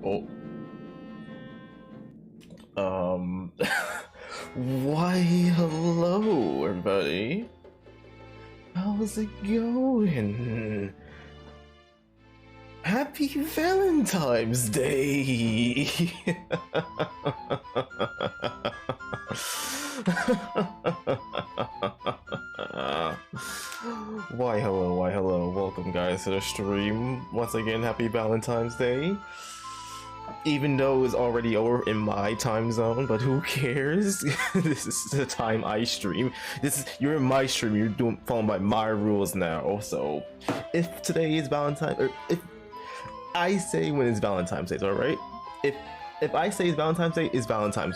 Oh. Why, hello, everybody. How's it going? Happy Valentine's Day! Why hello, welcome guys to the stream. Once again, happy Valentine's Day. Even though it's already over in my time zone, but who cares? This is the time I stream. You're in my stream, you're following by my rules now. So if today is Valentine, or if I say when it's Valentine's Day, alright? If I say it's Valentine's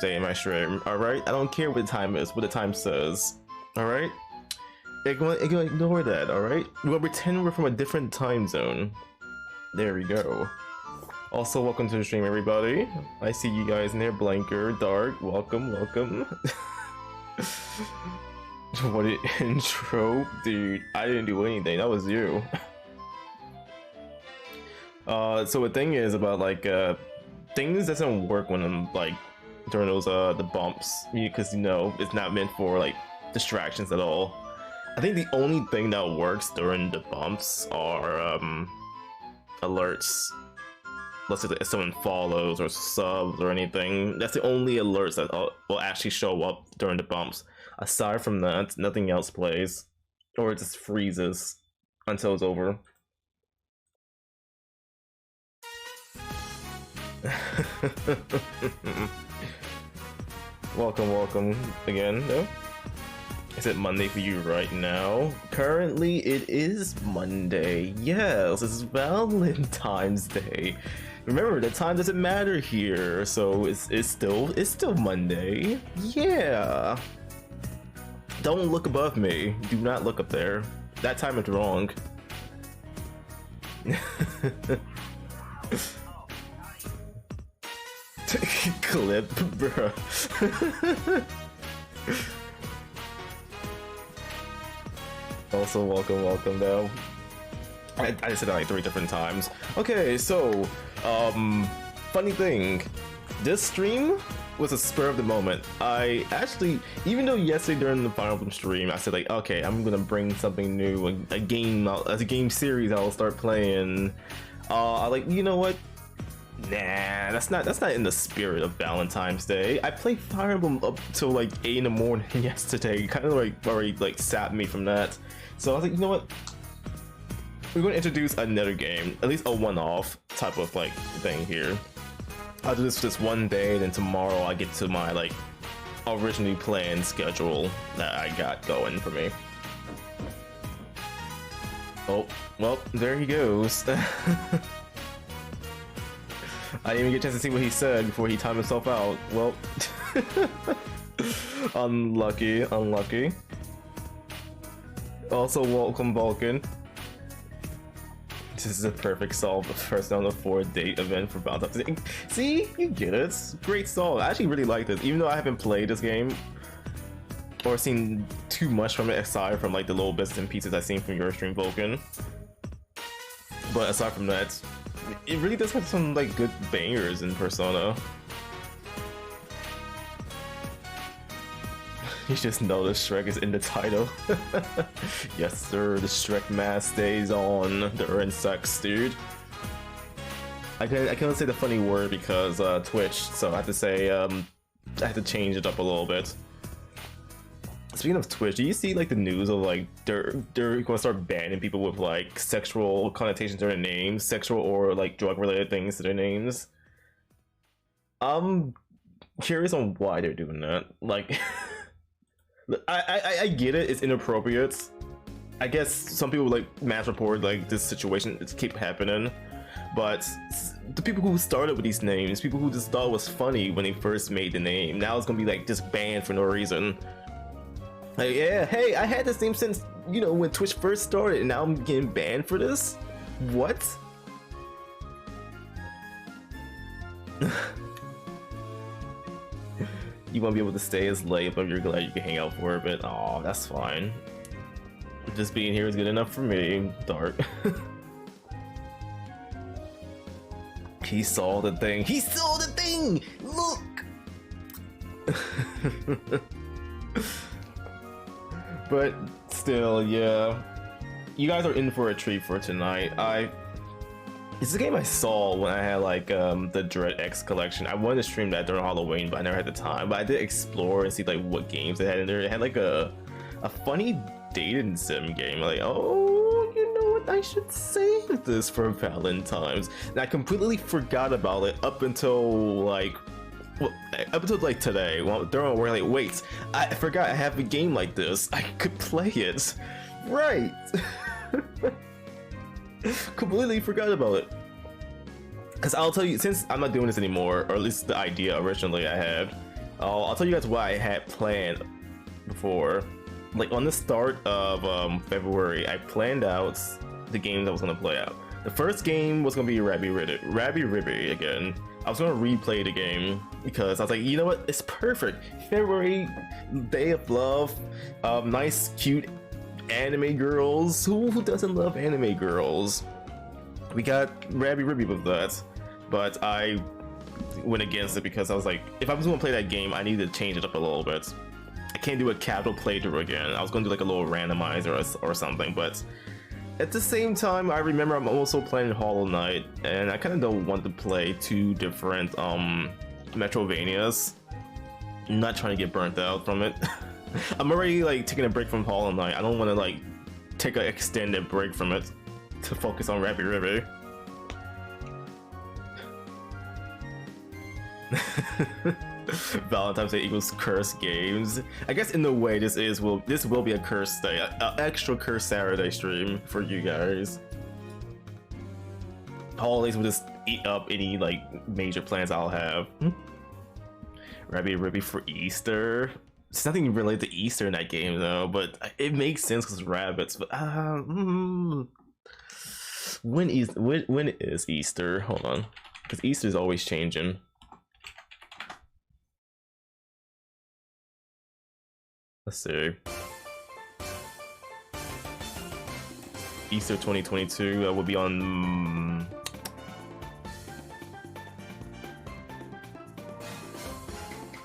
Day in my stream, alright? I don't care what the time is, what the time says. Alright? Ignore that, alright? We're gonna pretend we're from a different time zone. There we go. Also, welcome to the stream, everybody. I see you guys in there. Blanker, Dark, welcome. What an intro, dude. I didn't do anything, that was you. So the thing is about like things doesn't work when I'm like during those the bumps, because you know it's not meant for like distractions at all. I think the only thing that works during the bumps are alerts. Let's say if someone follows or subs or anything, that's the only alerts that will actually show up during the bumps. Aside from that, nothing else plays, or it just freezes until it's over. welcome again. No? Is it Monday for you right now? Currently, it is Monday. Yes, it's Valentine's Day. Remember, the time doesn't matter here, so it's still Monday. Yeah. Don't look above me. Do not look up there. That time is wrong. Clip, bro. Also, welcome though. I just said that like 3 different times. Okay, so funny thing, this stream was a spur of the moment. I actually, even though yesterday during the Fire Emblem stream I said like, okay, I'm gonna bring something new, a game as a game series I'll start playing, I like, you know what, nah, that's not in the spirit of Valentine's Day. I played Fire Emblem up till like 8 in the morning yesterday, kind of like already like sapped me from that. So I was like, you know what, we're going to introduce another game, at least a one-off type of like thing here. I'll do this just one day, then tomorrow I get to my like originally planned schedule that I got going for me. Oh, well, there he goes. I didn't even get a chance to see what he said before he timed himself out. Well, unlucky. Also, welcome Vulcan. This is a perfect solve, the first down the 4-date event for Valentine's Day. See, you get it. Great solve. I actually really like this, even though I haven't played this game or seen too much from it aside from like the little bits and pieces I've seen from your stream, Vulcan. But aside from that, it really does have some like good bangers in Persona. You just know the Shrek is in the title. Yes sir, the Shrek mask stays on. The insects, dude. I can't say the funny word because Twitch, so I have to say I have to change it up a little bit. Speaking of Twitch, do you see like the news of like they're gonna start banning people with like sexual connotations to their names, sexual or like drug related things to their names? I'm curious on why they're doing that. Like I get it, it's inappropriate. I guess some people like mass report like this situation, it's keep happening, but the people who started with these names, people who just thought it was funny when they first made the name, now it's gonna be like just banned for no reason. Like, yeah, hey, I had this name since, you know, when Twitch first started, and now I'm getting banned for this? What? You won't be able to stay as late, but you're glad you can hang out for a bit. Aw, that's fine. Just being here is good enough for me. Dark. He saw the thing. He saw the thing! Look! But still, yeah. You guys are in for a treat for tonight. It's a game I saw when I had like the Dread X collection. I wanted to stream that during Halloween, but I never had the time. But I did explore and see like what games it had in there. It had like a funny dating sim game. Like, oh, you know what? I should save this for Valentine's. And I completely forgot about it up until like today. Well, we're like, wait, I forgot I have a game like this. I could play it. Right. Completely forgot about it. Because I'll tell you, since I'm not doing this anymore, or at least the idea originally I had, I'll tell you guys what I had planned before. Like on the start of February, I planned out the games I was gonna play out. The first game was gonna be Rabby Ribby again. I was gonna replay the game because I was like, you know what? It's perfect. February, Day of Love, nice, cute anime girls. Who doesn't love anime girls? We got Rabby Ribby with that, but I went against it because I was like, if I was gonna play that game, I needed to change it up a little bit. I can't do a casual playthrough again. I was gonna do like a little randomizer or something, but at the same time, I remember I'm also playing Hollow Knight, and I kind of don't want to play two different Metrovanias. I'm not trying to get burnt out from it. I'm already like taking a break from Hollow Knight. I don't want to like take an extended break from it to focus on Rabby Ribby. Valentine's Day equals cursed games. I guess in a way this will be a cursed day, an extra cursed Saturday stream for you guys. Holidays will just eat up any like major plans I'll have. Rabby Ribby for Easter. There's nothing related to Easter in that game though, but it makes sense because rabbits. But when is Easter? Hold on, because Easter is always changing. Let's see. Easter 2022 will be on.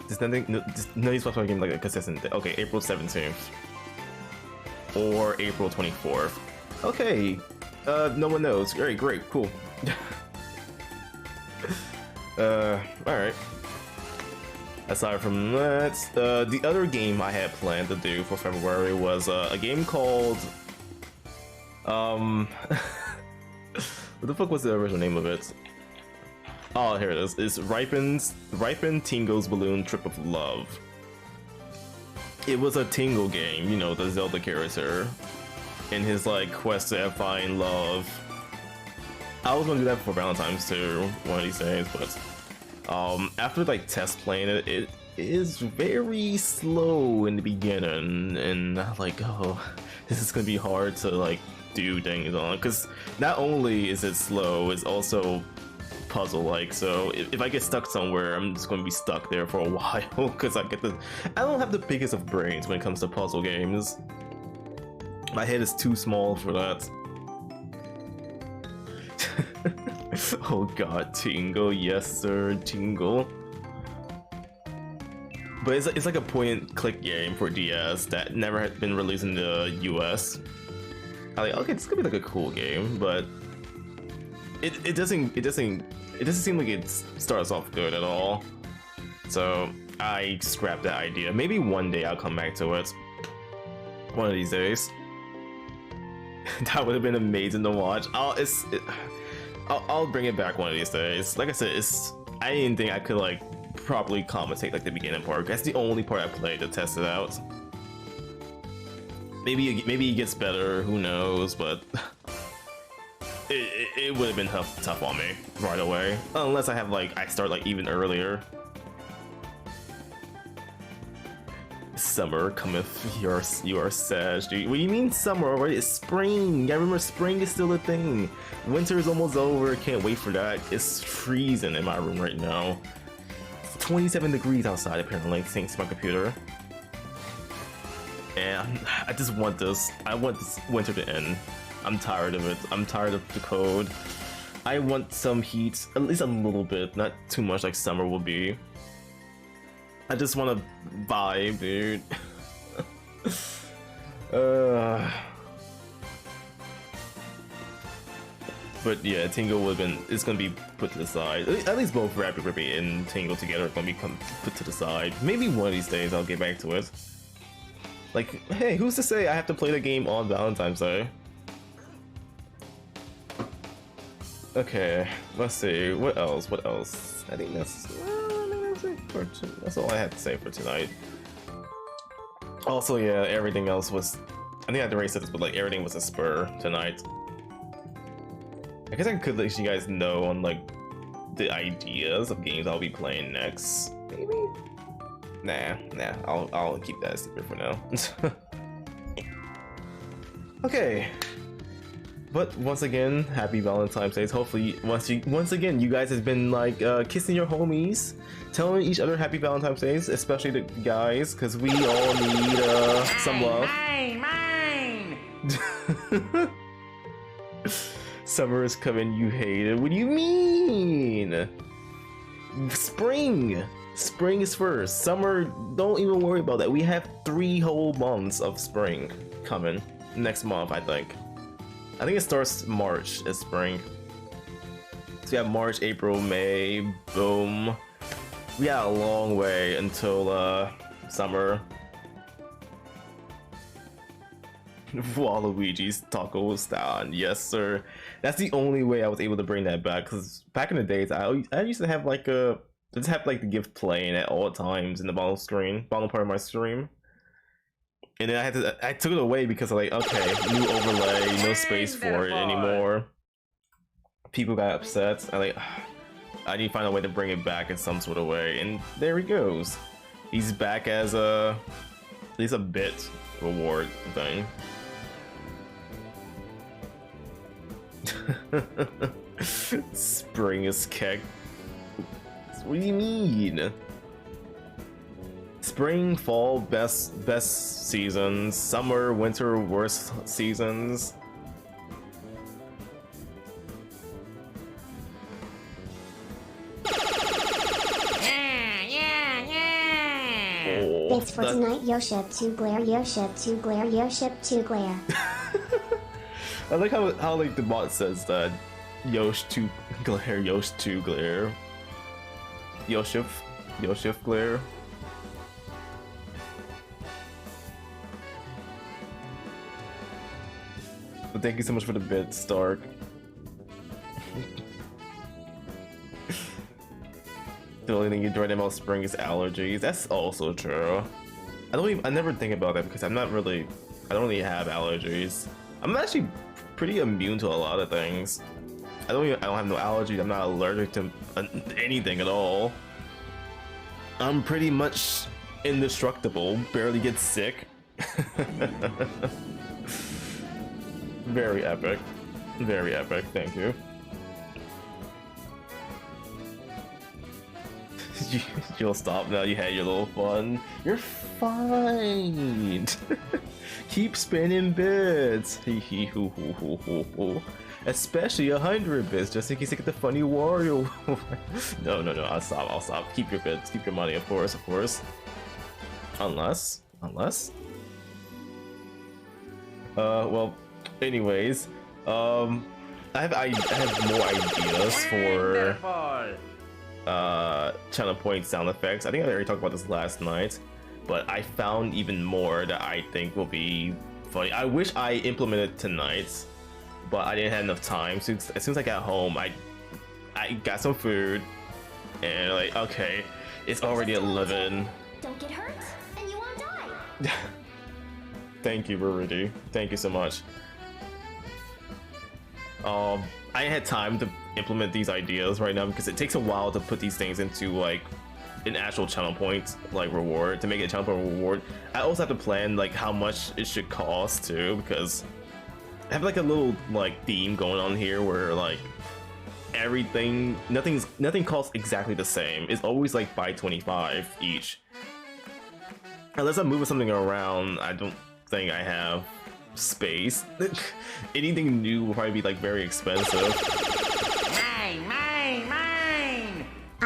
There's nothing. No, these platform game like a consistent. Okay, April 17th or April 24th. Okay, no one knows. Great, cool. All right. Aside from that, the other game I had planned to do for February was a game called what the fuck was the original name of it? Oh, here it is. It's Ripen Tingo's Balloon Trip of Love. It was a Tingle game, you know, the Zelda character, in his like quest to find love. I was gonna do that for Valentine's too, one of these days, but after like test playing it, it is very slow in the beginning, and I'm like, oh, this is gonna be hard to like do things on, because not only is it slow, it's also puzzle like. So if I get stuck somewhere, I'm just gonna be stuck there for a while, because I don't have the biggest of brains when it comes to puzzle games. My head is too small for that. Oh god, Tingle, yes sir, Tingle. But it's like a point-and-click game for DS that never had been released in the US. I'm like, okay, this could be like a cool game, but it doesn't seem like it starts off good at all. So I scrapped that idea. Maybe one day I'll come back to it. One of these days. That would have been amazing to watch. I'll bring it back one of these days. Like I said, I didn't think I could like properly commentate like the beginning part. That's the only part I played to test it out. Maybe it gets better. Who knows? But it would have been tough on me right away, unless I start like even earlier. Summer cometh, you are sad, dude. What do you mean summer already? It's spring. I remember spring is still a thing. Winter is almost over. Can't wait for that. It's freezing in my room right now. It's 27 degrees outside apparently, thanks to my computer. And I just want this. I want this winter to end. I'm tired of it. I'm tired of the code. I want some heat, at least a little bit, not too much like summer will be. I just want to vibe, dude. But yeah, Tingle would have been, it's gonna be put to the side. At least both Rapid Rippy and Tingle together are gonna be put to the side. Maybe one of these days I'll get back to it. Like, hey, who's to say I have to play the game on Valentine's Day? Okay, let's see, what else, what else? I think that's all I have to say for tonight. Also, yeah, everything else was, I think I already said this, but like everything was a spur tonight. I guess I could let you guys know on like the ideas of games I'll be playing next. Maybe? Nah, I'll keep that a secret for now. Okay. But once again, happy Valentine's Day. Hopefully, once again, you guys have been like kissing your homies, telling each other happy Valentine's Days, especially the guys, because we all need some love. Mine. Summer is coming, you hate it. What do you mean? Spring is first. Summer, don't even worry about that. We have 3 whole months of spring coming next month, I think. I think it starts March as spring. So we have March, April, May, boom. We got a long way until summer. Waluigi's taco stand, yes sir. That's the only way I was able to bring that back, because back in the days I used to have like just have like the gift playing at all times in the bottom part of my stream. And then I took it away because of like, okay, new overlay, no space for it anymore. People got upset. I need to find a way to bring it back in some sort of way, and there he goes. He's back as at least a bit reward thing. Spring is kicked. What do you mean? Spring, fall, best seasons. Summer, winter, worst seasons. Thanks for tonight, Yoship 2 glare, Yoship 2 glare, Yoship 2 glare. I like how like the bot says that Yosh 2 glare, Yosh 2 glare. Yoship glare. But thank you so much for the bit, Stark. The only thing you dread about spring is allergies. That's also true. I never think about that because I don't really have allergies. I'm actually pretty immune to a lot of things. I don't have no allergies. I'm not allergic to anything at all. I'm pretty much indestructible. Barely get sick. Very epic. Very epic. Thank you. You'll stop now. You had your little fun. You're fine. Keep spinning bits. Hee hee hoo hoo hoo hoo hoo. Especially 100 bits, just in case you get the funny Wario. No. I'll stop. Keep your bits. Keep your money, of course. Unless. Well. Anyways. I have more ideas for channel point sound effects. I think I already talked about this last night, but I found even more that I think will be funny. I wish I implemented tonight, but I didn't have enough time. So as soon as I got home, I got some food, and like, okay, it's already 11. Don't get hurt, and you won't die. Thank you, Rarity. Thank you so much. I had time to implement these ideas right now because it takes a while to put these things into like an actual channel point like reward, to make it a channel point reward. I also have to plan like how much it should cost too, because I have like a little like theme going on here where like nothing costs exactly the same. It's always like by 25 each. Unless I'm moving something around, I don't think I have space. Anything new will probably be like very expensive.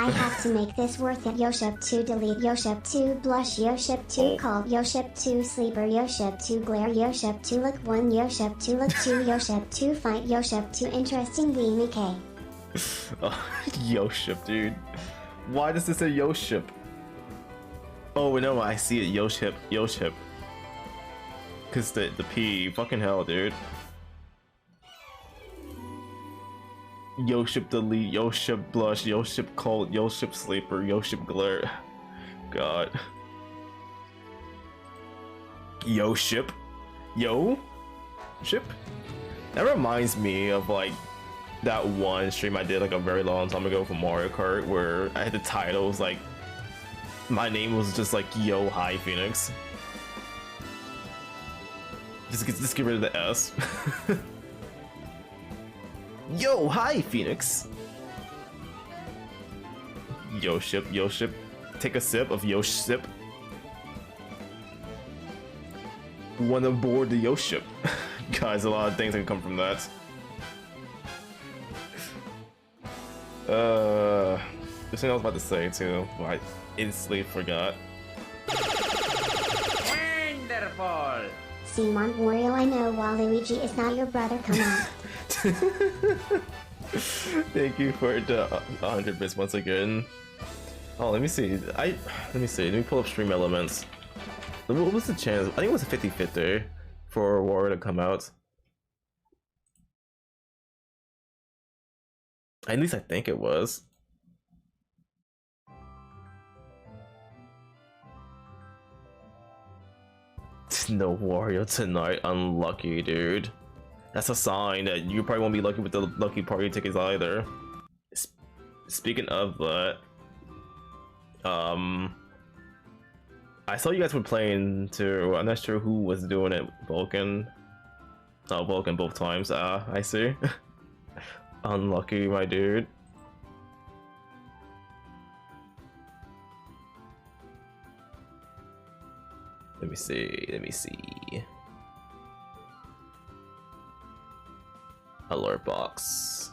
I have to make this worth it. YoshiPhoenix 2 delete, YoshiPhoenix 2 blush, YoshiPhoenix 2 call, YoshiPhoenix 2 sleeper, YoshiPhoenix 2 glare, YoshiPhoenix 2 look 1, YoshiPhoenix 2 look 2, YoshiPhoenix 2 fight, YoshiPhoenix 2 interesting VMK. YoshiPhoenix, dude. Why does this say YoshiPhoenix? Oh no, I see it. YoshiPhoenix. Cause the P, fucking hell, dude. YoshiPhoenix delete, YoshiPhoenix blush, YoshiPhoenix cold, YoshiPhoenix sleeper, YoshiPhoenix glare. God. YoshiPhoenix. Yo-ship? That reminds me of like that one stream I did like a very long time ago for Mario Kart where I had the titles like my name was just like Yo Hi Phoenix. Just get rid of the S. Yo Hi Phoenix. YoshiPhoenix. Take a sip of YoshiPhoenix. Wanna board the YoshiPhoenix. Guys, a lot of things can come from that. There's something I was about to say too, but I instantly forgot. Wonderful! Simon Wario, I know Waluigi is not your brother, come on. Thank you for the 100 bits once again. Oh, let me see. Let me pull up stream elements. What was the chance? I think it was a 50-50 for Wario to come out. At least I think it was. No Wario tonight, unlucky dude. That's a sign that you probably won't be lucky with the lucky party tickets either. Speaking of that, I saw you guys were playing too. I'm not sure who was doing it. Vulcan. Oh, Vulcan both times. I see. Unlucky, my dude. Let me see. Alert box.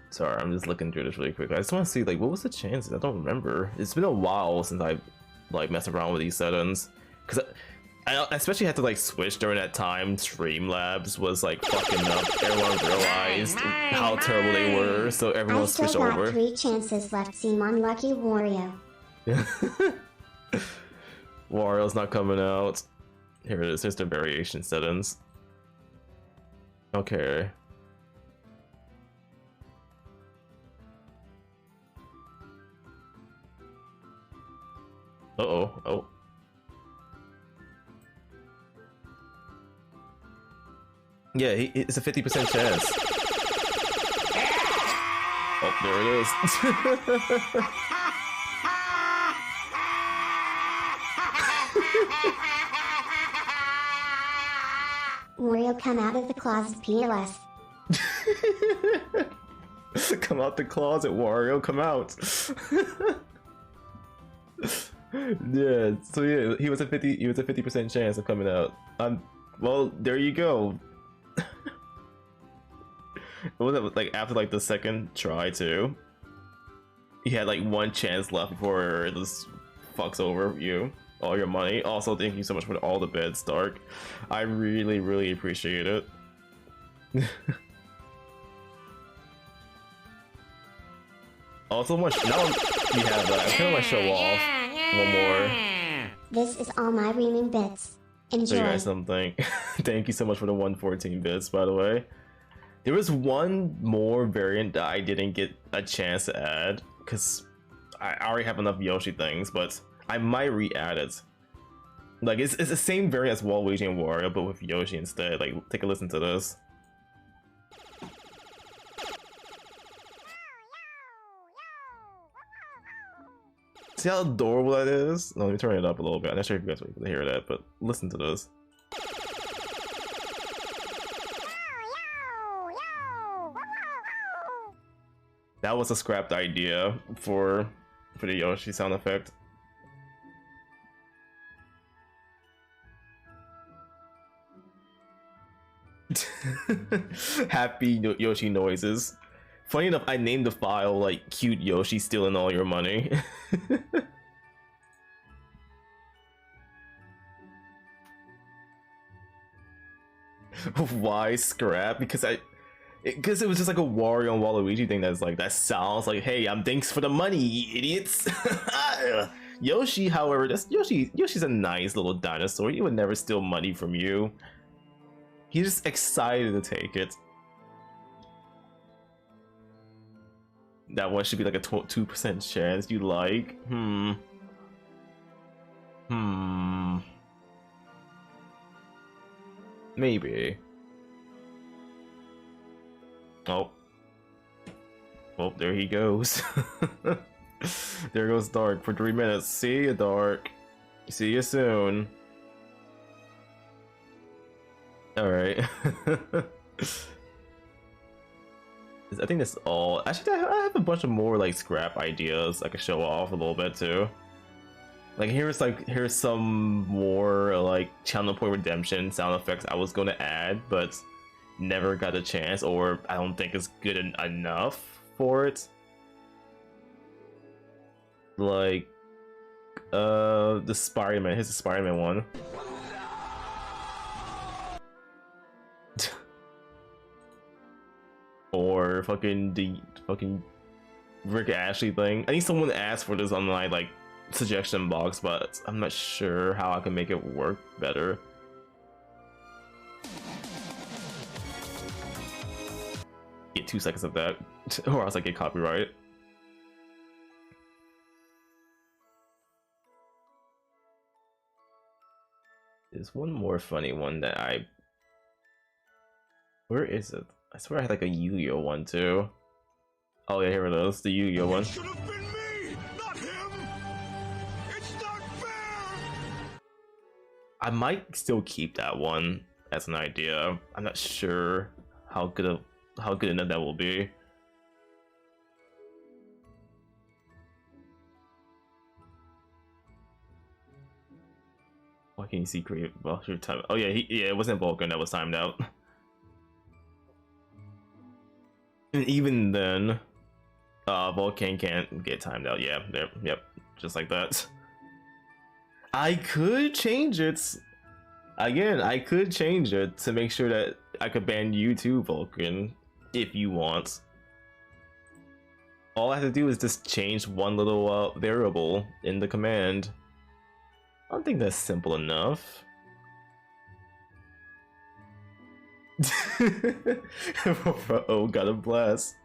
Sorry, I'm just looking through this really quick. I just want to see like what was the chances? I don't remember. It's been a while since I like messed around with these settings because I especially had to like switch during that time. Streamlabs was like fucking up. Everyone realized how terrible they were, so everyone switched over. I still got 3 chances left, Simon Lucky Wario. Wario's not coming out. Here it is. Here's the variation settings. Okay. Oh. Yeah, it's a 50% chance. Oh, there it is. Wario, come out of the closet, PLS. Come out the closet, Wario, come out. Yeah, so yeah, he was a 50% chance of coming out. Well, there you go. What was it like after like the second try too? He had like 1 chance left before this fucks over you, all your money. Also, thank you so much for all the beds, Dark. I really appreciate it. Also, now we have I kind of want to show off one more. This is all my reaming bits. Enjoy. Show you guys something. Thank you so much for the 114 bits, by the way. There was one more variant that I didn't get a chance to add because I already have enough Yoshi things, but I might re-add it. Like it's the same variant as Waluigi and Wario, but with Yoshi instead. Like, take a listen to this. See how adorable that is? No, let me turn it up a little bit. I'm not sure if you guys will be able to hear that, but listen to this. That was a scrapped idea for the Yoshi sound effect. Happy Yoshi noises. Funny enough, I named the file like "cute Yoshi stealing all your money." Why scrap? Because because it was just like a Wario and Waluigi thing that's like, that sounds like, hey, I'm thanks for the money, you idiots. Yoshi, however, Yoshi's a nice little dinosaur. He would never steal money from you. He's just excited to take it. That one should be like a 2% chance. You like? Maybe. Oh. Well, there he goes. There goes Dark for 3 minutes. See you, Dark. See you soon. Alright. I think that's all. Actually, I have a bunch of more like scrap ideas I could show off a little bit too. Like here's some more like channel point redemption sound effects I was going to add, but never got a chance, or I don't think it's good enough for it. Like the Spider-Man. Here's the Spider-Man one. Or the fucking Rick Ashley thing. I think someone asked for this on my like suggestion box, but I'm not sure how I can make it work better. Get 2 seconds of that, or else I get copyright. There's one more funny one that where is it? I swear I had like a Yu-Gi-Oh one too. Oh yeah, here it is, the Yu-Gi-Oh one. Should have been me, not him. It's not fair. I might still keep that one as an idea. I'm not sure how good enough that will be. Why can you see creative your time? Oh yeah, it wasn't Vulcan that was timed out. And even then, Vulcan can't get timed out. Yeah, there, yep, just like that. I could change it. Again, I could change it to make sure that I could ban you too, Vulcan, if you want. All I have to do is just change one little variable in the command. I don't think that's simple enough. Oh, God bless.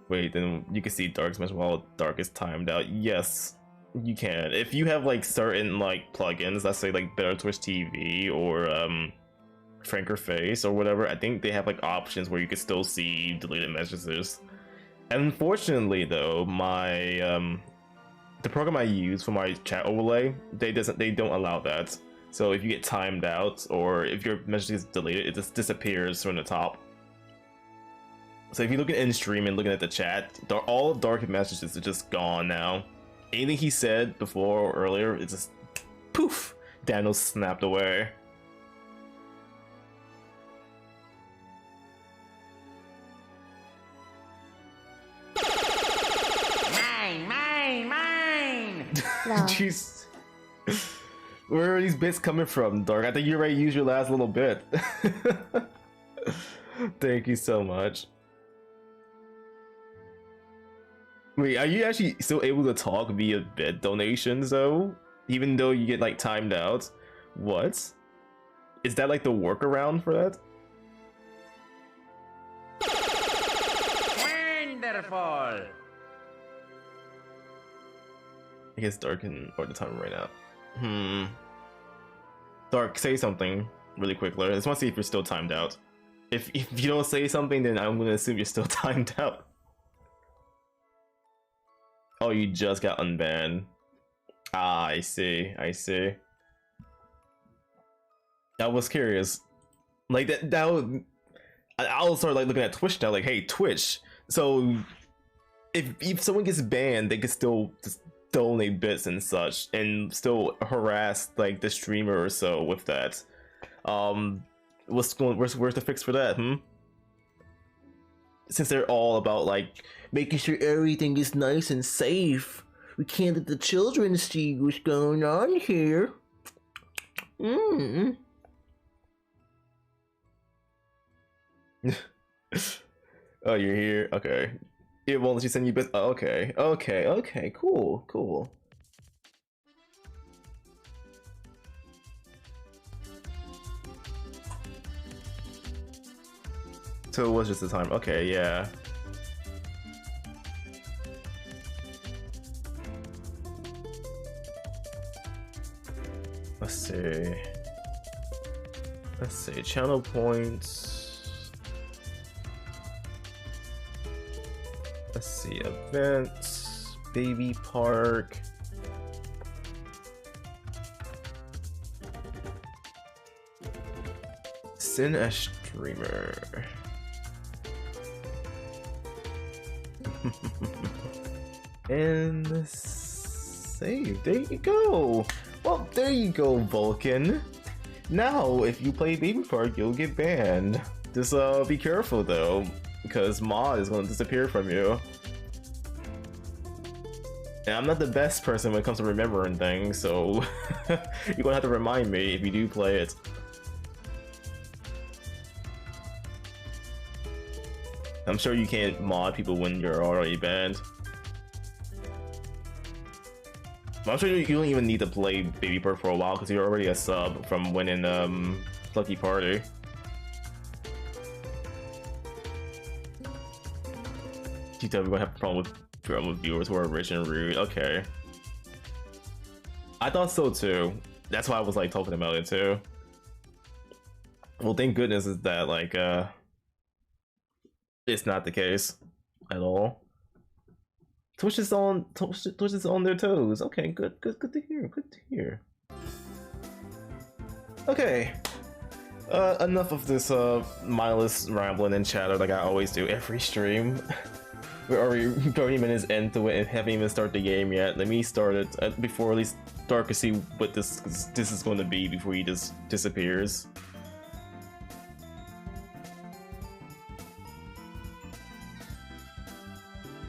Wait, then you can see Dark Smash while Dark is timed out. Yes, you can. If you have like certain like plugins, let's say like Better Twitch TV or Franker Face or whatever, I think they have like options where you can still see deleted messages. Unfortunately though, my the program I use for my chat overlay, they don't allow that. So if you get timed out or if your message is deleted, it just disappears from the top. So if you look at in stream and looking at the chat, all of Dark's messages are just gone now. Anything he said before or earlier, it's just poof, Daniel snapped away. Jeez. Where are these bits coming from, Dark? I think you already used your last little bit. Thank you so much. Wait, are you actually still able to talk via bit donations though? Even though you get like timed out? What? Is that like the workaround for that? Wonderful! I guess Dark can order the time right now. Dark, say something really quickly. I just want to see if you're still timed out. If you don't say something, then I'm gonna assume you're still timed out. Oh, you just got unbanned. Ah, I see. I see. I was curious. Like that would. I'll start like looking at Twitch now. Like, hey, Twitch. So if someone gets banned, they could still just donate bits and such, and still harass like the streamer or so with that. Where's the fix for that? Since they're all about like making sure everything is nice and safe, we can't let the children see what's going on here. Oh, you're here? Okay. It won't let you send you bits. Oh, okay. Okay. Cool. So it was just the time. Okay, yeah. Let's see. Channel points. Let's see. Events. Baby park. Sin as streamer. And save. There you go. Well, there you go, Vulcan. Now, if you play Baby Park, you'll get banned. Just be careful though, because mod is gonna disappear from you. And I'm not the best person when it comes to remembering things, so you're gonna have to remind me if you do play it. I'm sure you can't mod people when you're already banned. I'm sure you don't even need to play Baby Park for a while because you're already a sub from winning Lucky Party. You tell me we're gonna have a problem with viewers who are rich and rude. Okay. I thought so too. That's why I was like talking about it too. Well, thank goodness is that like it's not the case at all. Twitch is on their toes. Okay, good to hear. Okay. Enough of this mindless rambling and chatter like I always do every stream. We're already 30 minutes into it and haven't even started the game yet. Let me start it before at least Dark can see what this is going to be before he just disappears.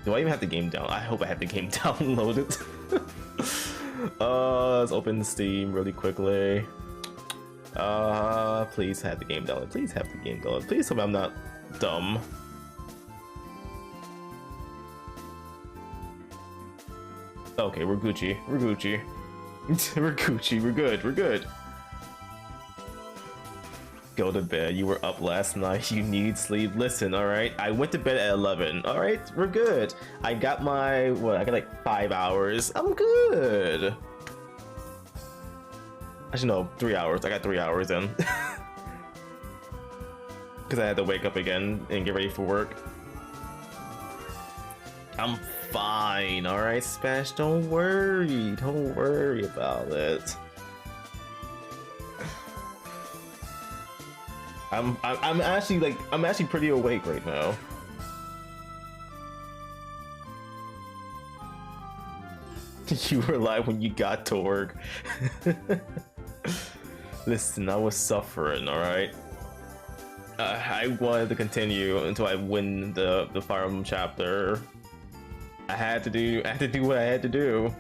Do I even have the game down? I hope I have the game downloaded. Let's open Steam really quickly. Please have the game downloaded. Please have the game downloaded. Please tell me I'm not dumb. Okay, we're Gucci. We're Gucci. We're Gucci. We're good. We're good. Go to bed. You were up last night. You need sleep. Listen, alright? I went to bed at 11. Alright? We're good. I got my... what? I got like 5 hours. I'm good. Actually, no. 3 hours. I got 3 hours in. Because I had to wake up again and get ready for work. I'm fine. Alright, Spash? Don't worry. Don't worry about it. I'm actually pretty awake right now. You were alive when you got to work. Listen, I was suffering, alright? I wanted to continue until I win the Fire Emblem chapter. I had to do what I had to do.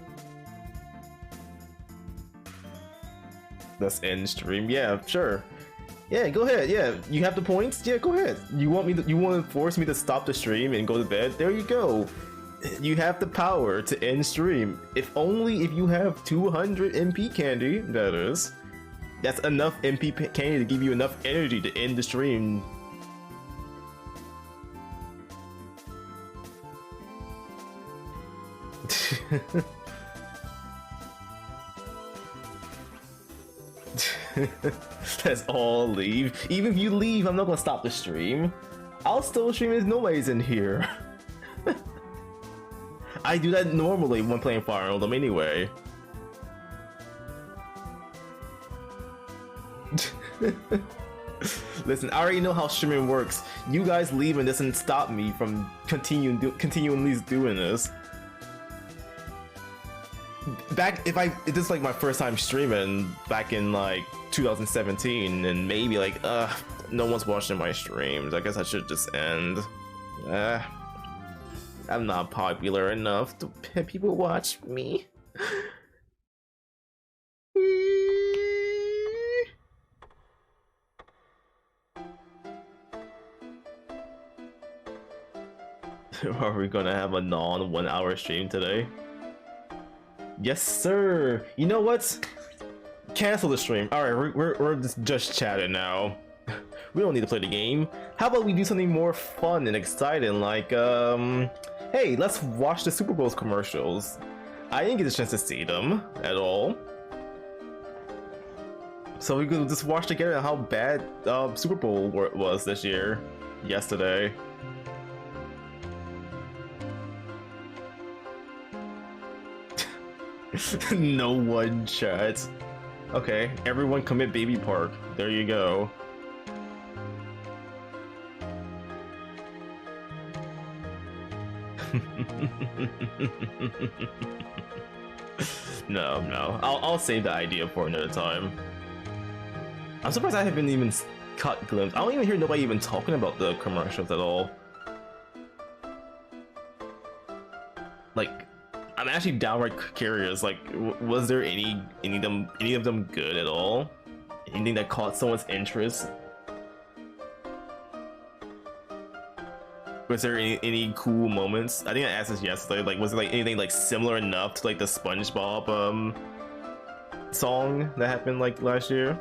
Let's end stream. Yeah, sure. Yeah, go ahead. Yeah, you have the points. Yeah, go ahead. You want to force me to stop the stream and go to bed? There you go. You have the power to end stream. If only if you have 200 MP candy, that is. That's enough MP candy to give you enough energy to end the stream. Let's all leave. Even if you leave, I'm not gonna stop the stream. I'll still stream as nobody's in here. I do that normally when playing Fire Emblem anyway. Listen, I already know how streaming works. You guys leaving doesn't stop me from continuing doing this. if this is like my first time streaming back in like 2017, and maybe like no one's watching my streams, I guess I should just end. I'm not popular enough to have people watch me. Are we gonna have a non 1 hour stream today? Yes, sir. You know what? Cancel the stream. All right, we're just chatting now. We don't need to play the game. How about we do something more fun and exciting, like hey, let's watch the Super Bowl's commercials. I didn't get a chance to see them at all, so we could just watch together how bad Super Bowl was this year. Yesterday. No one chat. Okay, everyone commit Baby Park. There you go. No. I'll save the idea for another time. I'm surprised I haven't even caught glimpse. I don't even hear nobody even talking about the commercials at all. Like, I'm actually downright curious. Like, was there any of them good at all? Anything that caught someone's interest? Was there any cool moments? I think I asked this yesterday. Like, was it like anything like similar enough to like the SpongeBob song that happened like last year?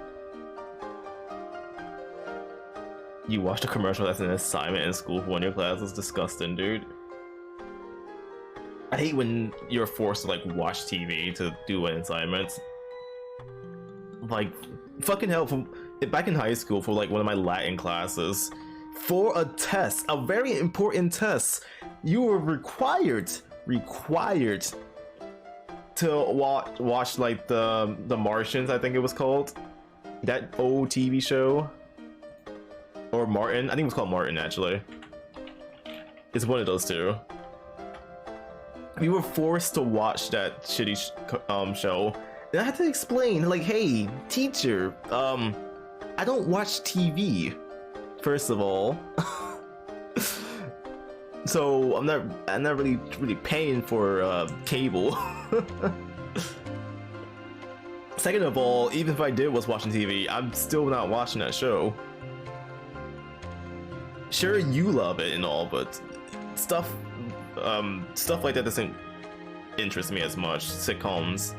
You watched a commercial that's an assignment in school for one of your classes? Disgusting, dude. I hate when you're forced to like watch TV to do an assignment. Like, fucking hell, back in high school for like one of my Latin classes, for a test, a very important test, you were required to watch like the Martians, I think it was called, that old TV show, or Martin. I think it was called Martin actually. It's one of those two. We were forced to watch that shitty show, and I had to explain, like, hey, teacher, I don't watch TV, first of all. So I'm not really paying for cable. Second of all, even if I was watching TV, I'm still not watching that show. Sure, you love it and all, but stuff like that doesn't interest me as much. Sitcoms,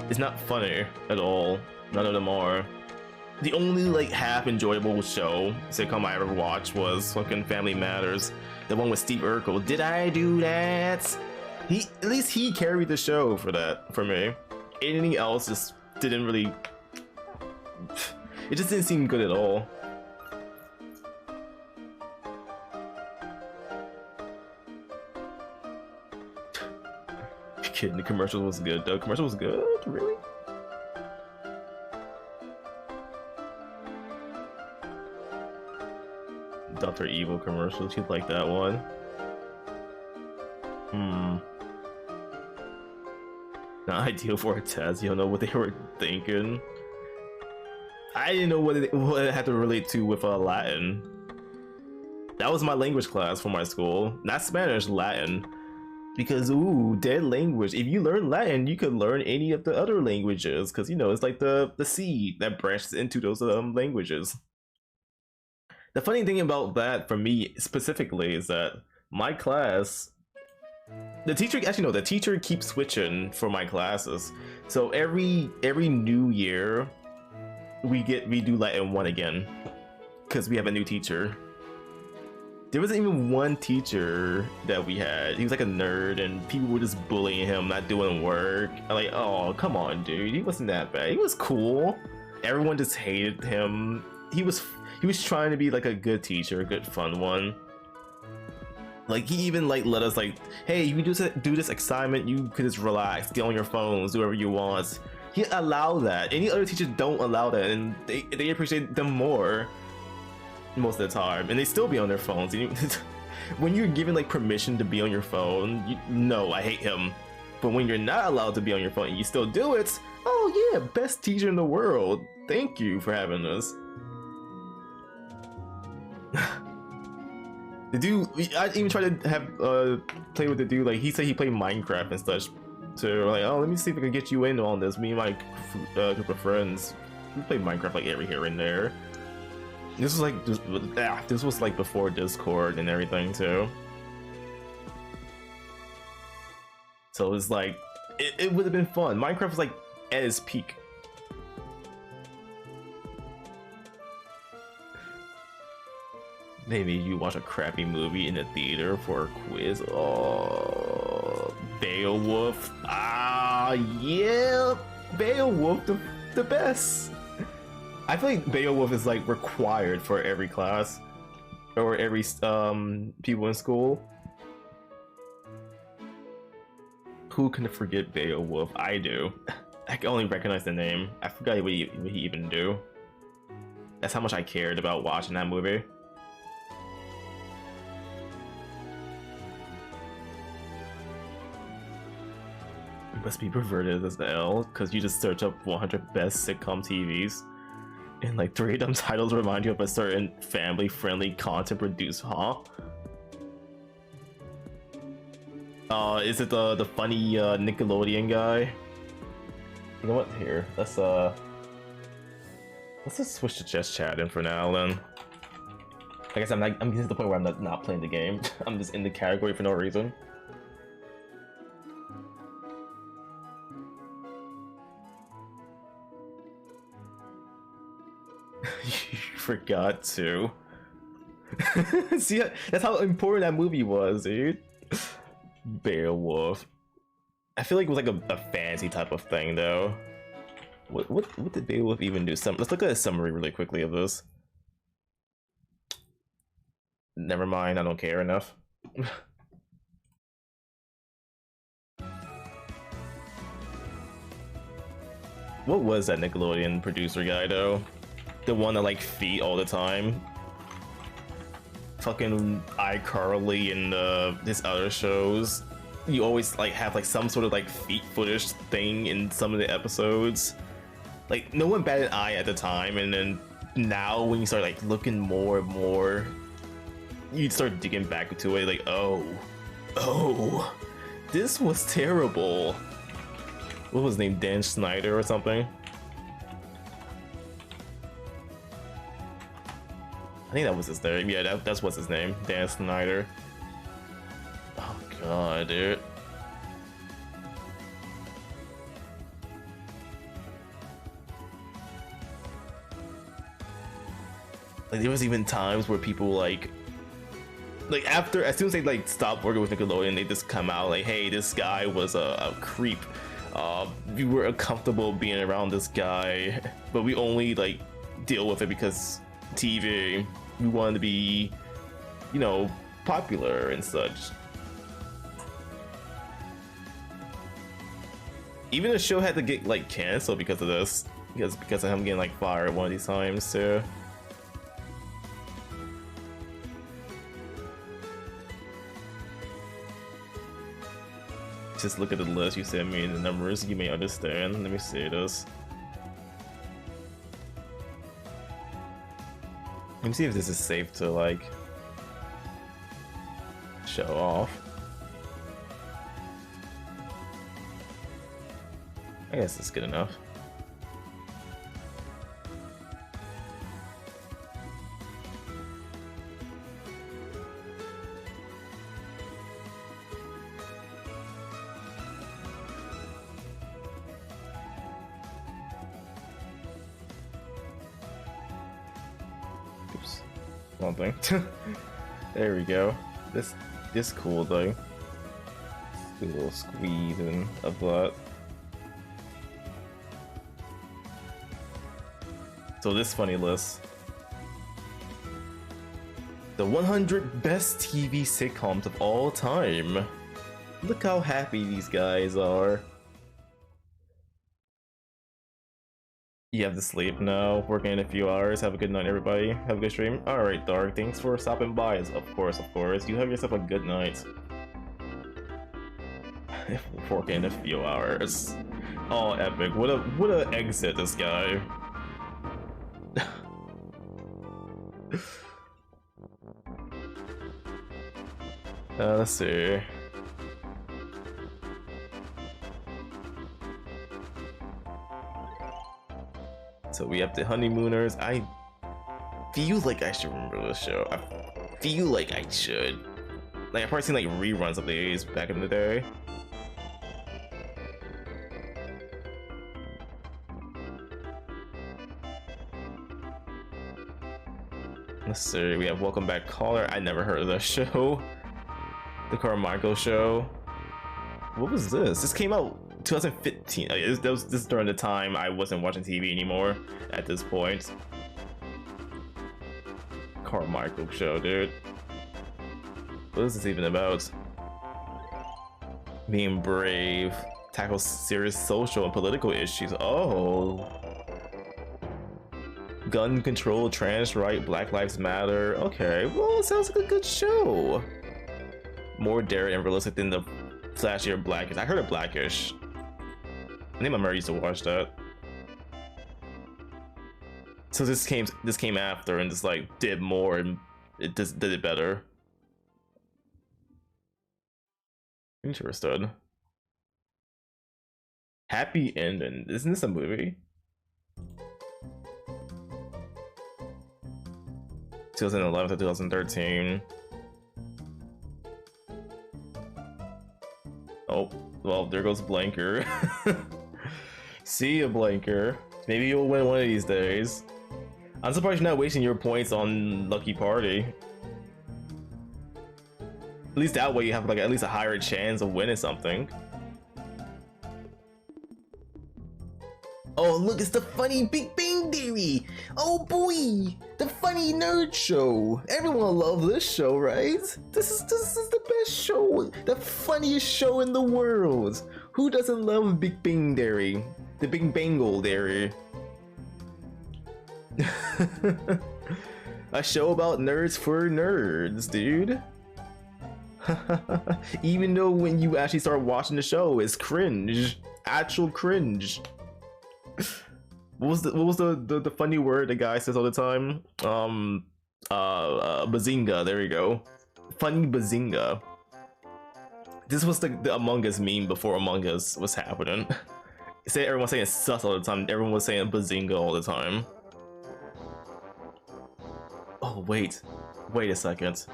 it's not funny at all. None of them are. The only like half enjoyable sitcom I ever watched was fucking Family Matters, the one with Steve Urkel. Did I do that? At least he carried the show for me. Anything else just didn't really. It just didn't seem good at all. Kidding, the commercial was good. The commercial was good, really? Dr. Evil commercials, you'd like that one. Not ideal for a test. You don't know what they were thinking. I didn't know what it had to relate to with Latin. That was my language class for my school. Not Spanish, Latin. Because, ooh, dead language. If you learn Latin, you could learn any of the other languages. Because, you know, it's like the seed that branches into those languages. The funny thing about that, for me specifically, is that my class, the teacher keeps switching for my classes. So every new year, we do Latin 1 again. Because we have a new teacher. There wasn't even one teacher that we had. He was like a nerd, and people were just bullying him, not doing work. I'm like, oh, come on, dude. He wasn't that bad. He was cool. Everyone just hated him. He was trying to be like a good teacher, a good fun one. Like, he even like let us like, hey, you can do this assignment. You could just relax, get on your phones, do whatever you want. He allowed that. Any other teachers don't allow that, and they appreciate them more most of the time, and they still be on their phones. And when you're given like permission to be on your phone, no, I hate him. But when you're not allowed to be on your phone and you still do it, oh yeah, best teacher in the world. Thank you for having this. The dude, I even tried to have play with the dude. Like he said, he played Minecraft and such. So like, oh, let me see if I can get you in on this. Me and my group of friends, we played Minecraft like every here and there. This was like this was like before Discord and everything too. So it was like it would have been fun. Minecraft was like at its peak. Maybe you watch a crappy movie in the theater for a quiz. Oh, Beowulf. Ah, yeah, Beowulf, the best. I feel like Beowulf is like required for every class or every people in school. Who can forget Beowulf? I do. I can only recognize the name. I forgot what he even do. That's how much I cared about watching that movie. Must be perverted as the L, because you just search up 100 best sitcom TVs, and like 3 of them titles remind you of a certain family-friendly content produced, huh? Is it the funny Nickelodeon guy? You know what? Here, let's just switch to just chatting for now. Then, I guess I'm getting to the point where I'm not playing the game. I'm just in the category for no reason. You forgot to. See, that's how important that movie was, dude. Beowulf. I feel like it was like a fancy type of thing, though. What did Beowulf even do? Let's look at a summary really quickly of this. Never mind, I don't care enough. What was that Nickelodeon producer guy, though? The one that like feet all the time. Fucking iCarly and his other shows. You always like have like some sort of like feet footage thing in some of the episodes. Like no one batted an eye at the time, and then now when you start like looking more and more, you start digging back into it. Like oh, this was terrible. What was his name? Dan Schneider or something? I think that was his name. Yeah, that's what's his name. Dan Schneider. Oh god, dude. Like there was even times where people like after, as soon as they like stopped working with Nickelodeon, they just come out like, hey, this guy was a creep. We were uncomfortable being around this guy, but we only like deal with it because TV. We wanted to be, you know, popular and such. Even the show had to get like canceled because of this, because of him getting like fired one of these times too. Just look at the list you sent me and the numbers, you may understand. Let me see this. Let me see if this is safe to like show off. I guess it's good enough. Something. There we go. This cool though. Do a little squeeze in of that. So this funny list. The 100 best TV sitcoms of all time. Look how happy these guys are. You have to sleep now, working in a few hours. Have a good night, everybody. Have a good stream. Alright, Dark, thanks for stopping by. Of course. You have yourself a good night. 4K in a few hours. Oh, epic! What a exit, this guy. Let's see. So we have the honeymooners. I feel like I should remember this show. I feel like I should. Like I've probably seen like reruns of these back in the day. Let's see. We have Welcome Back Caller. I never heard of this show. The Carmichael Show. What was this? This came out 2015. This is during the time I wasn't watching TV anymore at this point. Carmichael Show, dude. What is this even about? Being brave, tackle serious social and political issues. Oh. Gun control, trans right, Black Lives Matter. Okay, well, it sounds like a good show. More daring and realistic than the flashier Blackish. I heard of Blackish. I think my mother used to watch that. So this came after and just like did more and it just did it better. Interested. Happy Ending. Isn't this a movie? 2011 to 2013. Oh, well, there goes Blanker. See ya, Blanker. Maybe you'll win one of these days. I'm surprised you're not wasting your points on Lucky Party. At least that way you have like at least a higher chance of winning something. Oh look, it's the funny Big Bang Theory! Oh boy! The funny nerd show! Everyone loves this show, right? This is the best show! The funniest show in the world! Who doesn't love Big Bang Theory? The Big Bangle Theory. A show about nerds for nerds, dude. Even though when you actually start watching the show, it's cringe. Actual cringe. What was the funny word the guy says all the time? Bazinga, there you go. Funny bazinga. This was the Among Us meme before Among Us was happening. Everyone was saying sus all the time, everyone was saying bazinga all the time. Oh wait a second.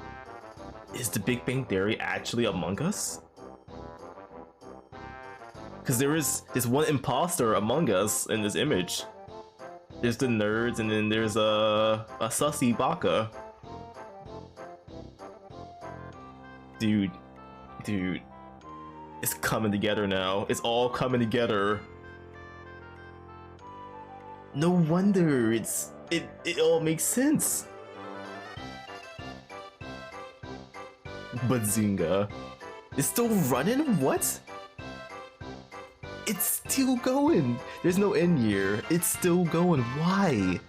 Is the Big Bang Theory actually Among Us? Because there is this one imposter among us in this image. There's the nerds, and then there's a sussy baka. Dude, it's coming together now. It's all coming together. No wonder it all makes sense. Bazinga. It's still running? What? It's still going. There's no end here. It's still going. Why?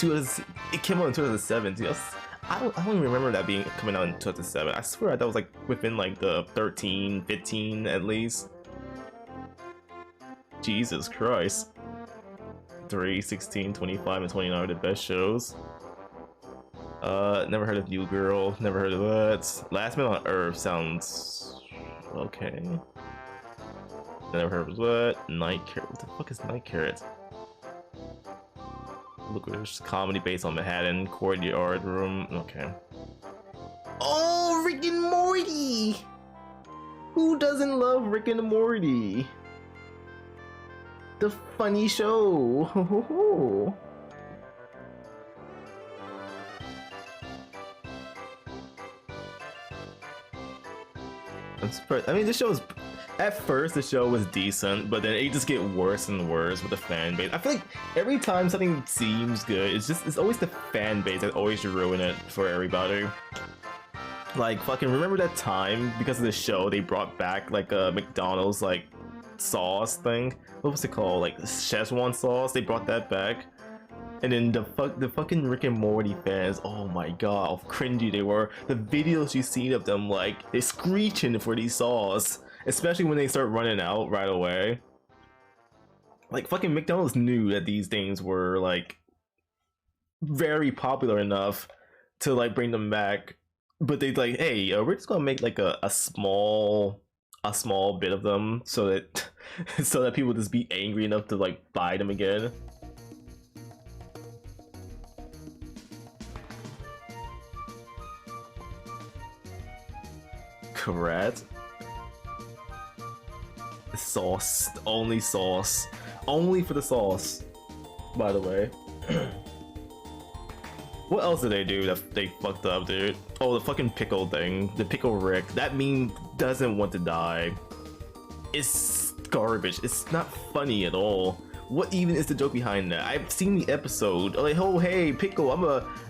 It came out in 2007. Yes. I don't even remember that being coming out in 2007. I swear that was like within like the 13, 15 at least. Jesus Christ. 3, 16, 25, and 29 are the best shows. Never heard of New Girl. Never heard of that. Last Man on Earth sounds okay. Never heard of what? Night Carrot. What the fuck is Night Carrot? Licorice comedy based on Manhattan Courtyard Room. Okay. Oh, Rick and Morty! Who doesn't love Rick and Morty? The funny show. I mean, the show was, at first the show was decent, but then it just get worse and worse with the fan base. I feel like every time something seems good, it's always the fan base that always ruin it for everybody. Like fucking remember that time because of the show they brought back like a McDonald's like sauce thing. What was it called? Like Szechuan sauce. They brought that back. And then the fucking Rick and Morty fans, oh my god, how cringy they were. The videos you seen of them, like, they're screeching for these saws, especially when they start running out right away. Like, fucking McDonald's knew that these things were, like, very popular enough to, like, bring them back. But they'd like, hey, we're just gonna make, like, a small bit of them so that so that people just be angry enough to, like, buy them again. Correct. Sauce, only sauce, only for the sauce, by the way. What else did they do that they fucked up, dude? Oh, the fucking pickle thing, the pickle Rick. That meme doesn't want to die. It's garbage. It's not funny at all. What even is the joke behind that? I've seen the episode. Like, oh hey, pickle.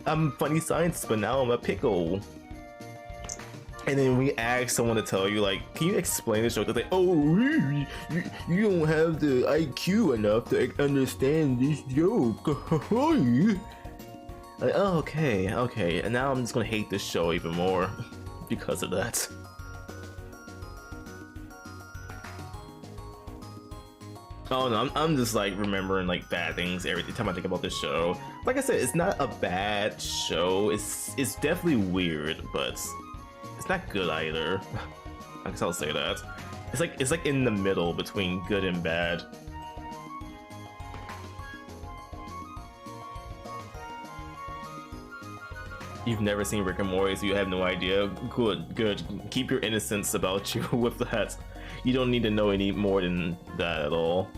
I'm funny scientist, but now I'm a pickle. And then we ask someone to tell you, like, can you explain this joke? They're like, oh, you don't have the IQ enough to understand this joke. Like, oh, okay. And now I'm just gonna hate this show even more because of that. Oh no, I'm just like remembering like bad things every time I think about this show. Like I said, it's not a bad show. It's definitely weird, but it's not good either. I guess I'll say that. It's like in the middle between good and bad. You've never seen Rick and Morty, so you have no idea. Good. Keep your innocence about you with that. You don't need to know any more than that at all.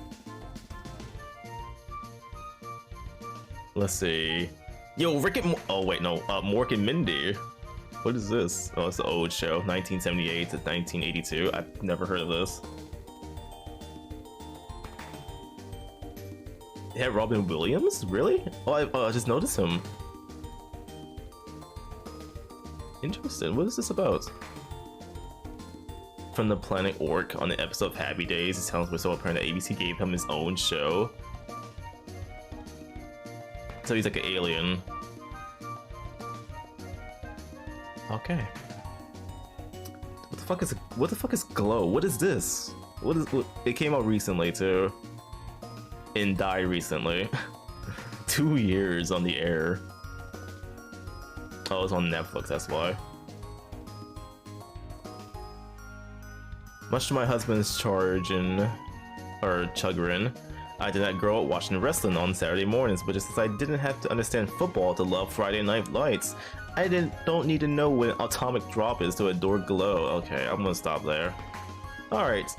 Let's see. Yo, Rick and oh wait, no, Mork and Mindy. What is this? Oh, it's an old show, 1978 to 1982. I've never heard of this. It had Robin Williams? Really? Oh, I just noticed him. Interesting. What is this about? From the planet Orc on the episode of Happy Days, it sounds so apparent that ABC gave him his own show. So he's like an alien. Okay. What the fuck is Glow? What is this? It came out recently too. And died recently. 2 years on the air. Oh, it's on Netflix, that's why. Much to my husband's chagrin, I did not grow up watching wrestling on Saturday mornings, but just as I didn't have to understand football to love Friday Night Lights, I don't need to know when Atomic Drop is to adore Glow. Okay, I'm gonna stop there. Alright.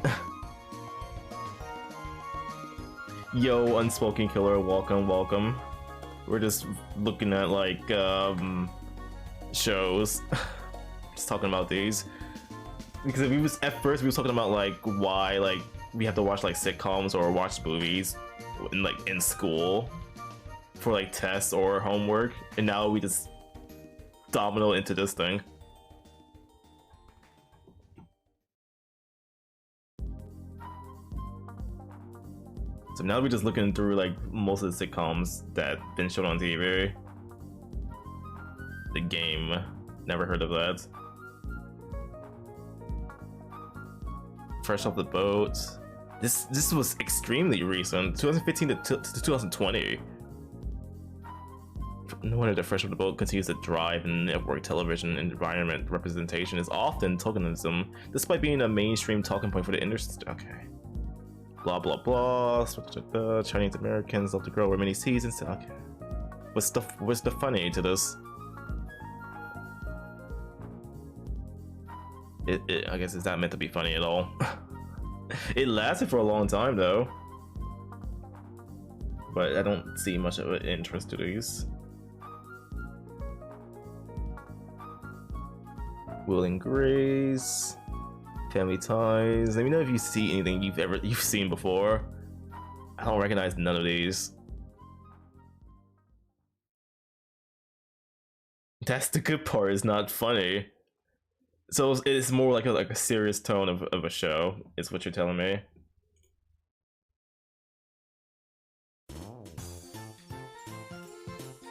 Yo, Unspoken Killer, welcome. We're just looking at, like, shows. Just talking about these. Because at first we was talking about, like, why, like, we have to watch, like, sitcoms or watch movies in school for, like, tests or homework, and now we just domino into this thing. So now we're just looking through, like, most of the sitcoms that been shown on TV. The Game, never heard of that. Fresh Off the Boat. This was extremely recent, 2015 to 2020. No wonder that Fresh Off the Boat continues to drive in network television environment. Representation is often tokenism, despite being a mainstream talking point for the industry. Okay. Blah blah blah. Chinese Americans love to grow over many seasons. Okay. What's the funny to this? I guess it's not meant to be funny at all. It lasted for a long time though, but I don't see much of an interest to these. Will and Grace, Family Ties. Let me know if you see anything you've seen before. I don't recognize none of these. That's the good part. It's not funny. So it's more like a serious tone of a show, is what you're telling me.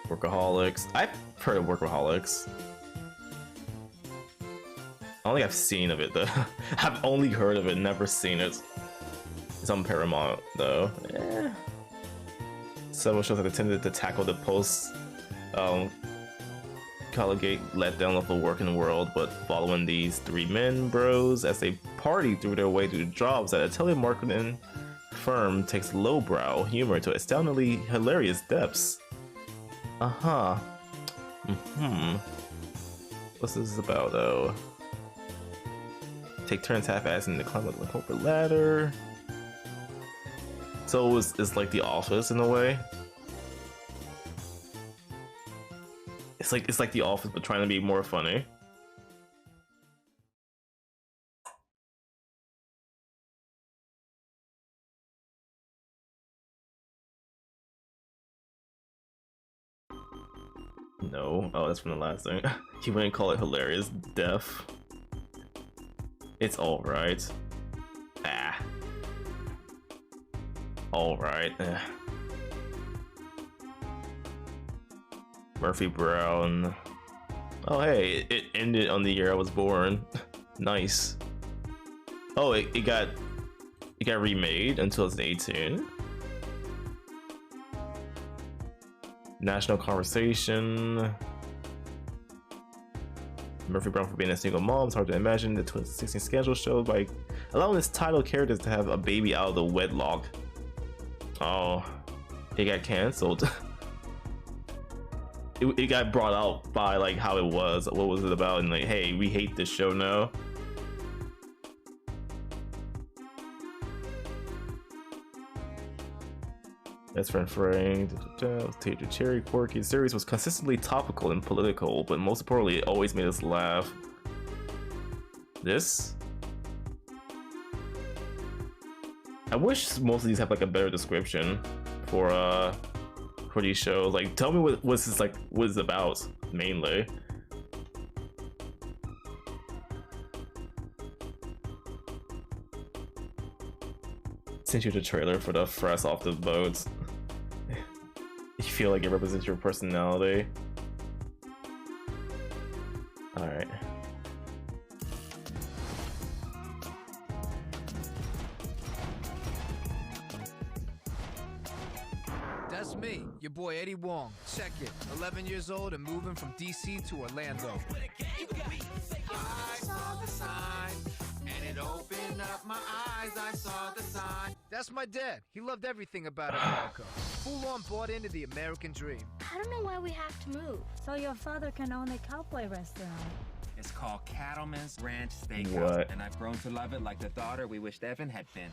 Workaholics. I've heard of Workaholics. I don't think I've seen of it though. I've only heard of it, never seen it. It's on Paramount though. Eh. Several shows have attempted to tackle the post collegiate letdown of the working world, but following these three men bros as they party through their way to the jobs at a telemarketing firm takes lowbrow humor to astoundingly hilarious depths. Uh-huh. What's this about though? Take turns half-assing the climb up the corporate ladder. So it's like The Office in a way. It's like The Office, but trying to be more funny. No. Oh, that's from the last thing. You wouldn't call it hilarious. Deaf. It's alright. Ah. Alright. Murphy Brown. Oh hey, it ended on the year I was born. Nice. Oh, it got remade in 2018. National Conversation. Murphy Brown for being a single mom. It's hard to imagine the 2016 schedule showed by allowing its title characters to have a baby out of the wedlock. Oh, it got canceled. It got brought out by like how it was. What was it about? And like, hey, we hate this show now. Best Friend Frank, Teacher Cherry, quirky. The series was consistently topical and political, but most importantly, it always made us laugh. This? I wish most of these have like a better description for these shows. Like, tell me what this like what it's about mainly. Sent you the trailer for the Fresh Off the Boat. You feel like it represents your personality. Alright. That's me, your boy Eddie Wong. Check it. 11 years old and moving from DC to Orlando. I saw the sign, and it opened up my eyes. I saw the sign. That's my dad. He loved everything about America. Full on bought into the American dream. I don't know why we have to move. So your father can own a cowboy restaurant. It's called Cattleman's Ranch Steakhouse, What? and I've grown to love it like the daughter we wished Evan had been.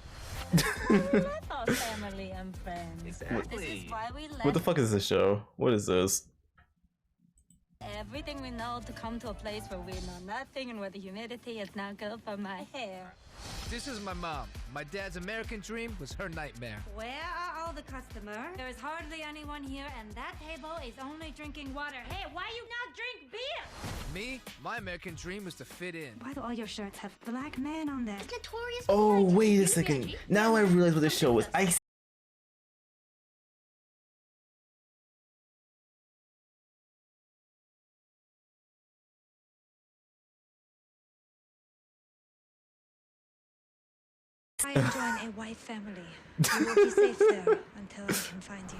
We love our family and friends. Exactly. This is why we left What the fuck is this show? What is this? everything we know to come to a place where we know nothing and where the humidity is not good for my hair. This is my mom. My dad's American dream was her nightmare. Where are all the customers? There is hardly anyone here, and that table is only drinking water. Hey, why you not drink beer? Me, my American dream was to fit in. Why do all your shirts have black men on them? Notorious. Oh, wait a second. Now I realize what this show is. I join a white family. You will be safe there until I can find you.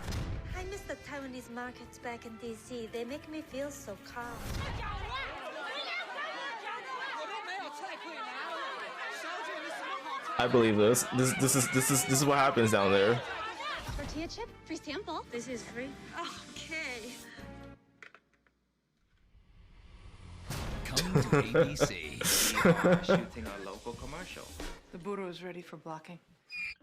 I miss the Taiwanese markets back in DC. They make me feel so calm. I believe this. This is what happens down there. Tortilla chip, free sample. This is free. Okay. Coming to ABC. We are shooting our local commercial. The Buddha is ready for blocking.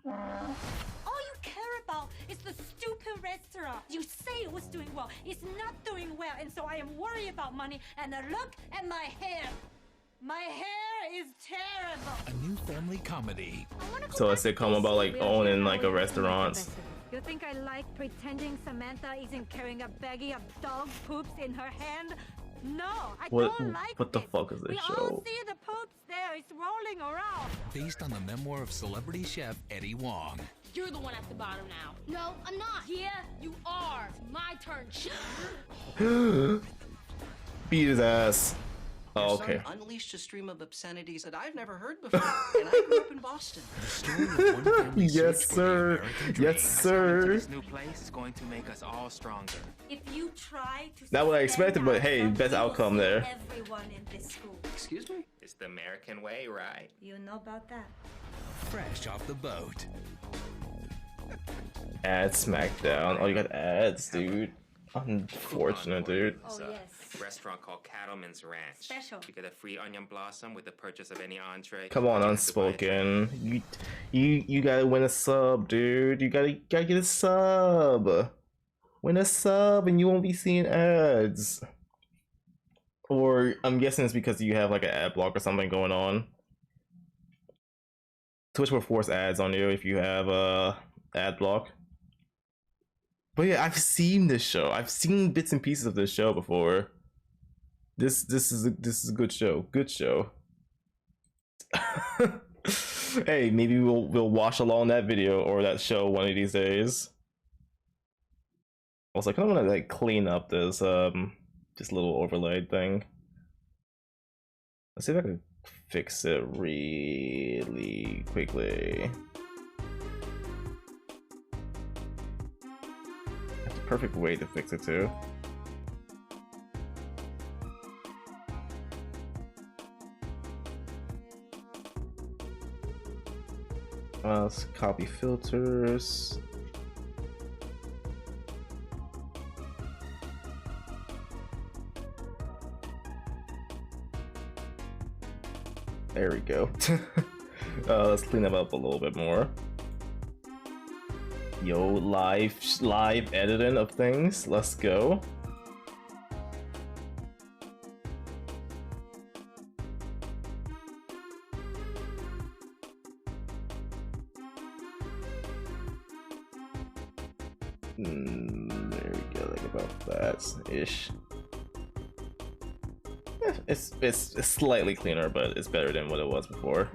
All you care about is the stupid restaurant. You say it was doing well. It's not doing well, and so I am worried about money. And look at my hair. My hair is terrible. A new family comedy. So a sitcom about like owning like a restaurant. You think I like pretending Samantha isn't carrying a baggie of dog poops in her hand? No, I don't like What the it. fuck is this We all show? see the poops there. It's rolling around. Based on the memoir of celebrity chef Eddie Wong. You're the one at the bottom now. No, I'm not. Yeah, you are. It's my turn. Beat his ass. Oh, Your okay. son unleashed a stream of obscenities that I've never heard before, and I grew up in Boston. Yes, sir. Yes, sir. This new place is going to make us all stronger. If you try to Not what I expected, but hey, stand best out, outcome you will there. see everyone in this school. Excuse me? It's the American way, right? You know about that. Fresh off the boat. Ad SmackDown. Oh, you got ads, dude. Unfortunate, dude. It's Oh, a yes. restaurant called Cattleman's Ranch. Special. You get a free onion blossom with the purchase of any entree. Come on, You have to buy it. Unspoken. You gotta win a sub, dude. You gotta get a sub. Win a sub, and you won't be seeing ads. Or I'm guessing it's because you have like an ad block or something going on. Twitch will force ads on you if you have a ad block. But yeah, I've seen this show. I've seen bits and pieces of this show before. This is a good show. Good show. Hey, maybe we'll watch along that video or that show one of these days. Also, I kind of want to like clean up this little overlay thing. Let's see if I can fix it really quickly. That's the perfect way to fix it too. Let's copy filters. There we go. Let's clean them up a little bit more. Yo, live editing of things. Let's go. There we go, like about that ish. It's slightly cleaner, but it's better than what it was before.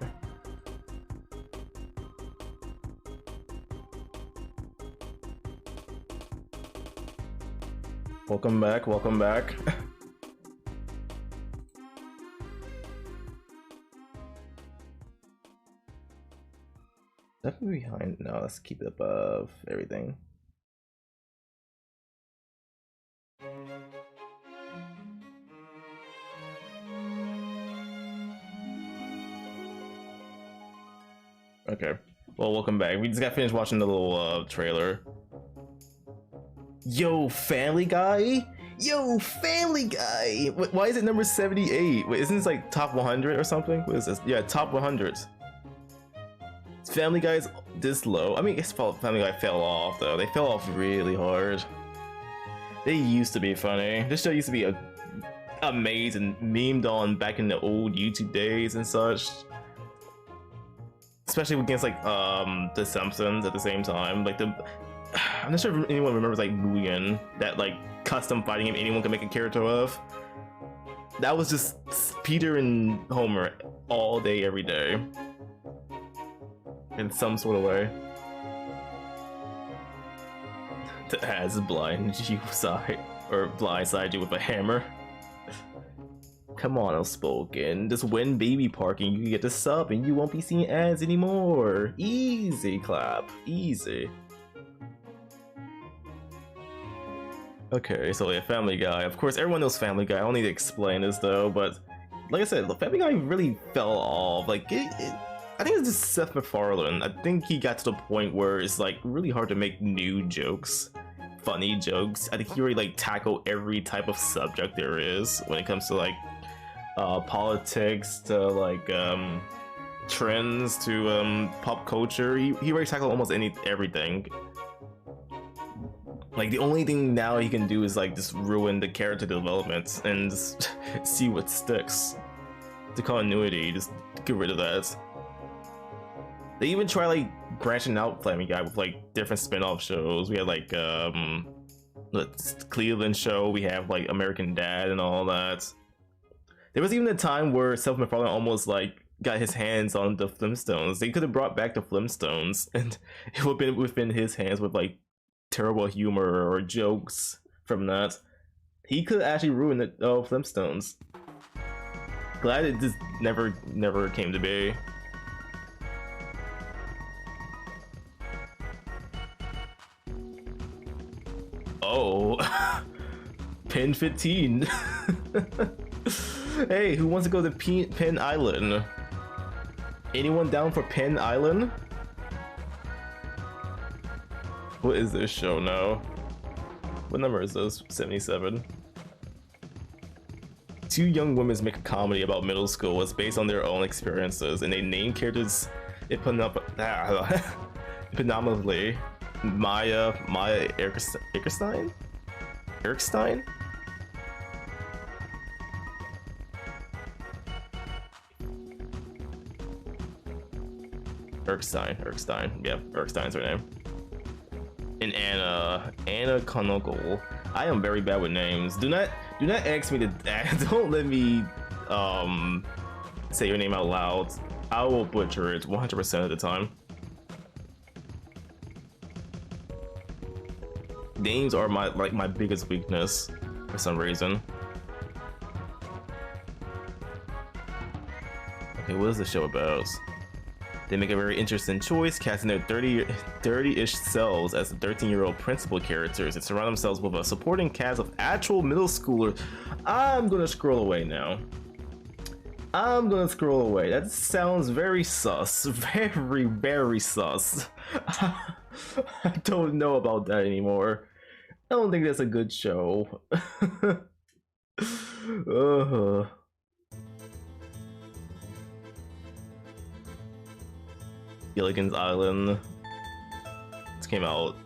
Welcome back, welcome back. Definitely behind. No, let's keep it above everything. Okay. Well, welcome back. We just got finished watching the little trailer. Yo, Family Guy? Yo, Family Guy! Why is it number 78? Wait, isn't this like top 100 or something? What is this? Yeah, top 100. Family Guy's this low. I mean, it's Family Guy fell off though. They fell off really hard. They used to be funny. This show used to be amazing, memed on back in the old YouTube days and such. Especially against like the Simpsons at the same time. Like I'm not sure if anyone remembers like Mugen, that like custom fighting game anyone can make a character of. That was just Peter and Homer all day, every day, in some sort of way. The ads blind you side or blindside you with a hammer. Come on, Unspoken. Just win baby parking, you get the sub and you won't be seeing ads anymore. Easy clap, easy. Okay, so yeah, Family Guy. Of course, everyone knows Family Guy. I don't need to explain this though, but like I said, the Family Guy really fell off. Like, I think it's just Seth MacFarlane. I think he got to the point where it's like really hard to make new jokes, funny jokes. I think he already like tackled every type of subject there is when it comes to like politics to like trends to pop culture. He already tackled almost everything. Like the only thing now he can do is like just ruin the character development and just see what sticks. The continuity, just get rid of that. They even try like branching out Family Guy with like different spin-off shows. We had like the Cleveland show, we have like American Dad and all that. There was even a time where Seth MacFarlane almost like got his hands on the Flintstones. They could have brought back the Flintstones, and it would have been within his hands with like terrible humor or jokes from that. He could actually ruin the Flintstones. Glad it just never came to be. Oh, Pin 15. Hey, who wants to go to Pin Island? Anyone down for Pin Island? What is this show now? What number is this? 77. Two young women make a comedy about middle school. It's based on their own experiences, and they name characters phenomenally. Maya Erikstein? Erikstein. Yeah, Erikstein's her name. And Anna Konogl. I am very bad with names. Do not ask me to don't let me say your name out loud. I will butcher it 100% of the time. Names are my biggest weakness for some reason. Okay, what is the show about? They make a very interesting choice, casting their 30-ish selves as the 13-year-old principal characters and surround themselves with a supporting cast of actual middle schoolers. I'm gonna scroll away now. That sounds very sus. Very, very sus. I don't know about that anymore. I don't think that's a good show. Gilligan's Island. This came out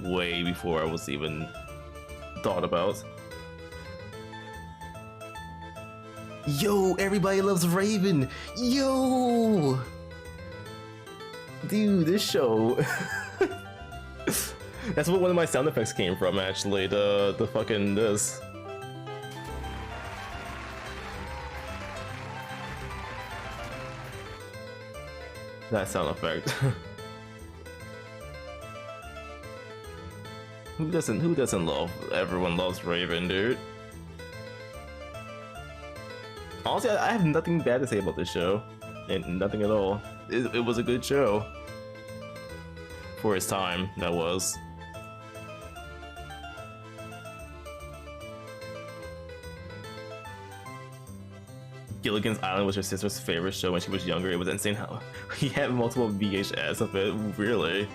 way before I was even thought about. Yo, everybody loves Raven. Yo, dude, this show. That's what one of my sound effects came from, actually. The fucking this. That sound effect. Who doesn't love? Everyone loves Raven, dude. Honestly, I have nothing bad to say about this show, and nothing at all. It was a good show for its time. That was. Gilligan's Island was her sister's favorite show when she was younger. It was insane how he had multiple VHS of it. Really?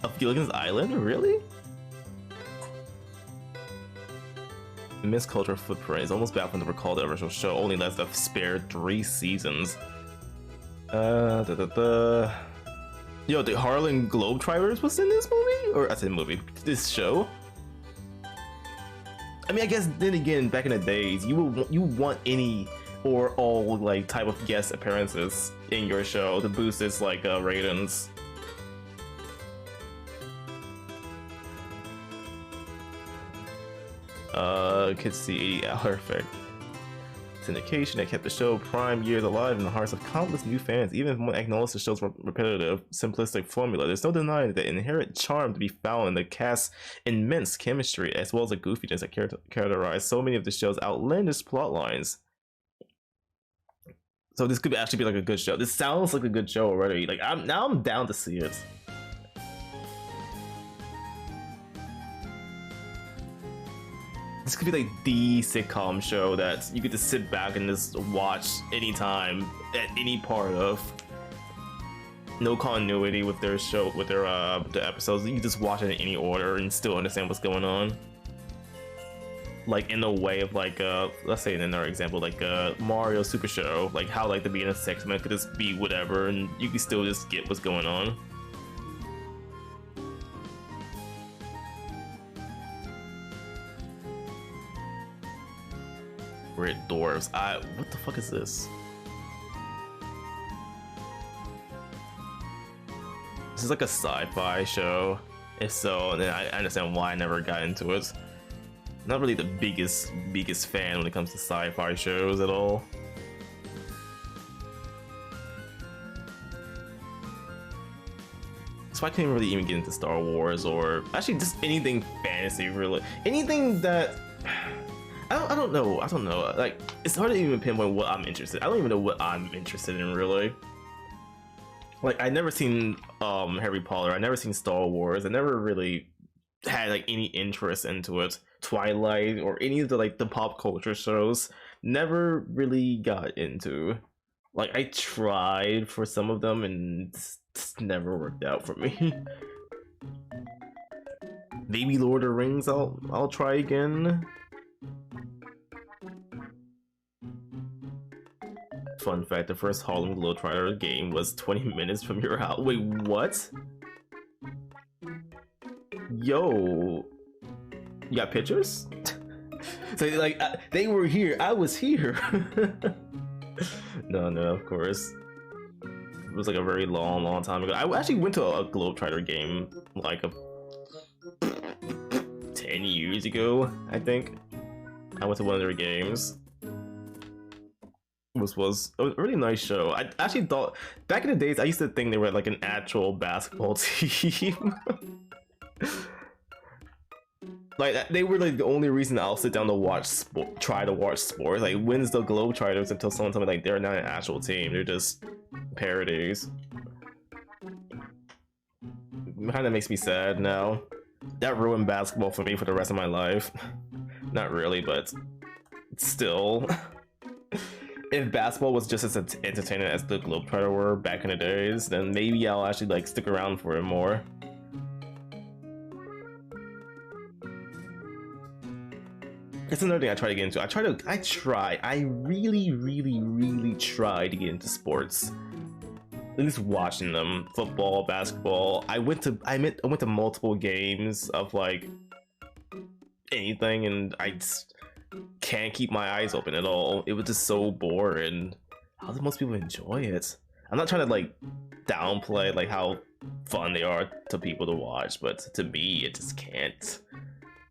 Of Gilligan's Island? Really? Miss Culture footprint is almost baffling to recall the original show only lasted a spare 3 seasons. Yo, the Harlem Globetrotters was in this movie? Or I said movie, this show? I mean, I guess then again, back in the days, you want any or all like type of guest appearances in your show to boost its like ratings. Kids see 80-hour effect. Syndication that kept the show prime years alive in the hearts of countless new fans, even when acknowledged the show's repetitive, simplistic formula. There's no denying the inherent charm to be found in the cast's immense chemistry, as well as the goofiness that characterized so many of the show's outlandish plot lines. So this could actually be like a good show. This sounds like a good show already. Like I'm down to see it. This could be like the sitcom show that you get to sit back and just watch anytime, at any part of. No continuity with their show, with their the episodes. You can just watch it in any order and still understand what's going on. Like in the way of like let's say in another example, like Mario Super Show, like how like the beginning of segment could just be whatever, and you can still just get what's going on. Red Dwarves. What the fuck is this? This is like a sci-fi show. If so, then I understand why I never got into it. Not really the biggest fan when it comes to sci-fi shows at all. So I couldn't really even get into Star Wars or actually just anything fantasy, really. Anything that I don't know. Like, it's hard to even pinpoint what I'm interested. I don't even know what I'm interested in, really. Like, I never seen Harry Potter. I never seen Star Wars. I never really had like any interest into it. Twilight or any of the like the pop culture shows. Never really got into. Like, I tried for some of them and it's never worked out for me. Maybe Lord of the Rings. I'll try again. Fun fact, the first Harlem Globetrotter game was 20 minutes from your house. Wait, what? Yo, you got pictures? So like, they were here, I was here. No, of course. It was like a very long time ago. I actually went to a Globetrotter game like 10 years ago, I think. I went to one of their games. Was a really nice show. I actually thought back in the days I used to think they were like an actual basketball team. Like, they were like the only reason I'll sit down to try to watch sports. Like, when's the Globetrotters until someone told me like they're not an actual team, they're just parodies. It kind of makes me sad now. That ruined basketball for me for the rest of my life. Not really, but still. If basketball was just as entertaining as the Globetrotter were back in the days, then maybe I'll actually like stick around for it more. That's another thing I try to get into. I really try to get into sports. At least watching them, football, basketball. I went to multiple games of like anything, and I just can't keep my eyes open at all. It was just so boring. How do most people enjoy it? I'm not trying to like downplay like how fun they are to people to watch, but to me, it just can't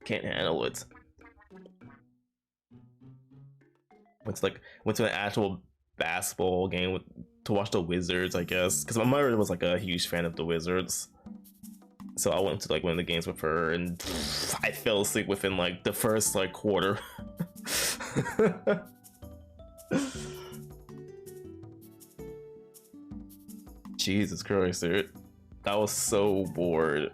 handle it. Went to an actual basketball game to watch the Wizards, I guess, because my mother was like a huge fan of the Wizards. So I went to like one of the games with her, and I fell asleep within like the first like quarter. Jesus Christ, dude. I was so bored.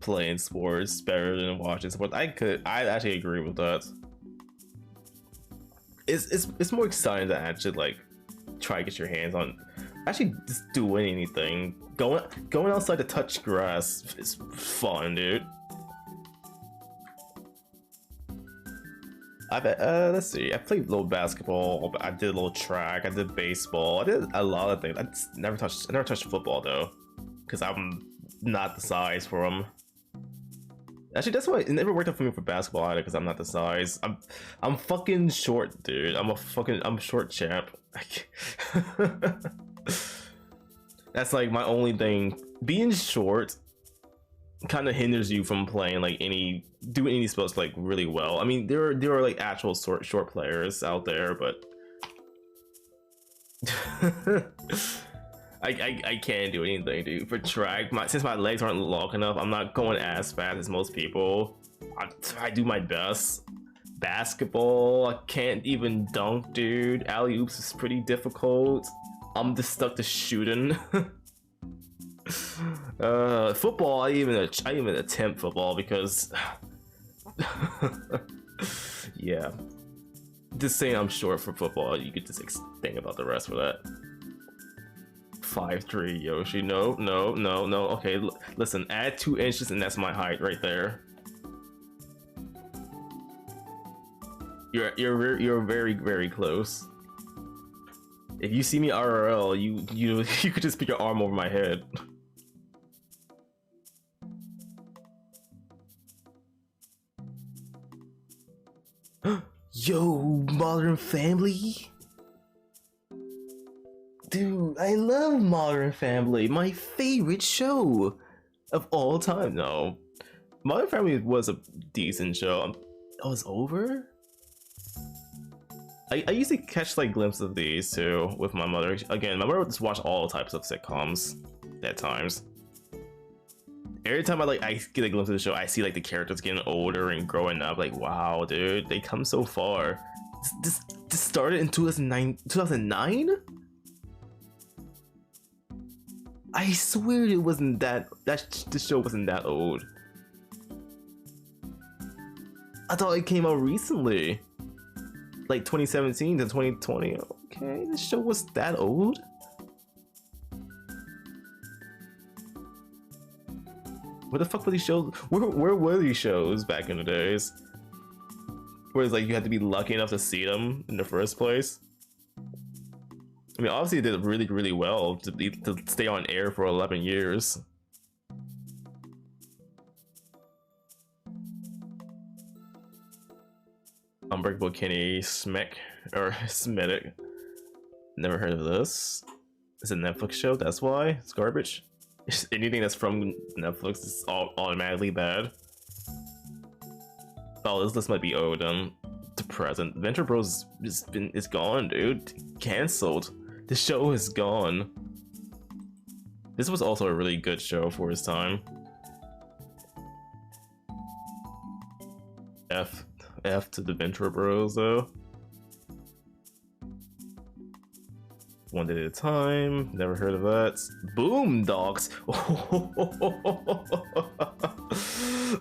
Playing sports better than watching sports. I actually agree with that. It's more exciting to actually like try to get your hands on actually just doing anything. Going outside to touch grass is fun, dude. Let's see. I played a little basketball. I did a little track. I did baseball. I did a lot of things. I never touched football though, because I'm not the size for them. Actually, that's why it never worked out for me for basketball either, because I'm not the size. I'm fucking short, dude. I'm short champ. That's like my only thing. Being short kind of hinders you from playing like doing any sports like really well. I mean, there are like actual short players out there, but I can't do anything, dude. For track, since my legs aren't long enough, I'm not going as fast as most people. I do my best. Basketball, I can't even dunk, dude. Alley-oops is pretty difficult. I'm just stuck to shooting. Football, I even attempt football because yeah. Just saying I'm short for football, you could just think about the rest for that. 5'3" Yoshi. No. Okay, listen, add 2 inches and that's my height right there. You're very, very close. If you see me IRL, you could just put your arm over my head. Yo, Modern Family? Dude, I love Modern Family. My favorite show of all time. No, Modern Family was a decent show. Oh, it's over? I used to catch like glimpses of these too with my mother. Again, my mother would just watch all types of sitcoms at times. Every time I get a glimpse of the show, I see like the characters getting older and growing up. Like, wow, dude, they come so far. This started in 2009. I swear it wasn't this show wasn't that old. I thought it came out recently, like 2017 to 2020. Okay, this show was that old. Where the fuck were these shows? Where were these shows back in the days? Where it's like you had to be lucky enough to see them in the first place. I mean, obviously it did really, really well to stay on air for 11 years. Unbreakable Kenny Smek or Smitic. Never heard of this. It's a Netflix show, that's why it's garbage. Anything that's from Netflix is automatically bad. Oh, this list might be old to present. Venture Bros is gone, dude. Cancelled. The show is gone. This was also a really good show for its time. F to the Venture Bros though. One Day at a Time. Never heard of that. Boondocks.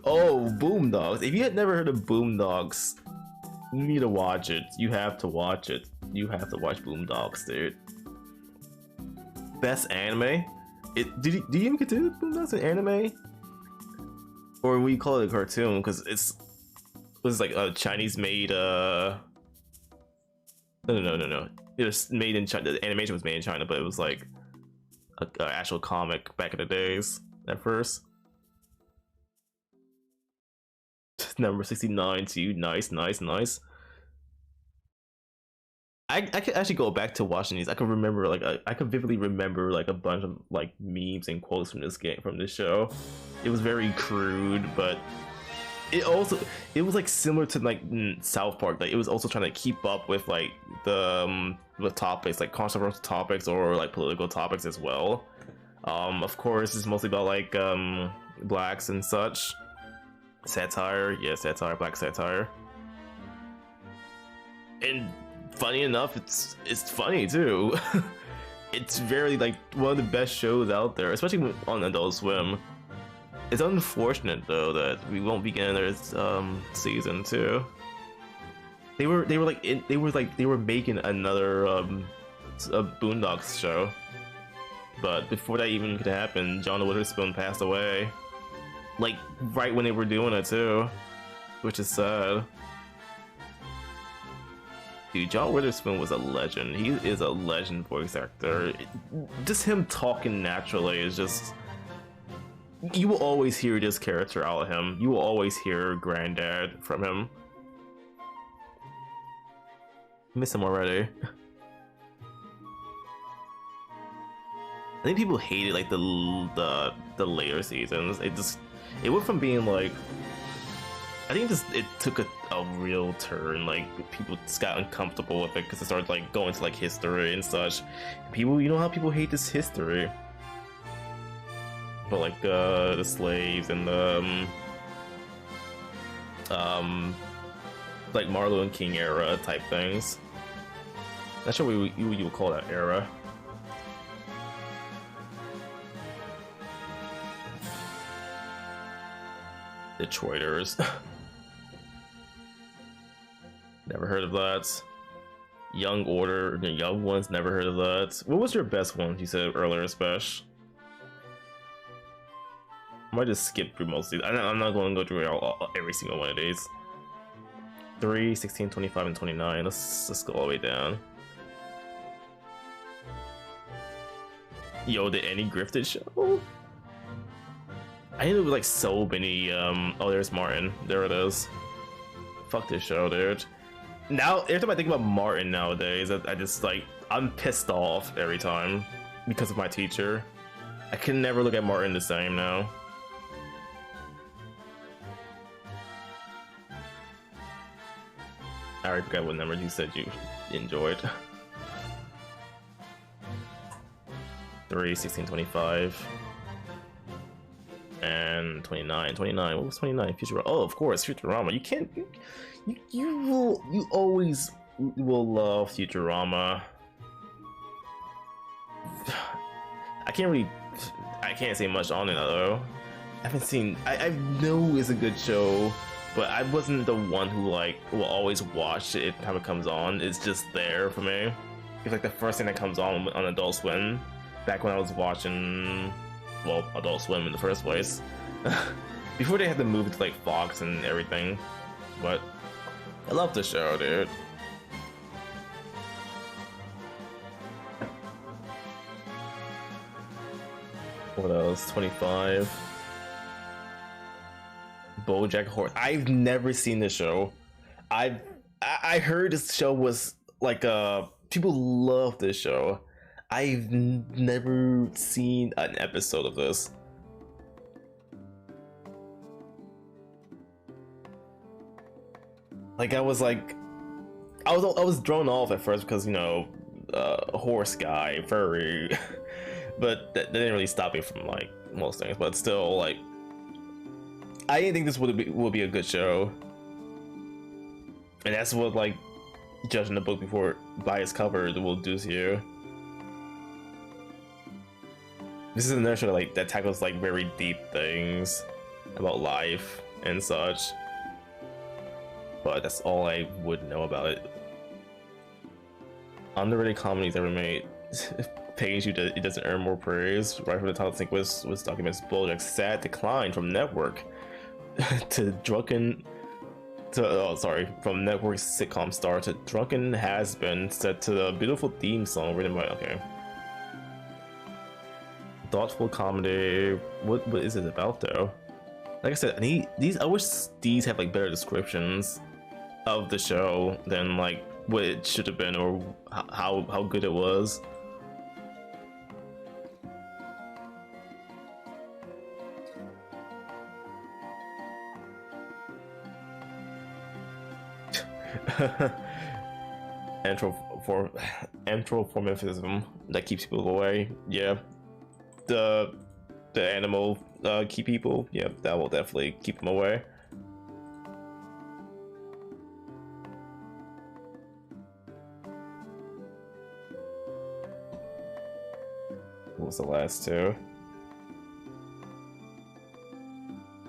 Oh, Boondocks. If you had never heard of Boondocks, you need to watch it. You have to watch it. You have to watch Boondocks, dude. Best anime? Do you even consider Boondocks an anime? Or we call it a cartoon because it was like a Chinese made no. It was made in China. The animation was made in China, but it was like an actual comic back in the days at first. Number 69 too. Nice. I could actually go back to watching these. I could remember I could vividly remember like a bunch of like memes and quotes from this show. It was very crude, but it was like similar to like South Park. Like it was also trying to keep up with like the topics, like controversial topics or like political topics as well. Of course, it's mostly about like blacks and such. Satire, yeah, satire, black satire. And funny enough, it's funny too. It's very like one of the best shows out there, especially on Adult Swim. It's unfortunate though that we won't be getting their season 2. They were making another a Boondocks show, but before that even could happen, John Witherspoon passed away. Like right when they were doing it too, which is sad. Dude, John Witherspoon was a legend. He is a legend voice actor. Just him talking naturally is just... You will always hear this character out of him. You will always hear Granddad from him. Miss him already. I think people hated like the later seasons. It went from being like... I think it took a real turn. Like people just got uncomfortable with it because it started like going to like history and such. People, you know how people hate this history, but like the slaves and the like Marlowe and King era type things. Not sure what you would call that era. Detroiters. Never heard of that. Young Order, the Young Ones, never heard of that. What was your best one you said earlier, Spesh? I might just skip through most of these. I'm not going to go through every single one of these. 3, 16, 25, and 29. Let's go all the way down. Yo, the Annie Griffith show? I knew there was like so many, oh, there's Martin. There it is. Fuck this show, dude. Now, every time I think about Martin nowadays, I just like, I'm pissed off every time because of my teacher. I can never look at Martin the same now. I already forgot what number you said you enjoyed. 3, 16, 25. And 29. 29. What was 29? Futurama. Oh, of course, Futurama. You can't. You always will love Futurama. I can't say much on it though. I haven't seen. I know it's a good show, but I wasn't the one who like will always watch it time it comes on. It's just there for me. It's like the first thing that comes on Adult Swim. Back when I was watching, well, Adult Swim in the first place. Before they had to move to like Fox and everything. But I love the show, dude. What else? 25. BoJack Horseman. I've never seen the show. I heard this show was like people love this show. I've never seen an episode of this. Like I was thrown off at first because, you know, horse guy, furry, but that didn't really stop me from like most things. But still, like, I didn't think this would be a good show, and that's what like judging the book before by its cover will do to you. This is another show that tackles like very deep things about life and such. But that's all I would know about it. Underrated comedies ever made. Pays you it doesn't earn more praise. Right from the top, I think was documents BoJack's sad decline from network to drunken. From network sitcom star to drunken has been set to the beautiful theme song written by thoughtful comedy. What is it about though? Like I said, I wish these have like better descriptions of the show than like what it should have been or how good it was. Anthropomorphism that keeps people away. Yeah, the animal keep people. Yeah, that will definitely keep them away. What was the last two?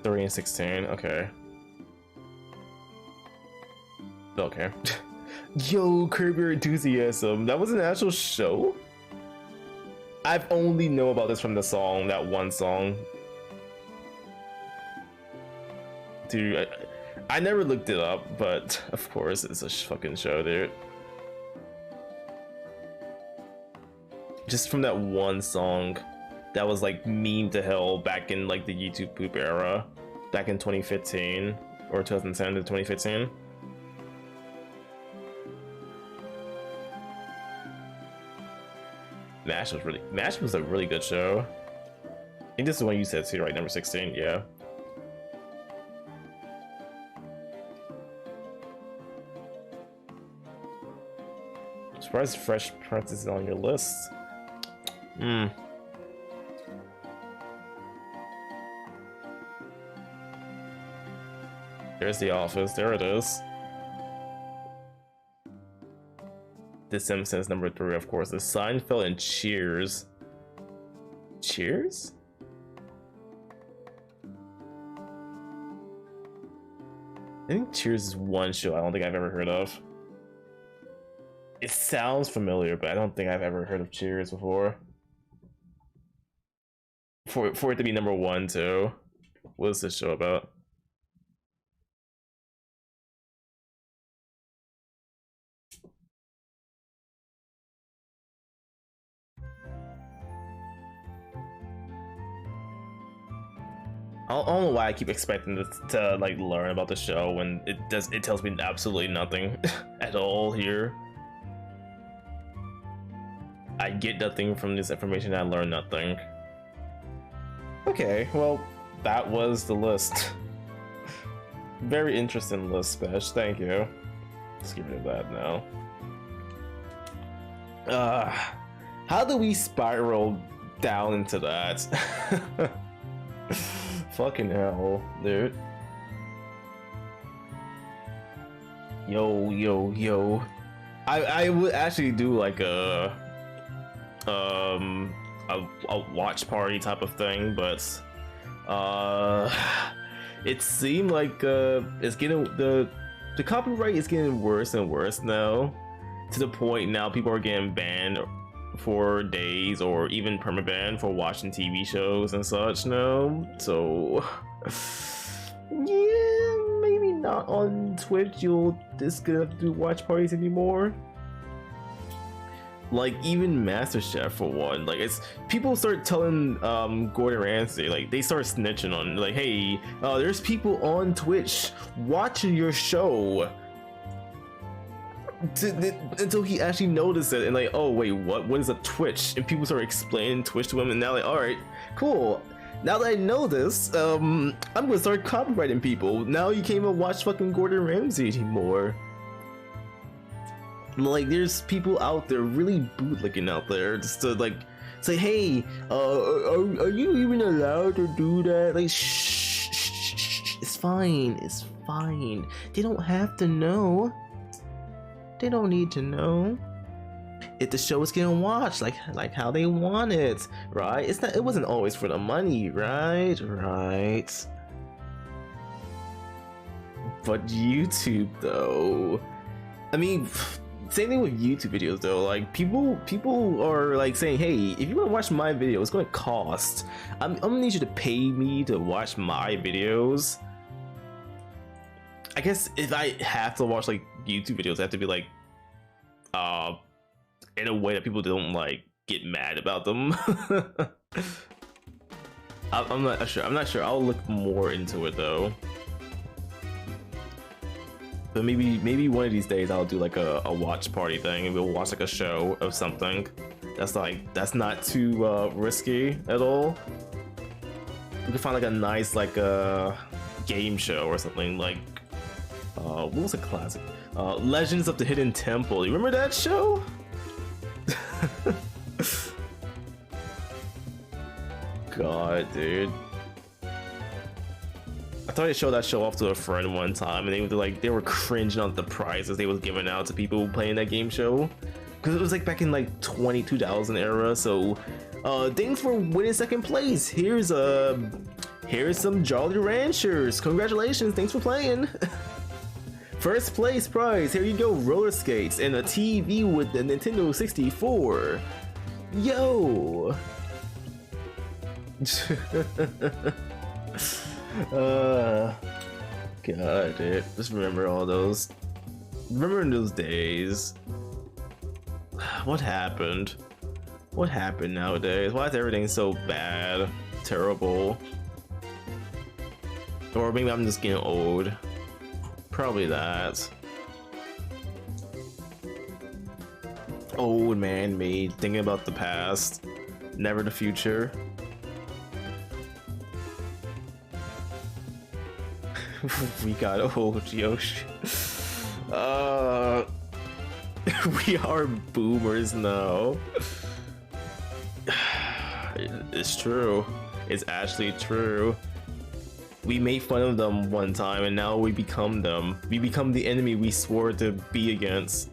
3 and 16. Okay. Okay. Yo, Curb Your Enthusiasm. That was an actual show? I've only know about this from the song, that one song. Dude, I never looked it up, but of course it's a fucking show, dude. Just from that one song that was like meme to hell back in like the YouTube poop era, back in 2015 or 2010 to 2015. MASH was a really good show. I think this is the one you said too, right? Number 16, yeah. I'm surprised Fresh Prince is on your list. There's The Office, there it is. The Simpsons, number 3, of course. The Seinfeld and Cheers. Cheers? I think Cheers is one show I don't think I've ever heard of. It sounds familiar, but I don't think I've ever heard of Cheers before. For it to be number 1 too. What is this show about? I don't know why I keep expecting to like learn about the show when it tells me absolutely nothing at all here. I get nothing from this information, I learn nothing. Okay, well, that was the list. Very interesting list, Spesh, thank you. Let's get rid of that now. How do we spiral down into that? Fucking hell, dude. Yo. I would actually do like a watch party type of thing, but it seemed like it's getting the copyright is getting worse and worse now, to the point now people are getting banned for days or even permaban for watching TV shows and such now. So yeah, maybe not on Twitch you'll just gonna have to do watch parties anymore. Like even MasterChef for one, like it's people start telling Gordon Ramsay, like they start snitching on, like, hey, there's people on Twitch watching your show, until he actually noticed it and like, oh wait, what is a Twitch? And people start explaining Twitch to him, and now like, all right, cool. Now that I know this, I'm gonna start copyrighting people. Now you can't even watch fucking Gordon Ramsay anymore. Like there's people out there really bootlicking out there just to like say, hey, are you even allowed to do that? Like, shh, it's fine, it's fine. They don't have to know. They don't need to know if the show is getting watched like how they want it, right? It wasn't always for the money, right? But YouTube though, I mean, same thing with YouTube videos though. Like people are like saying, hey, if you want to watch my video, it's gonna cost. I'm gonna need you to pay me to watch my videos. I guess if I have to watch like YouTube videos, I have to be like in a way that people don't like get mad about them. I'm not sure. I'll look more into it though. But maybe one of these days I'll do like a watch party thing and we'll watch like a show of something that's not too risky at all. We can find like a nice like game show or something, like what was a classic? Legends of the Hidden Temple. You remember that show? God, dude. I thought I showed that show off to a friend one time, and they were cringing on the prizes they was giving out to people playing that game show, because it was like back in like 2000 era. So, thanks for winning second place. Here's some Jolly Ranchers. Congratulations! Thanks for playing. First place prize. Here you go, roller skates and a TV with the Nintendo 64. Yo. God, dude, just remember all those. Remembering those days. What happened? What happened nowadays? Why is everything so bad, terrible? Or maybe I'm just getting old. Probably that. Old man me, thinking about the past, never the future. We got old, Yoshi. We are boomers now. It's true. It's actually true. We made fun of them one time and now we become them. We become the enemy we swore to be against.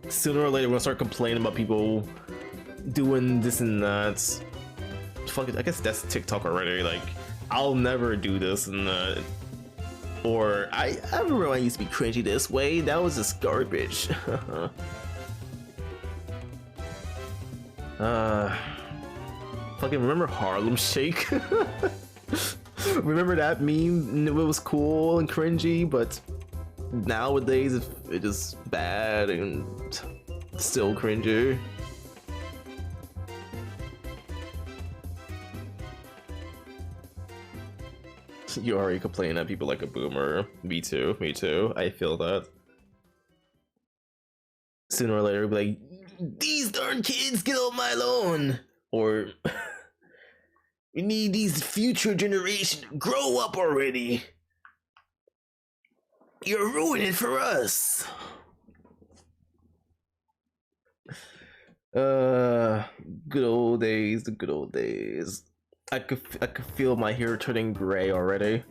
Sooner or later we're gonna start complaining about people doing this and that. Fuck it, I guess that's TikTok already. Like, I'll never do this and that. Or I remember when I used to be cringy this way. That was just garbage. Fucking remember Harlem Shake? Remember that meme? It was cool and cringy, but nowadays it's just bad and still cringy. You already complaining at people like a boomer. Me too, I feel that. Sooner or later, we'll be like, these darn kids, get off my lawn! Or, we need these future generation to grow up already. You're ruining it for us. Good old days, the good old days. I could feel my hair turning gray already.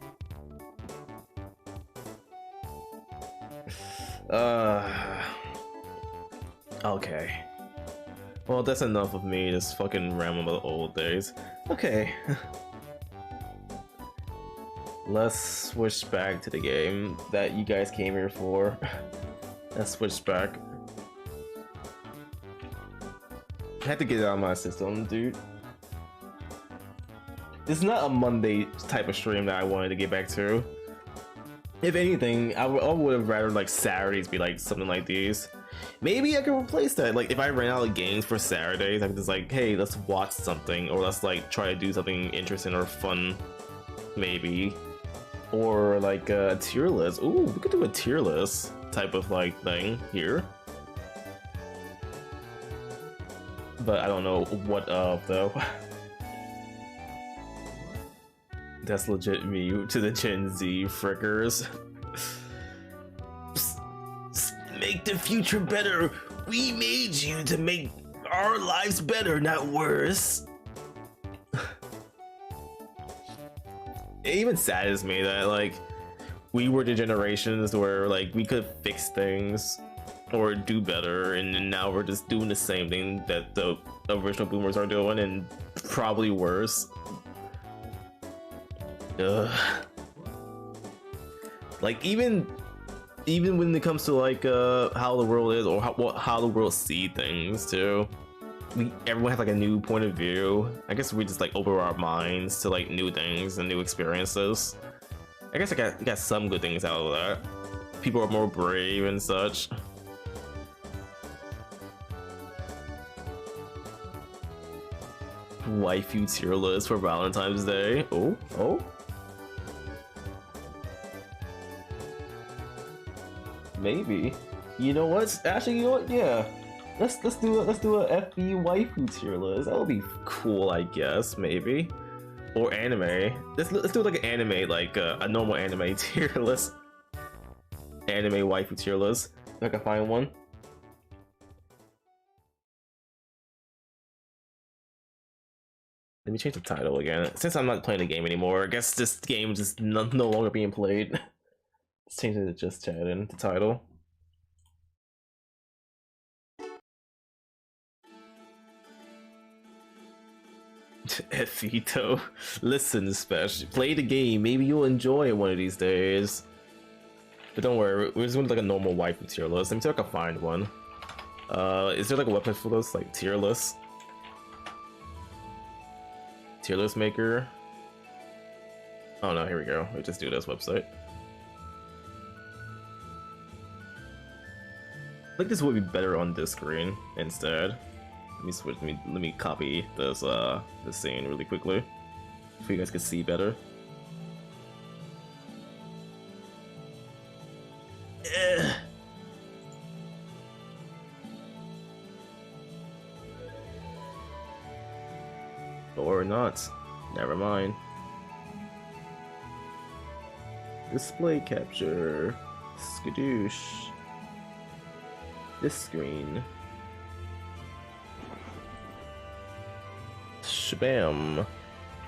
Okay. Well, that's enough of me just fucking rambling about the old days. Okay. Let's switch back to the game that you guys came here for. Let's switch back. I had to get it out of my system, dude. It's not a Monday type of stream that I wanted to get back to. If anything, I would have rather like Saturdays be like something like these. Maybe I can replace that. Like if I ran out of games for Saturdays, I could just like, hey, let's watch something, or let's like try to do something interesting or fun, maybe. Or like a tier list. Ooh, we could do a tier list type of like thing here. But I don't know what of though. That's legit me to the Gen Z frickers. Make the future better. We made you to make our lives better, not worse. It even saddens me that like we were the generations where like we could fix things or do better, and now we're just doing the same thing that the original boomers are doing, and probably worse. Ugh. Like even when it comes to like how the world is, or how the world see things too, everyone has like a new point of view. I guess we just like open our minds to like new things and new experiences. I guess I got some good things out of that. People are more brave and such. Waifu tier list for Valentine's Day. Oh. Maybe. You know what? Actually, you know what? Yeah. Let's do a FB waifu tier list. That would be cool, I guess. Maybe. Or anime. Let's do like an anime, like a normal anime tier list. Anime waifu tier list. If I can find one. Let me change the title again. Since I'm not playing the game anymore, I guess this game is just no longer being played. Let's change it to just chatting, the title. Fito, listen, Special. Play the game. Maybe you'll enjoy it one of these days. But don't worry, we're just doing like a normal waifu tier list. Let me see if I can find one. Is there like a weapon for this, like tier list? Tier list maker. Oh no, here we go. We'll just do this website. I think this would be better on this screen instead. Let me switch. Let me copy this this scene really quickly, so you guys can see better. Or not. Never mind. Display capture. Skadoosh. This screen. Shabam.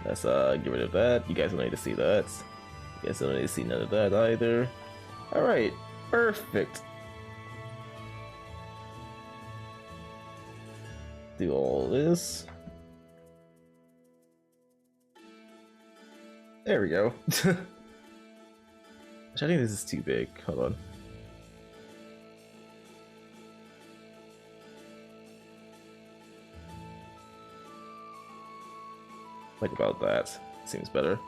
Let's get rid of that. You guys don't need to see that. You guys don't need to see none of that either. Alright, perfect. Do all this. There we go. I think this is too big. Hold on. Like about that. Seems better.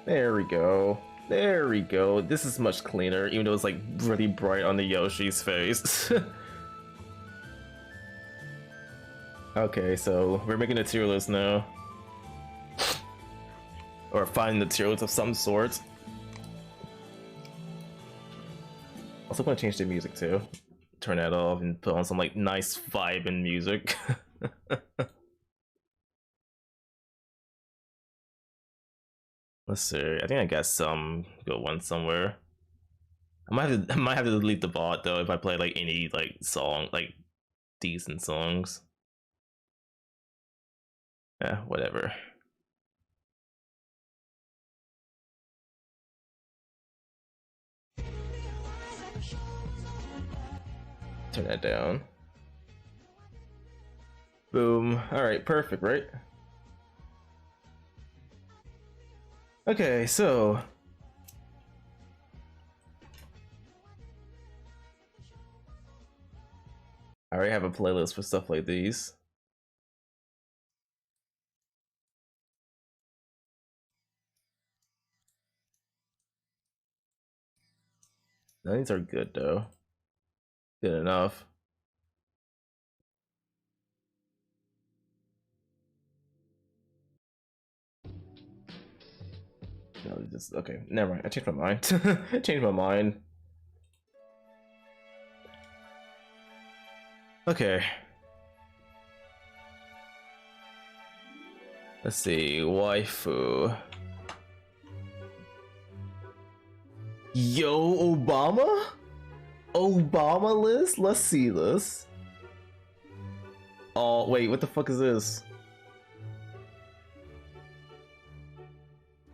There we go. There we go. This is much cleaner, even though it's like really bright on the Yoshi's face. Okay, so we're making a tier list now. Or finding the tier list of some sort. Also want to change the music too. Turn that off and put on some like nice vibe and music. Let's see. I think I got some good ones somewhere. I might have to delete the bot though if I play like any like song, like decent songs. Yeah, whatever. Turn that down. Boom. All right, perfect, right? Okay, so I already have a playlist for stuff like these. No, these are good though. Good enough. No, just okay. Never mind. I changed my mind. I changed my mind. Okay. Let's see. Waifu. Yo, Obama? Obama list? Let's see this. Oh, wait, what the fuck is this?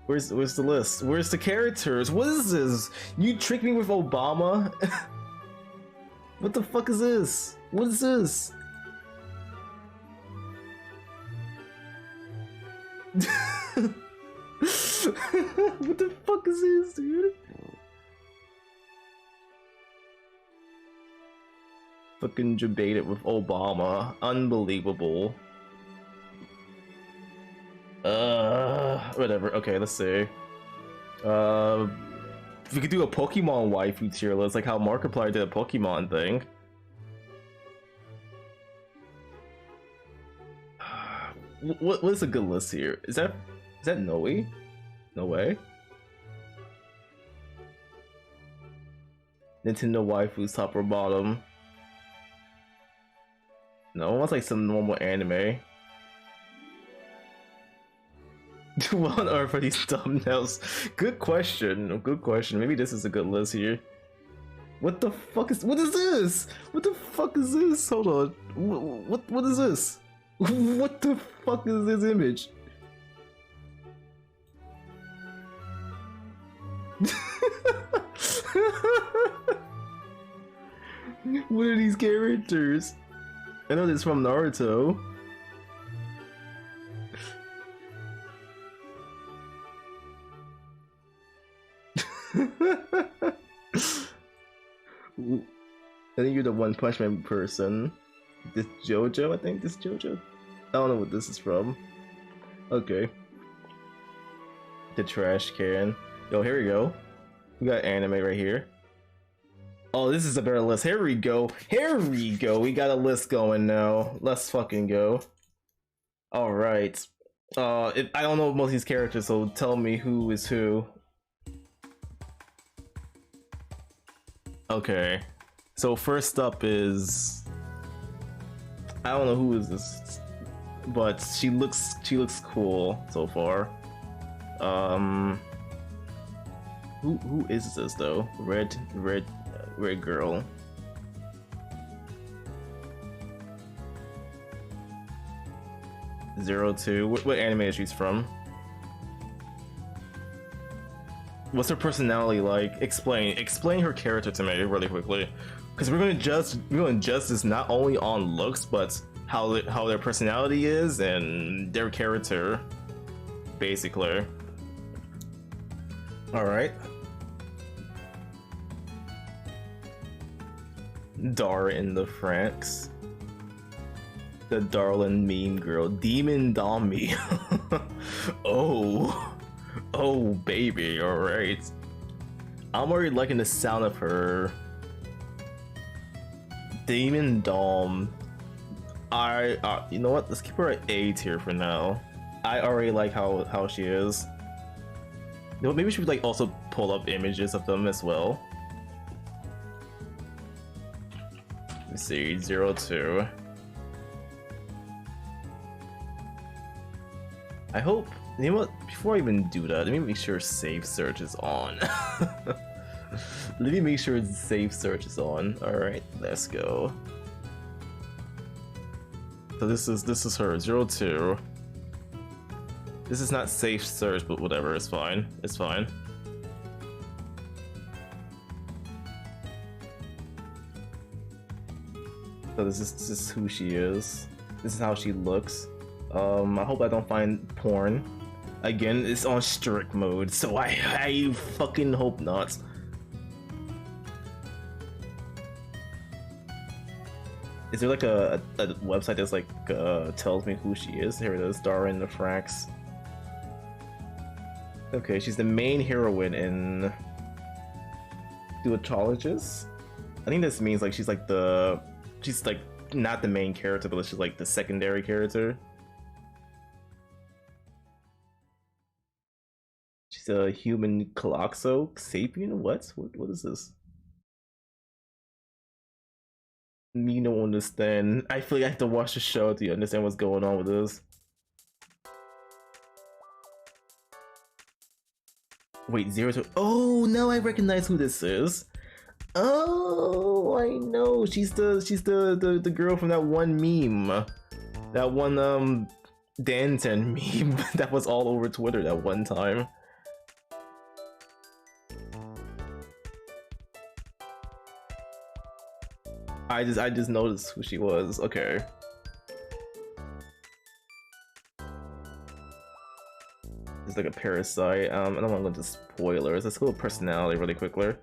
Where's the list? Where's the characters? What is this? You tricked me with Obama? What the fuck is this? What is this? What the fuck is this, dude? Fucking debated with Obama. Unbelievable. Whatever. Okay, let's see. We could do a Pokemon waifu tier list, like how Markiplier did a Pokemon thing. What is a good list here? Is that Noe? No way. Nintendo waifus top or bottom? No, almost like some normal anime. What on earth are these thumbnails? Good question. Good question. Maybe this is a good list here. What the fuck is? What is this? What the fuck is this? Hold on. What is this? What the fuck is this image? What are these characters? I know this from Naruto. I think you're the One Punch Man person. This JoJo, I think this JoJo. I don't know what this is from. Okay. The trash can. Yo, here we go. We got anime right here. Oh, this is a better list. Here we go. Here we go. We got a list going now. Let's fucking go. All right. I don't know most of these characters, so tell me who is who. Okay. So first up is, I don't know who is this, but she looks cool so far. Who is this though? Red girl. Zero-2. What anime is she from? What's her personality like? Explain her character to me really quickly, because we're gonna judge this not only on looks, but how their personality is and their character, basically. All right. Dara in the Franks. The darling mean girl. Demon Domi. Oh baby, alright. I'm already liking the sound of her. Demon Dom. You know what? Let's keep her at A tier for now. I already like how she is. You know what? Maybe we should like also pull up images of them as well. Let's see, 0-2. I hope You know what? Before I even do that, let me make sure save search is on. Let me make sure save search is on. Alright, let's go. So this is her, 02. This is not safe search, but whatever, it's fine. It's fine. So this is who she is. This is how she looks. I hope I don't find porn. Again, it's on strict mode, so I fucking hope not. Is there like a website that's like tells me who she is? Here it is, Darren the Frax. Okay, she's the main heroine in Duologist. I think this means like she's like not the main character, but she's like the secondary character. She's a human Coloxo sapien. What is this? Me don't understand. I feel like I have to watch the show to understand what's going on with this. Wait, 02. Oh, now I recognize who this is. Oh, I know. She's the girl from that one meme. That one Danton meme that was all over Twitter that one time. I just noticed who she was. Okay. It's like a parasite. I don't want to go into spoilers. Let's go with personality really quickly.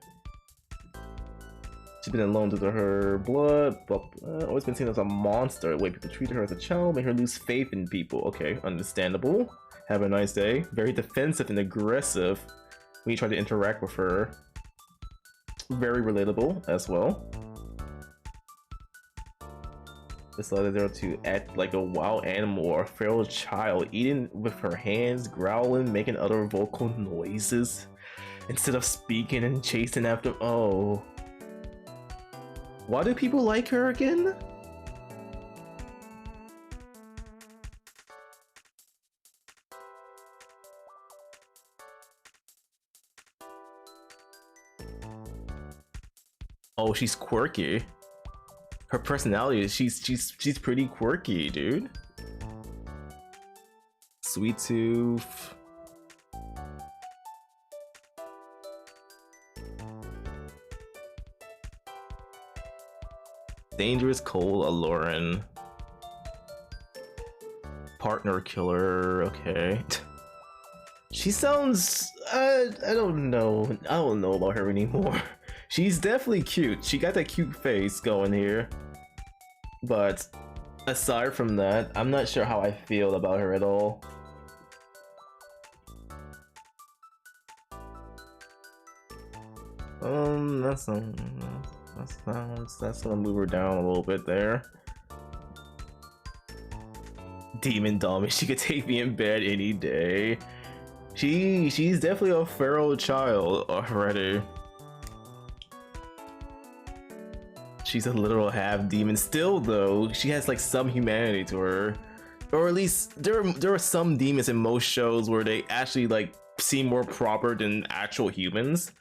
She's been alone due to her blood, but always been seen as a monster. The way people treated her as a child made her lose faith in people. Okay, understandable. Have a nice day. Very defensive and aggressive when you try to interact with her. Very relatable as well. This allowed her to act like a wild animal or a feral child, eating with her hands, growling, making other vocal noises instead of speaking and chasing after. Oh. Why do people like her again? Oh, she's quirky. Her personality, she's pretty quirky, dude. Sweet Tooth. Dangerous, cold, alluring. Partner killer, okay. She sounds, I don't know. I don't know about her anymore. She's definitely cute. She got that cute face going here. But aside from that, I'm not sure how I feel about her at all. That's gonna move her down a little bit there. Demon Dummy, she could take me in bed any day. She's definitely a feral child already. She's a literal half demon. Still though, she has like some humanity to her. Or at least there are some demons in most shows where they actually like seem more proper than actual humans.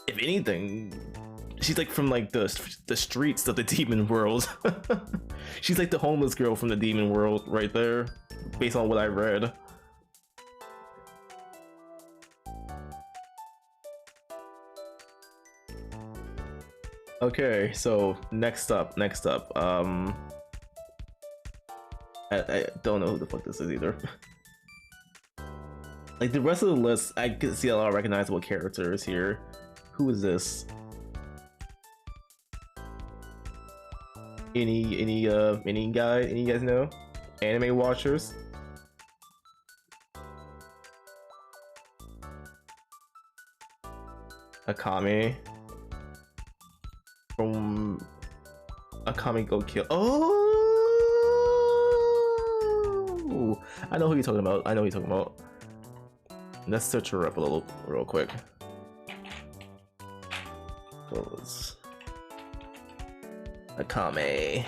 If anything, she's like from like the streets of the demon world. She's like the homeless girl from the demon world right there, based on what I read. Okay, so next up, I don't know who the fuck this is either. Like the rest of the list, I can see a lot of recognizable characters here. Who is this? Any guys know? Anime watchers? Akame from Akame Go Kill. Oh, I know who you're talking about. Let's search her up a little real quick. Close. Akame.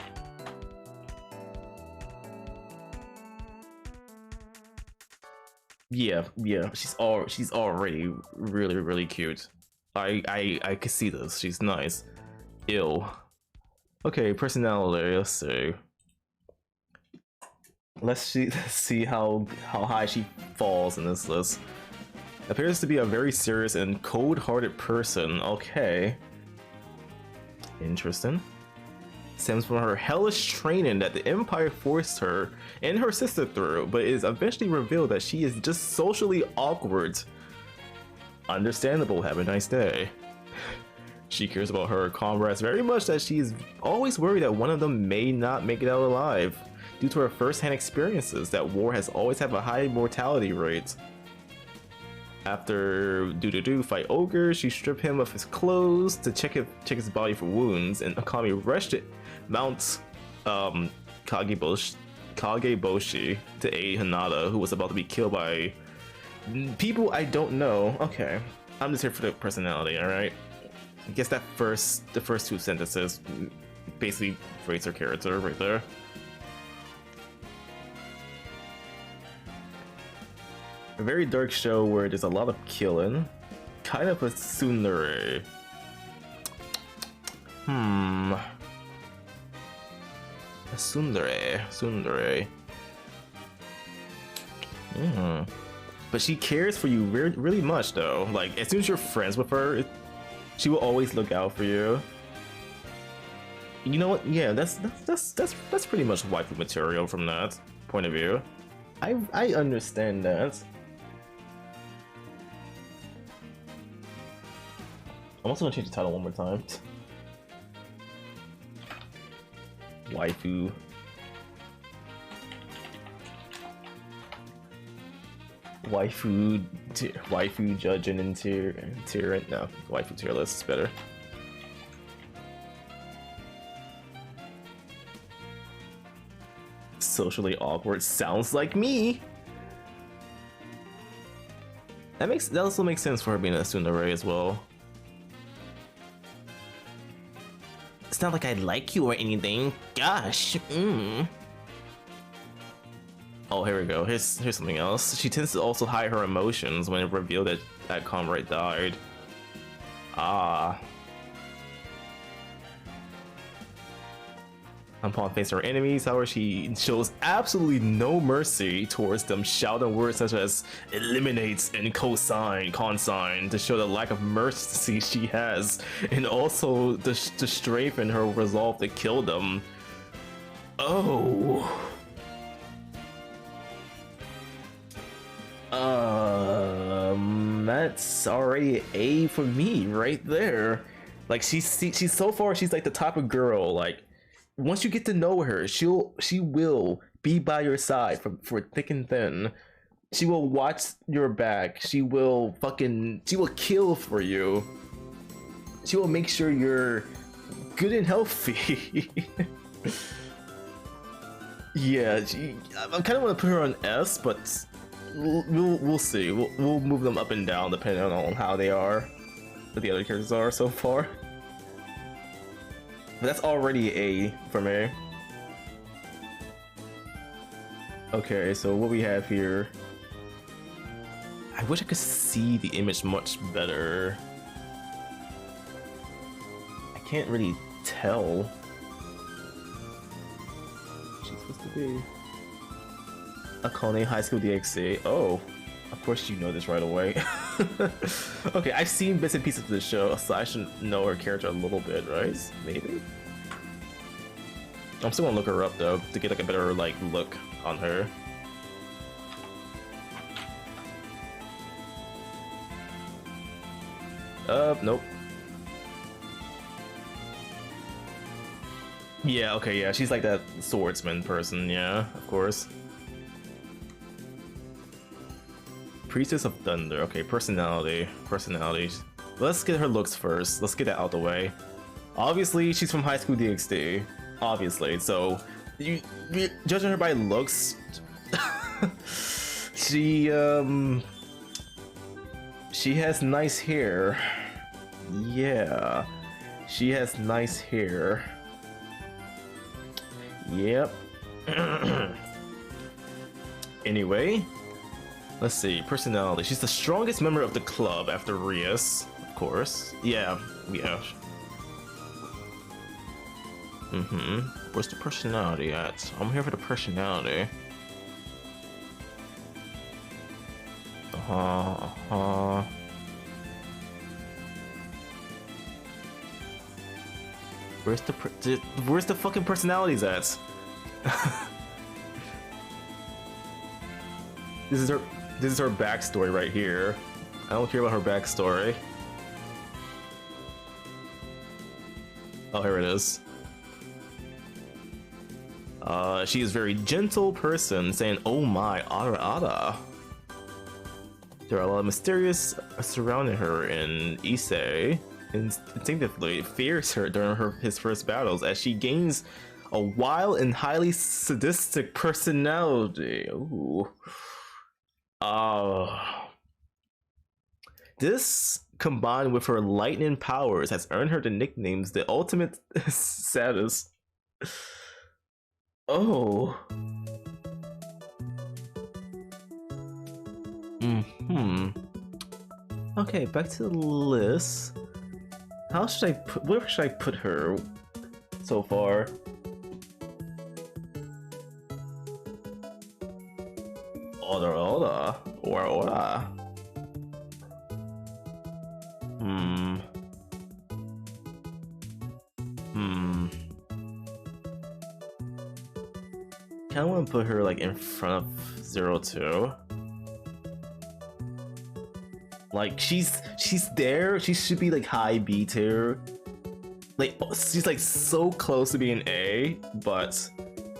Yeah, yeah, she's already really cute. I can see this. She's nice. Ew. Okay, personality. Let's see. Let's see how high she falls in this list. Appears to be a very serious and cold-hearted person. Okay. Interesting. Stems from her hellish training that the Empire forced her and her sister through, but it is eventually revealed that she is just socially awkward. Understandable, have a nice day. She cares about her comrades very much, that she is always worried that one of them may not make it out alive. Due to her first-hand experiences, that war has always had a high mortality rate. After fight Ogre, she stripped him of his clothes to check his body for wounds, and Akami rushed it Mount Kageboshi to aid Hinata, who was about to be killed by people I don't know. Okay, I'm just here for the personality, alright? I guess the first two sentences basically rates her character right there. A very dark show where there's a lot of killing. Kind of a tsundere. A tsundere. But she cares for you really much though. Like, as soon as you're friends with her, she will always look out for you. You know what? Yeah, that's pretty much waifu material from that point of view. I understand that. I'm also gonna change the title one more time. Waifu. Waifu judging and tier. No, waifu tier list is better. Socially awkward sounds like me. That also makes sense for her being a tsundere as well. It's not like I like you or anything. Gosh. Oh, here we go. Here's something else. She tends to also hide her emotions when it revealed that comrade died. Ah. Upon facing her enemies, however, she shows absolutely no mercy towards them, shouting words such as eliminates and consign to show the lack of mercy she has, and also to strengthen her resolve to kill them. Oh. That's already A for me right there. Like, she's so far, she's like the type of girl, like, once you get to know her, she will be by your side for thick and thin. She will watch your back. She will kill for you. She will make sure you're good and healthy. Yeah, I kind of want to put her on S, but we'll see. We'll move them up and down depending on how they are, what the other characters are so far. But that's already A for me. Okay, so what we have here. I wish I could see the image much better. I can't really tell. She's supposed to be Akane High School DxD. Oh, of course you know this right away. Okay, I've seen bits and pieces of the show, so I should know her character a little bit, right? Maybe? I'm still gonna look her up though, to get like a better like look on her. Nope. Yeah, okay, yeah, she's like that swordsman person, yeah, of course. Priestess of Thunder. Okay, personality. Let's get her looks first. Let's get that out the way. Obviously, she's from High School DxD. Obviously, so you judging her by looks, she has nice hair. Yeah, she has nice hair. Yep. Anyway. Let's see, personality. She's the strongest member of the club after Rias, of course. Yeah. Where's the personality at? I'm here for the personality. Where's the fucking personalities at? This is her backstory right here. I don't care about her backstory. Oh, here it is. She is a very gentle person, saying, "Oh my, Ara Ara." There are a lot of mysterious surrounding her, and Issei instinctively fears her during his first battles as she gains a wild and highly sadistic personality. Ooh. This, combined with her lightning powers, has earned her the nicknames the ultimate sadist. Oh. Okay, back to the list. Where should I put her so far? Ora. Kinda wanna put her like in front of 02. Like she's there, she should be like high B tier. Like she's like so close to being A, but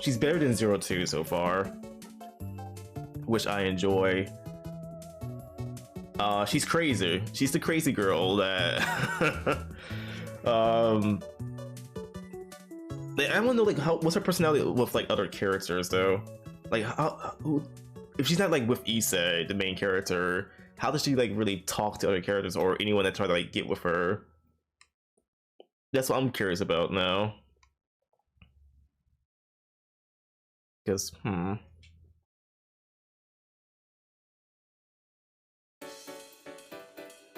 she's better than 02 so far, which I enjoy. She's crazy. She's the crazy girl that I want to know like what's her personality with like other characters though. Like if she's not like with Issei, the main character, how does she like really talk to other characters or anyone that try to like get with her? That's what I'm curious about now. Because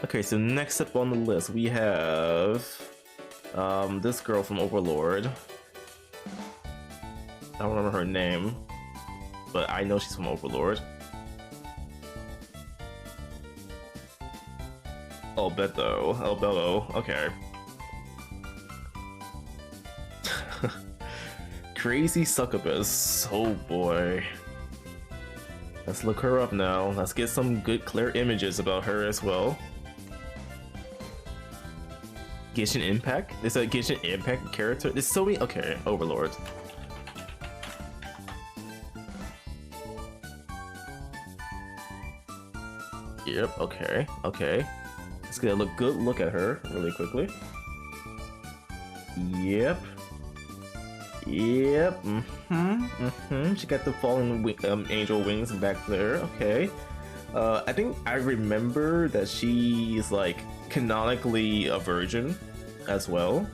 Okay, so next up on the list we have this girl from Overlord. I don't remember her name, but I know she's from Overlord. Albedo, okay. Crazy succubus, oh boy. Let's look her up now. Let's get some good clear images about her as well. Genshin Impact? There's a Genshin Impact character? There's so many. Okay, Overlord. Yep, okay. Let's get a good look at her really quickly. Yep. She got the fallen angel wings back there. Okay. I think I remember that she is like canonically a virgin as well,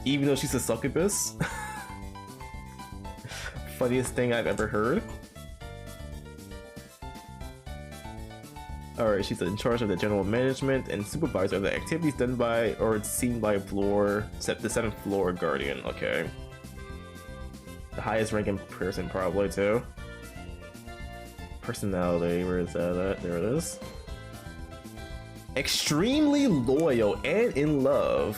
even though she's a succubus. Funniest thing I've ever heard. Alright, she's in charge of the general management and supervisor of the activities done by or seen by the 7th floor guardian. Okay. The highest ranking person probably too. Personality, where is that at? There it is. Extremely loyal and in love.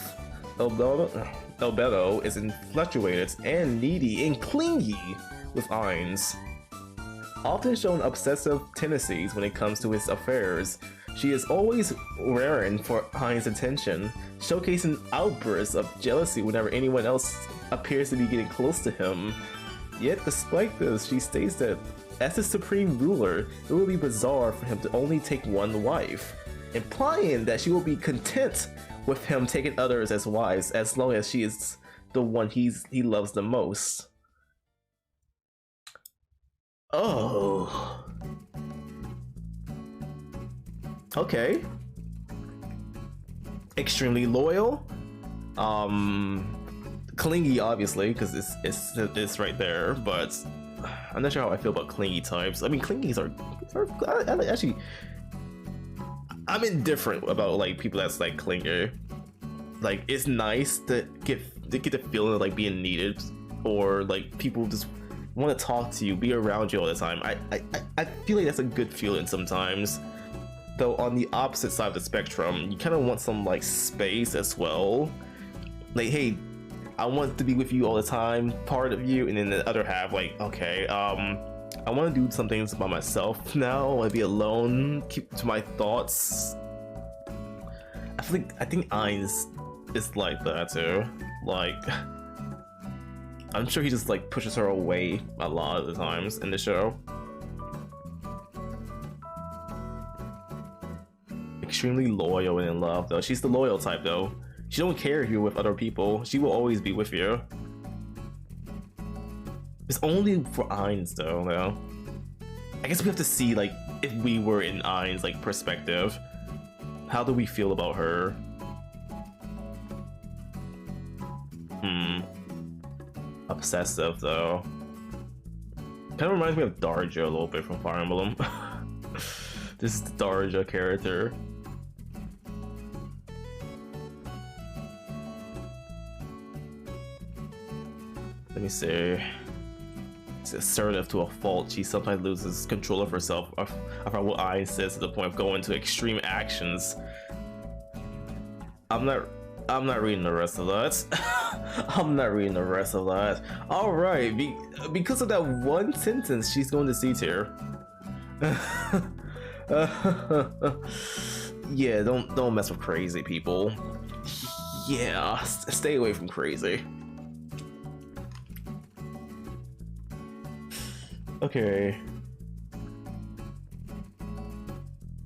Albedo is infatuated and needy and clingy with Ainz. Often shown obsessive tendencies when it comes to his affairs, she is always raring for Ainz's attention, showcasing outbursts of jealousy whenever anyone else appears to be getting close to him. Yet despite this, she states that as the supreme ruler, it would be bizarre for him to only take one wife, implying that she will be content with him taking others as wives as long as she is the one he loves the most. Oh. Okay. Extremely loyal. Clingy, obviously, because it's right there, but I'm not sure how I feel about clingy types. I mean, clingies are Actually, I'm indifferent about like people that's like clingy. Like, it's nice to get the feeling of like being needed, or like people just want to talk to you, be around you all the time. I feel like that's a good feeling sometimes. Though on the opposite side of the spectrum, you kind of want some like space as well. Like, hey, I want to be with you all the time, part of you, and then the other half, like, okay, I want to do some things by myself now. I want to be alone, keep to my thoughts. I think Ainz is like that too. Like, I'm sure he just like pushes her away a lot of the times in the show. Extremely loyal and in love though. She's the loyal type though. She don't care if you're with other people. She will always be with you. It's only for Ainz though, though. I guess we have to see like if we were in Ainz like perspective. How do we feel about her? Obsessive though. Kind of reminds me of Darja a little bit from Fire Emblem. This is the Darja character. Let me see. It's assertive to a fault. She sometimes loses control of herself, of what Ainz says, to the point of going to extreme actions. I'm not reading the rest of that. I'm not reading the rest of that. All right, because of that one sentence, she's going to C tier. Yeah, don't mess with crazy people. Yeah, stay away from crazy. Okay.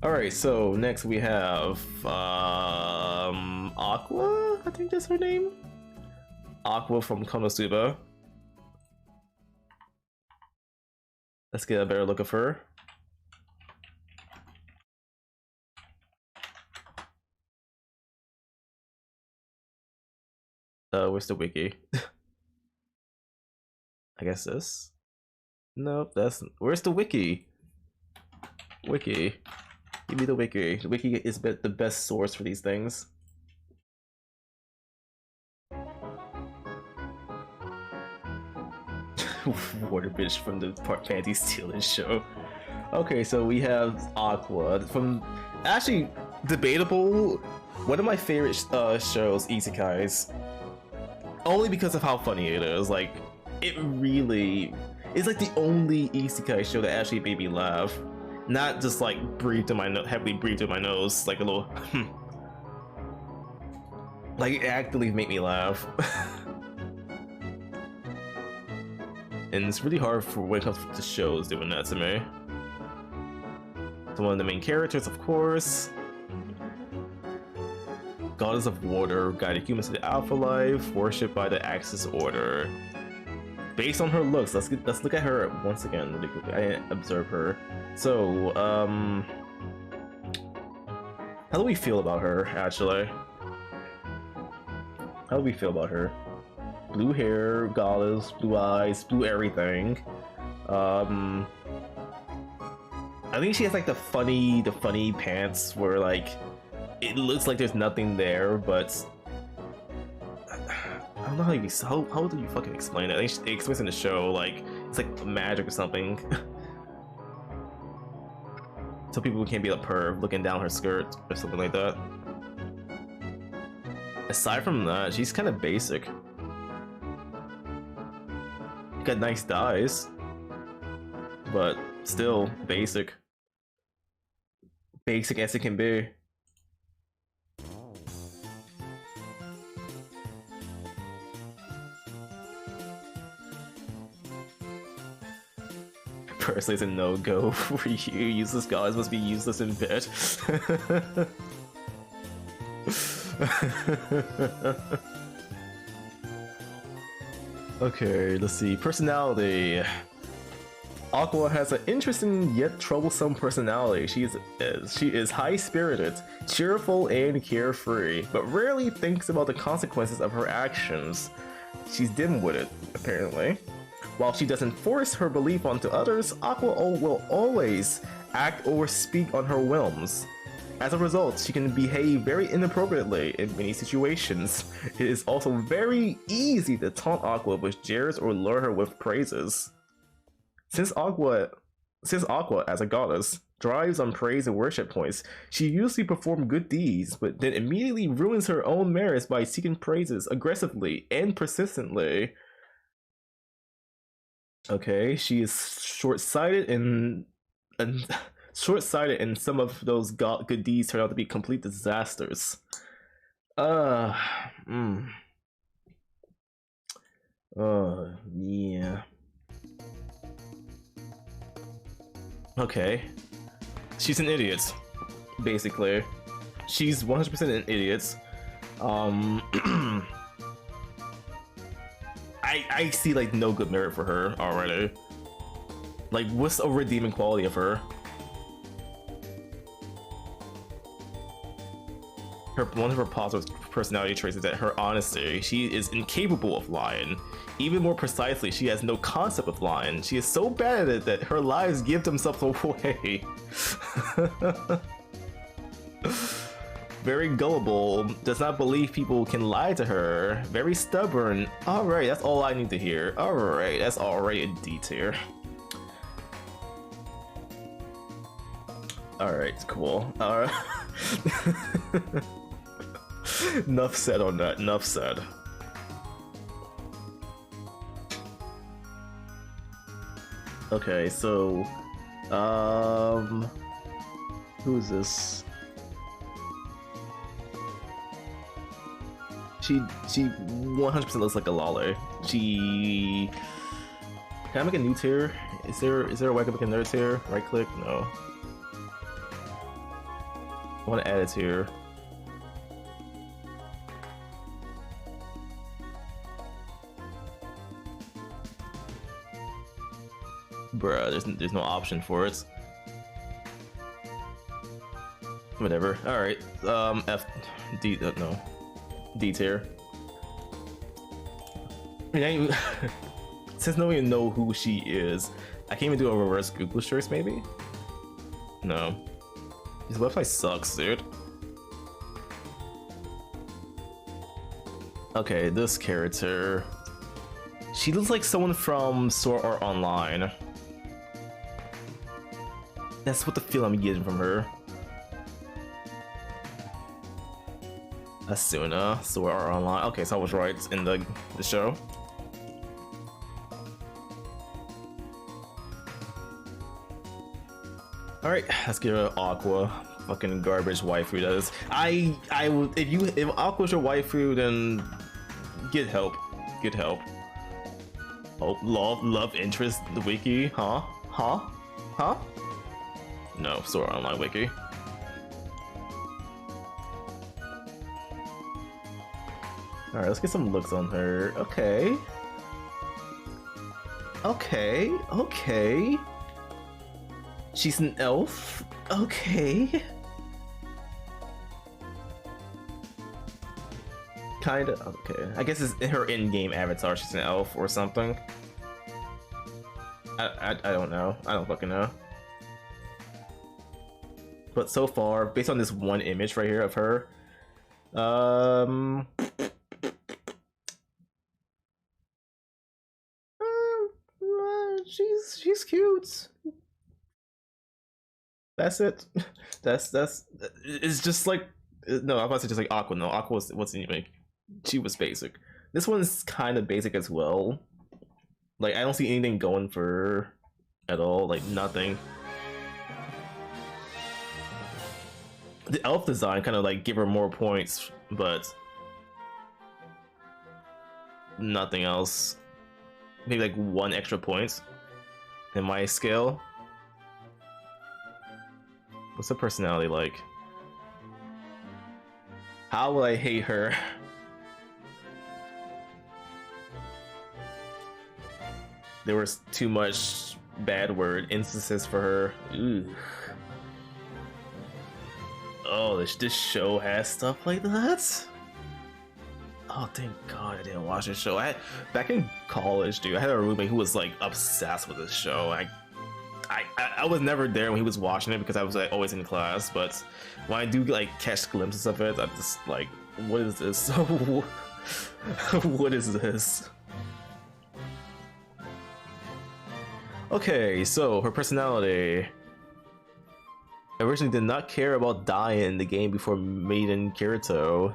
Alright, so next we have Aqua, I think that's her name. Aqua from Konosuba. Let's get a better look of her. Where's the wiki? I guess this. Nope, where's the wiki? Wiki. Give me the wiki. The wiki is the best source for these things. Water bitch from the Panty Stealing show. Okay, so we have Aqua from, actually, debatable, one of my favorite shows, Isekais. Only because of how funny it is. Like, it really, it's like the only Isekai show that actually made me laugh. Not just like breathed in my heavily breathed in my nose, like a little like, it actively made me laugh. And it's really hard for when it comes to shows doing that to me. So one of the main characters, of course, goddess of water, guided humans to the afterlife, worshipped by the Axis Order. Based on her looks, let's look at her once again really quickly. I observe her. So, how do we feel about her, actually? How do we feel about her? Blue hair, goddess, blue eyes, blue everything. I think she has like the funny pants where like it looks like there's nothing there, but I don't know how do you fucking explain it? I think it explains in the show like it's like magic or something. So people can't be a perv looking down her skirt or something like that. Aside from that, she's kind of basic. Got nice dyes, but still basic. Basic as it can be. Personally, it's a no-go for you. Useless gods must be useless in bed. Okay, let's see. Personality. Aqua has an interesting yet troublesome personality. She is high-spirited, cheerful, and carefree, but rarely thinks about the consequences of her actions. She's dim-witted, apparently. While she doesn't force her belief onto others, Aqua will always act or speak on her whims. As a result, she can behave very inappropriately in many situations. It is also very easy to taunt Aqua with jeers or lure her with praises. Since Aqua, as a goddess, thrives on praise and worship points, she usually performs good deeds, but then immediately ruins her own merits by seeking praises aggressively and persistently. Okay, she is short-sighted and short-sighted, and some of those good deeds turn out to be complete disasters. Yeah. Okay. She's an idiot, basically. She's 100% an idiot. I see like no good merit for her already. Like, what's a redeeming quality of her? One of her positive personality traits is that her honesty. She is incapable of lying. Even more precisely, she has no concept of lying. She is so bad at it that her lies give themselves away. Very gullible, does not believe people can lie to her. Very stubborn. Alright, that's all I need to hear. Alright, that's already a D tier. Alright, cool. Enough said on that, enough said. Okay, so who is this? She 100% looks like a lolly. Can I make a new tier? Is there a way I can make another tier? Right click? No. I want to add a tier. Bruh, there's no option for it. Whatever. Alright. No. D tier. I mean, since no one even know who she is, I can't even do a reverse Google search, maybe? No. This website sucks, dude. Okay, this character. She looks like someone from Sword Art Online. That's what the feel I'm getting from her. Asuna, Sword Art Online. Okay, so I was right in the show. All right, let's give her Aqua. Fucking garbage waifu that is. I would if Aqua's your waifu, then get help. Get help. Oh, love interest the wiki, huh? No, Sword Art Online wiki. Alright, let's get some looks on her. Okay. She's an elf? Okay. Kinda, okay. I guess it's her in-game avatar, she's an elf or something. I don't know. I don't fucking know. But so far, based on this one image right here of her, she's cute. That's it. That's it's just like, no, I'm about to say just like Aqua. No, Aqua was like, she was basic. This one's kind of basic as well. Like, I don't see anything going for her at all. Like, nothing. The elf design kind of like give her more points, but nothing else. Maybe like 1 extra point in my scale. What's the personality like? How will I hate her? There was too much bad word instances for her. Ooh. Oh, this show has stuff like that? Oh, thank God I didn't watch this show. Back in college, dude, I had a roommate who was like obsessed with this show. I was never there when he was watching it because I was like, always in class, but when I do like catch glimpses of it, I'm just like, what is this? What is this? Okay, so her personality. Originally did not care about dying in the game before meeting Kirito.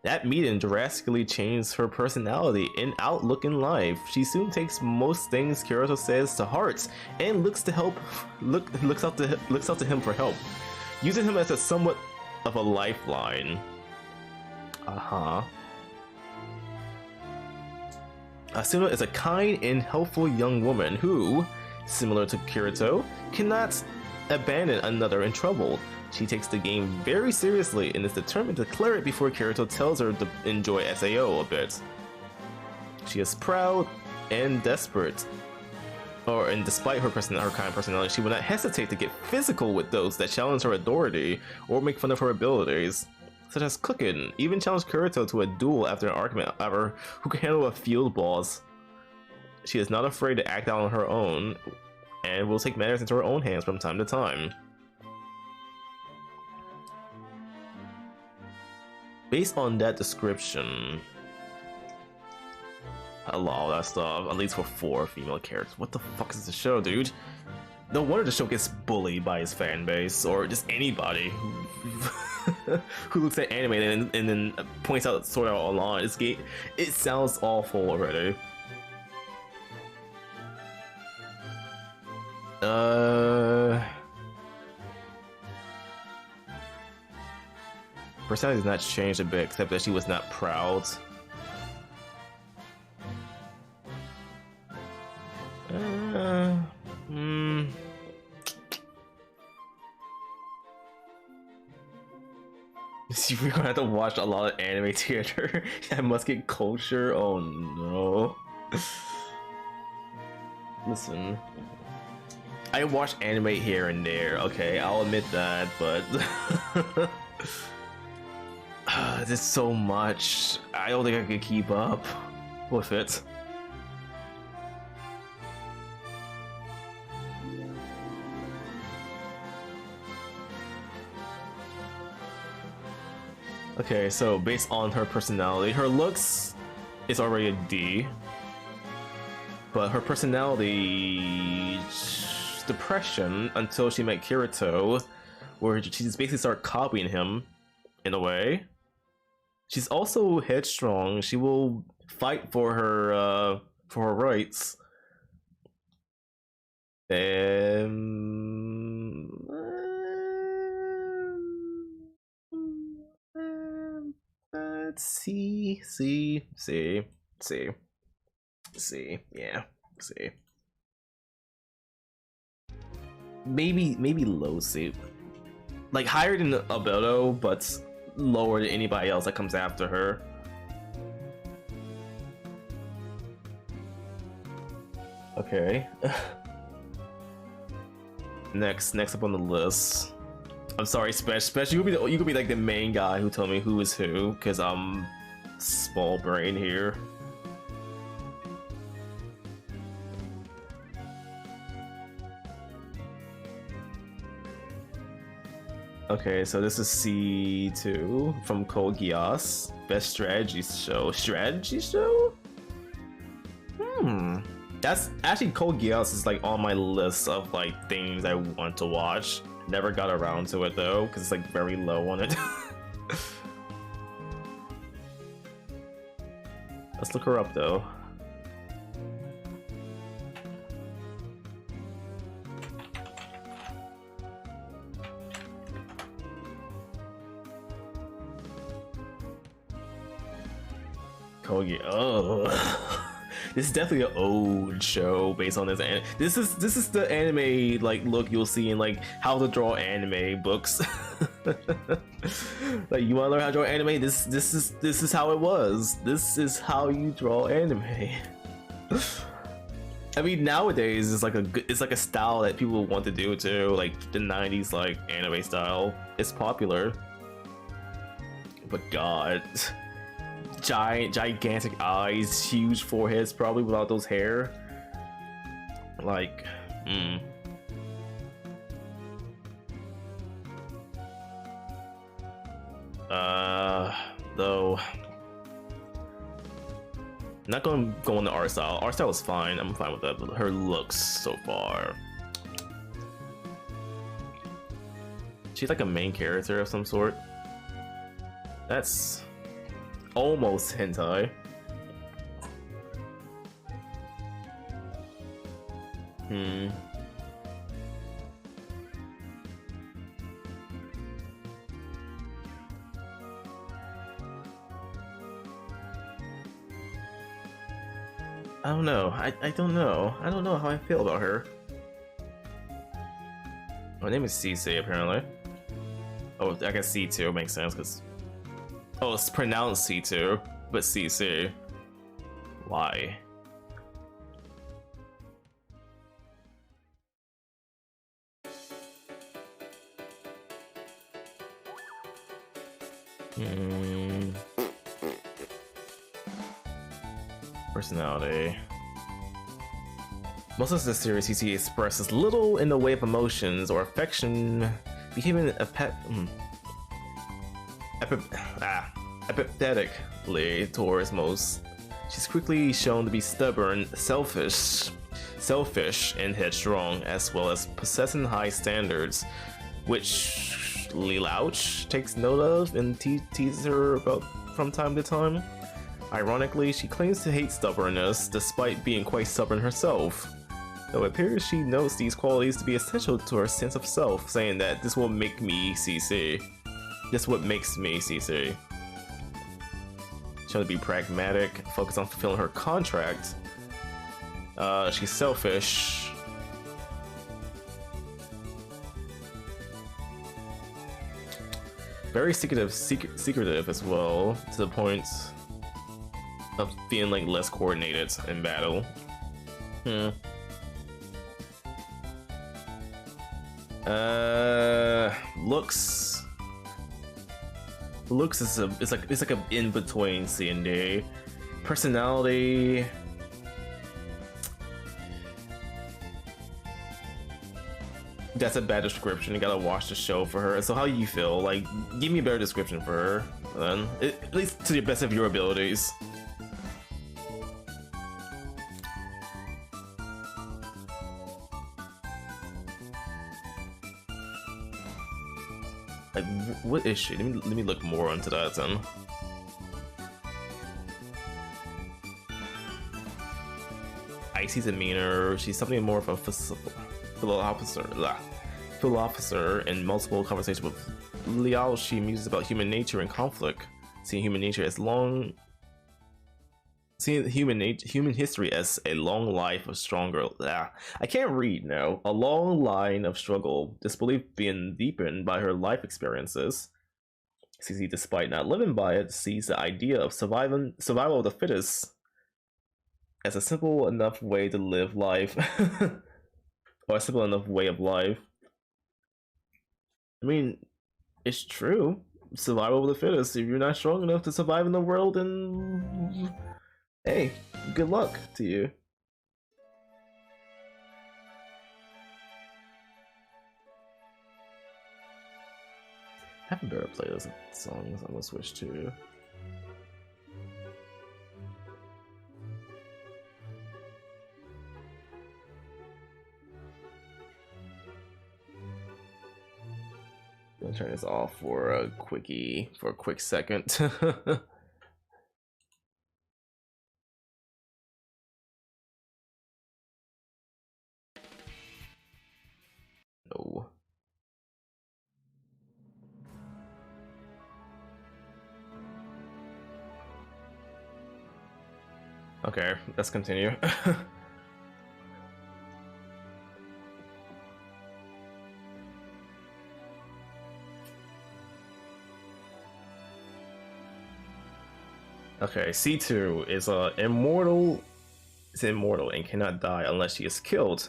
That meeting drastically changed her personality and outlook in life. She soon takes most things Kirito says to heart and looks out to him for help, using him as a somewhat of a lifeline. Asuna is a kind and helpful young woman who, similar to Kirito, cannot abandon another in trouble. She takes the game very seriously and is determined to clear it before Kirito tells her to enjoy SAO a bit. She is proud and desperate. And despite her kind personality, she will not hesitate to get physical with those that challenge her authority or make fun of her abilities, such as cooking, even challenge Kirito to a duel after an argument over who can handle a field boss. She is not afraid to act out on her own and will take matters into her own hands from time to time. Based on that description, a lot of that stuff, at least for 4 female characters. What the fuck is the show, dude? No wonder the show gets bullied by his fan base, or just anybody who looks at anime and then points out sort of online. It sounds awful already. Personality has not changed a bit, except that she was not proud. We're gonna have to watch a lot of anime theater. I must get culture. Oh no. Listen, I watch anime here and there. Okay, I'll admit that, but there's so much. I don't think I could keep up with it. Okay, so based on her personality, her looks is already a D, but her personality, depression until she met Kirito, where she just basically started copying him in a way. She's also headstrong. She will fight for her rights. See, yeah, see. Maybe low C. Like higher than Alberto, but lower than anybody else that comes after her. Okay. Next up on the list. I'm sorry, Special. You could be like the main guy who told me who is who, because I'm small brain here. Okay, so this is C2 from Code Geass. Best strategy show. Strategy show? That's actually Code Geass is like on my list of like things I want to watch. Never got around to it though, because it's like very low on it. Let's look her up though. Kogi. Oh. This is definitely an old show based on this. This is the anime like look you'll see in like how to draw anime books. Like you want to learn how to draw anime? This is how it was. This is how you draw anime. I mean nowadays it's like a style that people want to do too. Like the 90s like anime style. It's popular. But God. Gigantic eyes, huge foreheads, probably without those hair. Like, Though. Not going to go on the art style. Art style is fine. I'm fine with that. But her looks so far. She's like a main character of some sort. That's almost hentai. I don't know. I don't know. I don't know how I feel about her. Her name is Cece, apparently. Oh, I guess C2 makes sense because. Oh, it's pronounced C2, but CC. Why? Personality. Most of the series, CC expresses little in the way of emotions or affection, behaving empathetically towards most. She's quickly shown to be stubborn, selfish, and headstrong, as well as possessing high standards, which Lelouch takes note of and teases her about from time to time. Ironically, she claims to hate stubbornness, despite being quite stubborn herself. Though it appears she notes these qualities to be essential to her sense of self, saying that this will make me CC. This what makes me CC. She'll be pragmatic, focus on fulfilling her contract. She's selfish. Very secretive as well, to the point of feeling like less coordinated in battle. Looks is it's like an in between C and D. Personality. That's a bad description. You gotta watch the show for her. So how you feel? Like, give me a better description for her, then. At least to the best of your abilities. Like, what is she? Let me look more into that then. Icy's demeanor. She's something more of a philosopher in multiple conversations with Liao. She muses about human nature and conflict, seeing human history as a long life of struggle. I can't read now. A long line of struggle, this belief being deepened by her life experiences. CC, despite not living by it, sees the idea of survival of the fittest as a simple enough way to live life. Or a simple enough way of life. I mean, it's true. Survival of the fittest. If you're not strong enough to survive in the world, then hey, good luck to you. I haven't better play those songs. I'm gonna switch to. I'm gonna turn this off for a quickie, for a quick second. No. Okay, let's continue. Okay, C2 is immortal. Is immortal and cannot die unless she is killed.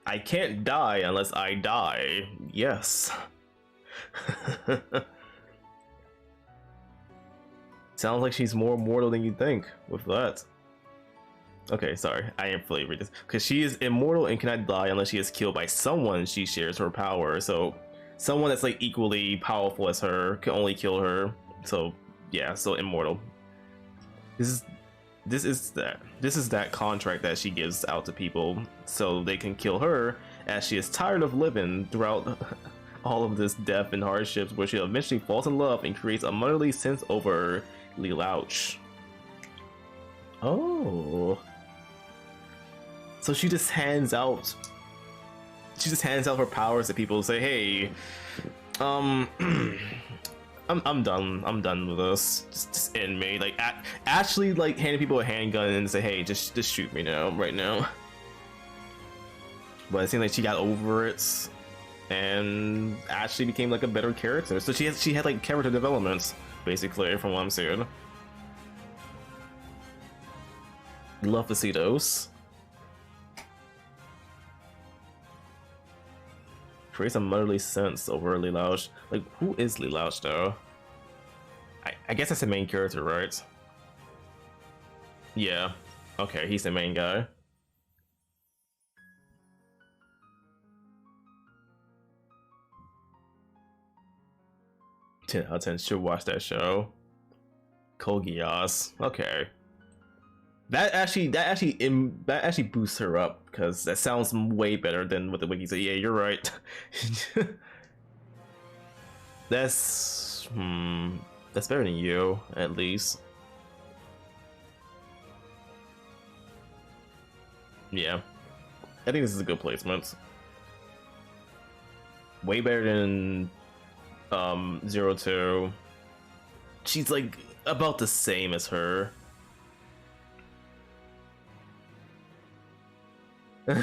I can't die unless I die. Yes. Sounds like she's more mortal than you think with that. Okay, sorry, I am fully read this. Because she is immortal and cannot die unless she is killed by someone she shares her power. So someone that's like equally powerful as her can only kill her. So yeah, so immortal. This is that contract that she gives out to people so they can kill her, as she is tired of living throughout all of this death and hardships, where she eventually falls in love and creates a motherly sense over Lelouch. Oh, so she just hands out her powers to people, say, hey, I'm done with this. Just end me. Like actually, like handing people a handgun and say, hey, just shoot me now, right now. But it seemed like she got over it and actually became like a better character. So she had like character developments, basically, from what I'm seeing. Love to see those. Creates a motherly sense over Lelouch. Like, who is Lelouch though? I guess that's the main character, right? Yeah. Okay, he's the main guy. Ten out of 10 should watch that show. Code Geass. Okay. That actually boosts her up, because that sounds way better than what the wiki said. Yeah, you're right. That's better than you, at least. Yeah, I think this is a good placement. Way better than 02. She's like about the same as her. You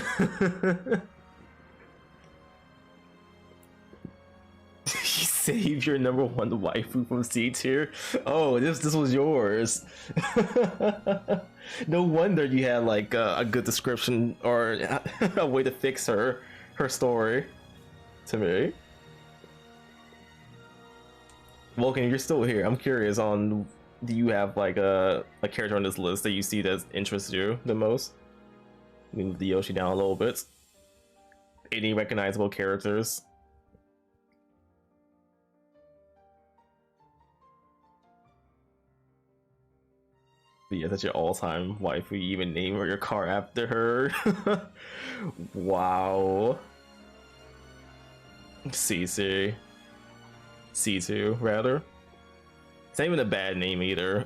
saved your number one waifu from C tier. Oh, this was yours. No wonder you had like a good description or a way to fix her story. To me, Vulcan, you're still here. I'm curious on, do you have like a character on this list that you see that interests you the most? Move the Yoshi down a little bit. Any recognizable characters? Yeah, that's your all-time waifu. You even name your car after her. Wow. C2 rather. It's not even a bad name either.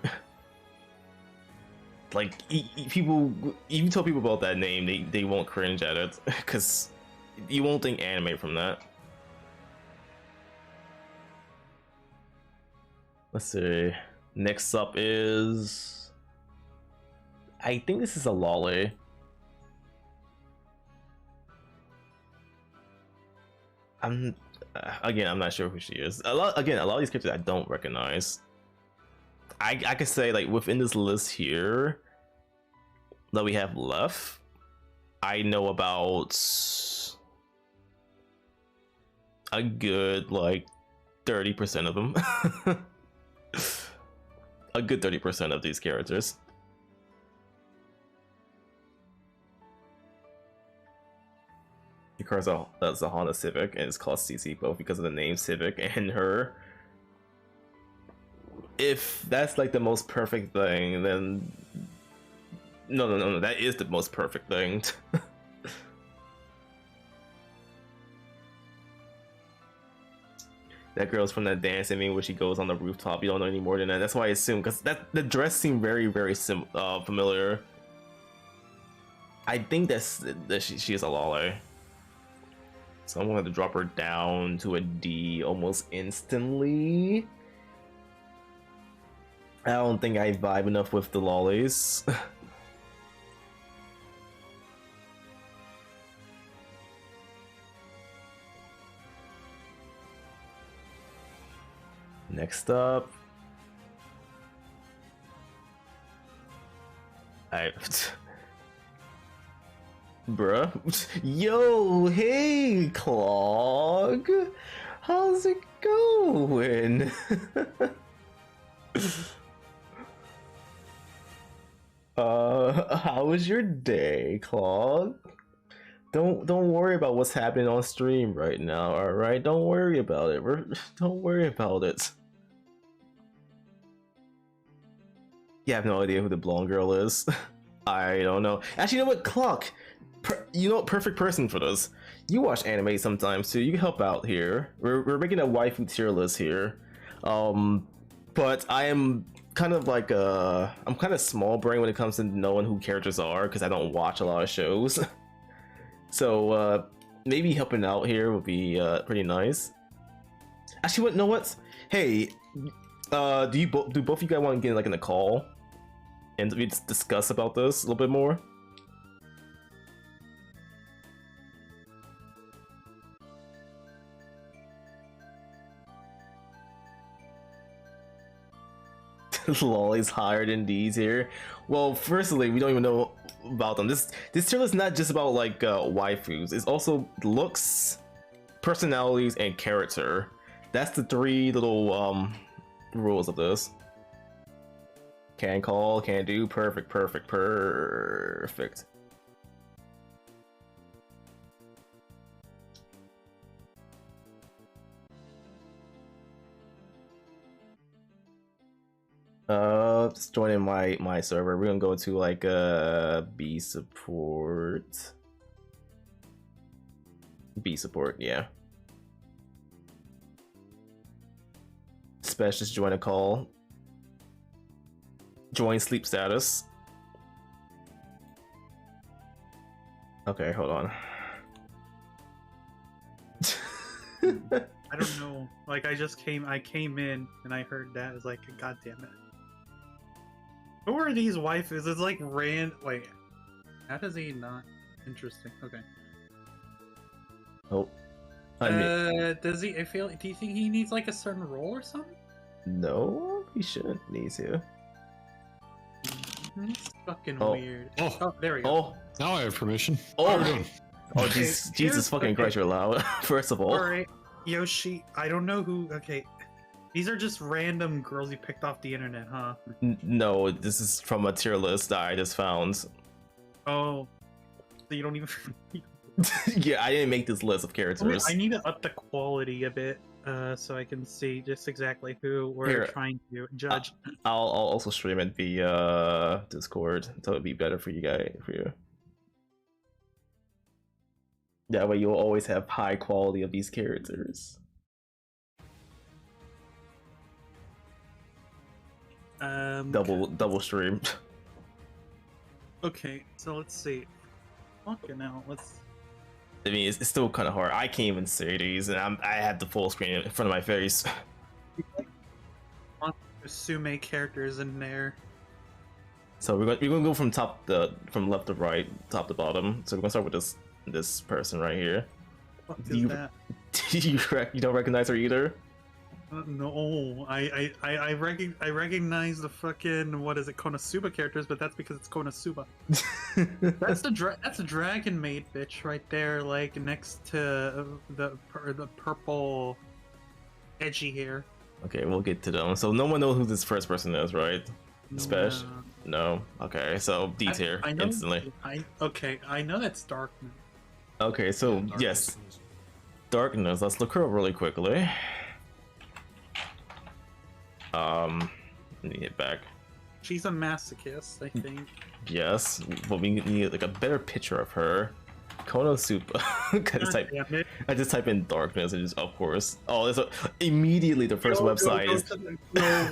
Like, people, if you tell people about that name, they won't cringe at it, because you won't think anime from that. Let's see. Next up is, I think this is a lolly. I'm not sure who she is. A lot of these characters I don't recognize. I could say, like, within this list here that we have left, I know about a good like 30% of them. A good 30% of these characters. Because that's a Honda Civic and it's called CC both because of the name Civic and her. If that's like the most perfect thing, then no, that is the most perfect thing. That girl's from that dance where she goes on the rooftop. You don't know any more than that. That's why I assume, because the dress seemed very familiar. I think that she is a lolly. So I'm going to drop her down to a D almost instantly. I don't think I vibe enough with the lollies. Next up, bruh. Yo, hey, Clog. How's it going? How was your day, Clog? Don't worry about what's happening on stream right now. All right, don't worry about it. Don't worry about it. You have no idea who the blonde girl is. I don't know. Actually, you know what, Clock? You know what? Perfect person for this. You watch anime sometimes too. You can help out here. We're making a waifu tier list here. But I am kind of like I'm kind of small brain when it comes to knowing who characters are because I don't watch a lot of shows. So maybe helping out here would be pretty nice. Actually, what? Know what? Hey, do both of you guys want to get like in a call and we discuss about this a little bit more? Lolly's higher than these here. Well, firstly, we don't even know about them. This tier list is not just about like waifus. It's also looks, personalities, and character. That's the three little rules of this. Can call, can do, perfect. Just joining my server. We're gonna go to like B support. B support, yeah. Special, just join a call. Join sleep status. Okay, hold on. I don't know. Like I came in and I heard that. It's like, god damn it. Who are these waifus? It's like wait. How does he not? Interesting. Okay. Oh. Does he? Do you think he needs like a certain role or something? No, he shouldn't need to. It's fucking Oh. weird. Oh, there we go. Oh, now I have permission. Oh, How are we doing? Oh, Jesus fucking Christ, you're loud. First of all. Alright, Yoshi, I don't know who. Okay, these are just random girls you picked off the internet, huh? No, this is from a tier list that I just found. Oh, so you don't even. Yeah, I didn't make this list of characters. I need to up the quality a bit, so I can see just exactly who we're Here. trying to judge. I'll also stream it via Discord, so it'd be better for you guys. That way, you'll always have high quality of these characters. Double stream. Okay, so let's see. Fucking hell, let's. I mean, it's still kind of hard. I can't even say these, and I have the full screen in front of my face. Sume characters in there. So we're gonna go from left to right, top to bottom. So we're gonna start with this person right here. What is that? You don't recognize her either? No, I recognize the fucking, what is it, Konosuba characters, but that's because it's Konosuba. That's a dragon maid bitch right there, like next to the purple edgy hair. Okay, we'll get to them. So no one knows who this first person is, right? Special? No. Okay, so D tier instantly. I know that's Darkness. Okay, so Yeah, yes, Darkness. Let's look her up really quickly. Let me get back. She's a masochist, I think. Yes, but we need like a better picture of her. Konosuba. I just type in Darkness and just, of course. Oh, immediately the first website is.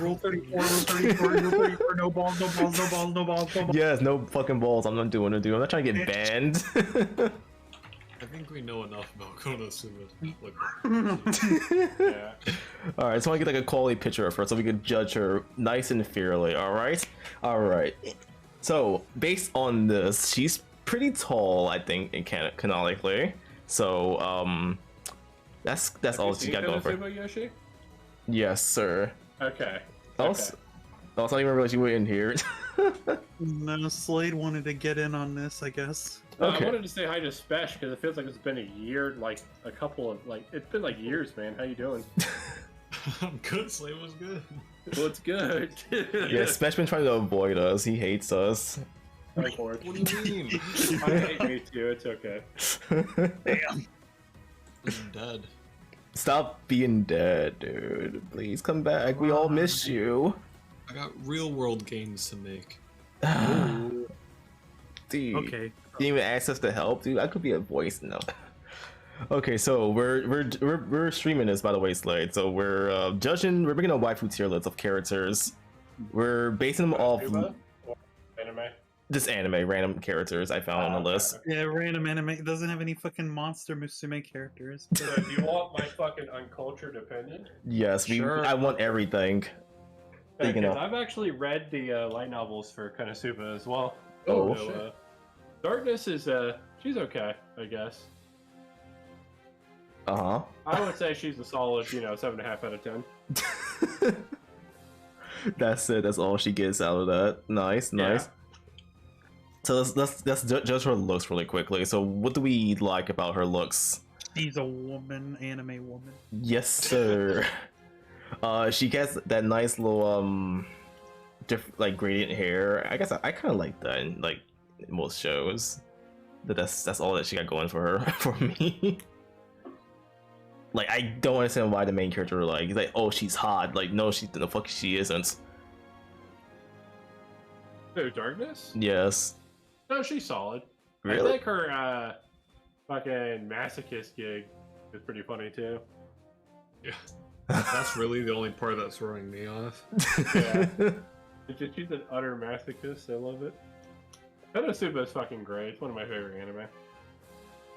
Rule 34, Rule 34, Rule 34, no balls, no balls, no balls, no balls, no balls. Yes, no fucking balls. I'm not doing it, dude. I'm not trying to get banned. I think we know enough about Konosuba. Yeah. Alright, so I want to get like a quality picture of her so we can judge her nice and fairly, alright? Alright. So, based on this, she's pretty tall, I think, in canonically. So, that's all she got going for her. Yoshi? Yes, sir. Okay. Also, I didn't even realize you were in here. No, Slade wanted to get in on this, I guess. I wanted to say hi to Spesh because it feels like it's been a year, like a couple of, it's been like years, man. How you doing? I'm good. Slade was good. Well, it's good. Yeah, Spesh been trying to avoid us. He hates us. Unfortunate. What do you mean? I hate me too. It's okay. Damn. I'm dead. Stop being dead, dude. Please come back. We all miss you. I got real world games to make. Dude. Okay. Didn't even access the help, dude. I could be a voice now. Okay, so we're streaming this, by the way, Slade. So we're judging. We're bringing a waifu tier list of characters. We're basing them off Anime? just anime random characters I found on the list. Yeah, random anime. It doesn't have any fucking monster Musume characters. So do you want my fucking uncultured opinion? Yes, Sure. I want everything. Thinking Because of- I've actually read the light novels for Konosuba as well. Oh, So, shit. Darkness is she's okay, I guess. Uh-huh. I would say she's a solid, 7.5 out of 10. That's it. That's all she gets out of that. Nice, nice. So let's judge her looks really quickly. So what do we like about her looks? She's a woman, anime woman. Yes, sir. She gets that nice little like gradient hair. I guess I kind of like that in like most shows. That's all that she got going for her for me. Like I don't understand why the main character he's like, oh, she's hot. Like no, the fuck she isn't. Oh, Darkness? Yes. No, she's solid. Really? I think her fucking masochist gig is pretty funny too. Yeah. That's really the only part that's throwing me off. Yeah. She's an utter masochist. I love it. Konosuba is fucking great. It's one of my favorite anime.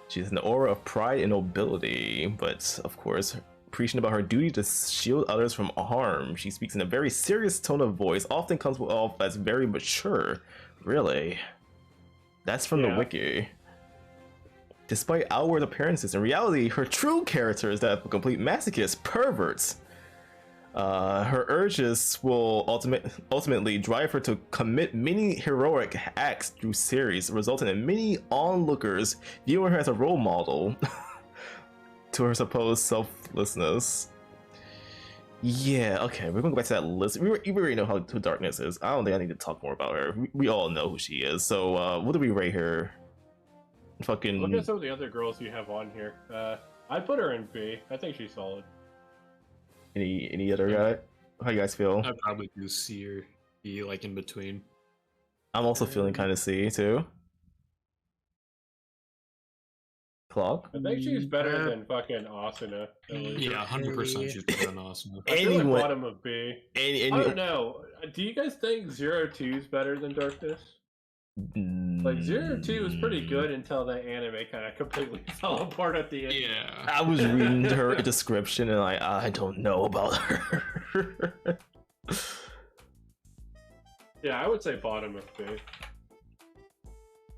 She has an aura of pride and nobility, but of course, preaching about her duty to shield others from harm. She speaks in a very serious tone of voice, often comes off as very mature. Really? That's from the wiki. Despite outward appearances, in reality, her true character is that of a complete masochist pervert. Her urges will ultimately drive her to commit many heroic acts through series, resulting in many onlookers viewing her as a role model to her supposed selflessness. Yeah, okay, we're going to go back to that list. We already know who Darkness is. I don't think I need to talk more about her. We all know who she is. So, what do we rate her? Fucking. Look at some of the other girls you have on here. I'd put her in B. I think she's solid. Any other guy? How you guys feel? I'd probably do C or E, like in between. I'm also feeling kind of C too. Clock? I think she's better than fucking Asuna. Yeah, 100% she's better than Asuna. I feel like bottom of B. I Any, don't know. Do you guys think 02 is better than Darkness? Like 02 was pretty good until the anime kind of completely fell apart at the end. Yeah. I was reading her description and I don't know about her. Yeah, I would say bottom of B.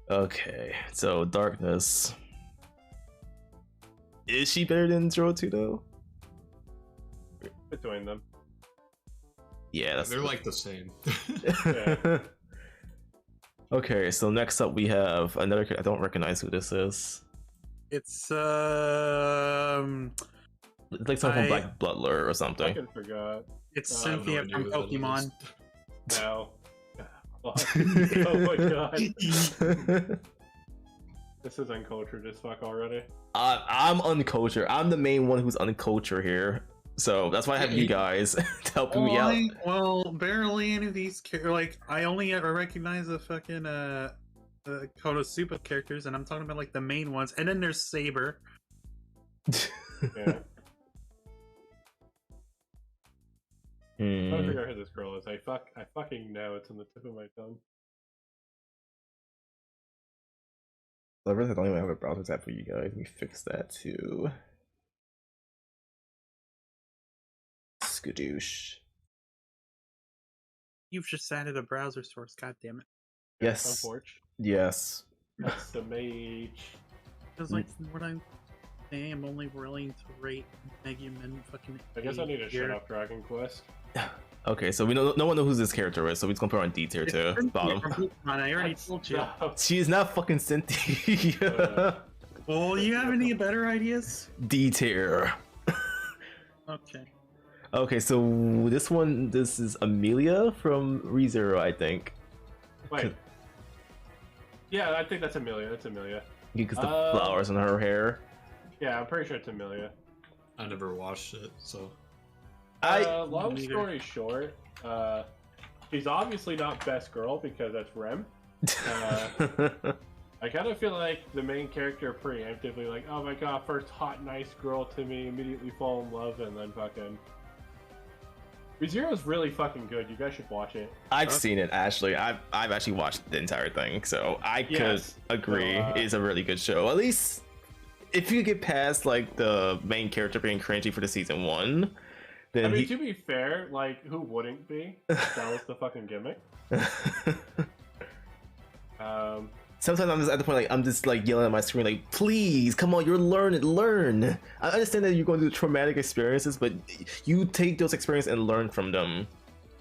Okay, so Darkness. Is she better than 02 though? Between them. Yeah, They're like the same. Yeah. Okay, so next up we have another. I don't recognize who this is. It's It's like something from Black Bloodler or I something. fucking forgot. It's I have no Cynthia idea from who that Pokemon. No. Oh my god. This is uncultured as fuck already. I'm uncultured. I'm the main one who's uncultured here. So that's why I have you guys helping me out. Well, barely any of these I only ever recognize the fucking Konosuba characters, and I'm talking about like the main ones. And then there's Saber. Yeah. I don't think I heard this girl is. I fucking know. It's on the tip of my tongue. I really don't even have a browser tab for you guys. Let me fix that too. Skadoosh. You've just added a browser source. God damn it. Yes. Unfortunate. Yes. That's the mage. Because like what I'm saying, I'm only willing to rate Megumin fucking. I guess I need to here. shut off Dragon Quest. Okay, so we know no one knows who this character is, so we're just gonna put her on D tier too. Cynthia Bottom. from Pokemon, I already told you. She's not fucking Cynthia. Well, you have any better ideas? D tier. Okay. Okay, so this is Amelia from ReZero, I think. Wait. Yeah, I think that's Amelia. That's Amelia. Because the flowers in her hair. Yeah, I'm pretty sure it's Amelia. I never watched it, so. Long story short, she's obviously not best girl because that's Rem. I kind of feel like the main character preemptively, like, oh my god, first hot, nice girl to me, immediately fall in love, and then fucking. ReZero's really fucking good. You guys should watch it. I've seen it, actually. I've actually watched the entire thing, so I could agree. It's a really good show. At least if you get past like the main character being cringy for the season 1, then I mean, to be fair, like, who wouldn't be? That was the fucking gimmick. Sometimes I'm just at the point like I'm just like yelling at my screen like, please come on, you're learn. I understand that you're going through traumatic experiences, but you take those experiences and learn from them.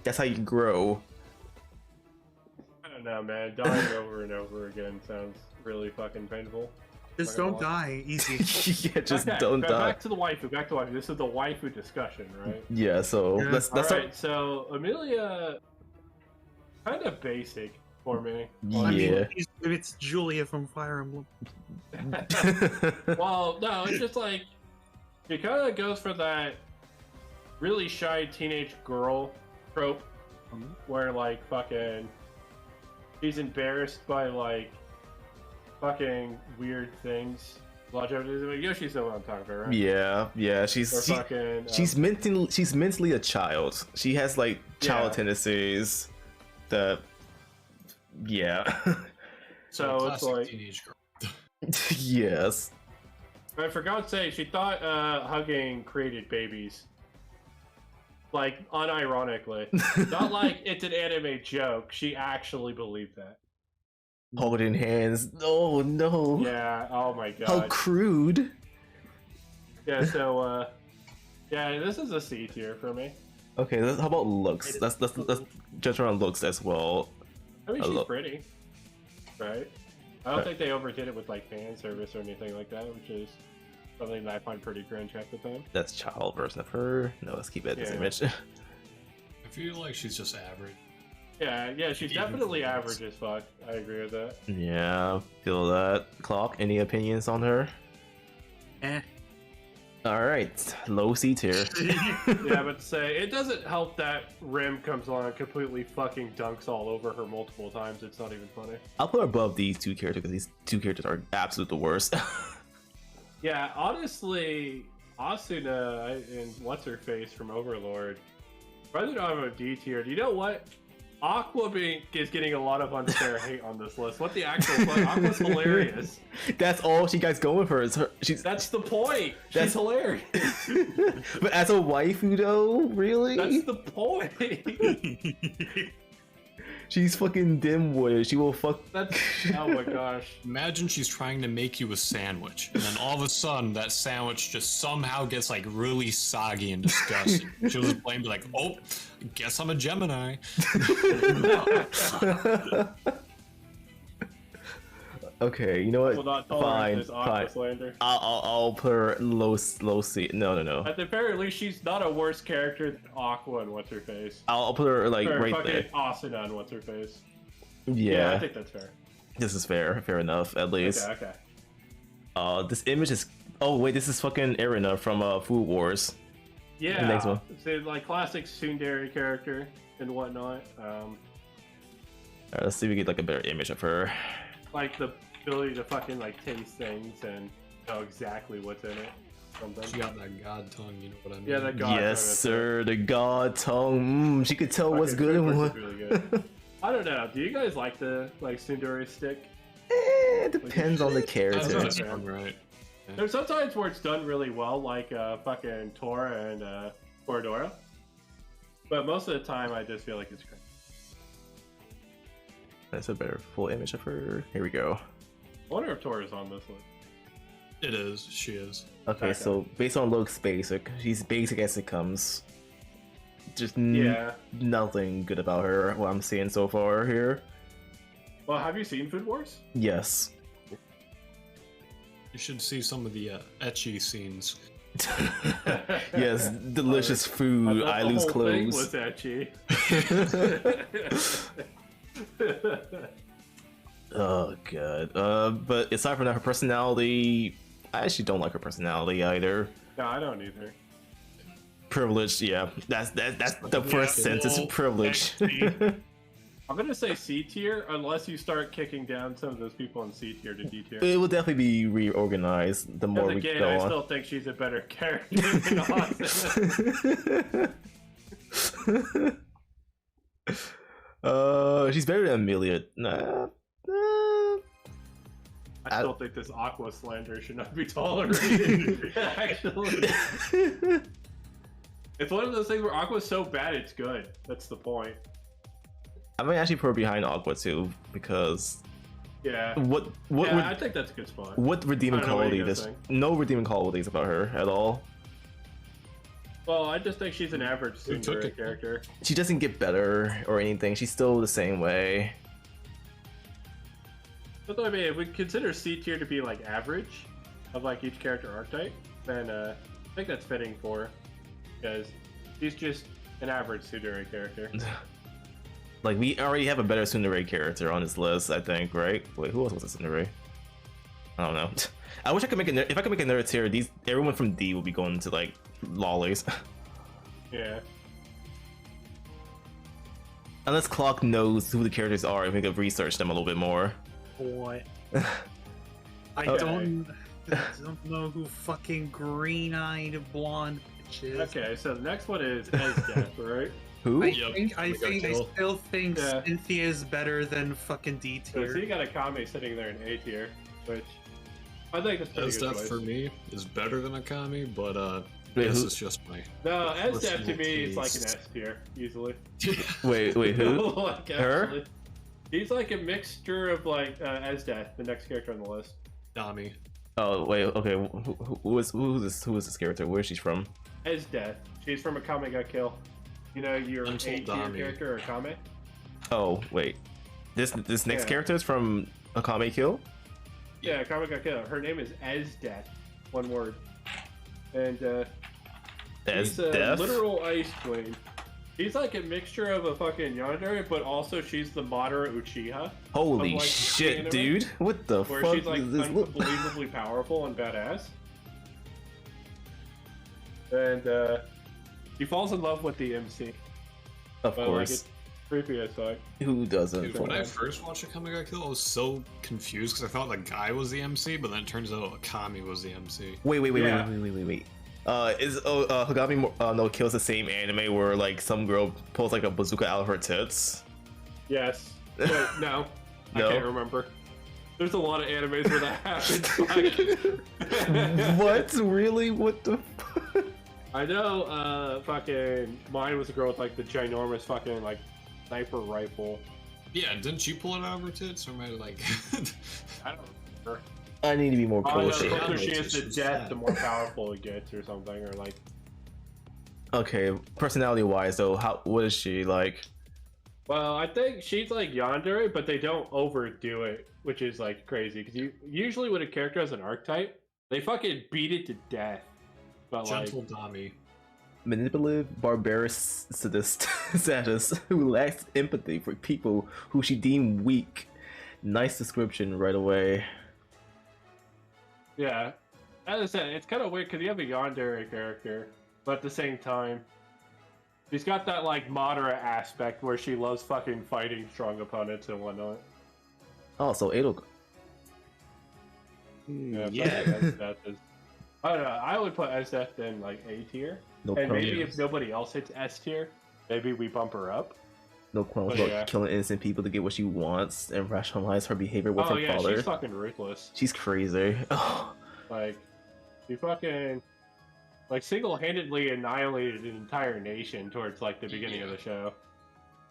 That's how you grow. I don't know, man. Dying over and over again sounds really fucking painful. Just don't die. Easy. Yeah, just don't die. Back to the waifu. Back to waifu. This is the waifu discussion, right? Yeah. So let's All start. right. So Amelia, kind of basic for me. Yeah. I mean, it's Julia from Fire Emblem. Well, no, it's just like it kind of goes for that really shy teenage girl trope, where like fucking she's embarrassed by like fucking weird things. Yoshi's the one I'm talking about, right? Yeah. She's mentally a child. She has like child tendencies. So it's like teenage girl. Yes. I forgot to say she thought hugging created babies. Like unironically. Not like it's an anime joke. She actually believed that. Holding hands. Oh no. Yeah, oh my god. How crude. Yeah, so yeah, this is a C tier for me. Okay, how about looks? Let's judge her on looks as well. I mean, she's pretty, right? I don't think they overdid it with like fan service or anything like that, which is something that I find pretty cringe at the time. That's child version of her. No, let's keep it this image. I feel like she's just average. Yeah, she's definitely average as fuck. I agree with that. Yeah, feel that. Clock, any opinions on her? Alright, low C tier. Yeah, but say it doesn't help that Rim comes along and completely fucking dunks all over her multiple times. It's not even funny. I'll put her above these two characters because these two characters are absolute the worst. Yeah, honestly, Asuna and what's her face from Overlord. Probably don't have a D tier. Do you know what? Aqua is getting a lot of unfair hate on this list. What the actual fuck? Aqua's hilarious. That's all she guys going for is her. That's the point. She's hilarious. But as a waifu though, really? That's the point. She's fucking dimwitted. She will fuck. Oh my gosh. Imagine she's trying to make you a sandwich, and then all of a sudden that sandwich just somehow gets like really soggy and disgusting. She'll just blame be like, oh, guess I'm a Gemini. Okay, you know what? Will not Fine. this Aqua slander. I'll put her low C. No. At the very least, she's not a worse character than Aqua and what's her face. I'll put her like or right fucking there. Asuna and what's her face. Yeah, I think that's fair. This is fair enough at least. Okay. This image is. Oh wait, this is fucking Erina from Food Wars. Yeah. The next one. It's a, like classic tsundere character and whatnot. Alright, let's see if we get like a better image of her. Like the ability to fucking like taste things and know exactly what's in it. Sometimes. She got that god tongue, you know what I mean? Yeah, that god tongue. Yes, sir, the god tongue. She could tell what's good and what. Really good. I don't know. Do you guys like the like tsundere stick? It depends on the character. That's right. Yeah. There's sometimes where it's done really well, like fucking Tora and Toradora. But most of the time, I just feel like it's great. That's a better full image of her. Here we go. I wonder if Tora's on this list. It is. She is. Okay, so based on looks, basic. She's basic as it comes. Just nothing good about her. What I'm seeing so far here. Well, have you seen Food Wars? Yes. You should see some of the ecchi scenes. Yes, delicious food. I lose clothes. Thing was ecchi. Oh god. But aside from that, her personality, I actually don't like her personality either. No, I don't either. Privilege, yeah. That's the first sentence. Privilege. I'm gonna say C tier unless you start kicking down some of those people in C tier to D tier. It will definitely be reorganized the more we again, go I on. still think she's a better character than Austin. She's better than Amelia. Nah. I still think this Aqua slander should not be tolerated. Actually, it's one of those things where Aqua's so bad it's good. That's the point. I might actually put her behind Aqua too, because yeah, I think that's a good spot. What redeeming quality? No redeeming qualities about her at all. Well, I just think she's an average tsundere character. She doesn't get better or anything. She's still the same way. But I mean, if we consider C tier to be like average of like each character archetype, then I think that's fitting for her, because she's just an average tsundere character. Like, we already have a better tsundere character on this list, I think, right? Wait, who else was a tsundere? I don't know. I wish I could make if I could make another tier, everyone from D would be going to like lollies. Yeah. Unless Clock knows who the characters are, if we could research them a little bit more. What? I don't know who fucking green-eyed blonde bitch is. Okay, so the next one is Esdeath, right? Who? I still think Cynthia is better than fucking D tier. So you got a Akame sitting there in A tier, which I think is pretty good choice. For me is better than Akame, but this is just my. No, Esdeath to me is like an S tier, easily. Wait, who? Like, her? He's like a mixture of like Esdeath, the next character on the list. Dami. Oh wait, okay. Who is this character? Where is she from? Esdeath. She's from Akame Ga Kill. You know your A tier character Akame. Oh wait, this next character is from Akame Kill. Yeah, Akame Ga Kill. Her name is Esdeath. One word. And she's a literal ice queen. She's like a mixture of a fucking yandere, but also she's the moderate Uchiha. Holy like, shit, dude! What the where fuck? Where she's like unbelievably powerful and badass. And she falls in love with the MC. Of course. Like, it's creepy as fuck. Who doesn't? Dude, when I first watched Akame Ga Kill, I was so confused because I thought the guy was the MC, but then it turns out Akame was the MC. Wait. Is Hagami no Kills the same anime where like some girl pulls like a bazooka out of her tits? Yes. Wait, no. I can't remember. There's a lot of animes where that happens. What? Really? What the fuck? I know, fucking mine was a girl with like the ginormous fucking like sniper rifle. Yeah, didn't she pull it out of her tits, or am I like? I don't remember. I need to be more close. The closer she is to death, the more powerful it gets, or something, or like. Okay, personality-wise, though, what is she like? Well, I think she's like yandere, but they don't overdo it, which is like crazy. Because usually when a character has an archetype, they fucking beat it to death. But gentle Dami. Manipulative, barbarous, sadist, who lacks empathy for people who she deemed weak. Nice description right away. Yeah, as I said, it's kind of weird because you have a yandere character, but at the same time, she's got that like moderate aspect where she loves fucking fighting strong opponents and whatnot. Oh, so it'll. Yeah. I don't know. I would put Esdeath in like A tier, and maybe if nobody else hits S tier, maybe we bump her up. No qualms about killing innocent people to get what she wants and rationalize her behavior with her father. She's fucking ruthless. She's crazy. Like, she fucking like single-handedly annihilated an entire nation towards like the beginning of the show.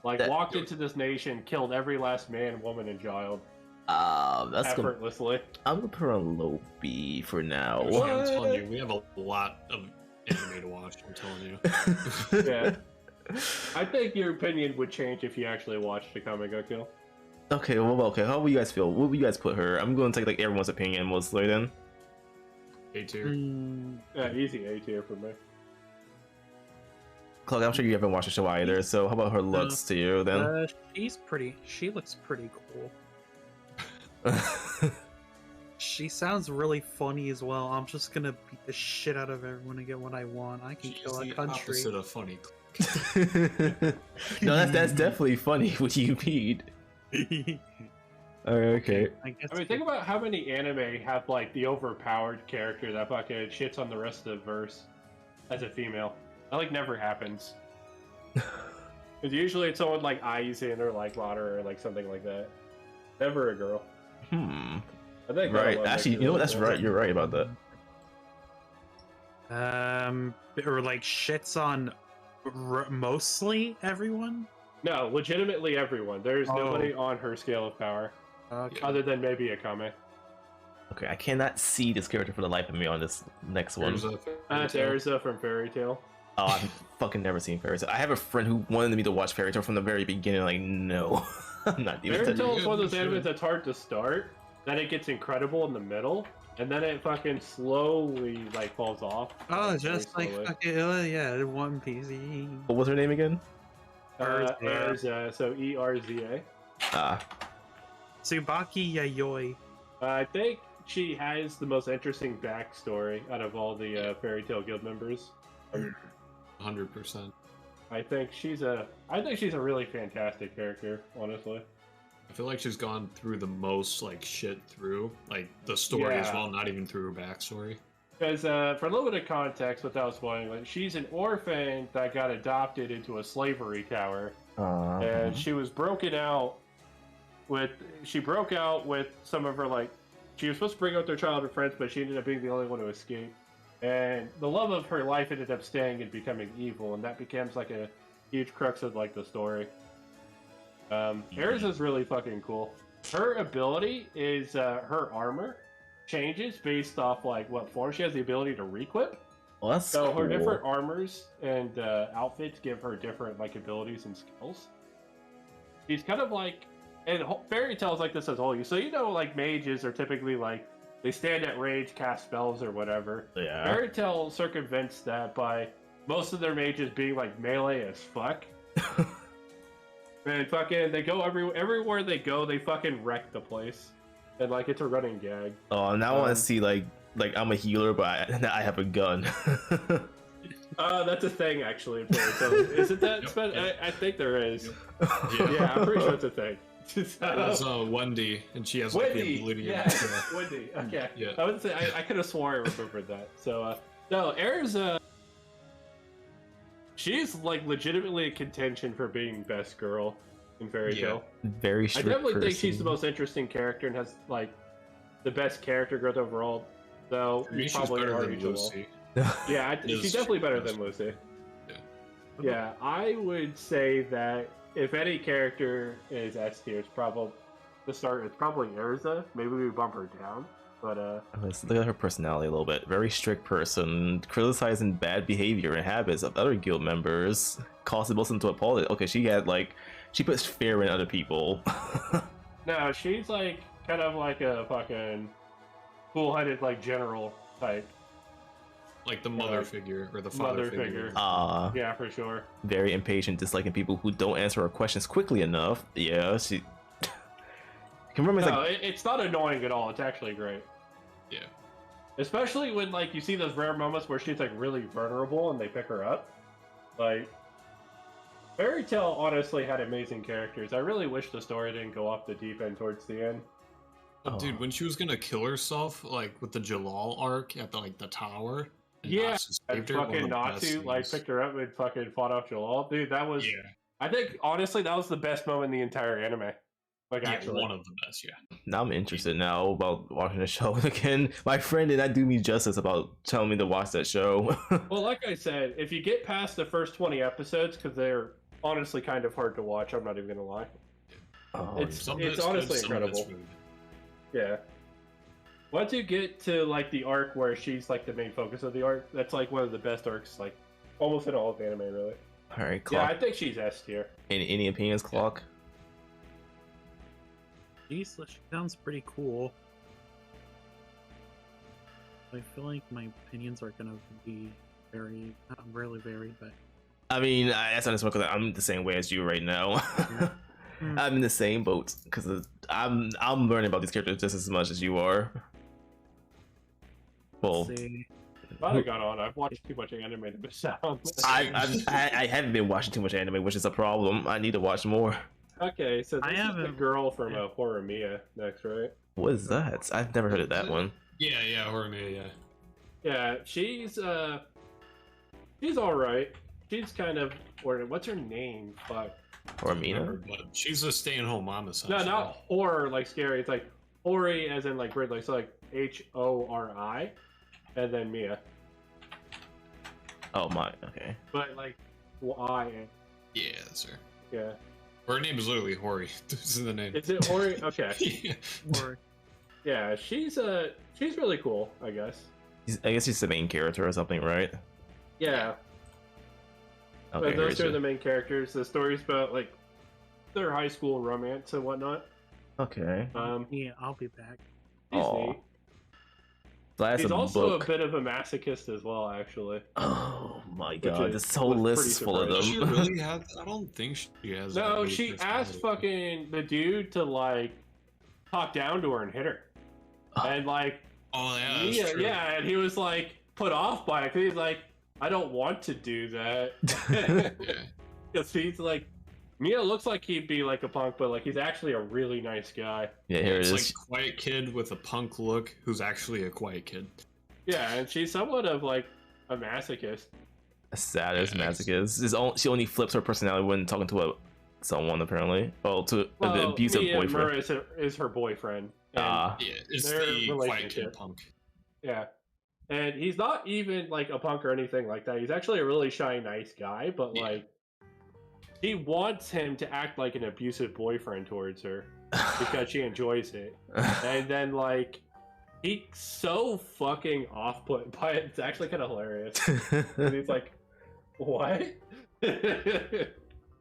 Like, walked into this nation, killed every last man, woman, and child. That's effortlessly. I'm gonna put her on low B for now. I'm telling you, we have a lot of anime to watch. I'm telling you. Yeah. I think your opinion would change if you actually watched Akame Ga Kill. Okay, well, okay. How will you guys feel? What will you guys put her? I'm going to take like everyone's opinion mostly then. A tier. Yeah, easy A tier for me. Clark, I'm sure you haven't watched the show either. So how about her looks to you then? She looks pretty cool. She sounds really funny as well. I'm just gonna beat the shit out of everyone and get what I want. I can She's kill a the country. opposite of funny. No, that's definitely funny what you beat. Okay. I mean, think about how many anime have like the overpowered character that fucking shits on the rest of the verse as a female. That like never happens. Because usually it's someone like Aizen or like Water or like something like that. Never a girl. I think Right. Actually, you know what? That's right. You're right about that. Or like shits on mostly everyone. No, legitimately everyone. There's nobody on her scale of power, other than maybe Akame. Okay, I cannot see this character for the life of me on this next one. That's Erza from Fairy Tail. Oh, I've fucking never seen Fairy Tail. I have a friend who wanted me to watch Fairy Tail from the very beginning. Like, no, I'm not even. Fairy Tail is one of those animes that's hard to start. Then it gets incredible in the middle, and then it fucking slowly like falls off. Oh, just like fucking yeah, One Piece. What was her name again? Erza, so Erza. Tsubaki Yayoi. I think she has the most interesting backstory out of all the Fairy Tail Guild members. 100%. I think she's a really fantastic character, honestly. I feel like she's gone through the most like shit through like the story as well, not even through her backstory. Because for a little bit of context, without spoiling, like, she's an orphan that got adopted into a slavery tower, and she was broken out with. She broke out with some of her like. She was supposed to bring out their childhood friends, but she ended up being the only one to escape. And the love of her life ended up staying and becoming evil, and that becomes like a huge crux of like the story. Erza's really fucking cool. Her ability is her armor changes based off like what form she has the ability to requip. Well, that's so cool. Her different armors and outfits give her different like abilities and skills. She's kind of like, and fairy tales like this as whole. So you know, like mages are typically like they stand at range, cast spells or whatever. Yeah. Fairy tale circumvents that by most of their mages being like melee as fuck. And fucking, they go everywhere they go, they fucking wreck the place, and like it's a running gag. Oh, now I want to see like I'm a healer, but I have a gun. That's a thing actually. So isn't that? I think there is. Yeah, I'm pretty sure it's a thing. That's Wendy, and she has like the ability. Wendy. Okay. Yeah. I would say I could have swore I remembered that. So no, Erza. She's like legitimately a contention for being best girl in Fairy Tail. Very strict I definitely think person. she's the most interesting character and has like the best character growth overall. Though For me, she's probably better argue than to Lucy. Yeah, she's definitely better than Lucy. Yeah, I would say that if any character is S tier, it's probably the start. It's probably Erza. Maybe we bump her down. But let's look at her personality a little bit. Very strict person, criticizing bad behavior and habits of other guild members, causing most of them to apologize. Okay, she puts fear in other people. No, she's like kind of like a fucking cool-headed like general type. Like the mother figure or the father figure. Yeah, for sure. Very impatient, disliking people who don't answer her questions quickly enough. Yeah, she. Can remember, No, it's not annoying at all. It's actually great. Yeah. Especially when like you see those rare moments where she's like really vulnerable and they pick her up. Like Fairy Tail honestly had amazing characters. I really wish the story didn't go off the deep end towards the end. But dude, when she was gonna kill herself, like with the Jalal arc at the tower. Yeah, and fucking Natsu like picked her up and fucking fought off Jalal. Dude, that was. Yeah. I think honestly that was the best moment in the entire anime. Like actually, one of the best. Yeah. Now I'm interested now about watching the show again. My friend did not do me justice about telling me to watch that show. Well, like I said, if you get past the first 20 episodes, because they're honestly kind of hard to watch, I'm not even gonna lie. It's honestly incredible. Yeah. Once you get to like the arc where she's like the main focus of the arc, that's like one of the best arcs, like almost in all of anime, really. All right, Yeah, Clock. I think she's S tier. Any opinions, Clock? She sounds pretty cool. I feel like my opinions are gonna be very, not really varied, but I mean, that's not because I'm the same way as you right now. I'm in the same boat because I'm learning about these characters just as much as you are. Well, Glad I got on. I've watched too much anime to miss out on this. I haven't been watching too much anime, which is a problem. I need to watch more. Okay, so this is the girl from Horror Mia next, right? What is that? I've never heard of that one. Yeah, Horror Mia, yeah. Yeah, she's all right. She's kind of what's her name? Fuck. Horror Mia? She's a stay-at-home mom, essentially. No, not horror like scary. It's like Hori as in like weird, like so like Hori, and then Mia. Oh my, okay. But like Y. Yeah, that's her. Yeah. Her name is literally Hori. This is the name. Is it Hori? Okay. Yeah. Hori. Yeah, she's really cool, I guess. I guess she's the main character or something, right? Yeah. Okay, But those here's are the main characters. The story's about like their high school romance and whatnot. Okay. Yeah, I'll be back. He's Aw. neat. That's He's a also book. a bit of a masochist as well, actually. Oh my Which god, is- this whole was list pretty is full of them. Does she really have? I don't think she has. No, a she good asked personality. fucking the dude to like talk down to her and hit her, and like Oh yeah, that's true. yeah, and he was like put off by it. 'Cause he's like, I don't want to do that. Yeah. Because he's like, Mia looks like he'd be like a punk, but like he's actually a really nice guy. Yeah, here it It's is. like a quiet kid with a punk look who's actually a quiet kid. Yeah, and she's somewhat of like a masochist. A sadist masochist. She only flips her personality when talking to someone, apparently. Oh, to an abusive Mia boyfriend. Mura is her boyfriend. and Ah. Yeah, it's their the quiet relationship. kid punk. Yeah. And he's not even like a punk or anything like that. He's actually a really shy, nice guy, but like he wants him to act like an abusive boyfriend towards her because she enjoys it. And then like he's so fucking off put by it. It's actually kind of hilarious. And he's like, what?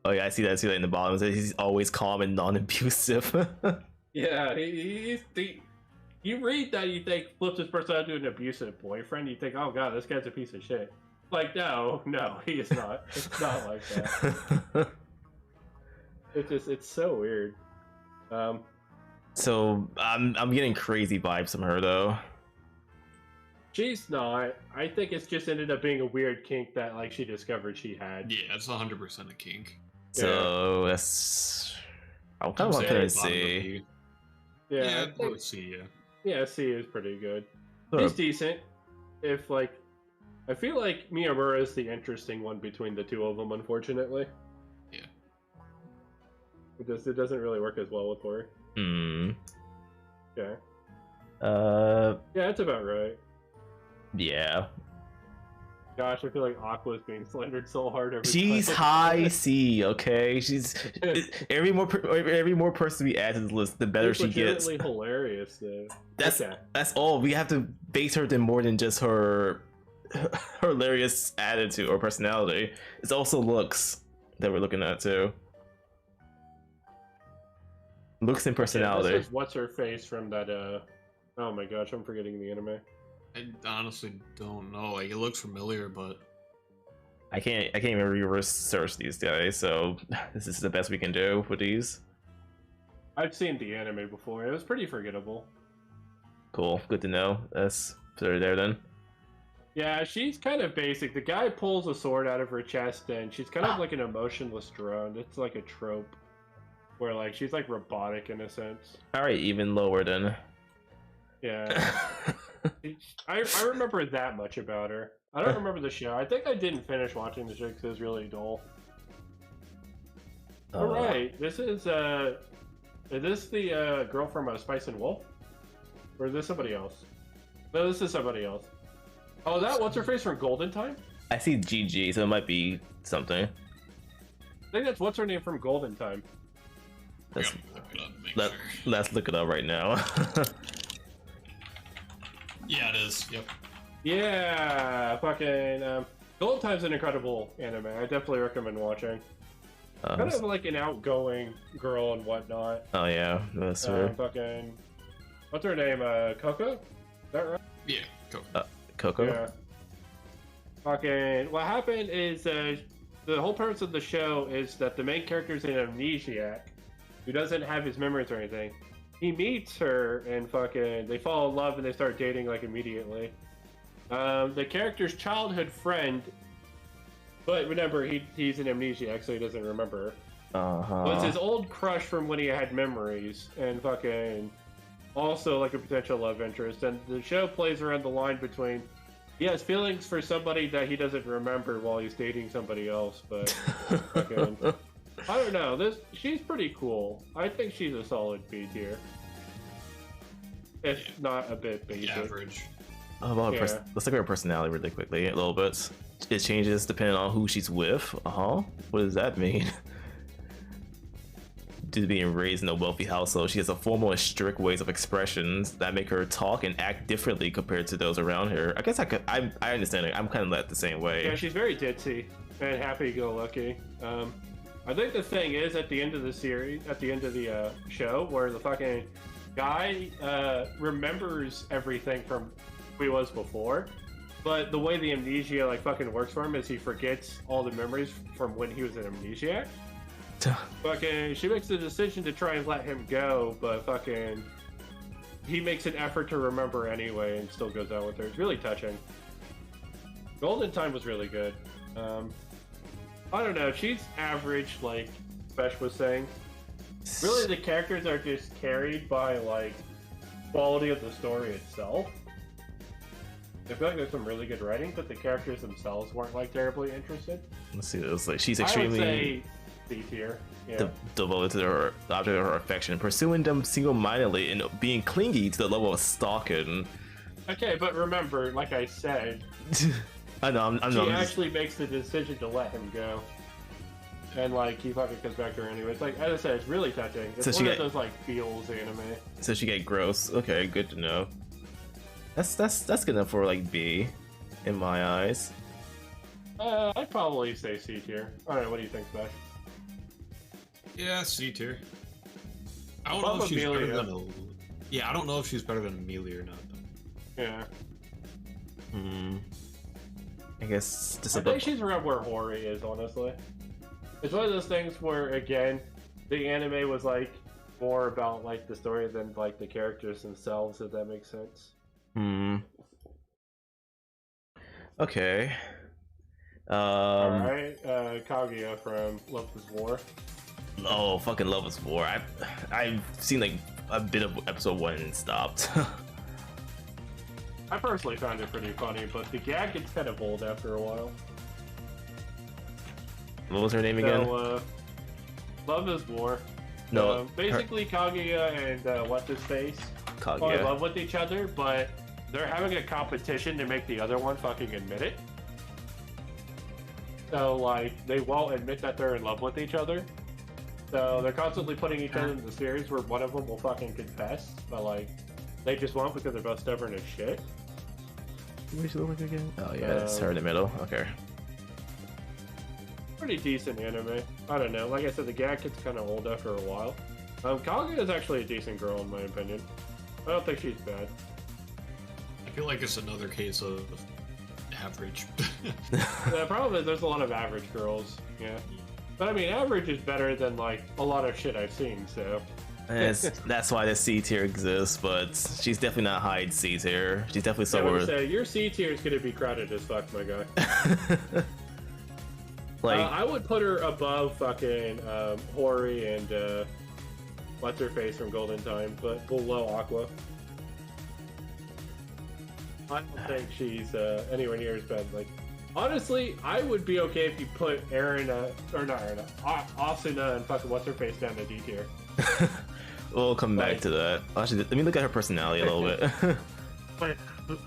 Oh yeah, I see that in the bottom. It says he's always calm and non-abusive. Yeah, you read that, you think flips his personality to an abusive boyfriend. You think, oh god, this guy's a piece of shit. Like, no, he is not. It's not like that. It's so weird. So I'm getting crazy vibes from her though. She's not. I think it's just ended up being a weird kink that like she discovered she had. Yeah, it's 100% a kink. So that's I kind of want to see. Yeah, I would see. Yeah, C is pretty good. Sure. He's decent. If like, I feel like Miyamura is the interesting one between the two of them. Unfortunately. Yeah. It doesn't really work as well with her. Hmm. Okay. Yeah, that's about right. Yeah. Gosh, I feel like Aqua's being slandered so hard every She's time. high C, okay? She's every more person we add to the list, the better She's she gets. legitimately hilarious, though. That's all. We have to base her in more than just her hilarious attitude or personality. It's also looks that we're looking at too. Looks and personality. Yeah, this is what's her face from that. Oh my gosh, I'm forgetting the anime. I honestly don't know. Like, it looks familiar, but I can't even reverse search these guys. So this is the best we can do with these. I've seen the anime before. It was pretty forgettable. Cool. Good to know. That's put her there then. Yeah, she's kind of basic. The guy pulls a sword out of her chest, and she's kind of like an emotionless drone. It's like a trope where like she's like robotic in a sense. All right, even lower then. Yeah. I remember that much about her. I don't remember the show. I think I didn't finish watching the show because it was really dull. Alright, this is this the girl from Spice and Wolf? Or is this somebody else? No, this is somebody else. Oh, what's her face from Golden Time? I see GG, so it might be something. I think that's what's her name from Golden Time. Let's look it up right now. yeah, it is. Yep. Yeah, fucking Golden Time's an incredible anime. I definitely recommend watching. Kind of like an outgoing girl and whatnot. Oh yeah, that's her. Fucking, what's her name? Coco? Is that right? Yeah, Coco. Coco. Yeah. Fucking, what happened is the whole premise of the show is that the main character is an amnesiac who doesn't have his memories or anything, he meets her and fucking they fall in love and they start dating like immediately. The character's childhood friend, but remember he's an amnesiac, so he doesn't remember. Was his old crush from when he had memories, and fucking also like a potential love interest. And the show plays around the line between he has feelings for somebody that he doesn't remember while he's dating somebody else, but fucking, I don't know. She's pretty cool. I think she's a solid B tier, if not a bit basic. Average. Let's look at her personality really quickly a little bit. It changes depending on who she's with. What does that mean? Due to being raised in a wealthy household, she has a formal and strict ways of expressions that make her talk and act differently compared to those around her. I guess I understand it. I'm kind of like the same way. Yeah, she's very ditzy and happy-go-lucky. I think the thing is, at the end of the series, at the end of the show, where the fucking guy remembers everything from who he was before, but the way the amnesia like fucking works for him is he forgets all the memories from when he was an amnesiac. Fucking, she makes the decision to try and let him go, but fucking, he makes an effort to remember anyway and still goes out with her. It's really touching. Golden Time was really good. I don't know, she's average, like Besh was saying. Really, the characters are just carried by, like, quality of the story itself. I feel like there's some really good writing, but the characters themselves weren't, like, terribly interested. Let's see this. Like, she's extremely... I would say C tier. Yeah. Devoted to the object of her affection, pursuing them single-mindedly and being clingy to the level of stalking. Okay, but remember, like I said, I know. She actually makes the decision to let him go, and like he fucking comes back to her anyway. It's like, as I said, it's really touching. It's one of those like feels anime. So she get gross. Okay, good to know. That's good enough for like B, in my eyes. I'd probably say C tier. All right, what do you think, Smash? Yeah, C tier. I don't know if she's better than yeah, I don't know if she's better than Amelia or not. Though. Yeah. I guess I think she's around where Hori is, honestly. It's one of those things where, again, the anime was like more about like the story than like the characters themselves, if that makes sense. Okay. Alright, Kaguya from Love is War. Oh, fucking Love is War. I've seen like a bit of episode 1 and stopped. I personally found it pretty funny, but the gag gets kind of old after a while. What was her name again? Love is War. No, basically Kaguya and what's his face fall in love with each other, but they're having a competition to make the other one fucking admit it. So like they won't admit that they're in love with each other. So they're constantly putting each other in the series where one of them will fucking confess, but like they just won't because they're both stubborn as shit. What does she look like again? Oh yeah, it's her in the middle. Okay. Pretty decent anime. I don't know. Like I said, the gag gets kind of old after a while. Kaguya is actually a decent girl in my opinion. I don't think she's bad. I feel like it's another case of average. The problem is there's a lot of average girls. Yeah. But I mean, average is better than like a lot of shit I've seen, so. That's why the C tier exists, but she's definitely not high C tier. She's definitely somewhere. I would say your C tier is gonna be crowded as fuck, my guy. Like I would put her above fucking Hori and what's her face from Golden Time, but below Aqua. I don't think she's anywhere near as bad. Like, honestly, I would be okay if you put Asuna and fucking what's her face down to D tier. We'll come back to that. Actually, let me look at her personality a little bit.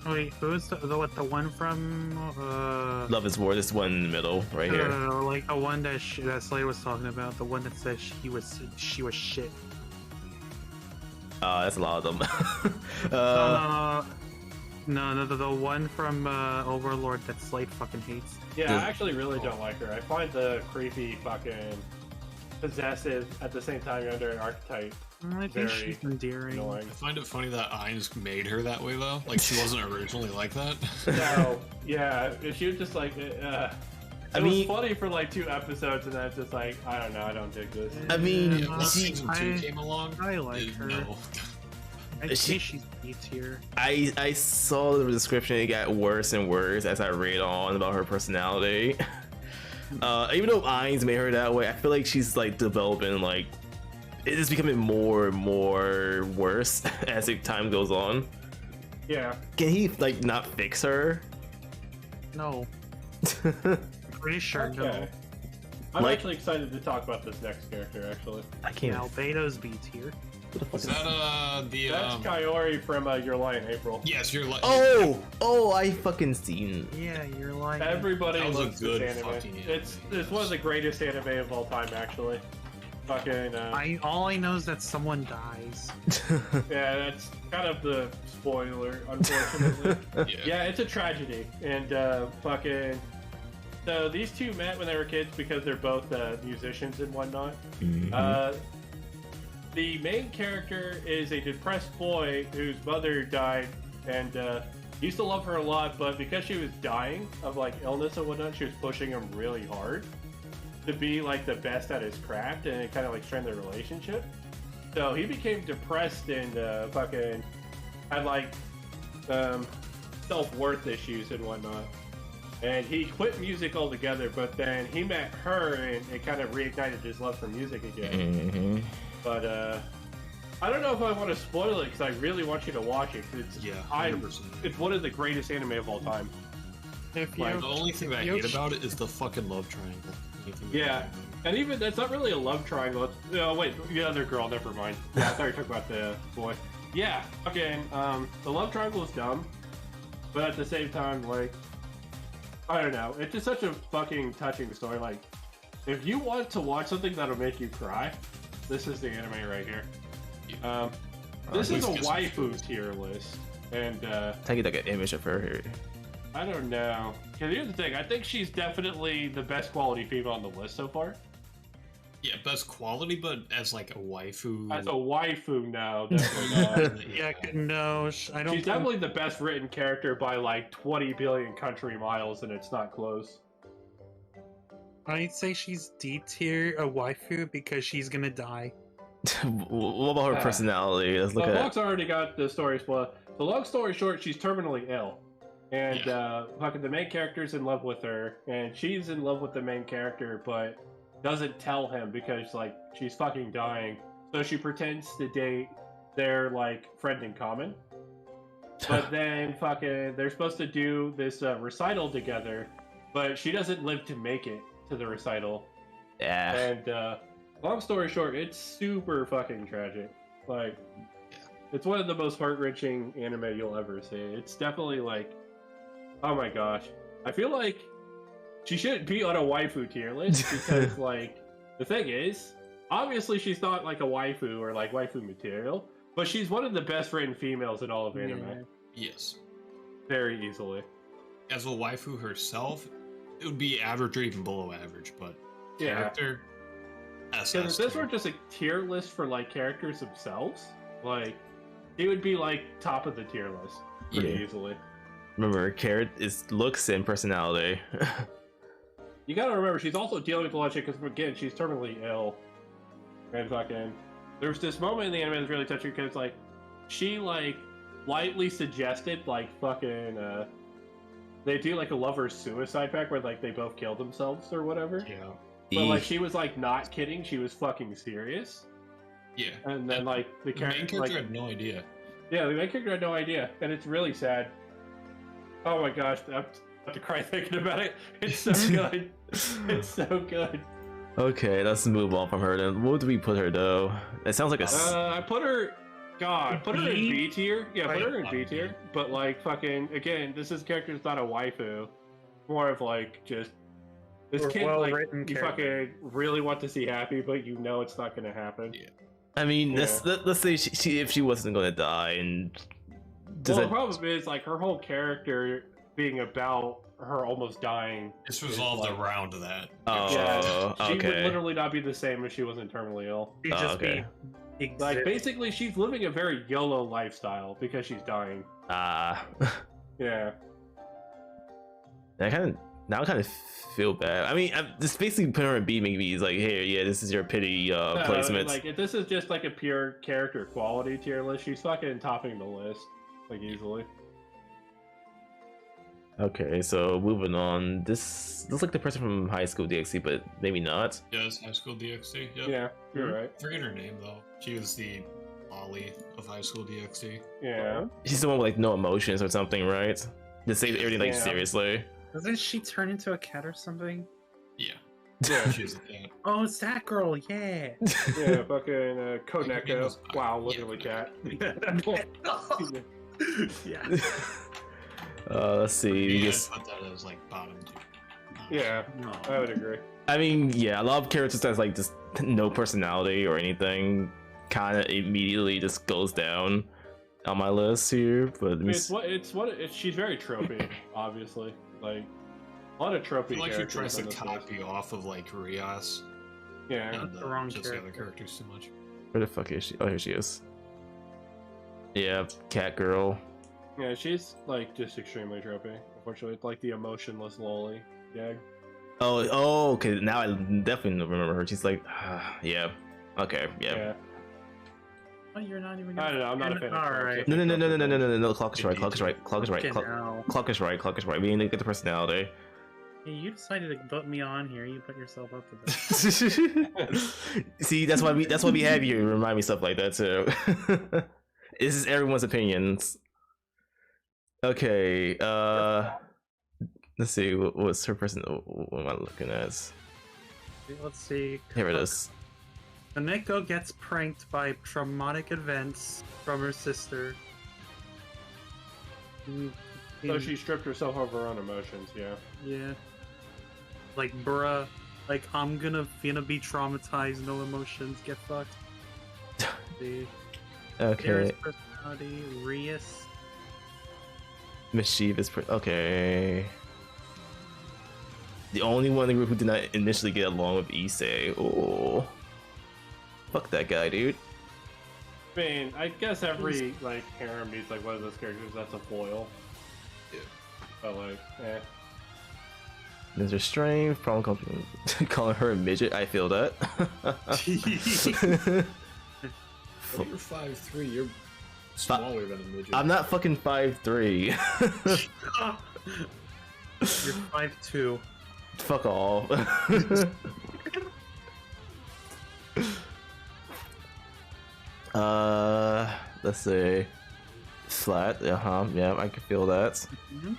Wait, who's the one from Love is War? This one in the middle, right here. No, like the one that that Slade was talking about, the one that said she was shit. That's a lot of them. No, the one from Overlord that Slade fucking hates. Yeah, I actually really don't like her. I find the creepy fucking possessive at the same time under an archetype. I think she's endearing. I find it funny that Ainz made her that way though. Like she wasn't originally like that. No, yeah, she was just like. I It mean, was funny for like 2 episodes, and then it's just like, I don't know, I don't dig this. I mean, Yeah, once she, season 2 came along, I like her. no. I think she's B tier. I saw the description. It got worse and worse as I read on about her personality. Even though Ainz made her that way, I feel like she's like developing, like it is becoming more and more worse as time goes on. Yeah. Can he like not fix her? No. Pretty sure no. Okay. I'm Like- actually excited to talk about this next character, actually. I can't. Albedo's B tier. Is that the That's Kaori from Your Lie in April. Yes, you're like Oh, I fucking seen. Yeah, you're like Everybody That was a loves good this anime. fucking anime. It's one of the greatest anime of all time, actually. Fucking all I know is that someone dies. yeah, that's kind of the spoiler, unfortunately. Yeah, it's a tragedy, and fucking. So these two met when they were kids because they're both musicians and whatnot. The main character is a depressed boy whose mother died, and he used to love her a lot, but because she was dying of like illness and whatnot, she was pushing him really hard to be like the best at his craft, and it kind of like strained their relationship. So he became depressed and fucking had like self-worth issues and whatnot. And he quit music altogether, but then he met her and it kind of reignited his love for music again. But I don't know if I want to spoil it because I really want you to watch it. It's, 100%. It's one of the greatest anime of all time. If Like, the only thing that I hate about it is the fucking love triangle. Yeah, and even that's not really a love triangle. No, wait, the other girl. Never mind. Yeah, I thought you were talking about the boy. Yeah, again, the love triangle is dumb, but at the same time, like, I don't know. It's just such a fucking touching story. Like, if you want to watch something that'll make you cry, this is the anime right here. This is a waifu tier list, and Take it like an image of her here. I don't know. Because here's the thing, I think she's definitely the best quality female on the list so far. Yeah, best quality, but as like a waifu. As a waifu, no, definitely not. Yeah, no, I don't. She's definitely the best written character by like 20 billion country miles, and it's not close. I'd say she's D tier, a waifu, because she's gonna die. What about her personality? Let's look Well, at. Locke's already got the story spoiled. So long story short, she's terminally ill. And fucking the main character's in love with her, and she's in love with the main character, but doesn't tell him because like she's fucking dying. So she pretends to date their like friend in common. But then fucking they're supposed to do this recital together, but she doesn't live to make it to the recital. Yeah. And long story short, it's super fucking tragic. Like, it's one of the most heart-wrenching anime you'll ever see. It's definitely like, oh my gosh. I feel like she shouldn't be on a waifu tier list because, like, the thing is, obviously she's not like a waifu or like waifu material, but she's one of the best written females in all of anime. Yes. Very easily. As a waifu herself, it would be average or even below average, but Yeah. character. Because if this were just a tier list for like characters themselves, like it would be like top of the tier list pretty easily. Remember, Carrot is looks and personality. You gotta remember, she's also dealing with a lot of shit because again, she's terminally ill. And fucking, there's this moment in the anime that's really touching because like she like lightly suggested like fucking they do like a lover's suicide pact where like they both kill themselves or whatever. Yeah. But like she was like not kidding, she was fucking serious. Yeah. And then like the main character character had no idea. Yeah, the main character had no idea, and it's really sad. Oh my gosh, I'm about to cry thinking about it. It's so good. It's so good. Okay, let's move on from her then. What do we put her though? It sounds like a. I put her. God, put her in B? B tier. Yeah, put her in B Right. tier. But like, fucking, again, this character's not a waifu. More of like just this Or kid. Like, well-written you character. fucking really want to see happy, but you know it's not gonna happen. Yeah. I mean, Yeah. let's say she if she wasn't gonna die, and does Well, that, the problem is like her whole character being about her almost dying. It's is, resolved like- around that. Oh, Yeah, she would okay. literally not be the same if she wasn't terminally ill. She'd just okay. be Like basically, she's living a very YOLO lifestyle because she's dying. Ah, Yeah. I kind of Now I kind of feel bad. I mean, I'm just basically putting her in B. Maybe he's like, hey, yeah, this is your pity placement. Like, if this is just like a pure character quality tier list, she's fucking topping the list, like easily. Okay, so moving on. This looks like the person from High School DxD, but maybe not. Yes, High School DxD. Yep. Yeah, you're right. Forget her name though. She was the Ollie of High School DxD. Yeah. She's the one with like no emotions or something, right? Just say everything like seriously. Doesn't she turn into a cat or something? Yeah. Yeah. She's a cat. Oh, it's that girl, yeah. Yeah, fucking Koneko. Wow, look at the cat. Yeah. Let's see. Yeah, Just... I put that as like bottom two. Yeah, I would agree. I mean, yeah, a lot of characters that's like just no personality or anything kind of immediately just goes down on my list here. But she's very tropey, obviously. Like a lot of tropey. I feel like she characters tries to on this copy off of like Rias. Yeah, and, the wrong just character. the other characters too much. where the fuck is she? Oh, here she is. Yeah, cat girl. Yeah, she's like just extremely tropey. Unfortunately, it's like the emotionless lolly gag. Oh, okay. Now I definitely remember her. She's like, yeah, okay, yeah. Oh, you're not even. I don't know. I'm not a fan. All right. No. Clock is right. Clock is right. Clock is right. Okay, Clock now. is right. Clock is right. We need to get the personality. Hey, you decided to put me on here. You put yourself up to this. See, that's why we have you to remind me stuff like that too. This is everyone's opinions. Okay, let's see, what's her person? What am I looking at? Let's see. Here it is. Koneko gets pranked by traumatic events from her sister. So she stripped herself of her own emotions. Yeah. Yeah. Like, bruh. Like, I'm gonna be traumatized, no emotions, get fucked. See. Okay. There's personality, Rias. Mischievous. Okay. The only one in the group who did not initially get along with Issei. Oh. Fuck that guy, dude. I mean, I guess every like harem needs like one of those characters that's a foil. Yeah. But like, There's her strength. Problem calling her a midget. I feel that. Well, you're 5'3", you're smaller than a midget. I'm not fucking 5'3". You're 5'2". Fuck all. Let's see. Flat. Yeah, I can feel that. Mm-hmm.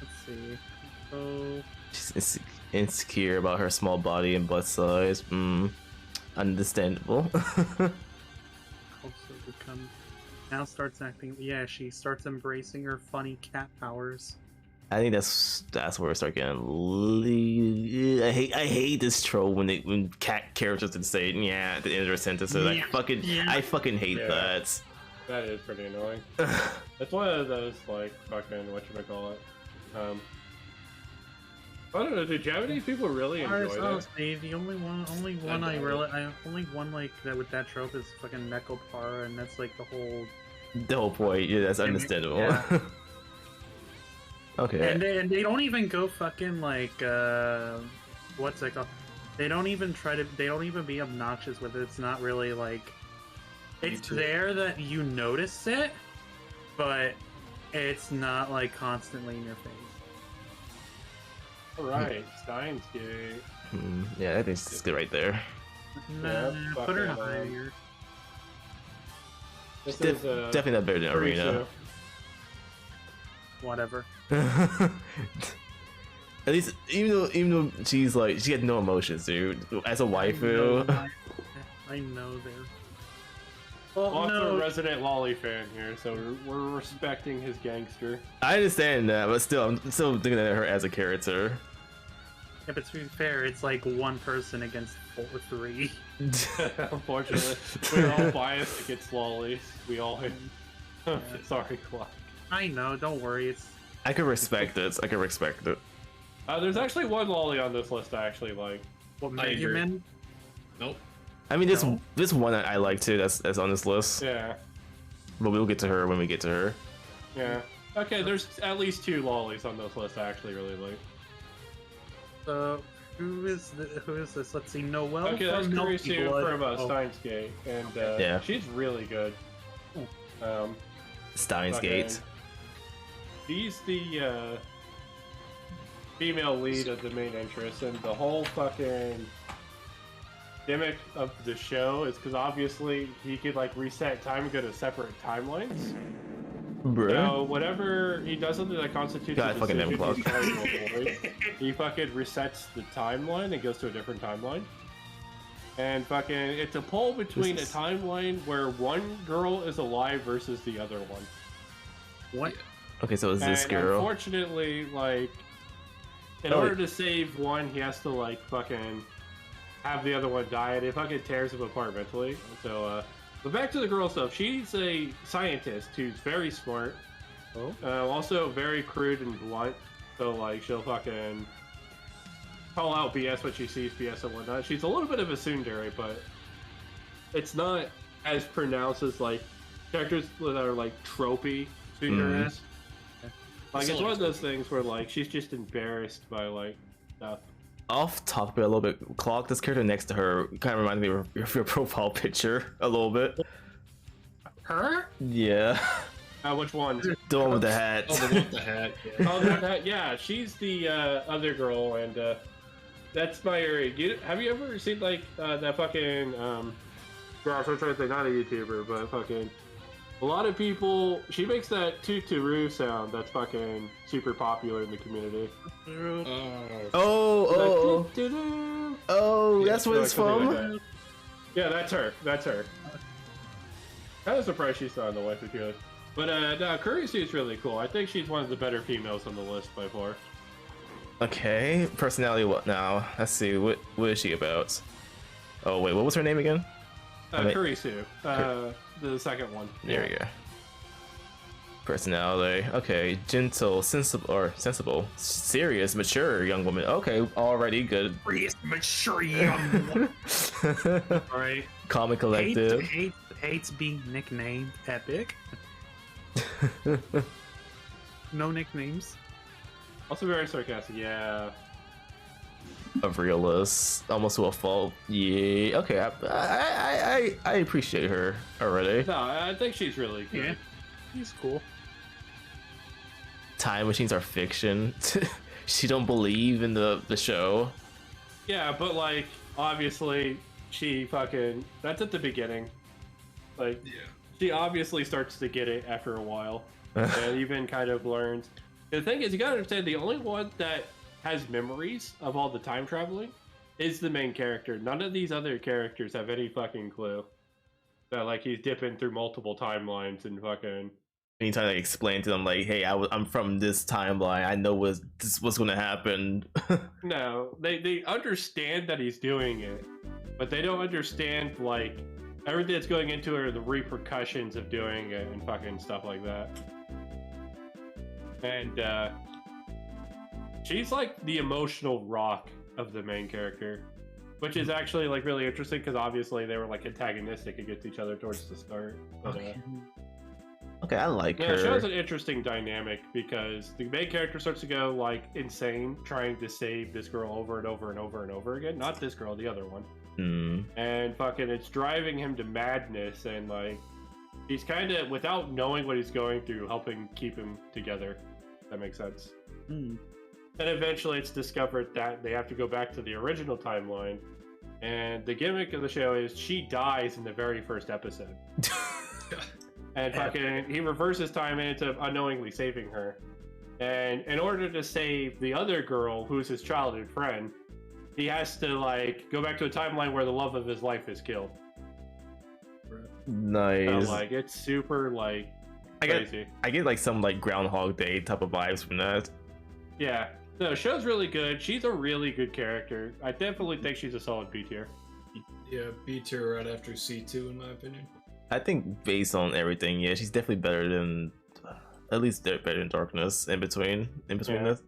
Let's see. So She's insecure about her small body and butt size. Understandable. also become now starts acting. Yeah, she starts embracing her funny cat powers. I think that's where it starts getting. I hate this trope when cat characters would say yeah at the end of their sentences. I fucking hate that. that is pretty annoying. It's one of those like fucking whatchamacallit. I don't know. Do Japanese people really enjoy that? The only one like that with that trope is fucking Nekopara, and that's like the whole point. Yeah, that's understandable. Yeah. Okay. And they don't even go fucking like what's it called? They don't even be obnoxious with it. It's not really like it's there that you notice it, but it's not like constantly in your face. Alright, Steins Gate. Yeah, I think it's good right there. Nah, put her higher. This is definitely not better than Arena. Whatever. At least, even though she's like she had no emotions, dude. As a waifu. I know there. Well, also a resident Lolly fan here, so we're respecting his gangster. I understand that, but still, I'm still looking at her as a character. Yeah, but to be fair, it's like one person against 3. Unfortunately, we're all biased against Lollies. We all hate. Sorry, Clark. I know. Don't worry. I can respect it. I can respect it. There's actually one Lolly on this list I actually like. What, Megumin? Nope. I mean, this one I like too. That's on this list. Yeah. But we'll get to her when we get to her. Yeah. Okay, there's at least 2 lollies on this list I actually really like. Who is this? Let's see, Noelle. Okay, that's from Milky Kurisu Blood. from Oh. Steins Gate, and Yeah. she's really good. Steins Gate. She's the female lead of the main interest, and the whole fucking gimmick of the show is because obviously he could like reset time and go to separate timelines. Bruh. So whatever he does something that constitutes God, a fucking decision M-Clock. he's trying to avoid, he fucking resets the timeline and goes to a different timeline. And fucking, it's a poll between a timeline where one girl is alive versus the other one. What? Okay, so is this And girl? unfortunately, like, in order to save one, he has to like fucking have the other one die, and it fucking tears him apart mentally. So, but back to the girl stuff. She's a scientist who's very smart. Also very crude and blunt. So like she'll fucking call out BS when she sees BS and whatnot. She's a little bit of a tsundere, but it's not as pronounced as like characters that are like tropey tsunderes. Like it's one of those things where like she's just embarrassed by like stuff. Off topic a little bit, Clock, this character next to her kind of reminds me of your profile picture a little bit. Her? Yeah. Which one? The one with the hat. Oh, the one with the hat. Yeah. Oh, that, yeah, she's the other girl, and that's my area. Have you ever seen like that fucking gosh, I'm trying to think, not a YouTuber, but fucking a lot of people. She makes that toot-to-roo sound that's fucking super popular in the community. Oh, Yeah, that's what it's something like from? that. Yeah, that's her. That's her. Kind of surprised she's not on the waifu queue. But no, Kurisu is really cool. I think she's one of the better females on the list by far. Okay, personality what now? Let's see, what is she about? Oh wait, what was her name again? Kurisu, the second one. There we go. Personality. Okay, gentle, sensible, serious, mature young woman. Okay, already good. Serious, mature young woman. Alright. Calm and collective. Hates being nicknamed Epic. No nicknames. Also very sarcastic, yeah. A realist, almost to a fault. Yeah. Okay, I appreciate her already. No, I think she's really good. Yeah, he's cool. Time machines are fiction. She don't believe in the show. Yeah, but like obviously she fucking that's at the beginning. Like she obviously starts to get it after a while. And even kind of learns. The thing is, you gotta understand, the only one that has memories of all the time traveling is the main character. None of these other characters have any fucking clue that like he's dipping through multiple timelines and fucking. Anytime I explain to them like, hey, I'm from this timeline, I know what's gonna happen. No, they understand that he's doing it, but they don't understand like everything that's going into it, or the repercussions of doing it and fucking stuff like that. And she's like the emotional rock of the main character, which is actually like really interesting because obviously they were like antagonistic against each other towards the start. But, Okay, I like yeah, her. it shows an interesting dynamic because the main character starts to go like insane trying to save this girl over and over and over and over again. Not this girl, the other one. And fucking it's driving him to madness, and like he's kind of, without knowing what he's going through, helping keep him together. If that makes sense. And eventually it's discovered that they have to go back to the original timeline, and the gimmick of the show is she dies in the very first episode. And fucking he reverses time into unknowingly saving her. And in order to save the other girl, who's his childhood friend, he has to like go back to a timeline where the love of his life is killed. Nice. So, like it's super like crazy. I get like some like Groundhog Day type of vibes from that. Yeah. No, show's really good. She's a really good character. I definitely think she's a solid B tier. Yeah, B tier right after C2 in my opinion. I think based on everything, yeah, she's definitely better than, at least better than Darkness in between this.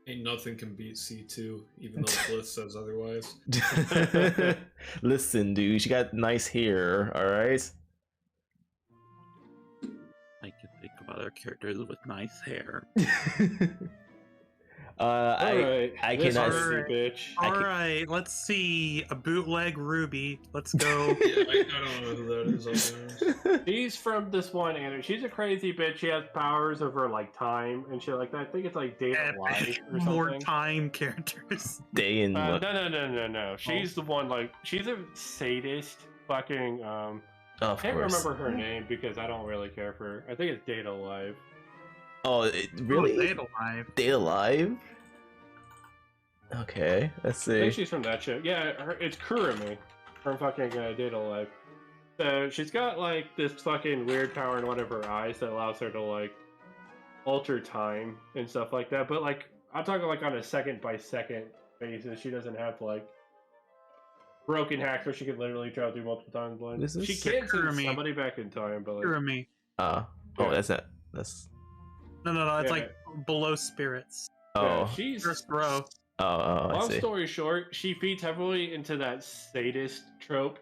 Ain't nothing can beat C2, even though the list says otherwise. Listen, dude, she got nice hair, alright? I could other characters with nice hair. I cannot. bitch. Alright, let's see. A bootleg Ruby. Let's go. Yeah, I don't know who that is. She's from this one anime. She's a crazy bitch. She has powers over like time and shit like that. I think it's like Day of Life or something. More time characters. Day in no. She's the one like she's a sadist. Fucking Of I can't course. remember her name because I don't really care for her. I think it's Data Live. Oh, really? Data Live. Data Live? Okay, let's I see. think she's from that show. Yeah, it's Kurumi from fucking Data Life. So she's got like this fucking weird power in one of her eyes that allows her to like alter time and stuff like that. But like I'm talking like on a second by second basis. She doesn't have like broken hacks where she can literally travel through multiple timelines. She can send somebody back in time, but like Kurumi. Oh, that's not. That's. No. It's like below spirits. Oh. Yeah, she's First row. Oh, I long see. story short, she feeds heavily into that sadist trope.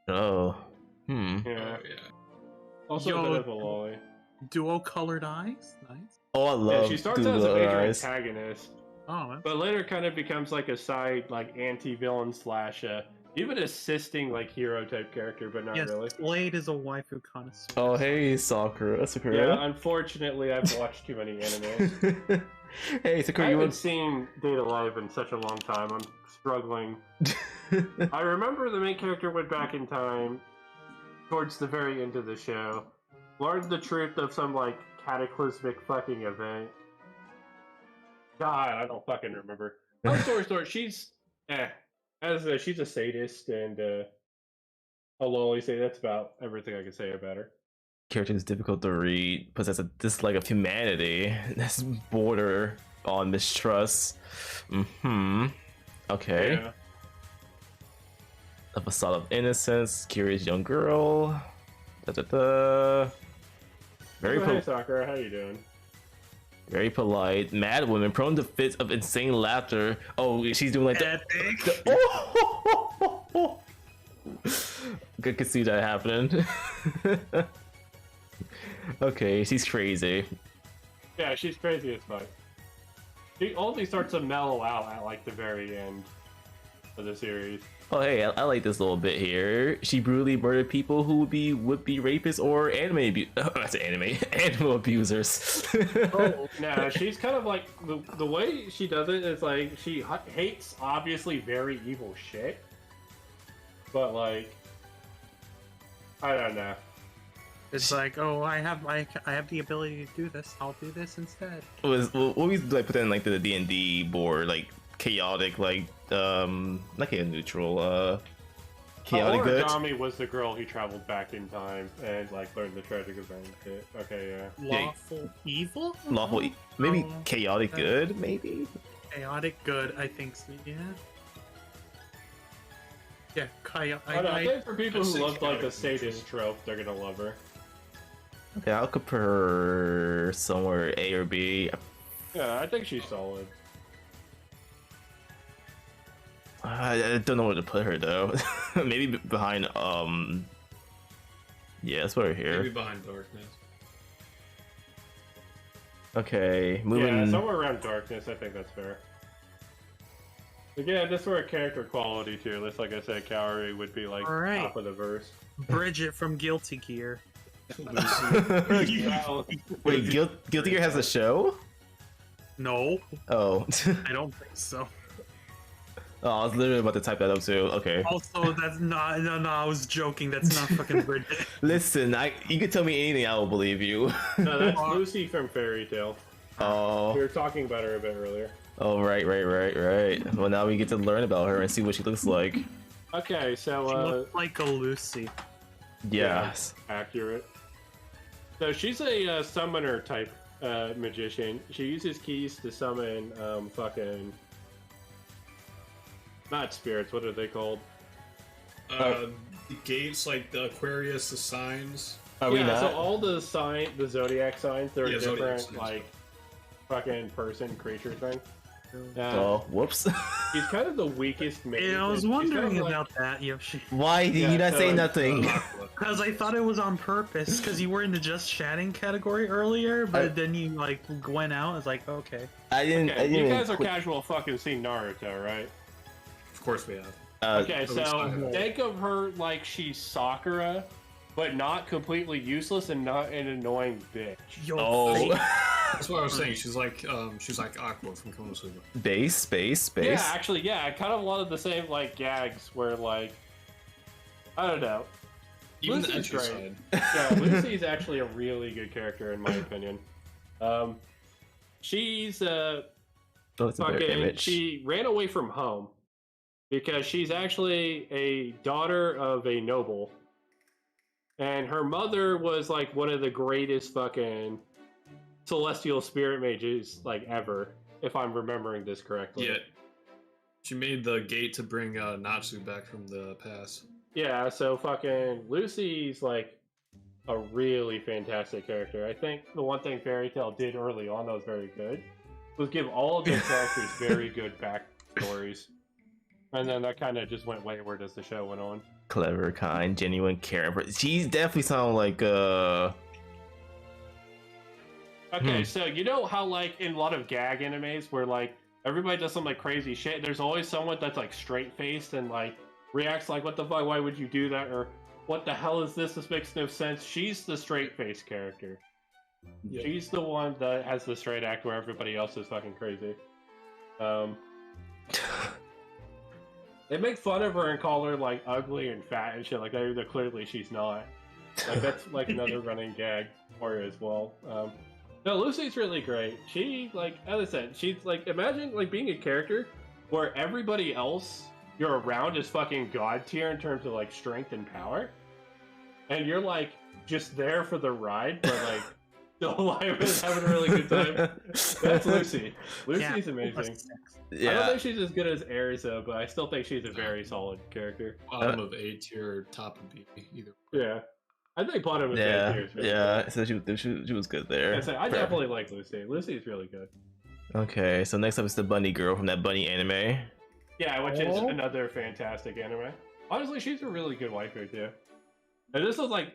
Oh. Yeah. Oh, yeah. Also a bit of a lolly. Duo colored eyes. Nice. Oh, I love. Yeah, she starts out as a major eyes. antagonist, Oh, but later kind of becomes like a side, like anti-villain slash, even assisting like hero type character, but not yes, really. Slade is a waifu connoisseur. Oh, hey, Sakura. Sakura. Yeah, unfortunately, I've watched too many anime. Hey, I Sakura, you haven't want? seen Data Live in such a long time. I'm struggling. I remember the main character went back in time towards the very end of the show, learned the truth of some like cataclysmic fucking event. God, I don't fucking remember. Long story short, she's she's a sadist and I'll only say that's about everything I can say about her. Character is difficult to read, possesses a dislike of humanity. That's border on mistrust. Okay. Yeah. A facade of innocence, curious young girl. Very Hey Sakura, how you doing? very polite. Mad woman, prone to fits of insane laughter. Oh, she's doing like Good, could see that happening. Okay, she's crazy. Yeah, she's crazy as fuck. She only starts to mellow out at like the very end of the series. Oh hey, I like this little bit here. She brutally murdered people who would be rapists or that's animal abusers. Oh, no, she's kind of like the way she does it is like she hates obviously very evil shit, but like I don't know. It's like, oh, I have the ability to do this. I'll do this instead. What we like put in like the D&D board, like chaotic, like not chaotic neutral, chaotic good. Origami was the girl who traveled back in time and like learned the tragic event. Okay, yeah. Lawful evil? Lawful, maybe chaotic good, maybe. Chaotic good, I think so. Yeah. Yeah, I think for people who love like the sadist trope, they're gonna love her. Okay, I'll compare her somewhere A or B. Yeah, I think she's solid. I don't know where to put her though. Maybe behind yeah, let's put her here. Maybe behind darkness. Okay, moving. Yeah, somewhere around darkness. I think that's fair. Again, this were a character quality tier list. Like I said, Kaori would be like top of the verse. Bridget from Guilty Gear. Wait, Guilty Gear has a show? No. Oh. I don't think so. Oh, I was literally about to type that up too. Okay. Also, that's not. No, I was joking. That's not fucking Bridget. Listen, you can tell me anything, I will believe you. No, that's Lucy from Fairy Tail. Oh. We were talking about her a bit earlier. Oh, right. Well, now we get to learn about her and see what she looks like. Okay, so She looks like a Lucy. Yes. Yeah, accurate. So she's a summoner type magician. She uses keys to summon fucking not spirits. What are they called? The gates, like the Aquarius, the signs. So all the zodiac signs, they're Yeah, zodiac different, signs. like fucking person creature thing. Oh, whoops. She's kind of the weakest maid. Yeah, I was She's wondering kind of about that, Yoshi. Why did you not say nothing? Because I thought it was on purpose, because you were in the just chatting category earlier, but then you like went out. I was like, okay. I didn't. Okay, you guys are casual fucking seen Naruto, right? Of course we have. Okay, so think of her like she's Sakura, but not completely useless and not an annoying bitch. Oh. That's what I was saying. She's like Aqua from Konosuba. Base. Yeah, actually, yeah, kind of a lot of the same like gags where like I don't know. Even the Lucy's ecchi great. side. Yeah, Lucy's actually a really good character in my opinion. She's she ran away from home because she's actually a daughter of a noble. And her mother was like one of the greatest fucking celestial spirit mages like ever, if I'm remembering this correctly. Yeah. She made the gate to bring Natsu back from the past. Yeah, so fucking Lucy's like a really fantastic character. I think the one thing Fairy Tail did early on that was very good was give all of their characters very good backstories. And then that kind of just went wayward as the show went on. Clever, kind, genuine, caring. She definitely sounds like Okay, so you know how like in a lot of gag animes where like everybody does some like crazy shit, there's always someone that's like straight faced and like reacts like, what the fuck, why would you do that? Or what the hell is this? This makes no sense. She's the straight faced character. Yeah. She's the one that has the straight act where everybody else is fucking crazy. They make fun of her and call her like ugly and fat and shit like that, even though clearly she's not. Like that's like another running gag for her as well. No, Lucy's really great. She like, as I said, she's like, imagine like being a character where everybody else you're around is fucking god tier in terms of like strength and power, and you're like just there for the ride, but like still alive and having a really good time. That's Lucy. Lucy's amazing. Yeah. I don't think she's as good as Erza, but I still think she's a very solid character. Bottom of A tier, top of B, either. Yeah. I think bottom of A tier is really good. So she was good there. I definitely like Lucy. Lucy's really good. Okay, so next up is the bunny girl from that bunny anime. Yeah, which is another fantastic anime. Honestly, she's a really good waifu too. And this is like,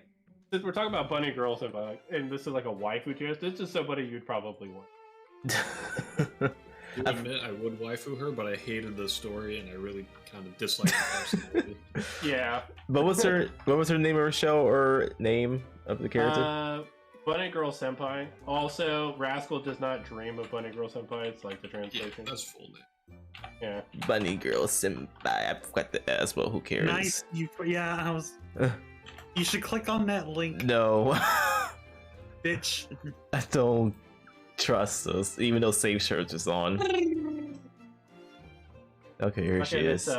since we're talking about bunny girls and this is like a waifu tier, this is somebody you'd probably want. I admit I would waifu her, but I hated the story and I really kind of disliked the personality. Yeah. But what was her name of her show or name of the character? Bunny Girl Senpai. Also, Rascal does not dream of Bunny Girl Senpai. It's like the translation. Yeah, that's full name. Yeah. Bunny Girl Senpai. I forgot the S, but who cares? Nice. I was. You should click on that link. No. Bitch. I don't trust us, even though Save Search is on. Okay, here she is.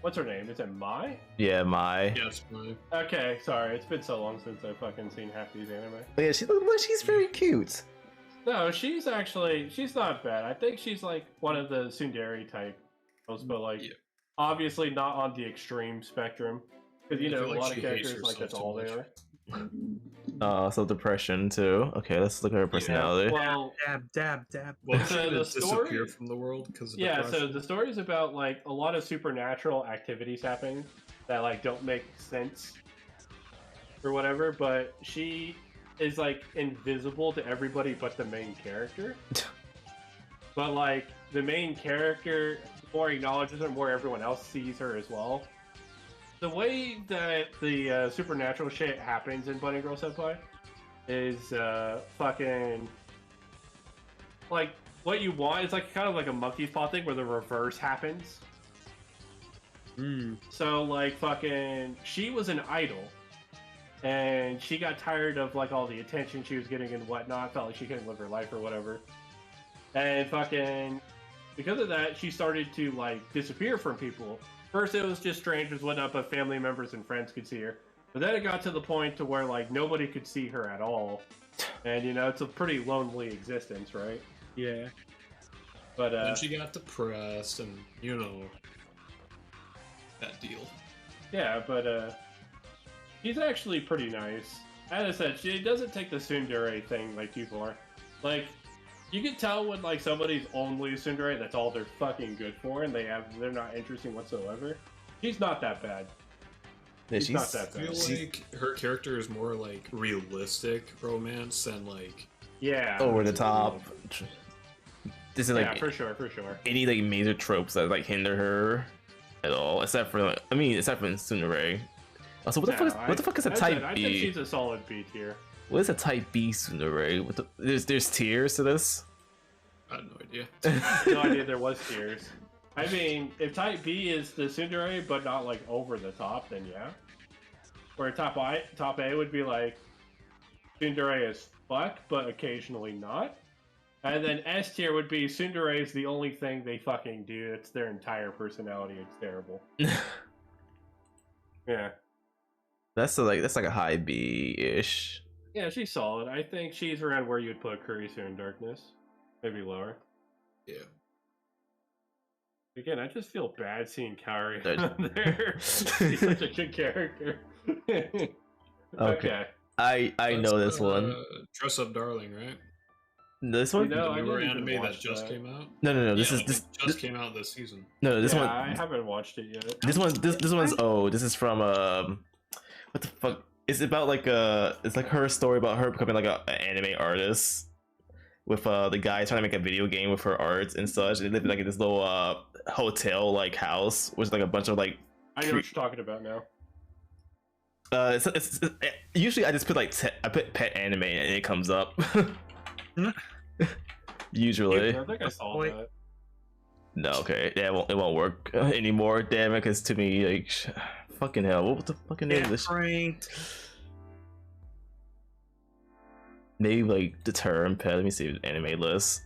What's her name? Is it Mai? Yeah, Mai. Yes, Mai. Okay, sorry. It's been so long since I've fucking seen half these anime. Yeah, she's very cute. No, she's not bad. I think she's like one of the tsundere type, but like obviously not on the extreme spectrum. Because you know, a lot of characters like that's all they are. So depression too. Okay, let's look at her personality. Yeah, well, dab. Well, so the story disappear from the world because so the story is about like a lot of supernatural activities happening that like don't make sense or whatever. But she is like invisible to everybody but the main character. But like the main character more acknowledges her, more everyone else sees her as well. The way that the supernatural shit happens in Bunny Girl Senpai is fucking like what you want. It's like kind of like a monkey's paw thing where the reverse happens. So like fucking she was an idol and she got tired of like all the attention she was getting and whatnot, felt like she couldn't live her life or whatever, and fucking because of that she started to like disappear from people. First it was just strangers, whatnot, but family members and friends could see her. But then it got to the point to where like nobody could see her at all. And you know, it's a pretty lonely existence, right? Yeah. But then she got depressed and you know that deal. Yeah, but she's actually pretty nice. As I said, she doesn't take the tsundere thing like people are. Like, You can tell when like somebody's only tsundere, that's all they're fucking good for, and they're not interesting whatsoever. She's not that bad. Yeah, she's not that I bad. feel like her character is more like realistic romance than like over the top. This is like yeah, for sure. any like major tropes that like hinder her at all, except for like, except for tsundere. Also, what the fuck is a type I B? think she's a solid B tier. What is a type B tsundere? There's tiers to this. I have no idea. No idea there was tiers. I mean, if type B is the tsundere, but not like over the top, then yeah. Where top A would be like tsundere as fuck, but occasionally not. And then S tier would be tsundere is the only thing they fucking do. It's their entire personality. It's terrible. Yeah. That's like a high B ish. Yeah, she's solid. I think she's around where you'd put Kurisu in Darkness. Maybe lower. Yeah. Again, I just feel bad seeing Kaori on there. She's such a good character. Okay. I know this one. Dress Up Darling, right? This one? The newer anime that just came out? No. This just came out this season. No, this one. I haven't watched it yet. This one's old. This is from what the fuck? It's about like it's like her story about her becoming like an anime artist with the guy trying to make a video game with her art and such. They live in like this little hotel like house with like a bunch of like. I know what you're talking about now. It's usually I just put like I put pet anime and it comes up. Usually. I think I saw that. No, okay, yeah, it won't work anymore. Damn it, because to me, like, fucking hell, what the fucking name of this? Maybe like the term pet. Let me see the anime list.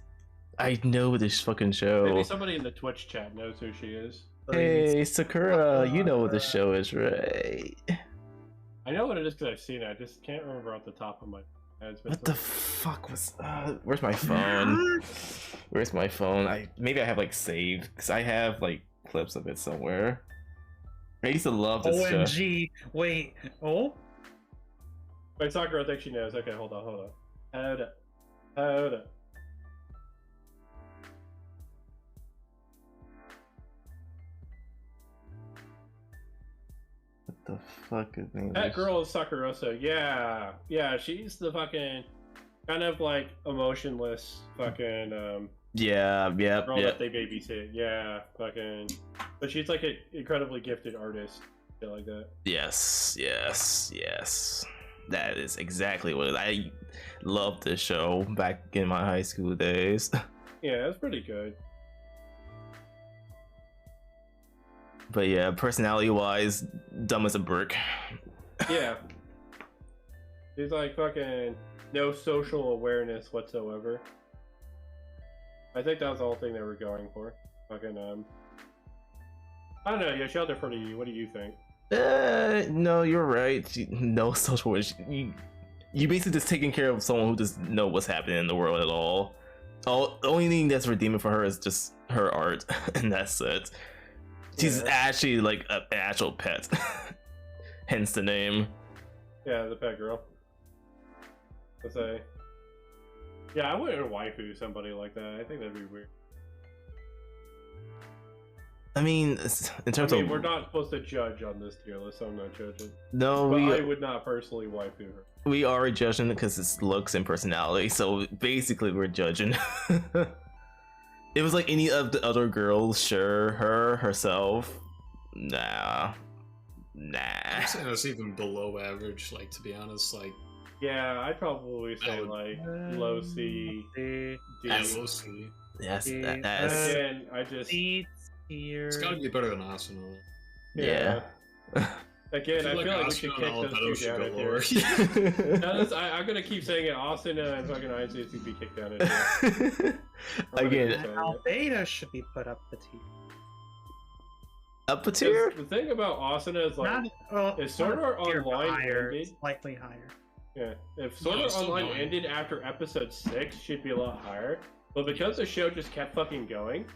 I know this fucking show. Maybe somebody in the Twitch chat knows who she is. Hey, Sakura, you know what the show is, right? I know what it is because I've seen it. I just can't remember off the top of my head. What the fuck was? Where's my phone? Where's my phone? Maybe I have like saved because I have like clips of it somewhere. I used to love this show. OMG! Wait. Oh. Wait, Sakura, I think she knows. Okay, hold on. Hold up. What the fuck is name? That girl is Sakurosa. Yeah, she's the fucking kind of like emotionless fucking girl that they babysit. Yeah, fucking. But she's like an incredibly gifted artist, shit like that. Yes. That is exactly what it is. I loved this show back in my high school days. Yeah, it's pretty good. But yeah, personality-wise, dumb as a brick. Yeah. She's like fucking no social awareness whatsoever. I think that was the whole thing they were going for. Fucking I don't know, Yoshi, I'll defer to you. What do you think? No, you're right. No social awareness. You basically just taking care of someone who doesn't know what's happening in the world at all. The only thing that's redeeming for her is just her art, and that's it. She's actually like an actual pet. Hence the name. Yeah, the pet girl. Let's say. Yeah, I wouldn't waifu somebody like that. I think that'd be weird. I mean, in terms of we're not supposed to judge on this tier list, so I'm not judging. No, but I would not personally waifu her. We are judging because it's looks and personality, so basically we're judging. It was like any of the other girls, sure. Herself, nah. I'm saying that's even below average, like, to be honest, like. Yeah, I'd probably say like low C, D. Yeah, low C. Yes, again, I just. It's gotta be better than Asuna. Yeah. Again, I feel like we should kick those two down in here. I'm gonna keep saying it. Asuna and fucking INC should be kicked down in here. Again, Albedo should be put up the tier. Up a tier? The thing about Asuna is like, if Sword Art Online ended, slightly higher. Yeah, if Sword Art Online ended after episode 6, she'd be a lot higher. But because the show just kept fucking going,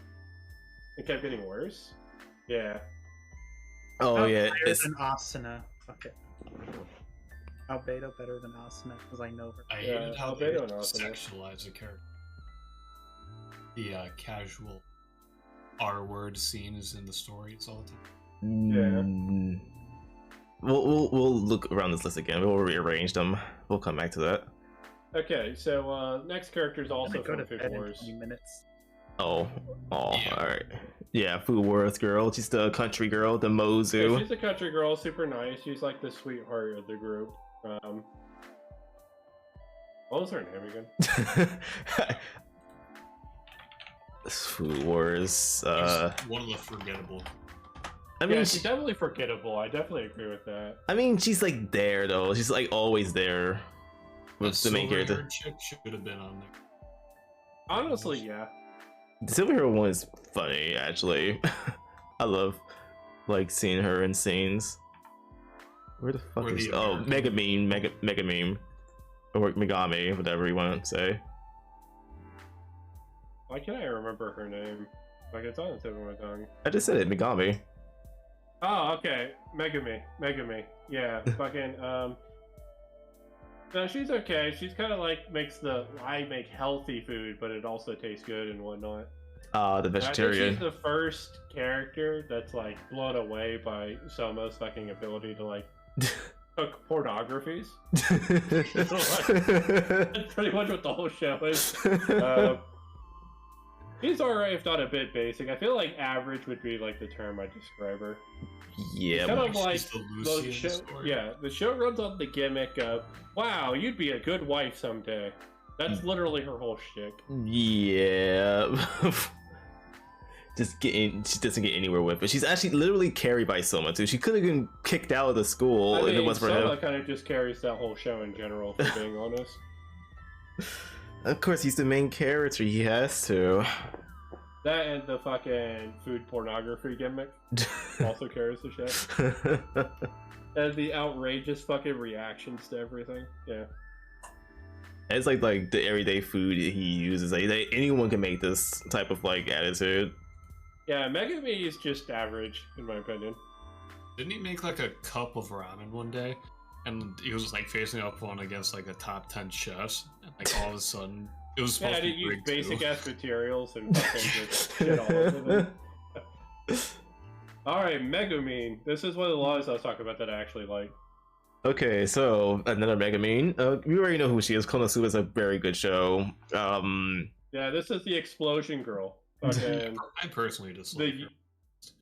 it kept getting worse. Yeah. Oh yeah, better than Asuna. Fuck it. Albedo better than Asuna because I know her. I hated how they sexualized the character. the casual R-word scenes in the stories all the time. Mm. We'll look around this list again. We'll rearrange them. We'll come back to that. Okay, so next character is also go to from Food bed in Wars. 20 minutes. Oh, alright. Yeah, Food Wars girl. She's the country girl, the Mozu. Yeah, she's a country girl, super nice. She's like the sweetheart of the group. What was her name again? Food Wars. She's one of the forgettable. I mean, yeah, she's definitely forgettable. I definitely agree with that. I mean, she's like there though. She's like always there with the main character. Silver-haired chick should have been on there. Honestly, yeah. The superhero one is funny, actually. I love like seeing her in scenes. Where the fuck is? Oh, Mega Meme, Mega Meme, or Megami, whatever you want to say. Why can't I remember her name? Like it's on the tip of my tongue. I just said it, Megami. Oh, okay. Megami. Yeah, fucking, no, she's okay. She's kind of like I make healthy food, but it also tastes good and whatnot. The vegetarian. I think she's the first character that's like blown away by Soma's fucking ability to like cook pornographies. That's pretty much what the whole show is. He's alright if not a bit basic. I feel like average would be like the term I describe her. Yeah, kind of like the show. Yeah, the show runs on the gimmick of, "Wow, you'd be a good wife someday." That's literally her whole shtick. Yeah. She doesn't get anywhere with it. She's actually literally carried by Soma too. She could have been kicked out of the school if it was for Soma him. kind of just carries that whole show in general, for being honest. Of course, he's the main character. He has to. That and the fucking food pornography gimmick also carries the show. And the outrageous fucking reactions to everything. Yeah. It's like the everyday food he uses. Like anyone can make this type of like attitude. Yeah, Megami is just average, in my opinion. Didn't he make like a cup of ramen one day? And he was like facing up one against like the top 10 chefs. And like all of a sudden, it was supposed I to be didn't use rigged, too. basic ass materials and fucking just shit all over them. Alright, Megami. This is one of the laws I was talking about that I actually like. Okay, so another Megami. We already know who she is. Konosuba is a very good show. Yeah, this is the explosion girl. Fucking, I personally dislike her.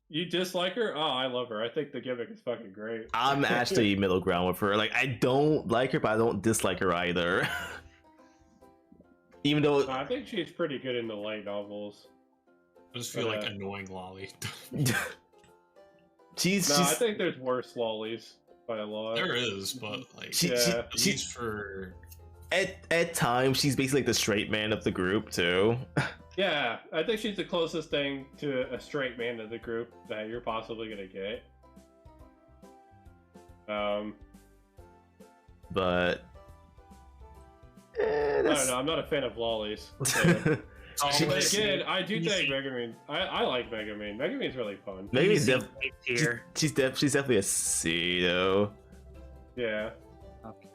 You dislike her? Oh, I love her. I think the gimmick is fucking great. I'm actually middle ground with her. Like, I don't like her, but I don't dislike her either. Even though I think she's pretty good in the light novels. I just feel like annoying Lolly. she's I think there's worse lollies by a lot. There is, but like she's for at times she's basically like the straight man of the group too. Yeah, I think she's the closest thing to a straight man of the group that you're possibly gonna get. But I don't know. I'm not a fan of lollies. So. But again, I do think Megami. I like Megami. Megami's really fun. Megami's she's definitely a C though. Yeah. Okay.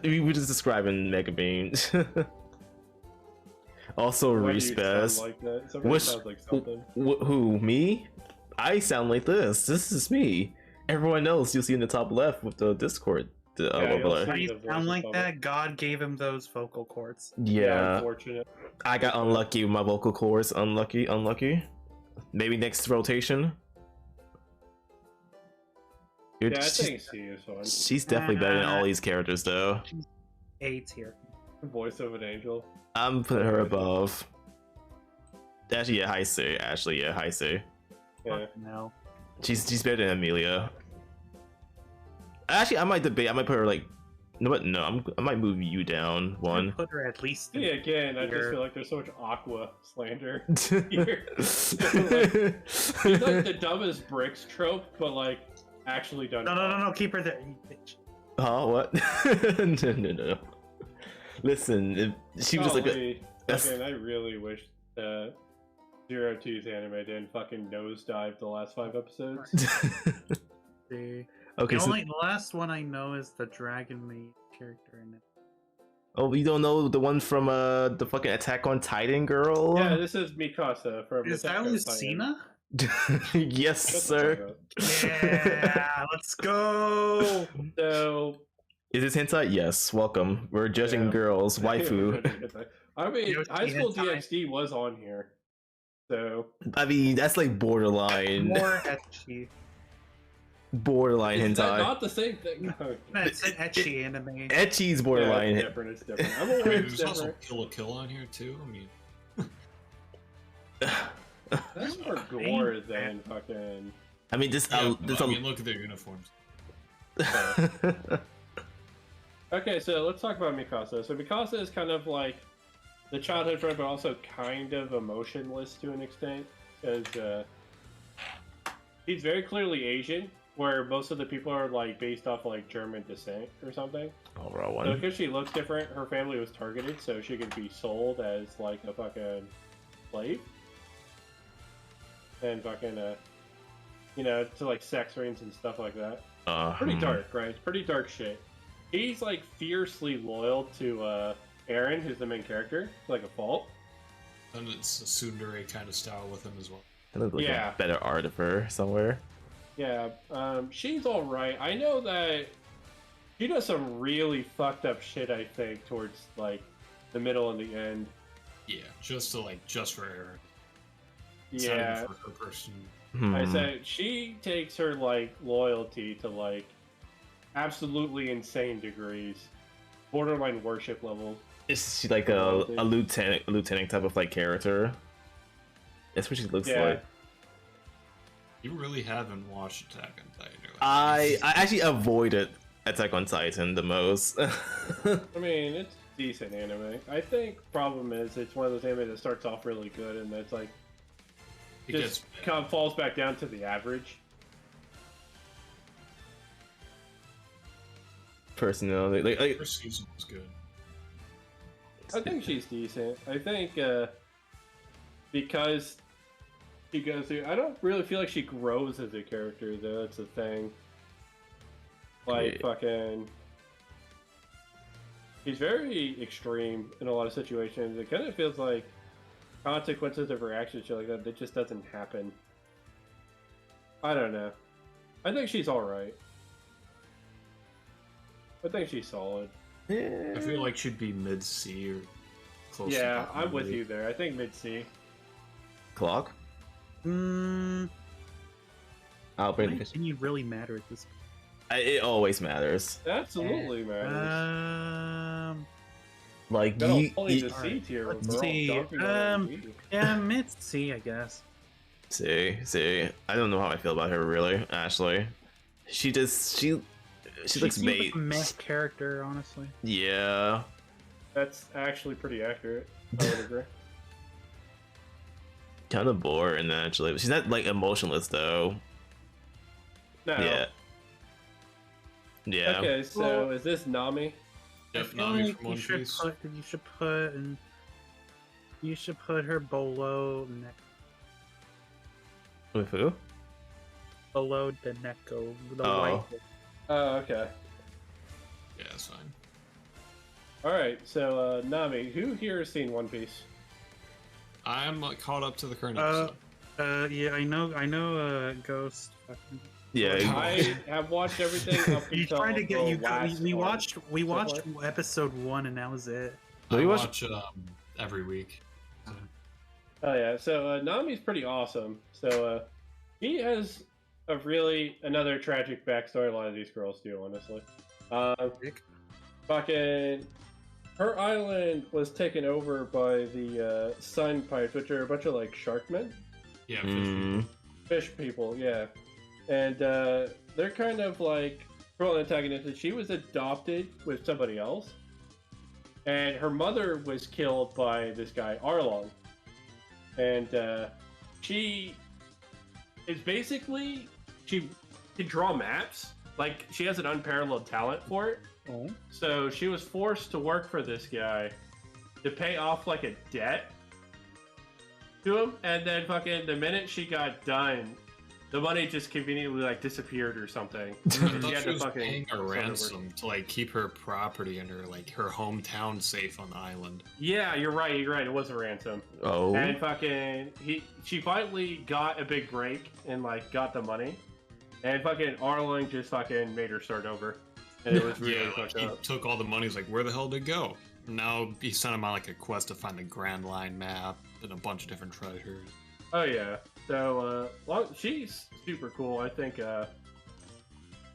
We were just describing Megami. Also, Respez. Like that? Somebody sounds like something. Who? Me? I sound like this. This is me. Everyone else you'll see in the top left with the Discord. Why do you sound like that? God gave him those vocal cords. Yeah. Unfortunate. I got unlucky with my vocal cords. Unlucky. Maybe next rotation. Yeah, I think she is fun. She's definitely better than all these characters, though. A tier. Voice of an angel. I'm putting her above. Actually, yeah, high C. High C. Yeah. No. She's better than Amelia. Actually, I might debate. I might put her like. No, what? No, I might move you down one. Put her at least. Yeah, again, I just feel like there's so much Aqua slander here. She's like the dumbest bricks trope, but like actually done. No. Keep her there, you bitch. Huh? What? No. Listen, if she was like a. I really wish that Zero Two's anime didn't fucking nosedive the last 5 episodes. See. Okay, the last one I know is the Dragon Maid character in it. Oh, you don't know the one from the fucking Attack on Titan girl? Yeah, this is Mikasa from. Is that Attack on Lucina? Yes, sir. Yeah, let's go. So. Is this hentai? Yes. Welcome. We're judging girls, waifu. I mean, High School DxD was on here, so. I mean, that's like borderline. More ecchi. Borderline Is that hentai. not the same thing? No. It's an ecchi anime. Ecchi's borderline. Yeah, it's different. It's different. I'm I aware mean, it's there's also different. Kill a Kill on here too. I mean, That's more gore than fucking. I mean, this. yeah, this I mean, look at their uniforms. Okay, so let's talk about Mikasa. So Mikasa is kind of like the childhood friend, but also kind of emotionless to an extent, because he's very clearly Asian, where most of the people are like based off like German descent or something. Oh, raw one. So because she looks different, her family was targeted, so she could be sold as like a fucking slave, and fucking you know, to like sex rings and stuff like that. Pretty dark, right? It's pretty dark shit. He's like fiercely loyal to Eren, who's the main character, like a fault. And it's a tsundere kind of style with him as well. Like Yeah. better art of her somewhere. Yeah, she's all right. I know that she does some really fucked up shit. I think towards like the middle and the end. Yeah, just for Eren. It's not Yeah, even for her person. I said she takes her like loyalty to like absolutely insane degrees, borderline worship levels. Is she like a lieutenant type of like character? That's what she looks like. You really haven't watched Attack on Titan. I actually avoided Attack on Titan the most. I mean, it's decent anime. I think problem is it's one of those anime that starts off really good and it's like just kind of falls back down to the average. Personally, like first season was good. I think she's decent. I think because she goes through, I don't really feel like she grows as a character though. That's the thing. Like fucking, she's very extreme in a lot of situations. It kind of feels like consequences of her actions, shit like that. That just doesn't happen. I don't know. I think she's all right. I think she's solid. I feel like she'd be mid C or close. Yeah, to I'm with you there. I think mid C. Clock. I'll bring Does opinion really matter at this point? It always matters. Absolutely matters. Like only the C tier. Let's see. Yeah, mid C, I guess. See, I don't know how I feel about her really. Ashley, she looks seems like a meh character, honestly. Yeah, that's actually pretty accurate. I would agree. Kind of boring actually. She's not like emotionless though. No. Yeah. Okay, so is this Nami? I feel like you should put her below With who? below the Neko, the Oh. white. Oh, okay. Yeah, that's fine. Alright, so Nami, who here has seen One Piece? I'm caught up to the current episode. Yeah, I know, Ghost. Yeah. I have watched everything up You until tried to get the you. last We one. watched episode 1, and that was it. I watch every week. Oh yeah, so Nami's pretty awesome. So he has a really another tragic backstory. A lot of these girls do, honestly. Fucking, her island was taken over by the Sun Pirates, which are a bunch of like sharkmen. Yeah, fish people. Yeah, and they're kind of like cruel antagonists. She was adopted with somebody else, and her mother was killed by this guy Arlong. And she is basically, she can draw maps. Like, she has an unparalleled talent for it. Oh. So she was forced to work for this guy to pay off like a debt to him. And then fucking the minute she got done, the money just conveniently like disappeared or something. I She thought had she to was fucking paying a start over. ransom to like keep her property and her like her hometown safe on the island. Yeah, you're right. You're right. It was a ransom. Oh. And fucking she finally got a big break and like got the money, and fucking Arling just fucking made her start over, and it was really Like, fucked he up. took all the money. He's like, where the hell did it go? Now he sent him on like a quest to find the Grand Line map and a bunch of different treasures. Oh yeah. So she's super cool. I think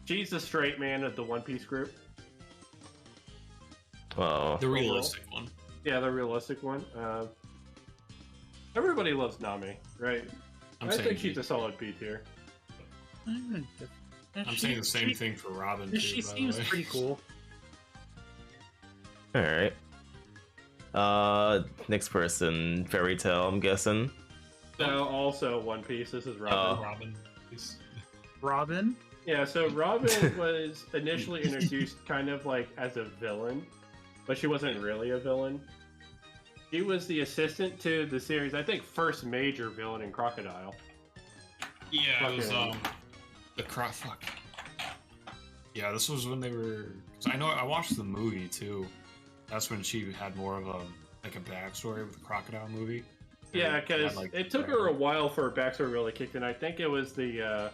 she's the straight man of the One Piece group. Oh. The realistic one. Yeah, the realistic one. Everybody loves Nami, right? I'm I saying think she's a solid B tier. I'm saying the same thing for Robin too. She by the seems way. pretty cool. All right. Next person, Fairy Tale. I'm guessing. So also One Piece. This is Robin. Robin. Robin? Yeah, so Robin was initially introduced kind of like as a villain, but she wasn't really a villain. She was the assistant to the series, I think, first major villain in Crocodile. Yeah, it was Fucking- the fuck. Yeah, this was when they were. 'Cause I know I watched the movie too. That's when she had more of a like a backstory with the Crocodile movie. Yeah, because Had, like, it took her a while for her backstory really kicked in. I think it was the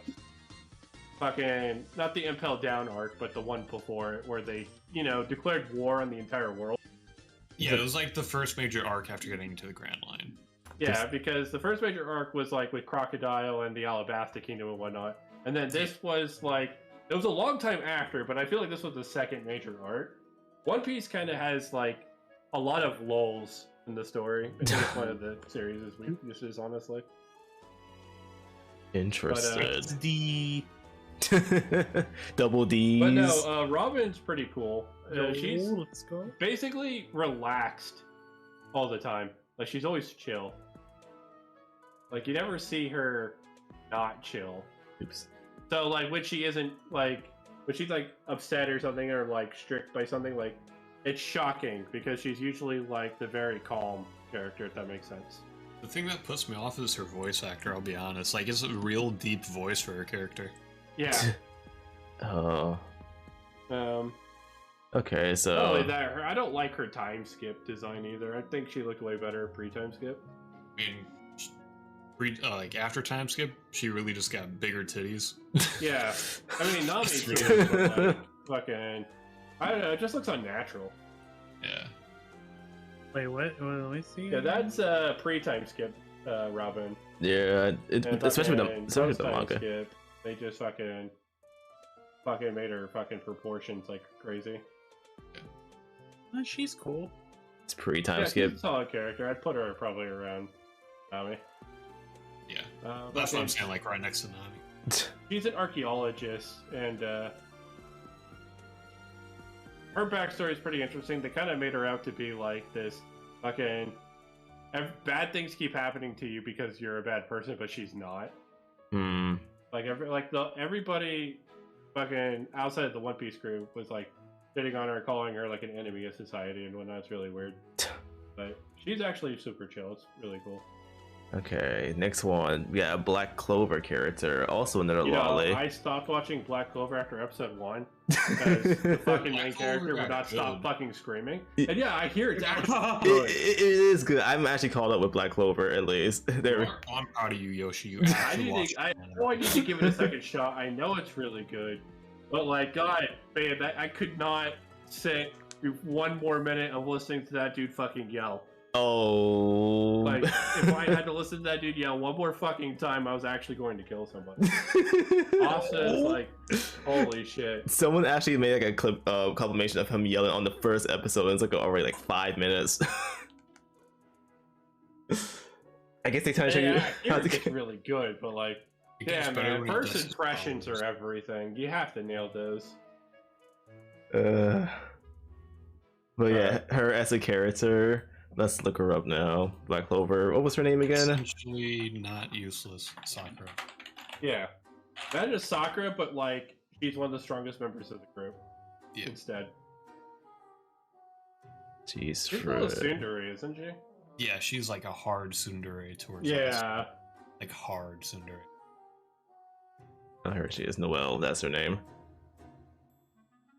fucking not the Impel Down arc, but the one before it, where they declared war on the entire world. Yeah, it was like the first major arc after getting to the Grand Line. Yeah, because the first major arc was like with Crocodile and the Alabasta Kingdom and whatnot, and then this was like it was a long time after, but I feel like this was the second major arc. One Piece kind of has like a lot of lulls in the story. I think it's one of the series' weaknesses, honestly. Interested. D. Double D's. But no, Robin's pretty cool. She's let's go. basically relaxed all the time. Like she's always chill. Like you never see her not chill. Oops. So like when she isn't like when she's like upset or something or like strict by something, like it's shocking because she's usually like the very calm character, if that makes sense. The thing that puts me off is her voice actor. I'll be honest. Like, it's a real deep voice for her character. Yeah. Oh. Okay, so. Not only that, I don't like her time skip design either. I think she looked way better pre-time skip. I mean, like after time skip, she really just got bigger titties. Yeah, I mean, Nami too, but like, fucking, I don't know, it just looks unnatural. Yeah. Wait, what? Let me see. Yeah, that's pre-time skip, Robin. Yeah, And especially fucking with the post-time manga. skip, they just fucking made her fucking proportions like crazy. She's cool. It's pre-time Yeah, skip. she's a solid character. I'd put her probably around Nami. Yeah. That's what I'm saying, like right next to Nami. She's an archaeologist, and her backstory is pretty interesting. They kind of made her out to be like this fucking bad things keep happening to you because you're a bad person, but she's not. Hmm. Like everybody fucking outside of the One Piece group was like sitting on her, calling her like an enemy of society and whatnot. It's really weird. But she's actually super chill. It's really cool. Okay, next one. Yeah, Black Clover character, also another lolly. I stopped watching Black Clover after episode 1 because the fucking main character would not stop fucking screaming. And yeah, I hear it's actually good. It is good. I'm actually caught up with Black Clover at least. There. I'm proud of you, Yoshi. You I actually watched I know I need to give it a second shot. I know it's really good, but like, God, man, I could not sit through one more minute of listening to that dude fucking yell. Oh. Like, if I had to listen to that dude yell one more fucking time, I was actually going to kill somebody. Austin's like, holy shit. Someone actually made like a clip compilation of him yelling on the first episode, and it's like already like 5 minutes. I guess they kind of show you how to It's get. really good, but like, gets yeah, better man, when he first does his impressions are everything. You have to nail those. But yeah, her as a character. Let's look her up now. Black Clover. What was her name again? Essentially not useless, Sakura. Yeah, that is Sakura, but like, she's one of the strongest members of the group. Yeah. Instead, Jeez, she's not a tsundere, isn't she? Yeah, she's like a hard tsundere towards us. Yeah. Like hard tsundere. Oh, here she is, Noelle. That's her name.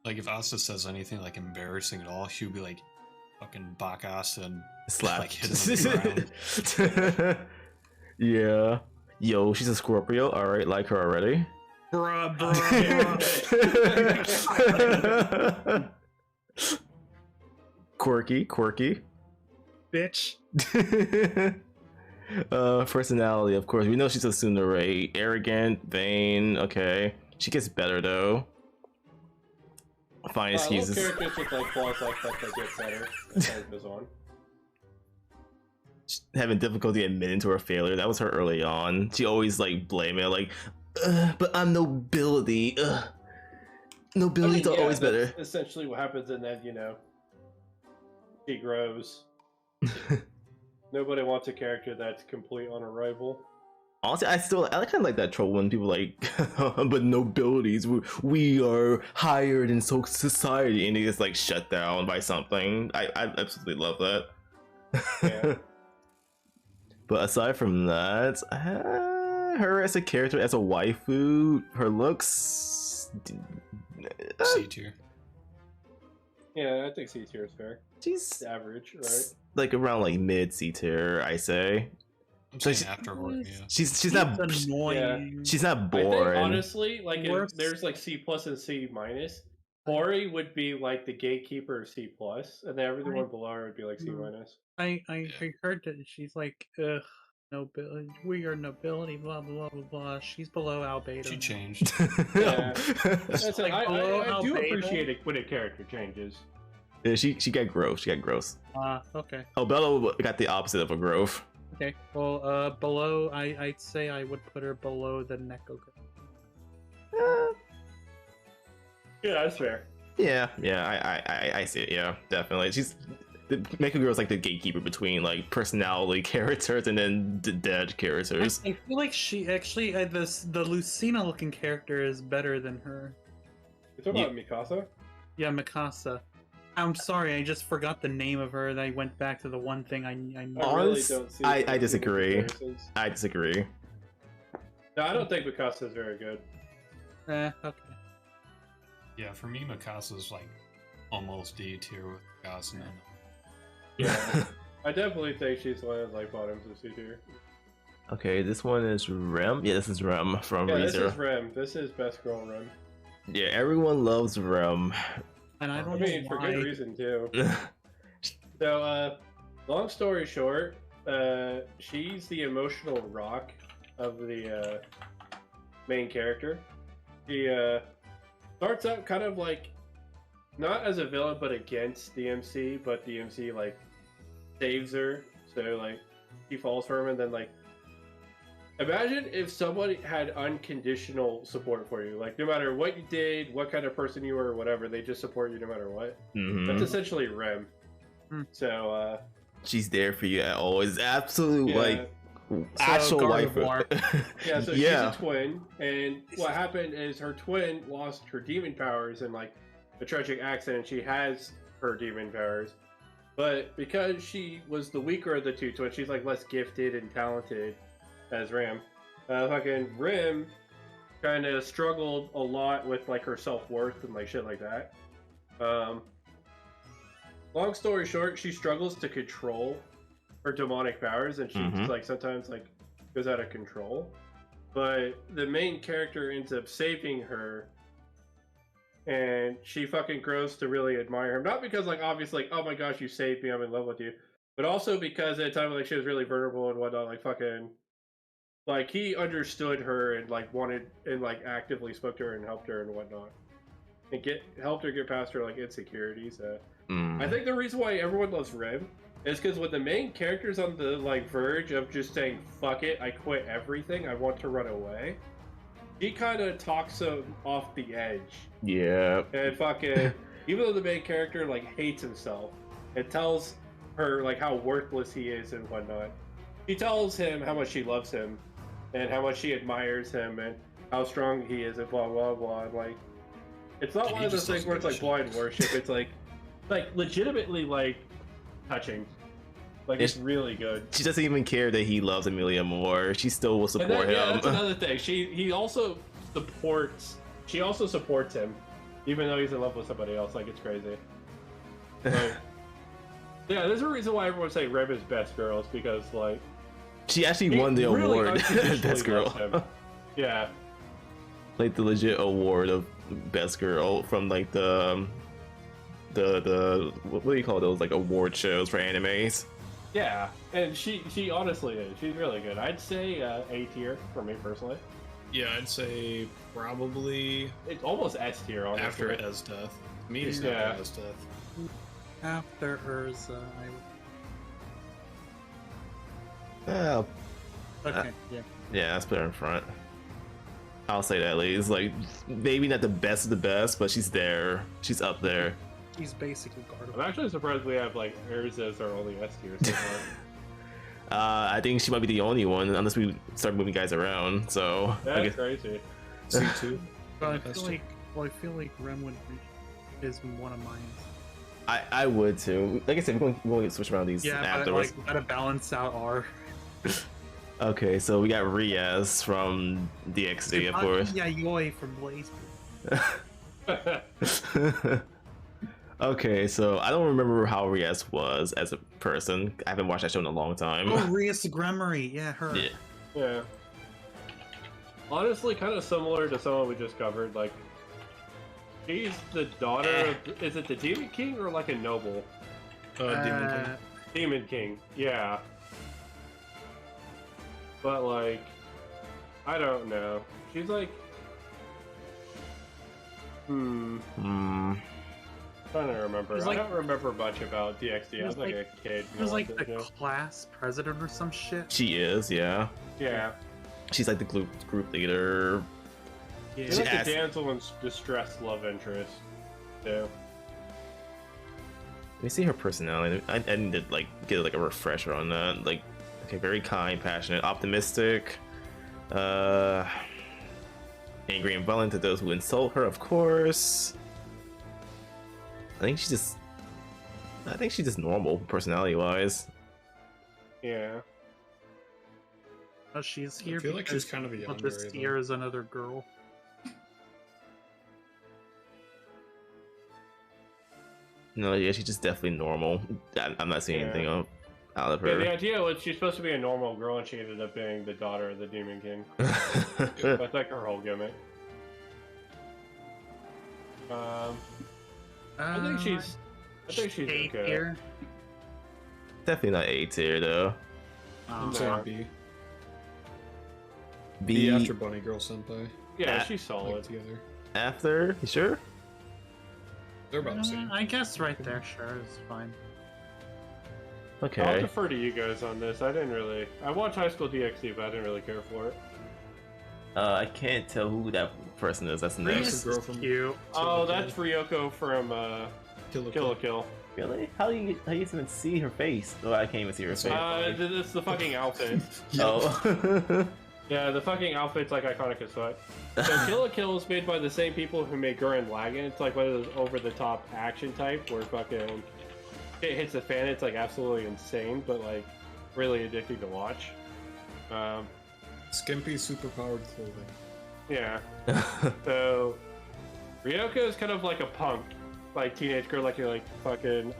Like if Asa says anything like embarrassing at all, she'll be like fucking baka Asa and Slap. like hit him on the ground. Yeah. Yo, she's a Scorpio. All right, like her already. Bruh. Quirky. Bitch. Personality, of course. We know she's a tsundere. Arrogant, vain. Okay. She gets better though. Fine excuses. Characters with like flaws like that, they get better as time goes on. Having difficulty admitting to her failure. That was her early on. She always like blame it, like, but I'm nobility. Nobility's always better. Essentially, what happens, and then she grows. Nobody wants a character that's complete on arrival. Honestly, I kind of like that trope when people like, but nobilities, we are higher than society, and they just like shut down by something. I absolutely love that. Yeah. But aside from that, her as a character, as a waifu, her looks C tier. Yeah, I think C tier is fair. She's average, right? Like around like mid C tier, I say. I'm saying afterward, yeah. She's not annoying. Yeah. She's not boring. I think, honestly, like there's like C plus and C minus. Hori would be like the gatekeeper of C plus, and then everyone below her would be like C minus. I heard that she's like, nobility. We are nobility. Blah blah blah blah. She's below albedo. She changed. Yeah. That's Like I do albedo? appreciate it when a character changes. Yeah, she got growth. She got growth. Okay. Oh, Bella got the opposite of a growth. Okay. Well, below, I'd say I would put her below the Neko girl. Yeah, that's fair. Yeah, I see it. Yeah, definitely. She's the Mecha Girl's like the gatekeeper between like personality characters and then the dead characters. I feel like she actually, the Lucina looking character is better than her. You talking about Mikasa? Yeah, Mikasa. I'm sorry, I just forgot the name of her. I went back to the one thing I knew. I disagree. I disagree. No, I don't think Mikasa is very good. Okay. Yeah, for me, Mikasa's like almost D tier with Mikasa. Yeah, I definitely think she's one of like bottoms of C tier. Okay, this one is Rem. Yeah, this is Rem from Yeah, ReZero. this is Rem. This is best girl Rem. Yeah, everyone loves Rem. And I don't know for good reason too. So, long story short, she's the emotional rock of the main character. She starts out kind of like not as a villain, but against the MC. But the MC like saves her, so like she falls for him, and then like imagine if somebody had unconditional support for you, like no matter what you did, what kind of person you were, or whatever, they just support you no matter what. Mm-hmm. That's essentially Rem. So she's there for you at always. Absolute like actual wife. Yeah, so she's a twin, and what happened is her twin lost her demon powers in like a tragic accident. She has her demon powers, but because she was the weaker of the two twins, she's like less gifted and talented as Ram. Fucking Rim kind of struggled a lot with like her self-worth and like shit like that. Long story short, she struggles to control her demonic powers, and she like sometimes like goes out of control. But the main character ends up saving her, and she fucking grows to really admire him. Not because like obviously like, oh my gosh, you saved me, I'm in love with you, but also because at a time like she was really vulnerable and whatnot, like fucking like he understood her and like wanted and like actively spoke to her and helped her and whatnot, and helped her get past her like insecurities. I think the reason why everyone loves Rem is because when the main character's on the like verge of just saying fuck it, I quit everything, I want to run away, she kind of talks him off the edge. Yeah. And fucking even though the main character like hates himself, it tells her like how worthless he is and whatnot. She tells him how much she loves him and how much she admires him and how strong he is and blah blah blah. And like it's not one of those things where it's like blind worship. It's like legitimately like touching. Like it's really good. She doesn't even care that he loves Amelia more. She still will support him. Yeah, that's another thing. He also supports. She also supports him, even though he's in love with somebody else. Like, it's crazy. Like, yeah, there's a reason why everyone's saying Rev is best girl. It's because like She actually won the really award, unconditionally best girl. loves him. Yeah. Like the legit award of best girl from like the what do you call those, like award shows for animes? Yeah, and she honestly is. She's really good. I'd say A tier for me personally. Yeah, I'd say probably It's almost S tier, honestly. after Ez death. Me, it's Yeah. not Ez death. After Urza, Yeah, okay, yeah. yeah, let's put her in front. I'll say that at least. Like, maybe not the best of the best, but she's there. She's up there. She's basically guardable. I'm actually surprised we have like Urza as our only S tier so far. I think she might be the only one, unless we start moving guys around. So I That's guess crazy. C2. But I feel like Remwood is one of mine. I would too. Like I said, we're going to switch around these Yeah, afterwards. but gotta balance out our. Okay, so we got Riaz from DxD, of course. Yeah, Yoi from Blaze. Okay, so I don't remember how Riaz was as a person. I haven't watched that show in a long time. Oh, Rias Gremory. Yeah, her. Yeah. Yeah. Honestly, kind of similar to someone we just covered. Like, she's the daughter of. Is it the Demon King or like a noble? Demon King. Demon King. Yeah. But like, I don't know. She's like. Trying to remember. Like, I don't remember much about DxD. I was like a kid. She was like the class president or some shit. She is, yeah. Yeah. She's like the group leader. Yeah. She's like the damsel in distress love interest. too. Let me see her personality. I need to like get like a refresher on that. Like, okay, very kind, passionate, optimistic, angry and violent to those who insult her, of course. I think she's just normal personality-wise. Yeah. She's here. I feel like she's kind of a young this year is another girl. No, yeah, she's just definitely normal. I'm not seeing anything out of Yeah, her. the idea was she's supposed to be a normal girl, and she ended up being the daughter of the Demon King. That's like her whole gimmick. I think she's A okay. tier. Definitely not A tier though. I'm saying B. B after Bunny Girl Senpai. Yeah, she's solid. Together. After? You sure? They're about the same. I guess right there, sure, it's fine. Okay. I'll defer to you guys on this. I watched High School DxD, but I didn't really care for it. I can't tell who that person is. That's next. Girl from Cute. Oh, that's Ryoko from Kill la Kill. Really? How do you even see her face? Oh, I can't even see her face. It's the fucking outfit. Oh. Yeah, the fucking outfit's like iconic as fuck. So Kill la Kill is made by the same people who made Gurren Lagann. It's like one of those over-the-top action type where fucking it hits the fan. It's like absolutely insane, but like really addicting to watch. Skimpy superpowered clothing. Yeah. So Ryoko is kind of like a punk, like teenage girl, like you're like fucking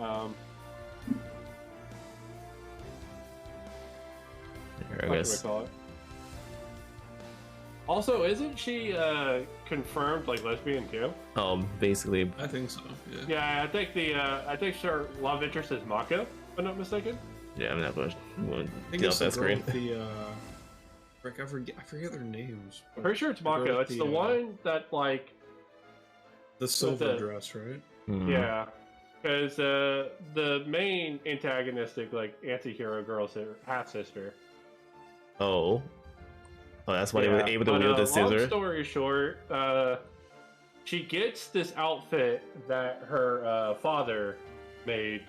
I guess. call it? Also, isn't she confirmed like lesbian too? Basically. I think so. Yeah. Yeah, I think her love interest is Mako, if I'm not mistaken. Yeah, I'm not going I to think get it's off the that girl screen. with the Frick, I forget their names. I'm pretty sure it's Mako. It's the one that like the silver the- dress, right? Yeah, because the main antagonistic like anti-hero girl's her half sister. Oh, that's why they were able to wield the scissor. Long story short, she gets this outfit that her father made.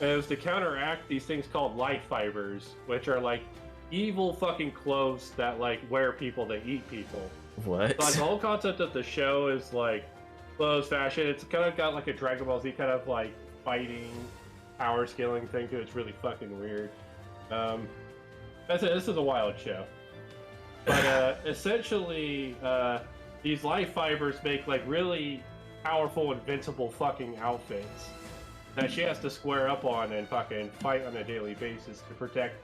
And it was to counteract these things called life fibers, which are like evil fucking clothes that like wear people that eat people. What? So, like the whole concept of the show is like clothes fashion. It's kind of got like a Dragon Ball Z kind of like fighting, power scaling thing to it. It's really fucking weird. This is a wild show. But essentially, these life fibers make like really powerful, invincible fucking outfits that she has to square up on and fucking fight on a daily basis to protect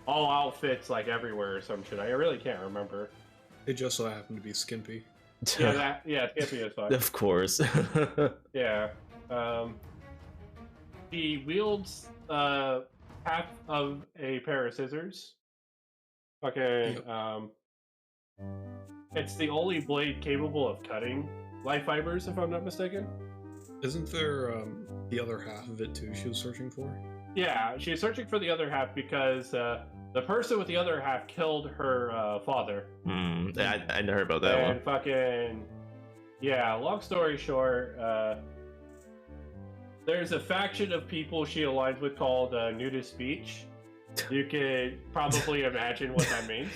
all outfits like everywhere or some shit. I really can't remember. They just so happen to be skimpy. Yeah, skimpy is fine. Of course. Yeah. He wields half of a pair of scissors. Okay. It's the only blade capable of cutting life fibers, if I'm not mistaken. Isn't there the other half of it too she was searching for? Yeah, she's searching for the other half because the person with the other half killed her father. I never heard about that and one. Fucking yeah. Long story short, there's a faction of people she aligns with called Nudist Beach. You could probably imagine what that means.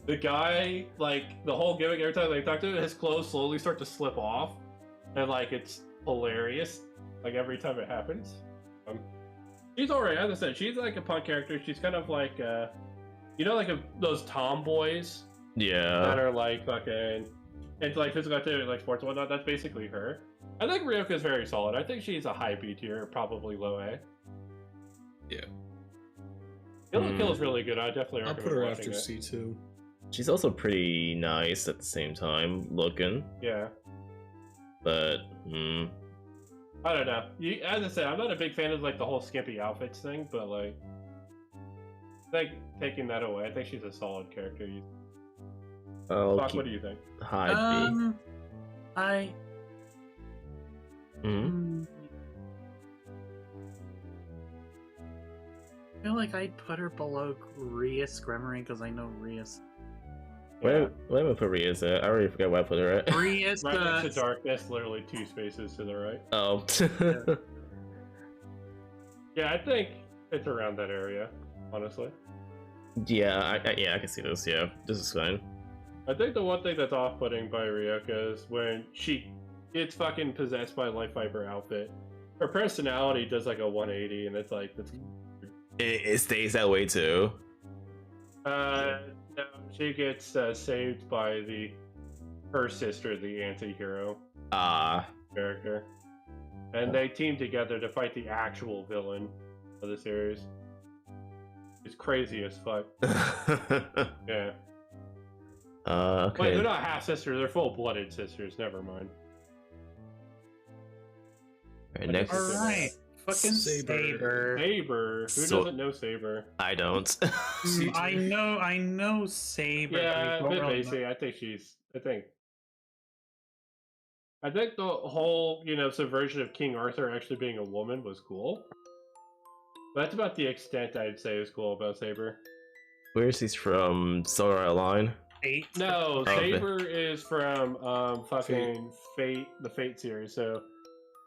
The guy, like, the whole gimmick, every time they talk to him, his clothes slowly start to slip off. And, like, it's hilarious. Like, every time it happens. She's alright, as I said, she's like a punk character. She's kind of like, you know, like those tomboys? Yeah. That are, like, fucking into, like, physical activity, like sports and whatnot. That's basically her. I think Ryoka's very solid. I think she's a high B tier, probably low A. Yeah. Kill is really good. I definitely I'll recommend put her watching after it. C2. She's also pretty nice at the same time, looking. Yeah. But, I don't know. As I said, I'm not a big fan of like the whole skimpy outfits thing, but like, I think taking that away, I think she's a solid character. Fuck, what do you think? High B. I feel like I'd put her below Rias Gremory because I know Rias. Where am I put Rias at? I already forgot where I put her at. Rias, right next to Darkness, literally 2 spaces to the right. Oh. Yeah, I think it's around that area, honestly. Yeah, I can see this. Yeah, this is fine. I think the one thing that's off-putting by Ryoka is when she gets fucking possessed by a life fiber outfit. Her personality does like a 180, and it's like it stays that way too. No, she gets saved by her sister, the anti-hero character, and they team together to fight the actual villain of the series. It's crazy as fuck. Yeah. Okay. Wait, they're not half sisters; they're full-blooded sisters. Never mind. Right, next. All right. Fucking Saber. Saber. Who doesn't know Saber? I don't. I know Saber. Yeah, but we bit don't really basic. I think the whole, subversion of King Arthur actually being a woman was cool. But that's about the extent I'd say is cool about Saber. Where is he from? Sword Art Online? Fate. No, Saber is from fucking Fate, the Fate series. So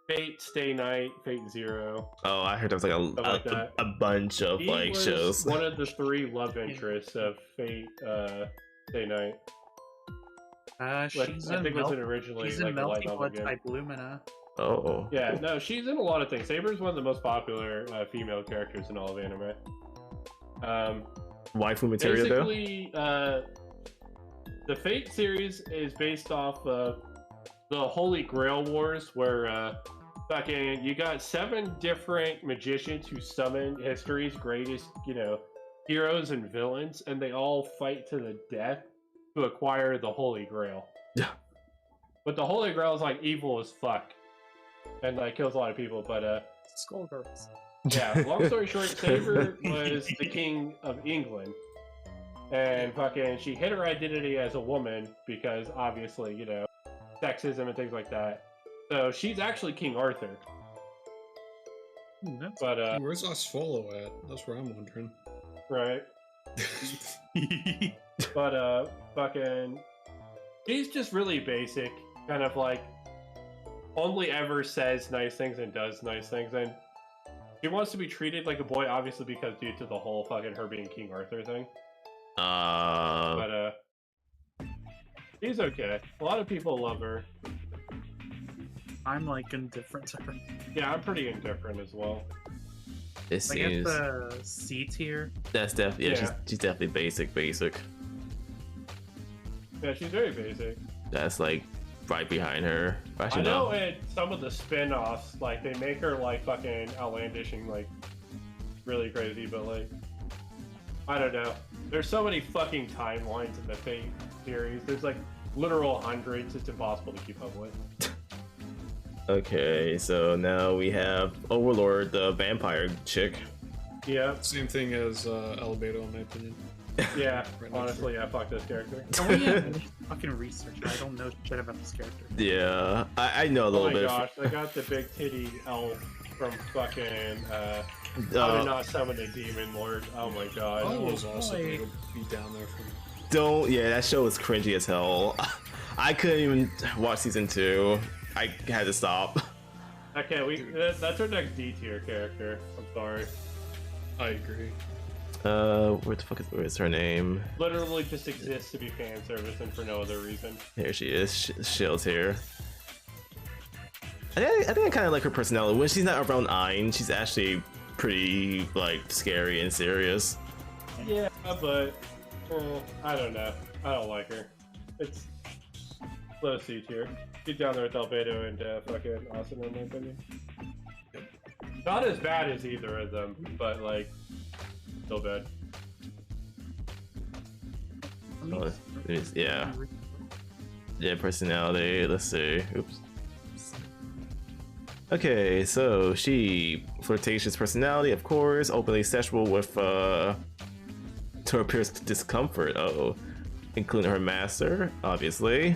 Fate, Stay Night, Fate Zero. Oh, I heard there was like a bunch of he was shows. One of the 3 love interests of Fate, Stay Night. She's I think it was originally like a light novel game. type Lumina. Oh. Yeah, no, she's in a lot of things. Saber is one of the most popular female characters in all of anime. Waifu material though? Basically, the Fate series is based off of the Holy Grail Wars, where you got 7 different magicians who summon history's greatest, heroes and villains, and they all fight to the death to acquire the Holy Grail. Yeah. But the Holy Grail is like evil as fuck, and like kills a lot of people. But Skullgirls. yeah. Long story short, Saber was the king of England, and she hid her identity as a woman because obviously, sexism and things like that. So she's actually King Arthur. But where's Osfolo at? That's where I'm wondering. Right. But she's just really basic, kind of like only ever says nice things and does nice things, and she wants to be treated like a boy, obviously because due to the whole fucking her being King Arthur thing. But she's okay. A lot of people love her. I'm like indifferent to her. Yeah, I'm pretty indifferent as well. It I guess seems the C tier. that's definitely Yeah. she's definitely basic. Yeah, she's very basic. That's like right behind her. I Actually, know no. in some of the spin-offs, like they make her like fucking outlandish and like really crazy, but like I don't know. There's so many fucking timelines in the Fate series. There's like literal hundreds. It's impossible to keep up with. Okay, so now we have Overlord, the vampire chick. Yeah. Same thing as Albedo, in my opinion. Yeah, Right next honestly, I fuck this character. Can we have fucking research? I don't know shit about this character. Yeah, I know a Oh little my bit. gosh, I got the big titty elf from fucking How to Not Summon a Demon Lord. Oh my god. I was also able to be down there for me. Don't. Yeah, that show was cringy as hell. I couldn't even watch season 2. I had to stop. Okay, that's our next D tier character. I'm sorry. I agree. Where the fuck where's her name? Literally just exists to be fan service and for no other reason. Here she is. Shield's here. I think I kind of like her personality. When she's not around Ein, she's actually pretty like scary and serious. Yeah, but I don't know. I don't like her. It's low C tier. Get down there with Albedo and fucking Austin in my opinion. Not as bad as either of them, but like still bad. Oh, yeah. Yeah, personality. Let's see. Oops. Okay, so she flirtatious personality, of course, openly sexual with to appears discomfort. Including her master, obviously.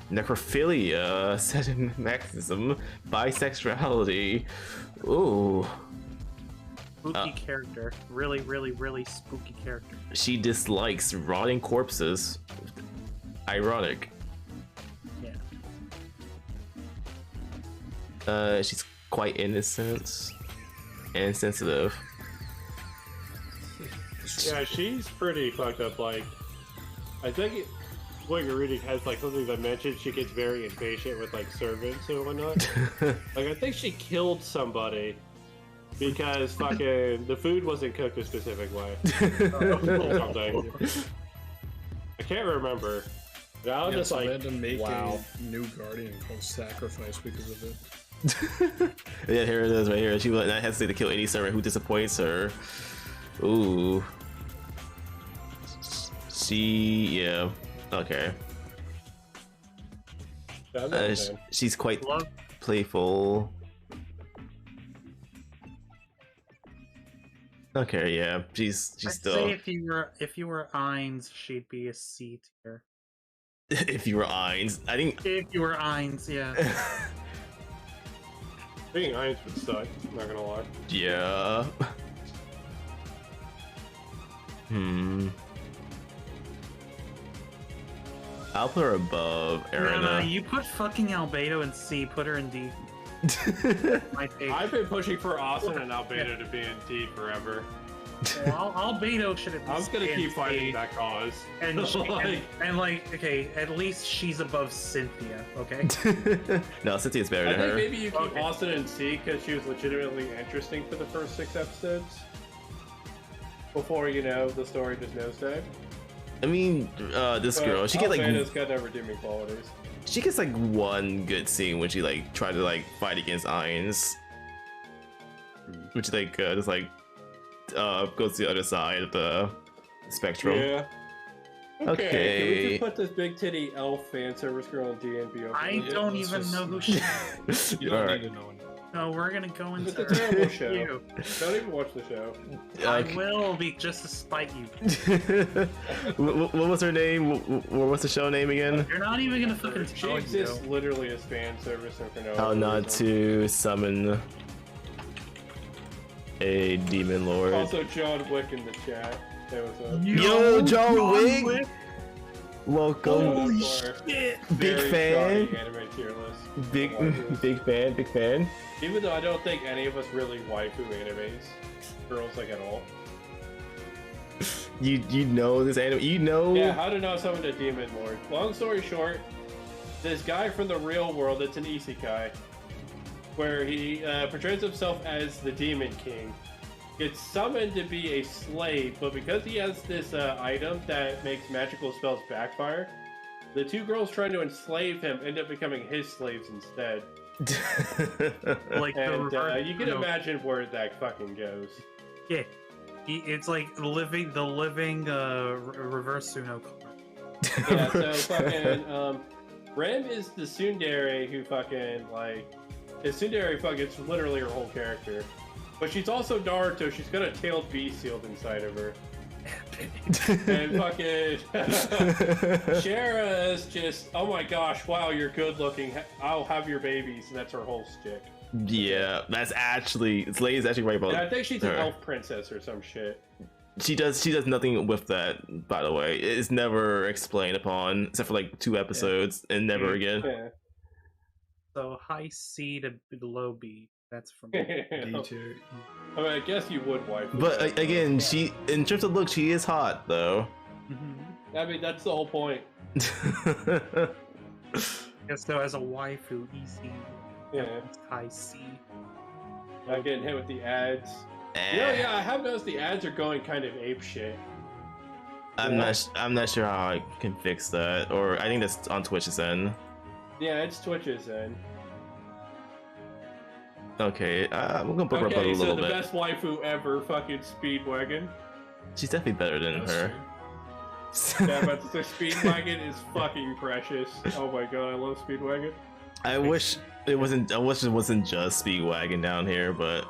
Necrophilia, sadomasochism, bisexuality. Ooh. Spooky character. Really, really, really spooky character. She dislikes rotting corpses. Ironic. Yeah. She's quite innocent and sensitive. Yeah, she's pretty fucked up. Like, I think what you're reading has like something that mentioned she gets very impatient with like servants and whatnot. Like, I think she killed somebody because fucking the food wasn't cooked a specific way. Or something. I can't remember. But I was just so like, they had to make wow. a new guardian called Sacrifice because of it. Yeah, here it is right here. She will not hesitate to kill any servant who disappoints her. Ooh. Yeah. Okay. She's quite playful. Okay, yeah. She's I'd still. say if you were Ainz, she'd be a C tier. If you were Ainz, I think. If you were Ainz, yeah. Being Ainz would suck, I'm not gonna lie. Yeah. I'll put her above Erina. No, you put fucking Albedo in C, put her in D. I've been pushing for Austin and Albedo to be in D forever. Well, Albedo should at least I'm gonna be in keep C. fighting that cause. And, okay, at least she's above Cynthia, okay? No, Cynthia's better I than think her. maybe you keep Austin in C because she was legitimately interesting for the first 6 episodes. Before, you know, the story just nosedive. I mean, this girl, she gets Albedo's like got no redeeming qualities. she gets like one good scene when she like tried to like fight against Ainz, which like just like goes to the other side of the spectrum. Yeah. Okay. Can we Okay. just put this big titty elf fan service girl in D and B over? I don't even know who she is. You don't Alright. need to know. No, we're gonna go into It's a terrible show. You. Don't even watch the show. I will be just to spite you. What was her name? What's the show name again? You're not even gonna fucking She tell exists you. literally as fan service and for no How other not reason. to summon a demon lord. Also, John Wick in the chat. Hey, what's up? Yo, John Wick! Welcome. Holy shit! Big fan. Anime tier list. Big fan. Even though I don't think any of us really waifu animes, girls like at all. You know this anime. You know. Yeah, how to not summon a demon lord. Long story short, this guy from the real world, it's an isekai, where he portrays himself as the demon king, gets summoned to be a slave, but because he has this item that makes magical spells backfire, the two girls trying to enslave him end up becoming his slaves instead. Like you can imagine where that fucking goes. Yeah, it's like the living reverse Suno card. Yeah, so fucking Rem is the tsundere who fucking like is tsundere fucking it's literally her whole character. But she's also Naruto, she's got a tailed beast sealed inside of her. And fucking Shara is just, oh my gosh, wow, you're good looking, I'll have your babies, and that's her whole stick. Yeah, that's actually, Slay is actually right about And I think she's an her. elf princess or some shit. She does nothing with that, by the way. It's never explained upon, except for like 2 episodes, and never again. Yeah. So high C to low B. That's from I mean, I guess you would wife. But again, she, in terms of look, she is hot though. I mean, that's the whole point. Yeah, so as a waifu, easy. Yeah. High C. Not getting hit with the ads. Yeah, I have noticed the ads are going kind of ape shit. I'm not sure how I can fix that, or I think that's on Twitch's end. Yeah, it's Twitch's end. Okay, we're gonna put her up a Okay, so little the bit. best waifu ever, fucking Speedwagon. She's definitely better than her. Yeah, but the Speedwagon is fucking precious. Oh my god, I love Speedwagon. I wish it wasn't. I wish it wasn't just Speedwagon down here, but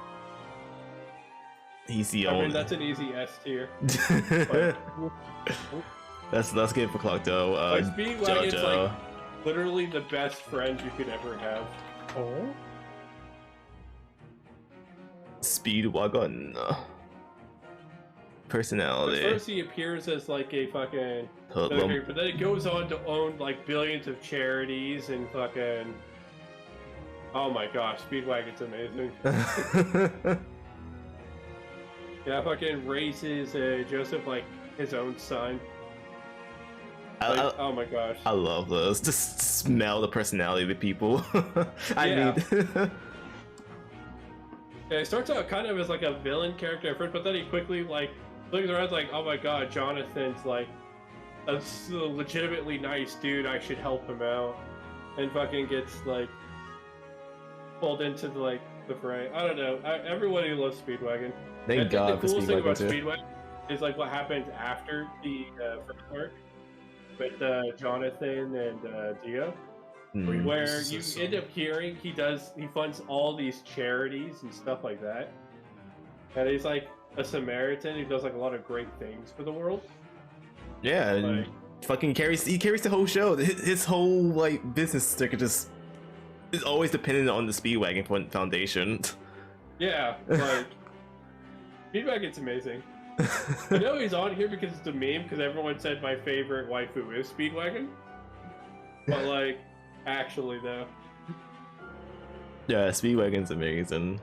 he's the I only. mean, that's an easy S tier. Let's get it for Clock though. Like, Speedwagon's JoJo. like literally the best friend you could ever have. Oh. Speedwagon. Personality. At first he appears as like a fucking Hoodlum. but then it goes on to own like billions of charities and fucking oh my gosh, Speedwagon's amazing. Yeah, fucking raises Joseph like his own son. Like, oh my gosh. I love those. Just smell the personality of the people. Yeah. Yeah, it starts out kind of as like a villain character at first, but then he quickly like looks around like, oh my god, Jonathan's like a legitimately nice dude, I should help him out. And fucking gets like pulled into the, like the fray. I don't know. Everybody loves Speedwagon. Thank God for the coolest thing Speedwagon about too. Speedwagon is like what happens after the first part with Jonathan and Dio. Where you end up hearing he funds all these charities and stuff like that, and he's like a Samaritan who does like a lot of great things for the world. Yeah, and Like- fucking carries the whole show. His whole like business sticker just is always dependent on the Speedwagon Foundation. Yeah, like Speedwagon's amazing. I know he's on here because it's a meme because everyone said my favorite waifu is Speedwagon, but like actually though, Yeah, Speedwagon's amazing.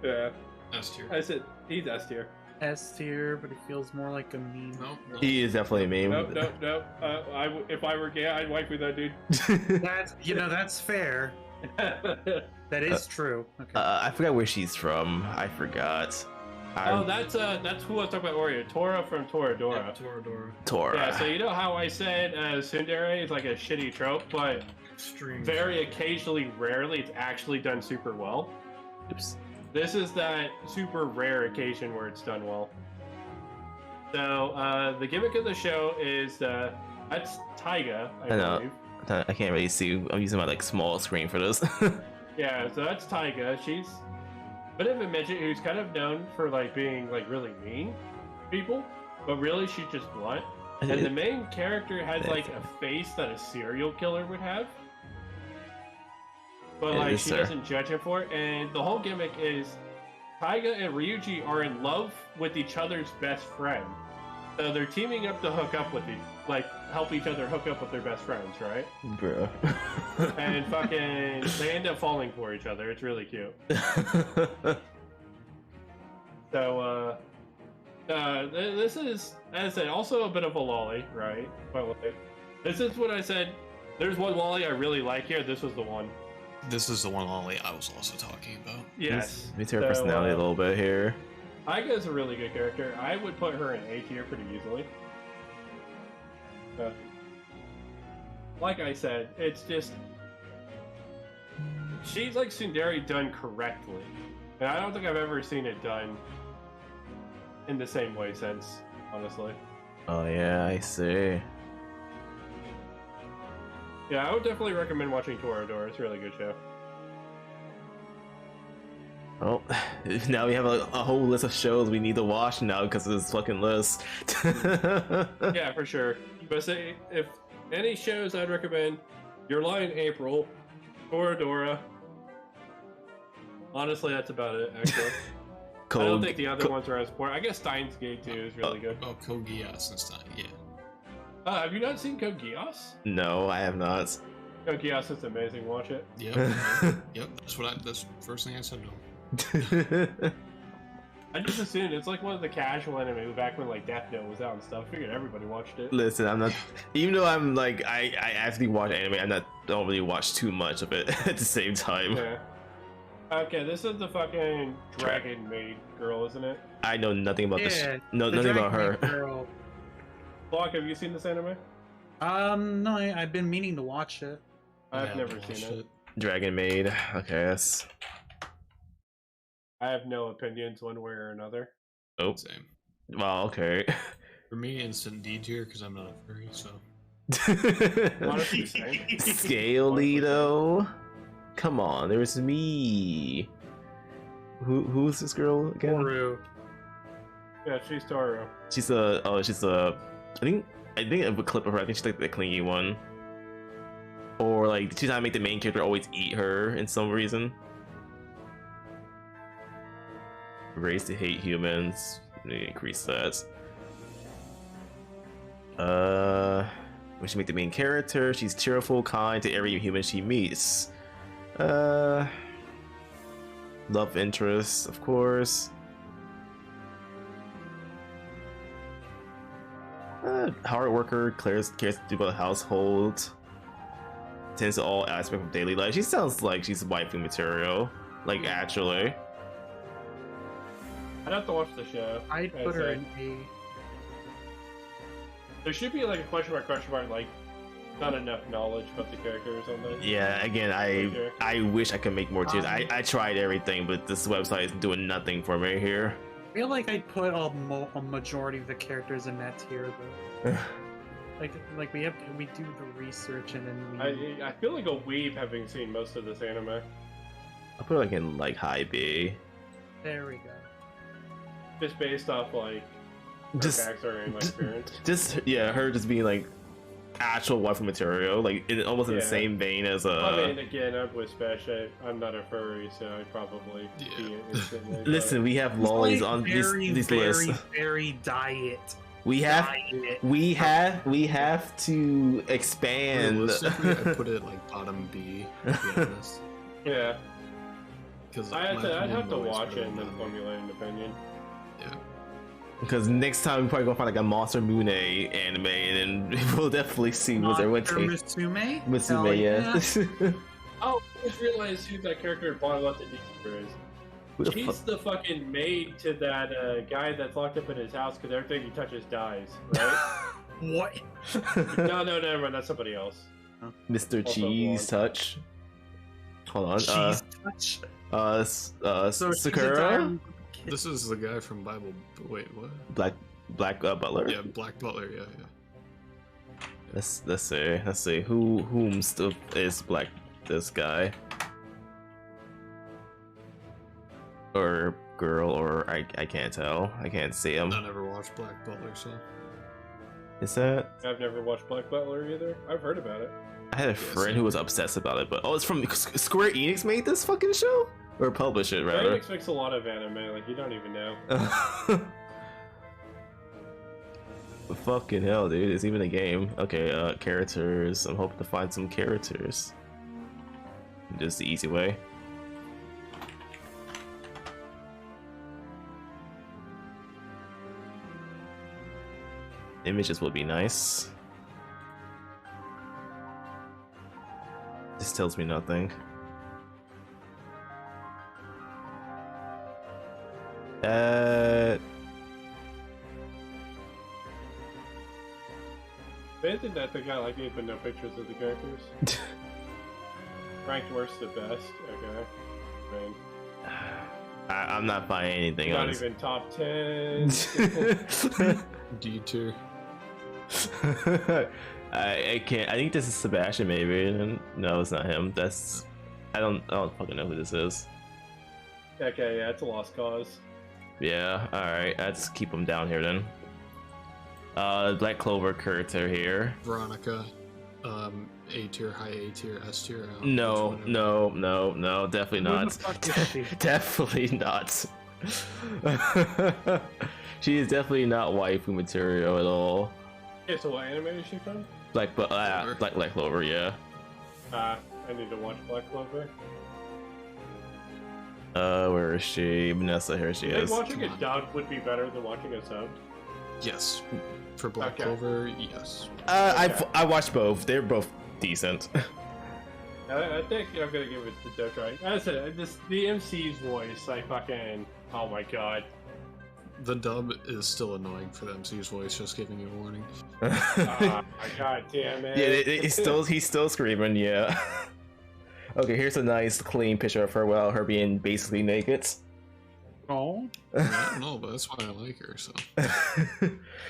yeah. S tier. I said he's S tier. S tier, but it feels more like a meme. Nope. He is definitely a meme. Nope. If I were gay, I'd waifu that dude. That's fair. That is true. Okay. I forgot where she's from. I forgot. Oh, that's who I was talking about earlier. Tora from Toradora. Yeah, Toradora. Tora. Yeah, so you know how I said tsundere is like a shitty trope, but very occasionally, rarely, it's actually done super well. Oops. This is that super rare occasion where it's done well. So the gimmick of the show is that's Taiga, I believe. I can't really see. I'm using my like small screen for this. Yeah, so that's Taiga. She's a bit of a midget who's kind of known for like being like really mean to people, but really she's just blunt. And the main character has like a face that a serial killer would have, but like she doesn't judge him for it. And the whole gimmick is Taiga and Ryuji are in love with each other's best friend, so they're teaming up to hook up with help each other hook up with their best friends, right? Bro. And fucking they end up falling for each other. It's really cute. So this is, as I said, also a bit of a lolly, right? This is what I said. There's one lolly I really like here. This was the one. This is the one lolly I was also talking about. Yes. Let me tear her personality a little bit here. Aiga's a really good character. I would put her in A tier pretty easily. Like I said, it's just she's like tsundere done correctly, and I don't think I've ever seen it done in the same way since, honestly. Oh yeah, I see. Yeah, I would definitely recommend watching Toradora. It's a really good show. Well, now we have a whole list of shows we need to watch now because of this fucking list. Yeah, for sure. But say, if any shows I'd recommend, Your Lie in April, Toradora. Honestly, that's about it, actually. I don't think the other ones are as important. I guess Steins Gate, too, is really good. Oh, Code Geass and Stein, yeah. Have you not seen Code Geass? No, I have not. Code Geass is amazing. Watch it. Yep. Yep. That's the first thing I said to him. I just assumed it's like one of the casual anime back when like Death Note was out and stuff. I figured everybody watched it. Listen, I'm not. Even though I'm like, I actually watch anime, don't really watch too much of it at the same time. Yeah. Okay, this is the fucking Dragon Maid girl, isn't it? I know nothing about this. No, nothing about her. Girl. Block, have you seen this anime? No, I've been meaning to watch it. I've never seen it. Dragon Maid. Okay, that's. I have no opinions one way or another. Oh, same. Well, okay. For me, instant D tier because I'm not a furry, so. Honestly, same. Scaly though. Come on, there's me. Who's this girl again? Toru. Yeah, she's Toru. She's a. I think of a clip of her. I think she's like the clingy one. Or like she's trying to make the main character always eat her in some reason. Raised to hate humans. Maybe increase that. When she make the main character, she's cheerful, kind to every human she meets. Love interest, of course. Hard worker, cares to do about the household. Tends to all aspects of daily life. She sounds like she's wifey material. Like actually. I'd have to watch the show. I'd put her in A. There should be like a question mark, like not enough knowledge about the character or something. Yeah, again, I wish I could make more tiers. I tried everything, but this website is doing nothing for me here. I feel like I'd put a majority of the characters in that tier though. like we do the research and then we. I feel like a weeb having seen most of this anime. I'll put it like in like high B. There we go. Just based off like just backstory and like appearance. Just her just being like actual waifu material, like almost in the same vein as I mean, again, I'm with Spesh. I'm not a furry, so I'd probably be instantly. Listen, we have lollies like on these very, lists. Very diet. We have to expand. Realistically, I put it like bottom B. To be honest. Yeah. Because I'd have to watch it and then formulate an opinion. Yeah. Because next time we probably gonna find like a Monster Mune anime, and then we'll definitely see what everyone takes. Musume? Musume, yeah. Oh, I just realized who that character at bottom left at Nikifor is. She's the fucking maid to that guy that's locked up in his house because everything he touches dies, right? What? No, never mind. That's somebody else. Mr. Also Cheese blonde. Touch. Hold on. Cheese Touch. So Sakura. This is the guy from Bible. Wait, what? Black Butler. Yeah, Black Butler. Yeah. Let's see. Whom still is Black? This guy or girl, or I can't tell. I can't see him. I never watched Black Butler, so. Is that? I've never watched Black Butler either. I've heard about it. I had a friend who was obsessed about it, but it's from Square Enix made this fucking show? Or publish it, rather. Enix makes a lot of anime, like you don't even know. Fucking hell, dude. It's even a game. Okay, characters. I'm hoping to find some characters. Just the easy way. Images would be nice. This tells me nothing. Anything that think I like it, but no pictures of the characters. Ranked worst to best. Okay. Man. I'm not finding anything Not else. even top 10. D tier. I can't. I think this is Sebastian, maybe. No, it's not him. That's. I don't fucking know who this is. Okay, yeah, it's a lost cause. Yeah. All right. Let's keep him down here then. Black Clover character here. Veronica. A tier, high A tier, S tier. No, definitely not. Definitely not. She is definitely not waifu material at all. Okay, so what anime is she from? Black Clover, yeah. I need to watch Black Clover. Where is she? Vanessa, here she I think is. watching it dubbed would be better than watching it subbed. Yes. For Black Clover, yes. I watched both. They're both decent. I think I'm gonna give it the dub try. As I said, the MC's voice, oh my god. The dub is still annoying for the MC's voice, just giving you a warning. God damn it. Yeah, he's still screaming, yeah. Okay, here's a nice clean picture of her while her being basically naked. Oh. No, but that's why I like her, so.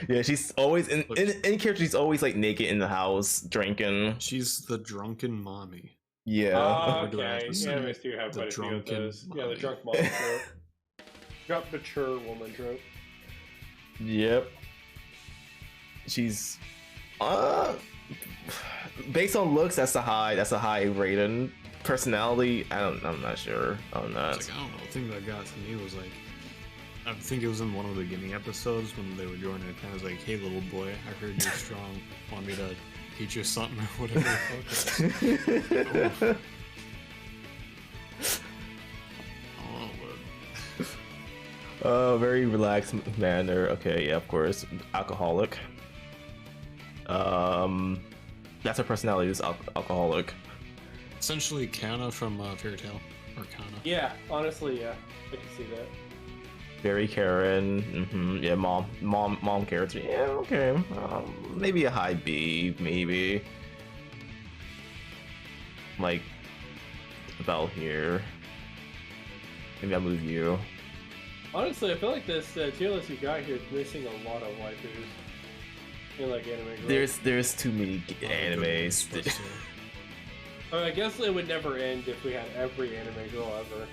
Yeah, she's always in character, she's always like naked in the house, drinking. She's the drunken mommy. Yeah. Okay, animes do have quite a few of those. Yeah, the drunk mom trope. Drunk mature woman trope. Yep. She's based on looks, that's a high rating. Personality, I'm not sure on that. It's like, I don't know, the thing that got to me was like, I think it was in one of the beginning episodes when they were joining it, kind of was like, hey little boy, I heard you're strong, want me to teach you something or whatever the fuck. Very relaxed manner. Okay, yeah, of course. Alcoholic. That's her personality, is alcoholic. Essentially Kana from Fairy Tail, or Kana. Yeah, honestly, yeah, I can see that. Very Karen. Yeah, mom character. Yeah, okay. Maybe a high B, maybe. Like about here. Maybe I'll move you. Honestly, I feel like this tier list you got here is missing a lot of waifus in like anime girls. There's too many animes. I mean, I guess it would never end if we had every anime girl ever.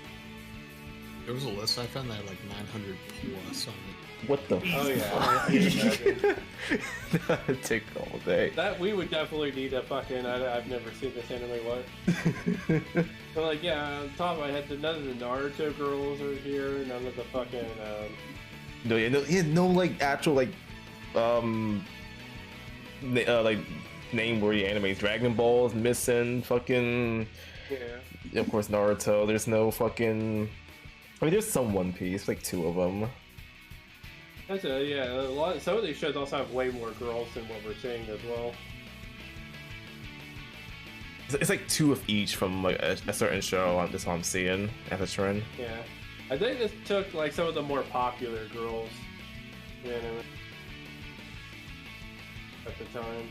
There was a list I found that had like 900 plus on it. What the? Oh yeah, I can imagine. That'd take all day. That we would definitely need a fucking. I've never seen this anime. What? But like, yeah, on top of my head, none of the Naruto girls are here. None of the fucking. No, like actual like name-worthy animes. Dragon Ball's missing. Fucking. Yeah. Of course, Naruto. There's no fucking. I mean, there's some One Piece, like 2 of them. That's some of these shows also have way more girls than what we're seeing as well. It's like 2 of each from like a certain show. That's what I'm seeing as a trend. Yeah, I think this took like some of the more popular girls, at the time.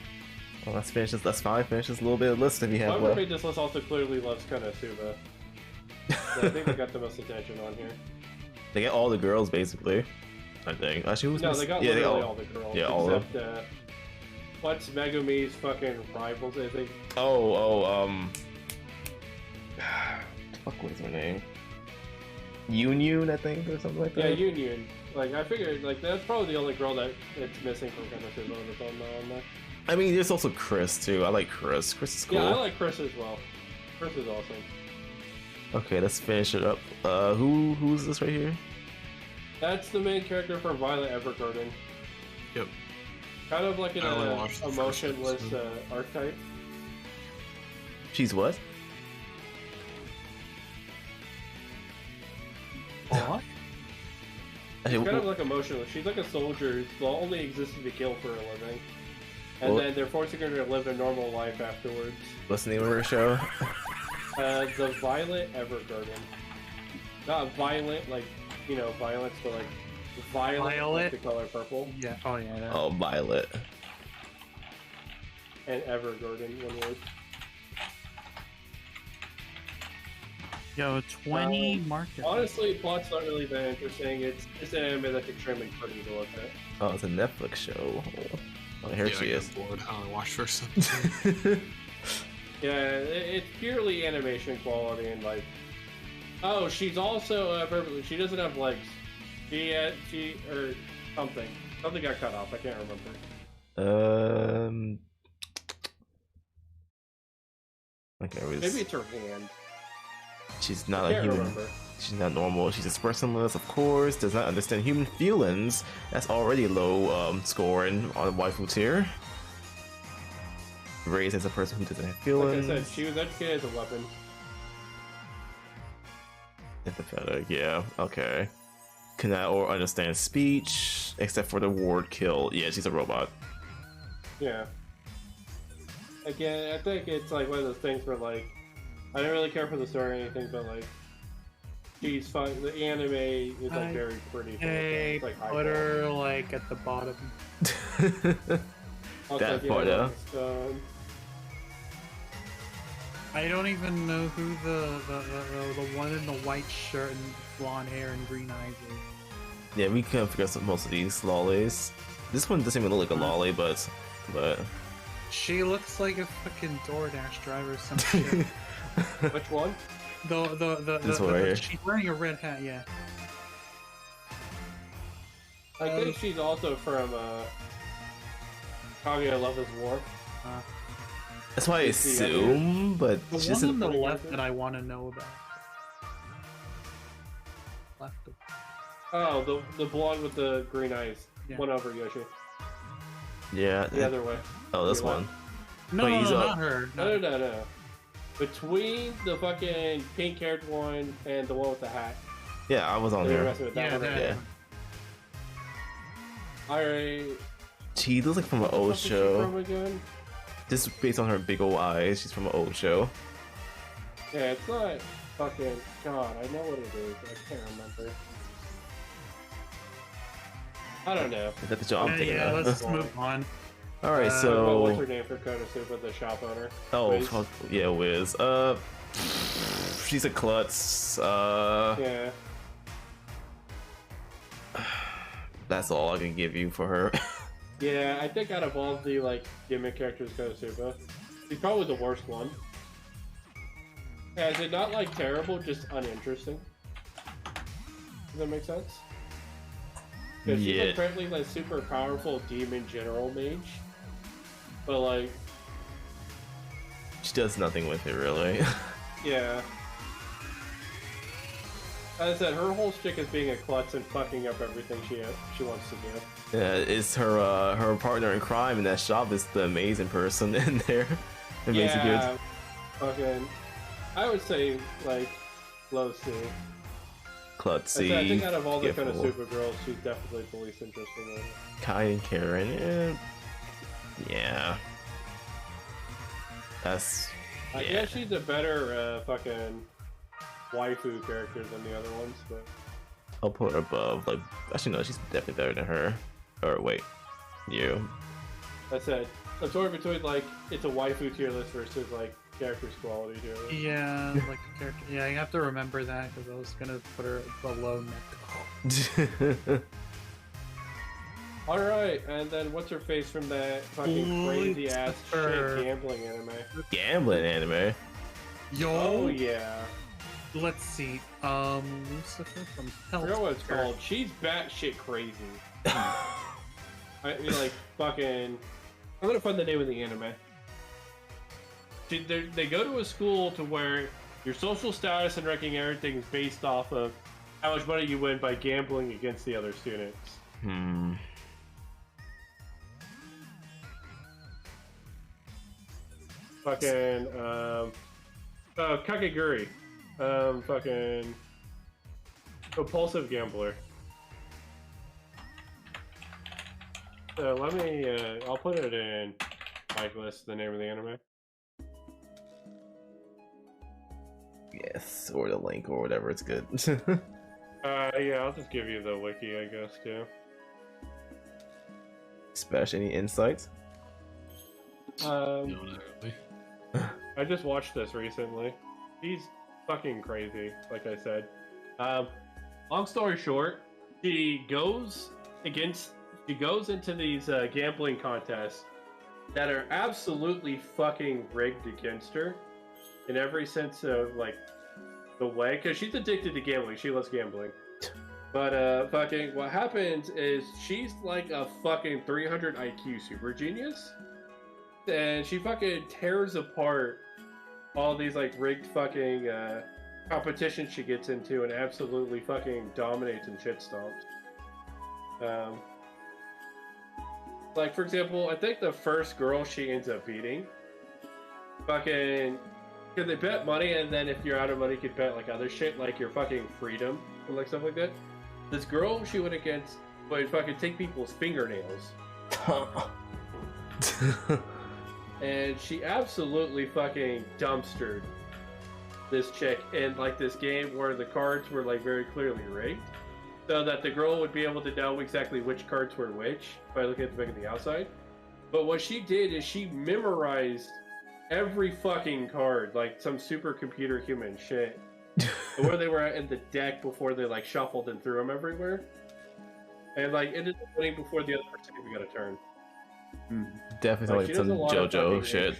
Well, let's finish this. That's fine. Finish this little bit of list if you have. Whoever made this list also clearly loves Konosuba. So I think they got the most attention on here. They get all the girls basically. I think. Actually, No, they got literally all the girls. Yeah, all of them. What's Megumi's fucking rivals? I think. Fuck, what's her name? Union, I think, or something like that. Yeah, Union. Like I figured, like that's probably the only girl that's missing from Konosuba that's on there. I mean, there's also Chris too. I like Chris. Chris is cool. Yeah, I like Chris as well. Chris is awesome. Okay, let's finish it up. Who's this right here? That's the main character from Violet Evergarden. Yep. Kind of like an emotionless archetype. She's what? What? She's kind of like emotionless. She's like a soldier who's only existed to kill for a living. And then they're forcing her to live a normal life afterwards. What's the name of her show? The Violet Evergarden. Not Violet, like you know, violence, but like violet, like the color purple. Yeah. Oh yeah. That. Oh, Violet. And Evergarden, one word. Yo, 20 market. Honestly, plot's not really that interesting. It's an anime that's extremely pretty to look at. Oh, it's a Netflix show. Oh, here Yeah, she I is. got bored. I only watched first episode. Yeah, it's purely animation quality and like. Oh, she's also she doesn't have legs. She or something got cut off. I can't remember. Okay, Maybe it's her hand. She's not I a can't human. remember. She's not normal. She's expressionless, of course. Does not understand human feelings. That's already low scoring on the waifu tier. Raised as a person who doesn't have feelings. Like I said, she was educated as a weapon. Empathetic, yeah, okay. Cannot or understand speech, except for the word kill. Yeah, she's a robot. Yeah. Again, I think it's like one of those things where like, I don't really care for the story or anything, but like, she's fun. The anime is like very pretty. Hey, it's, like, high put her quality. like at the bottom. That photo. I don't even know who the one in the white shirt and blonde hair and green eyes is. Yeah, we can figure out most of these lollies. This one doesn't even look like a lolly, but she looks like a fucking DoorDash driver or some shit. Which one? This one right here. She's wearing a red hat, yeah. I think she's also from Kaguya Love is War. that's why I assume. But The she one on doesn't. the left that I want to know about. Left of... Oh, the blonde with the green eyes. Yeah. One over Yoshi. Yeah. The other way. Oh, this Your one. left. No, Wait, no, he's no, up. not her. No. Between the fucking pink-haired one and the one with the hat. Yeah, I was on The here. rest of it, that one right Yeah. there. Alright. She looks like from an old What the fuck is she show. from again? Just based on her big old eyes, she's from an old show. Yeah, it's not fucking. God, I know what it is. I can't remember. I don't know. Is that the show I'm thinking Yeah, of? let's move on. All right, What's so her name for Konosuba, the shop owner? oh Wiz? fuck, yeah, Wiz. She's a klutz. Yeah. That's all I can give you for her. Yeah, I think out of all the like gimmick characters, Konosuba, she's probably the worst one. Yeah, is it not like terrible, just uninteresting? Does that make sense? Because she's Yeah. apparently like super powerful demon general mage, but like, She does nothing with it really. yeah. As I said, her whole shtick is being a klutz and fucking up everything she wants to do. Yeah, it's her partner in crime in that shop is the amazing person in there. Amazing Yeah, goods. fucking. I would say like low C. Klutzy. I think out of all the Skiffle, Konosuba girls, she's definitely the least interesting one. Kai and Karen. Yeah. That's. I Yeah. guess she's a better fucking waifu character than the other ones, but I'll put her above. Like, actually, no, she's definitely better than her. Or wait, you. that's it. I'm torn between like it's a waifu tier list versus like character's quality tier list. Yeah, like a character. Yeah, you have to remember that because I was gonna put her below neck. All right, and then what's her face from that fucking crazy ass shit gambling anime? Gambling anime. Yo. Oh yeah. Let's see. Lucifer from I Hell. forgot what it's called. She's batshit crazy. I mean, like fucking. I'm gonna find the name of the anime. They go to a school to where your social status and ranking everything is based off of how much money you win by gambling against the other students. Hmm. Fucking Kakeguri. Fucking compulsive gambler. So let me I'll put it in like list, the name of the anime. Yes, or the link or whatever. It's good. Yeah, I'll just give you the wiki, I guess, too. Splash, any insights? No, not really. I just watched this recently. He's fucking crazy, like I said. Long story short, she goes into these gambling contests that are absolutely fucking rigged against her in every sense of like the way, because she's addicted to gambling. She loves gambling. But fucking what happens is she's like a fucking 300 IQ super genius, and she fucking tears apart all these like rigged fucking competitions she gets into and absolutely fucking dominates and shit stomps. Like for example, I think the first girl she ends up beating, fucking, because they bet money, and then if you're out of money, you could bet like other shit, like your fucking freedom and like stuff like that. This girl she went against would fucking take people's fingernails. And she absolutely fucking dumpstered this chick in like this game where the cards were like very clearly rigged, so that the girl would be able to know exactly which cards were which by looking at the back of the outside. But what she did is she memorized every fucking card like some supercomputer human shit, where they were in the deck before they like shuffled and threw them everywhere, and like ended up winning before the other person even got a turn. Definitely Like, some JoJo shit.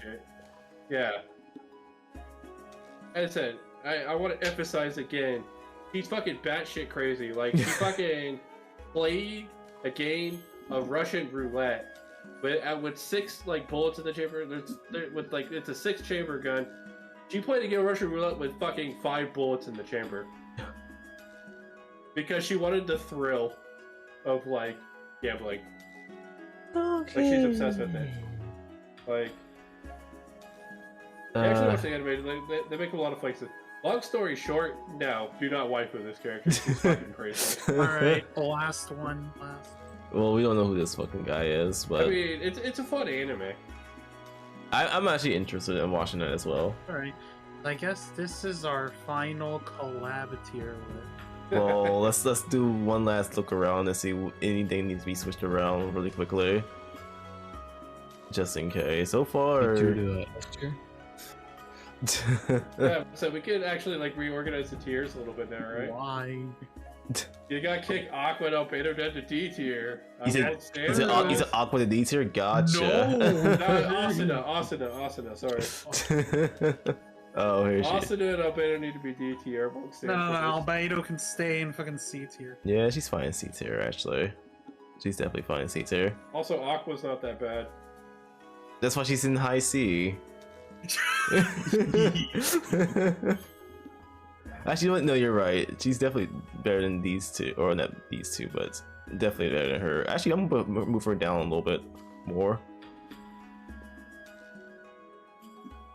Yeah. As I said, I want to emphasize again, he's fucking batshit crazy. Like, he fucking played a game of Russian roulette with 6 like bullets in the chamber. With like it's a 6-chamber gun. She played a game of Russian roulette with fucking 5 bullets in the chamber because she wanted the thrill of like gambling. Okay. Like she's obsessed with it. Like, I actually watch the anime. They make a lot of flakes. Long story short, no, do not waifu this character. She's fucking crazy. Alright, last one. Well, we don't know who this fucking guy is, but I mean, it's a fun anime. I'm actually interested in watching it as well. Alright, I guess this is our final collab tier list. Well, let's do one last look around and see if anything needs to be switched around really quickly, just in case. So far, Yeah, so we could actually like reorganize the tiers a little bit now, right? Why? You gotta kick Aqua and Albedo down to D tier. Is it Aqua the D tier? Gotcha. No, Asuna, sorry. Oh, here she Asuna and Albedo need to be D tier. No, Albedo can stay in fucking C tier. Yeah, she's fine in C tier, actually. She's definitely fine in C tier. Also, Aqua's not that bad. That's why she's in high C. Actually, no, you're right. She's definitely better than these two, or not these two, but definitely better than her. Actually, I'm gonna move her down a little bit more.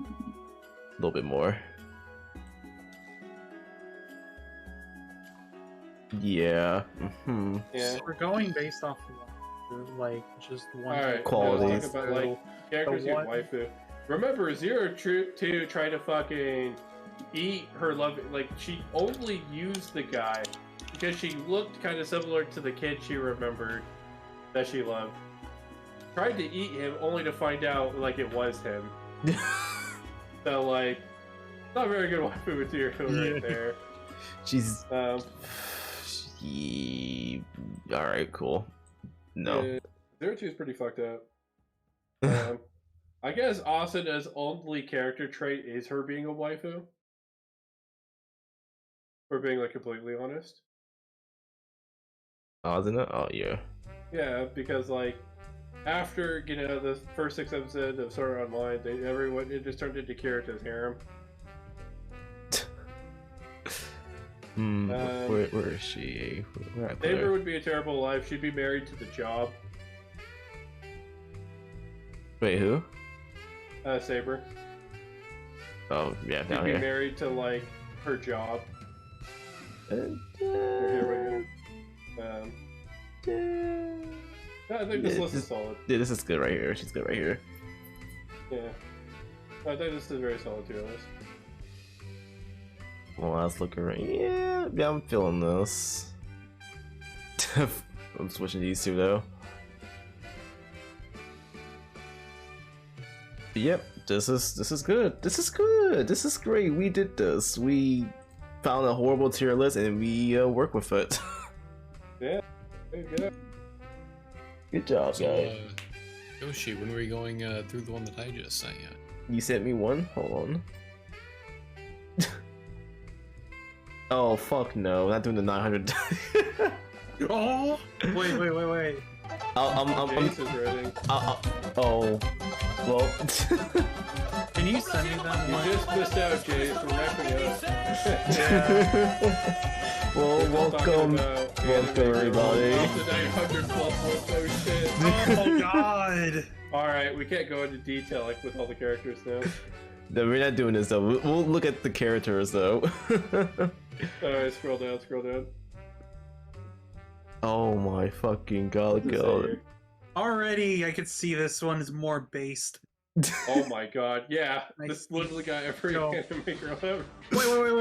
A little bit more. Yeah. Yeah. So we're going based off of like just one qualities. Talk about like characters you waifu. Remember, Zero Troop 2 tried to fucking eat her love. Like, she only used the guy because she looked kind of similar to the kid she remembered that she loved. Tried to eat him only to find out like it was him. So like, not very good waifu material right there. She's alright, cool. No. Zero 2 is pretty fucked up. I guess Asuna's only character trait is her being a waifu. For being like completely honest. Asuna? Oh yeah. Yeah, because like after the first 6 episodes of Sword Art Online, it just turned into Kirito's harem. Where is she? Saber would be a terrible life. She'd be married to the job. Wait, who? Saber. Oh yeah, She'd down be here. married to like her job. I think this list is solid. Yeah, this is good right here. She's good right here. Yeah. I think this is very solid tier list. Well, let's look around. Yeah, I'm feeling this. I'm switching these two though. Yep, this is good. This is good. This is great. We did this. We found a horrible tier list and we work with it. Yeah, good. Good job, guys. Yoshi, when were you going through the one that I just sent you? You sent me one? Hold on. Oh fuck no, not doing the 900. Oh wait. Oh well. Can you send me that? You just missed out, Jay, for wrapping up. Well, welcome everybody. The 900 plus list, oh shit. Oh god. Alright, we can't go into detail like with all the characters now. No, we're not doing this though. We'll look at the characters though. Alright, scroll down. Oh my fucking god. Already, I can see this one is more based. Oh my god, yeah. This literally got every anime girl ever.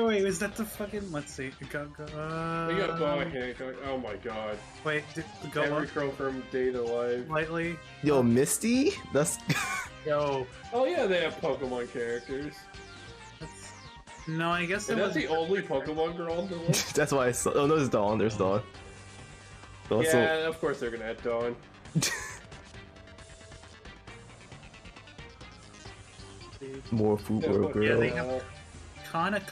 Wait, is that the fucking... Let's see. We got Boa Hancock. Oh my god. Wait, go every girl from Day to Life. Lightly. Yo, Misty? That's... Yo. Oh yeah, they have Pokemon characters. No, I guess that's the only Pokemon girl on the list. That's why I saw... Oh no, there's Dawn. There's Dawn. Yeah, of course they're gonna add Dawn. More food girl. Yeah, they have Kana.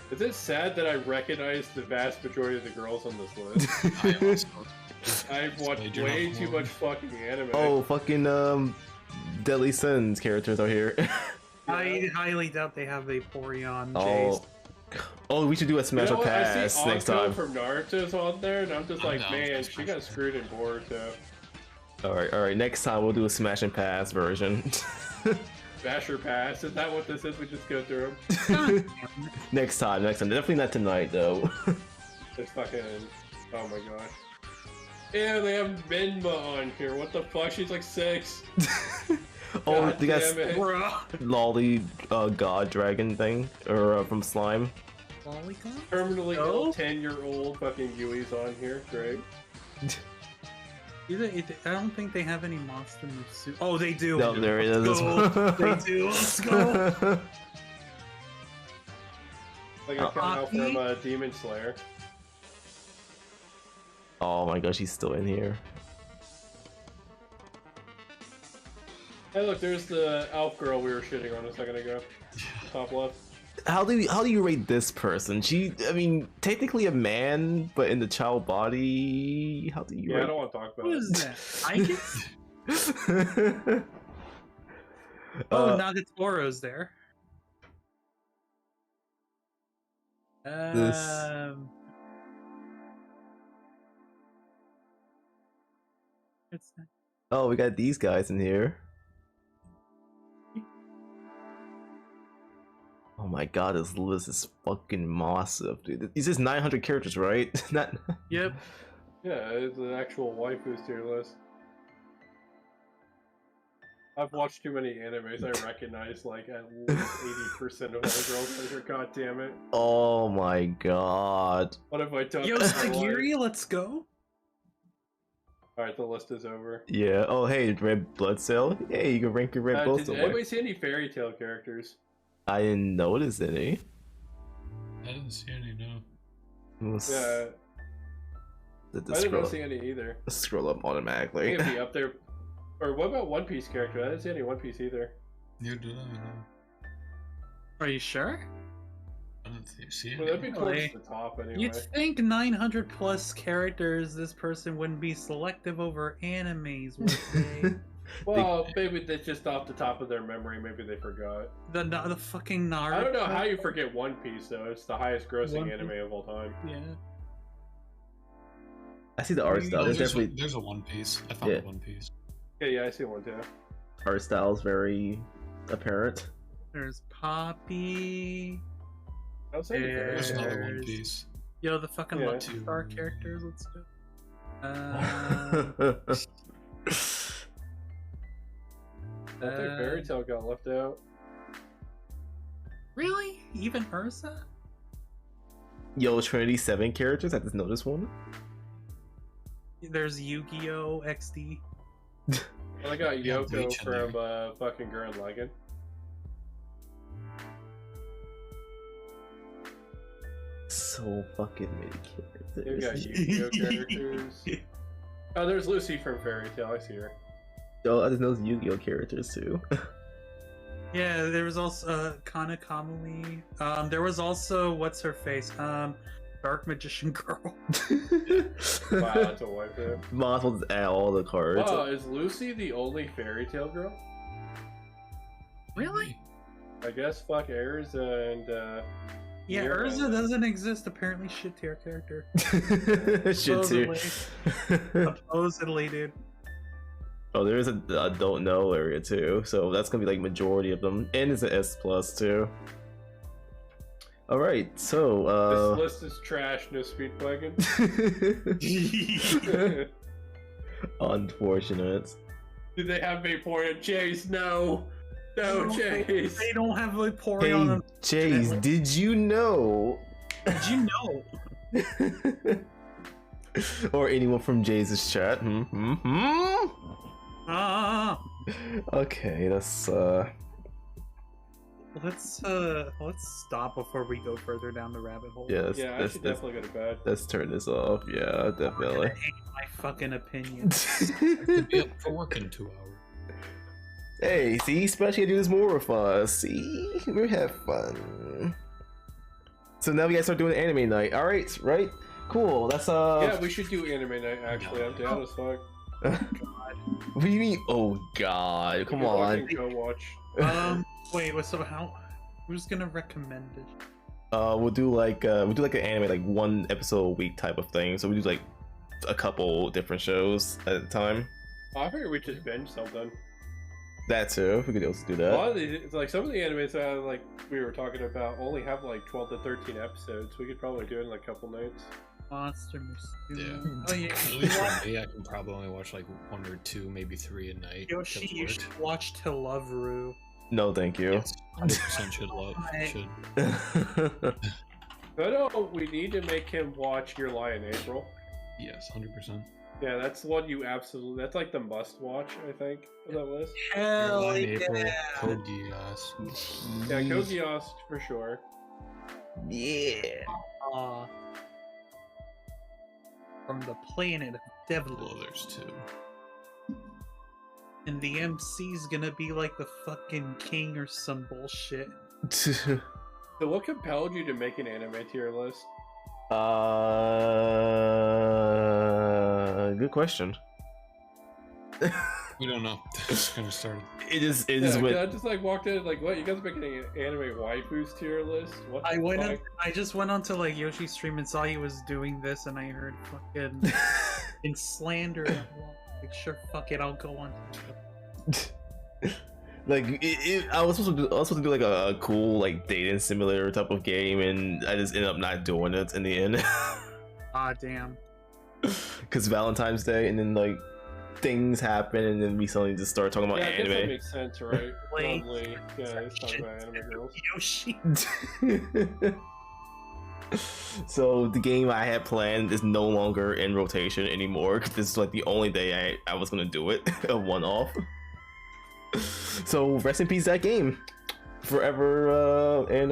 Is it sad that I recognize the vast majority of the girls on this list? I've watched way too much fucking anime. Oh, fucking Deadly Sins characters are here. I highly doubt they have a Porygon. Oh, we should do a Smash or Pass next time. From Naruto's on there, and I'm just like, man, she got screwed in Boruto. Alright, next time we'll do a Smash and Pass version. Smash or Pass? Is that what this is? We just go through them? Next time. Definitely not tonight, though. It's fucking... Oh my god. Yeah, they have Menma on here. What the fuck? She's like 6. Oh, they got Lolly God Dragon thing, or from Slime. Permanently ill 10-year-old fucking Yui's on here. Great. I don't think they have any monster moves. Oh, they do. No, there it is. They do. Let's go. Like I come out from Demon Slayer. Oh my gosh, he's still in here. Hey, look, there's the elf girl we were shitting on a second ago. Top left. How do you rate this person? I mean, technically a man, but in the child body. How do you? Yeah, I don't want to talk about Who is that? Icons? Oh, Nagatoro's there. Oh, we got these guys in here. Oh my god, this list is fucking massive, dude. These is 900 characters, right? Not. Yep. Yeah, it's an actual waifus tier list. I've watched too many animes. I recognize like at least 80% of all the girls on here. God damn it! Oh my god. What have I done? Yo, Sagiri, let's go. All right, the list is over. Yeah. Oh, hey, Red Blood Cell. Hey, you can rank your Red Blood Cell. Did anybody see any fairy tale characters? I didn't notice any. I didn't see any, no. Yeah. I didn't see any either. Scroll up automatically. It'd be up there. Or what about One Piece character? I didn't see any One Piece either. Neither did I, no. Are you sure? I didn't see any. Well, that'd be towards the top anyway. You'd think 900 plus characters, this person wouldn't be selective over animes, would they? Well, maybe that's just off the top of their memory. Maybe they forgot. The fucking Naruto. I don't know how you forget One Piece though. It's the highest grossing anime of all time. Yeah. I see the art style. There's a One Piece. I found a One Piece. Yeah, I see one too. Art style is very apparent. There's Poppy. There's another One Piece. Yo, the fucking Lucky Star characters. Let's go. I think Fairy Tail got left out. Really? Even Ursa? Yo, Trinity 7 characters? I just noticed one. There's Yu-Gi-Oh! XD. I got Yoko Bleach in from fucking Gurren Lagann. So fucking many You got characters. Yu-Gi-Oh characters. Oh, there's Lucy from Fairy Tail. I see her. Yo, I just noticed Yu-Gi-Oh characters too. Yeah, there was also Kana Kamui. There was also what's her face? Dark Magician Girl. Wow, that's a wipe there. Might as well just add all the cards. Oh, is Lucy the only Fairy Tail girl? Really? I guess fuck Erza and Yeah, Mira. Urza doesn't exist. Apparently, shit tier character. Shit too. Supposedly, dude. Oh, there is a don't know area too, so that's gonna be like majority of them, and it's an S plus too. All right, so this list is trash. No speed wagon. Unfortunate. Did they have Vaporeon? Chase? No, no, Chase. They don't have Vaporeon. Hey, on them. Chase, did you know? Did you know? Or anyone from Jay's chat? Okay, let's stop before we go further down the rabbit hole. yes. Yeah, I should definitely go to bed. Let's turn this off. Yeah, definitely. I hate my fucking opinion. Be up for work in 2 hours. Hey, see, especially do this more with us. See, we have fun. So now we gotta start doing anime night. All right, right, cool. That's Yeah, we should do anime night. Actually, I'm down as fuck. What do you mean? Oh God, come on. Go watch. Wait. So how? Who's gonna recommend it? We'll do like an anime like one episode a week type of thing. So we do like a couple different shows at a time. I figured we just binge something. That too. We could also do A that. lot of these, like some of the animes that like we were talking about, only have like 12 to 13 episodes. We could probably do it in like a couple nights. Monster Yeah. Oh yeah. At least for me, I can probably only watch like 1 or 2, maybe 3 a night. Yoshi, That's you work. should watch To Love Ru. No, thank you. Yes, 100% should love. Should. But we need to make him watch Your Lie in April. Yes, 100%. Yeah, that's the one you absolutely. That's like the must watch, I think, on that list. Hell Line April, yeah. Code Geass. Yeah, Code Geass for sure. Yeah. From the planet of Devil. Oh, there's 2. And the MC's gonna be like the fucking king or some bullshit. So, what compelled you to make an anime tier list? Good question. We don't know. Just kind of started. It is. It Yeah, is 'cause with. I just like walked in like, what? You guys making an anime waifus tier list? What? I the went. fuck? I just went onto like Yoshi's stream and saw he was doing this, and I heard fucking in slander. Like, sure, fuck it, I'll go on. Like I was supposed to do like a cool like dating simulator type of game, and I just ended up not doing it in the end. Ah, damn. Because Valentine's Day, and then like things happen, and then we suddenly just start talking about Yeah, I guess that anime. makes sense, right? Wait. Probably. Yeah, let's talk about anime girls. Yoshi. So the game I had planned is no longer in rotation anymore. 'Cause this is like the only day I was gonna do it, a one-off. So rest in peace that game, forever in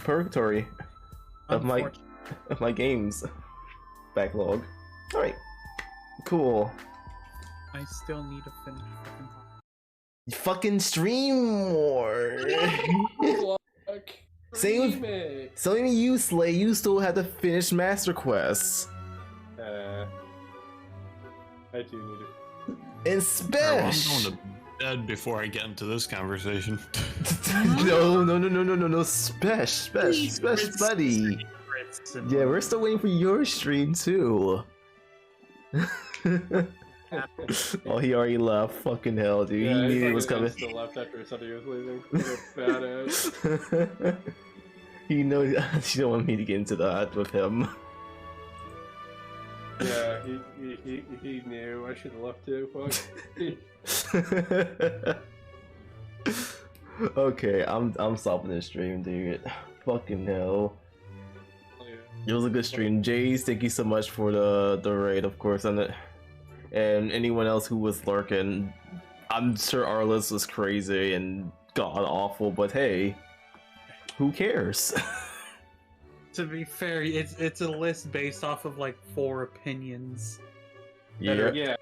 purgatory of my games backlog. All right, cool. I still need to finish Fucking stream more. Same with you, Slay. You still have to finish Master Quest. I do need it. And I'm Spesh. going to bed before I get into this conversation. No, Spesh, buddy. Yeah, we're still waiting for your stream too. Oh, he already left. Fucking hell, dude. Yeah, he knew it was fucking coming. still left after somebody was leaving. What a badass. He knows. She don't want me to get into that with him. Yeah, he knew. I should have left too. Fuck. Okay, I'm stopping this stream, dude. Fucking hell. It was a good stream. Jace, thank you so much for the raid, of course, and anyone else who was lurking. I'm sure our list was crazy and god awful, but hey, who cares? To be fair, it's a list based off of like 4 opinions. Yeah.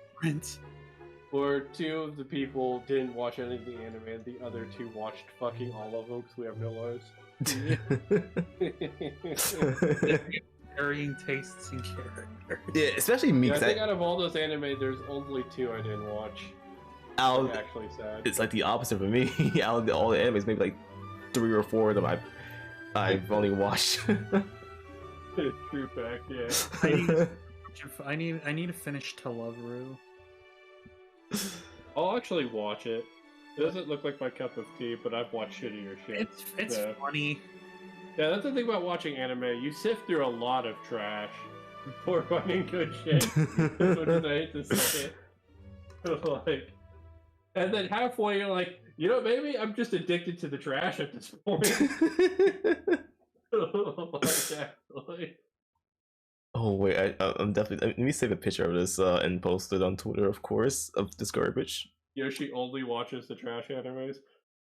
Or 2 of the people didn't watch any of the anime, and the other 2 watched fucking all of them because we have no lives. Varying tastes and characters. Yeah, especially me. Yeah, I think out of all those anime, there's only 2 I didn't watch. Actually sad. It's like the opposite for me. Out of all the animes, maybe like 3 or 4 of them I've only watched. True fact, yeah. I need to finish To Love Ru. I'll actually watch it. It doesn't look like my cup of tea, but I've watched shittier shit. It's funny. Yeah, that's the thing about watching anime. You sift through a lot of trash before finding good shit. As much as I hate to say it. Like, and then halfway you're like, you know, maybe I'm just addicted to the trash at this point. Actually. Oh wait, I'm definitely. Let me save a picture of this and post it on Twitter, of course, of this garbage. Yoshi only watches the trash animes.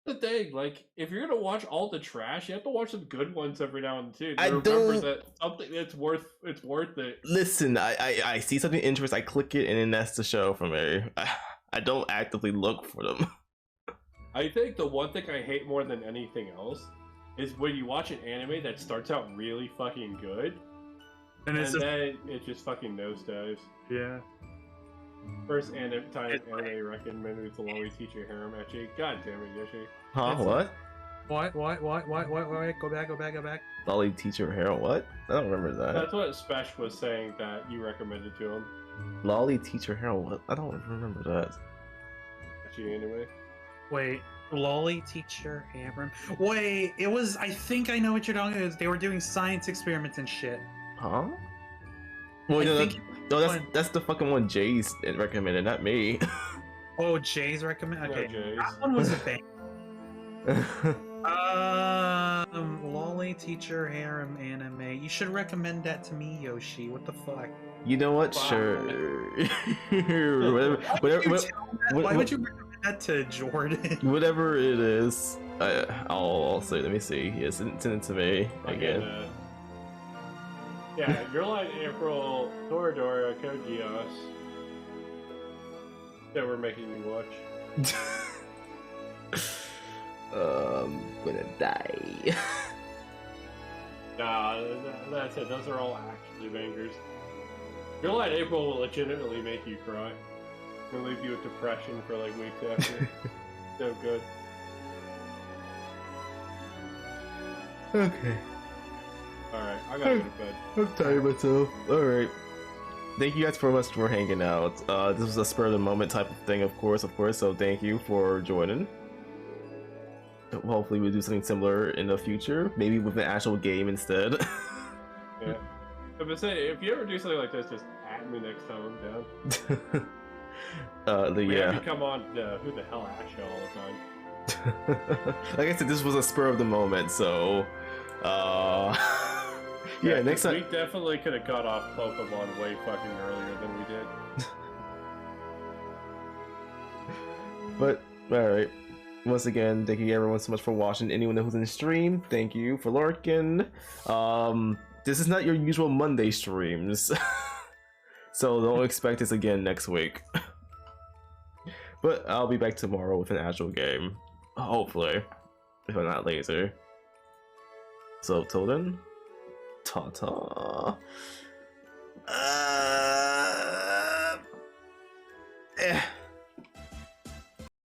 The thing, like, if you're gonna watch all the trash, you have to watch some good ones every now and then too. Remember that something it's worth it. Listen, I see something interesting, I click it, and then that's the show for me. I don't actively look for them. I think the one thing I hate more than anything else is when you watch an anime that starts out really fucking good, and then it just fucking nosedives. Yeah. First anime recommended to Lolly Teacher Haramachi. God damn it, Yoshi. Huh? What? What? Go back. Lolly Teacher Hero? What? I don't remember that. That's what Spesh was saying that you recommended to him. Lolly Teacher Hero? What? I don't remember that. Anime. Wait, Lolly Teacher Hammer. Wait, it was. I think I know what you're talking about. They were doing science experiments and shit. Huh? Well, that's the fucking one Jay's recommended, not me. Oh, Jay's recommended. Okay, Jay's. that one was a bang. Lolly Teacher Harem anime. You should recommend that to me, Yoshi. What the fuck? You know what? Sure. Why would you recommend that to Jordan? Whatever it is, I'll say. Let me see. Yeah, send it to me again. Yeah, Your Lie April, Toradora, Code Geass. That we're making you watch. Gonna die. Nah, that's it. Those are all actually bangers. Your Lie April will legitimately make you cry. It'll leave you with depression for like weeks after. So good. Okay. Alright, I gotta go to bed. I'm tired myself. Alright. Thank you guys so much for hanging out. This was a spur of the moment type of thing, of course, so thank you for joining. Hopefully we'll do something similar in the future, maybe with an actual game instead. Yeah. If you ever do something like this, just at me next time I'm down. Yeah. You come on Who the Hell Ash all the time. Like I said, this was a spur of the moment, so yeah, next time we definitely could have got off Pokemon way fucking earlier than we did. But alright. Once again, thank you everyone so much for watching. Anyone who's in the stream, thank you for lurking. This is not your usual Monday streams. So don't expect this again next week. But I'll be back tomorrow with an actual game. Hopefully. If I'm not lazy. So till then, ta-ta.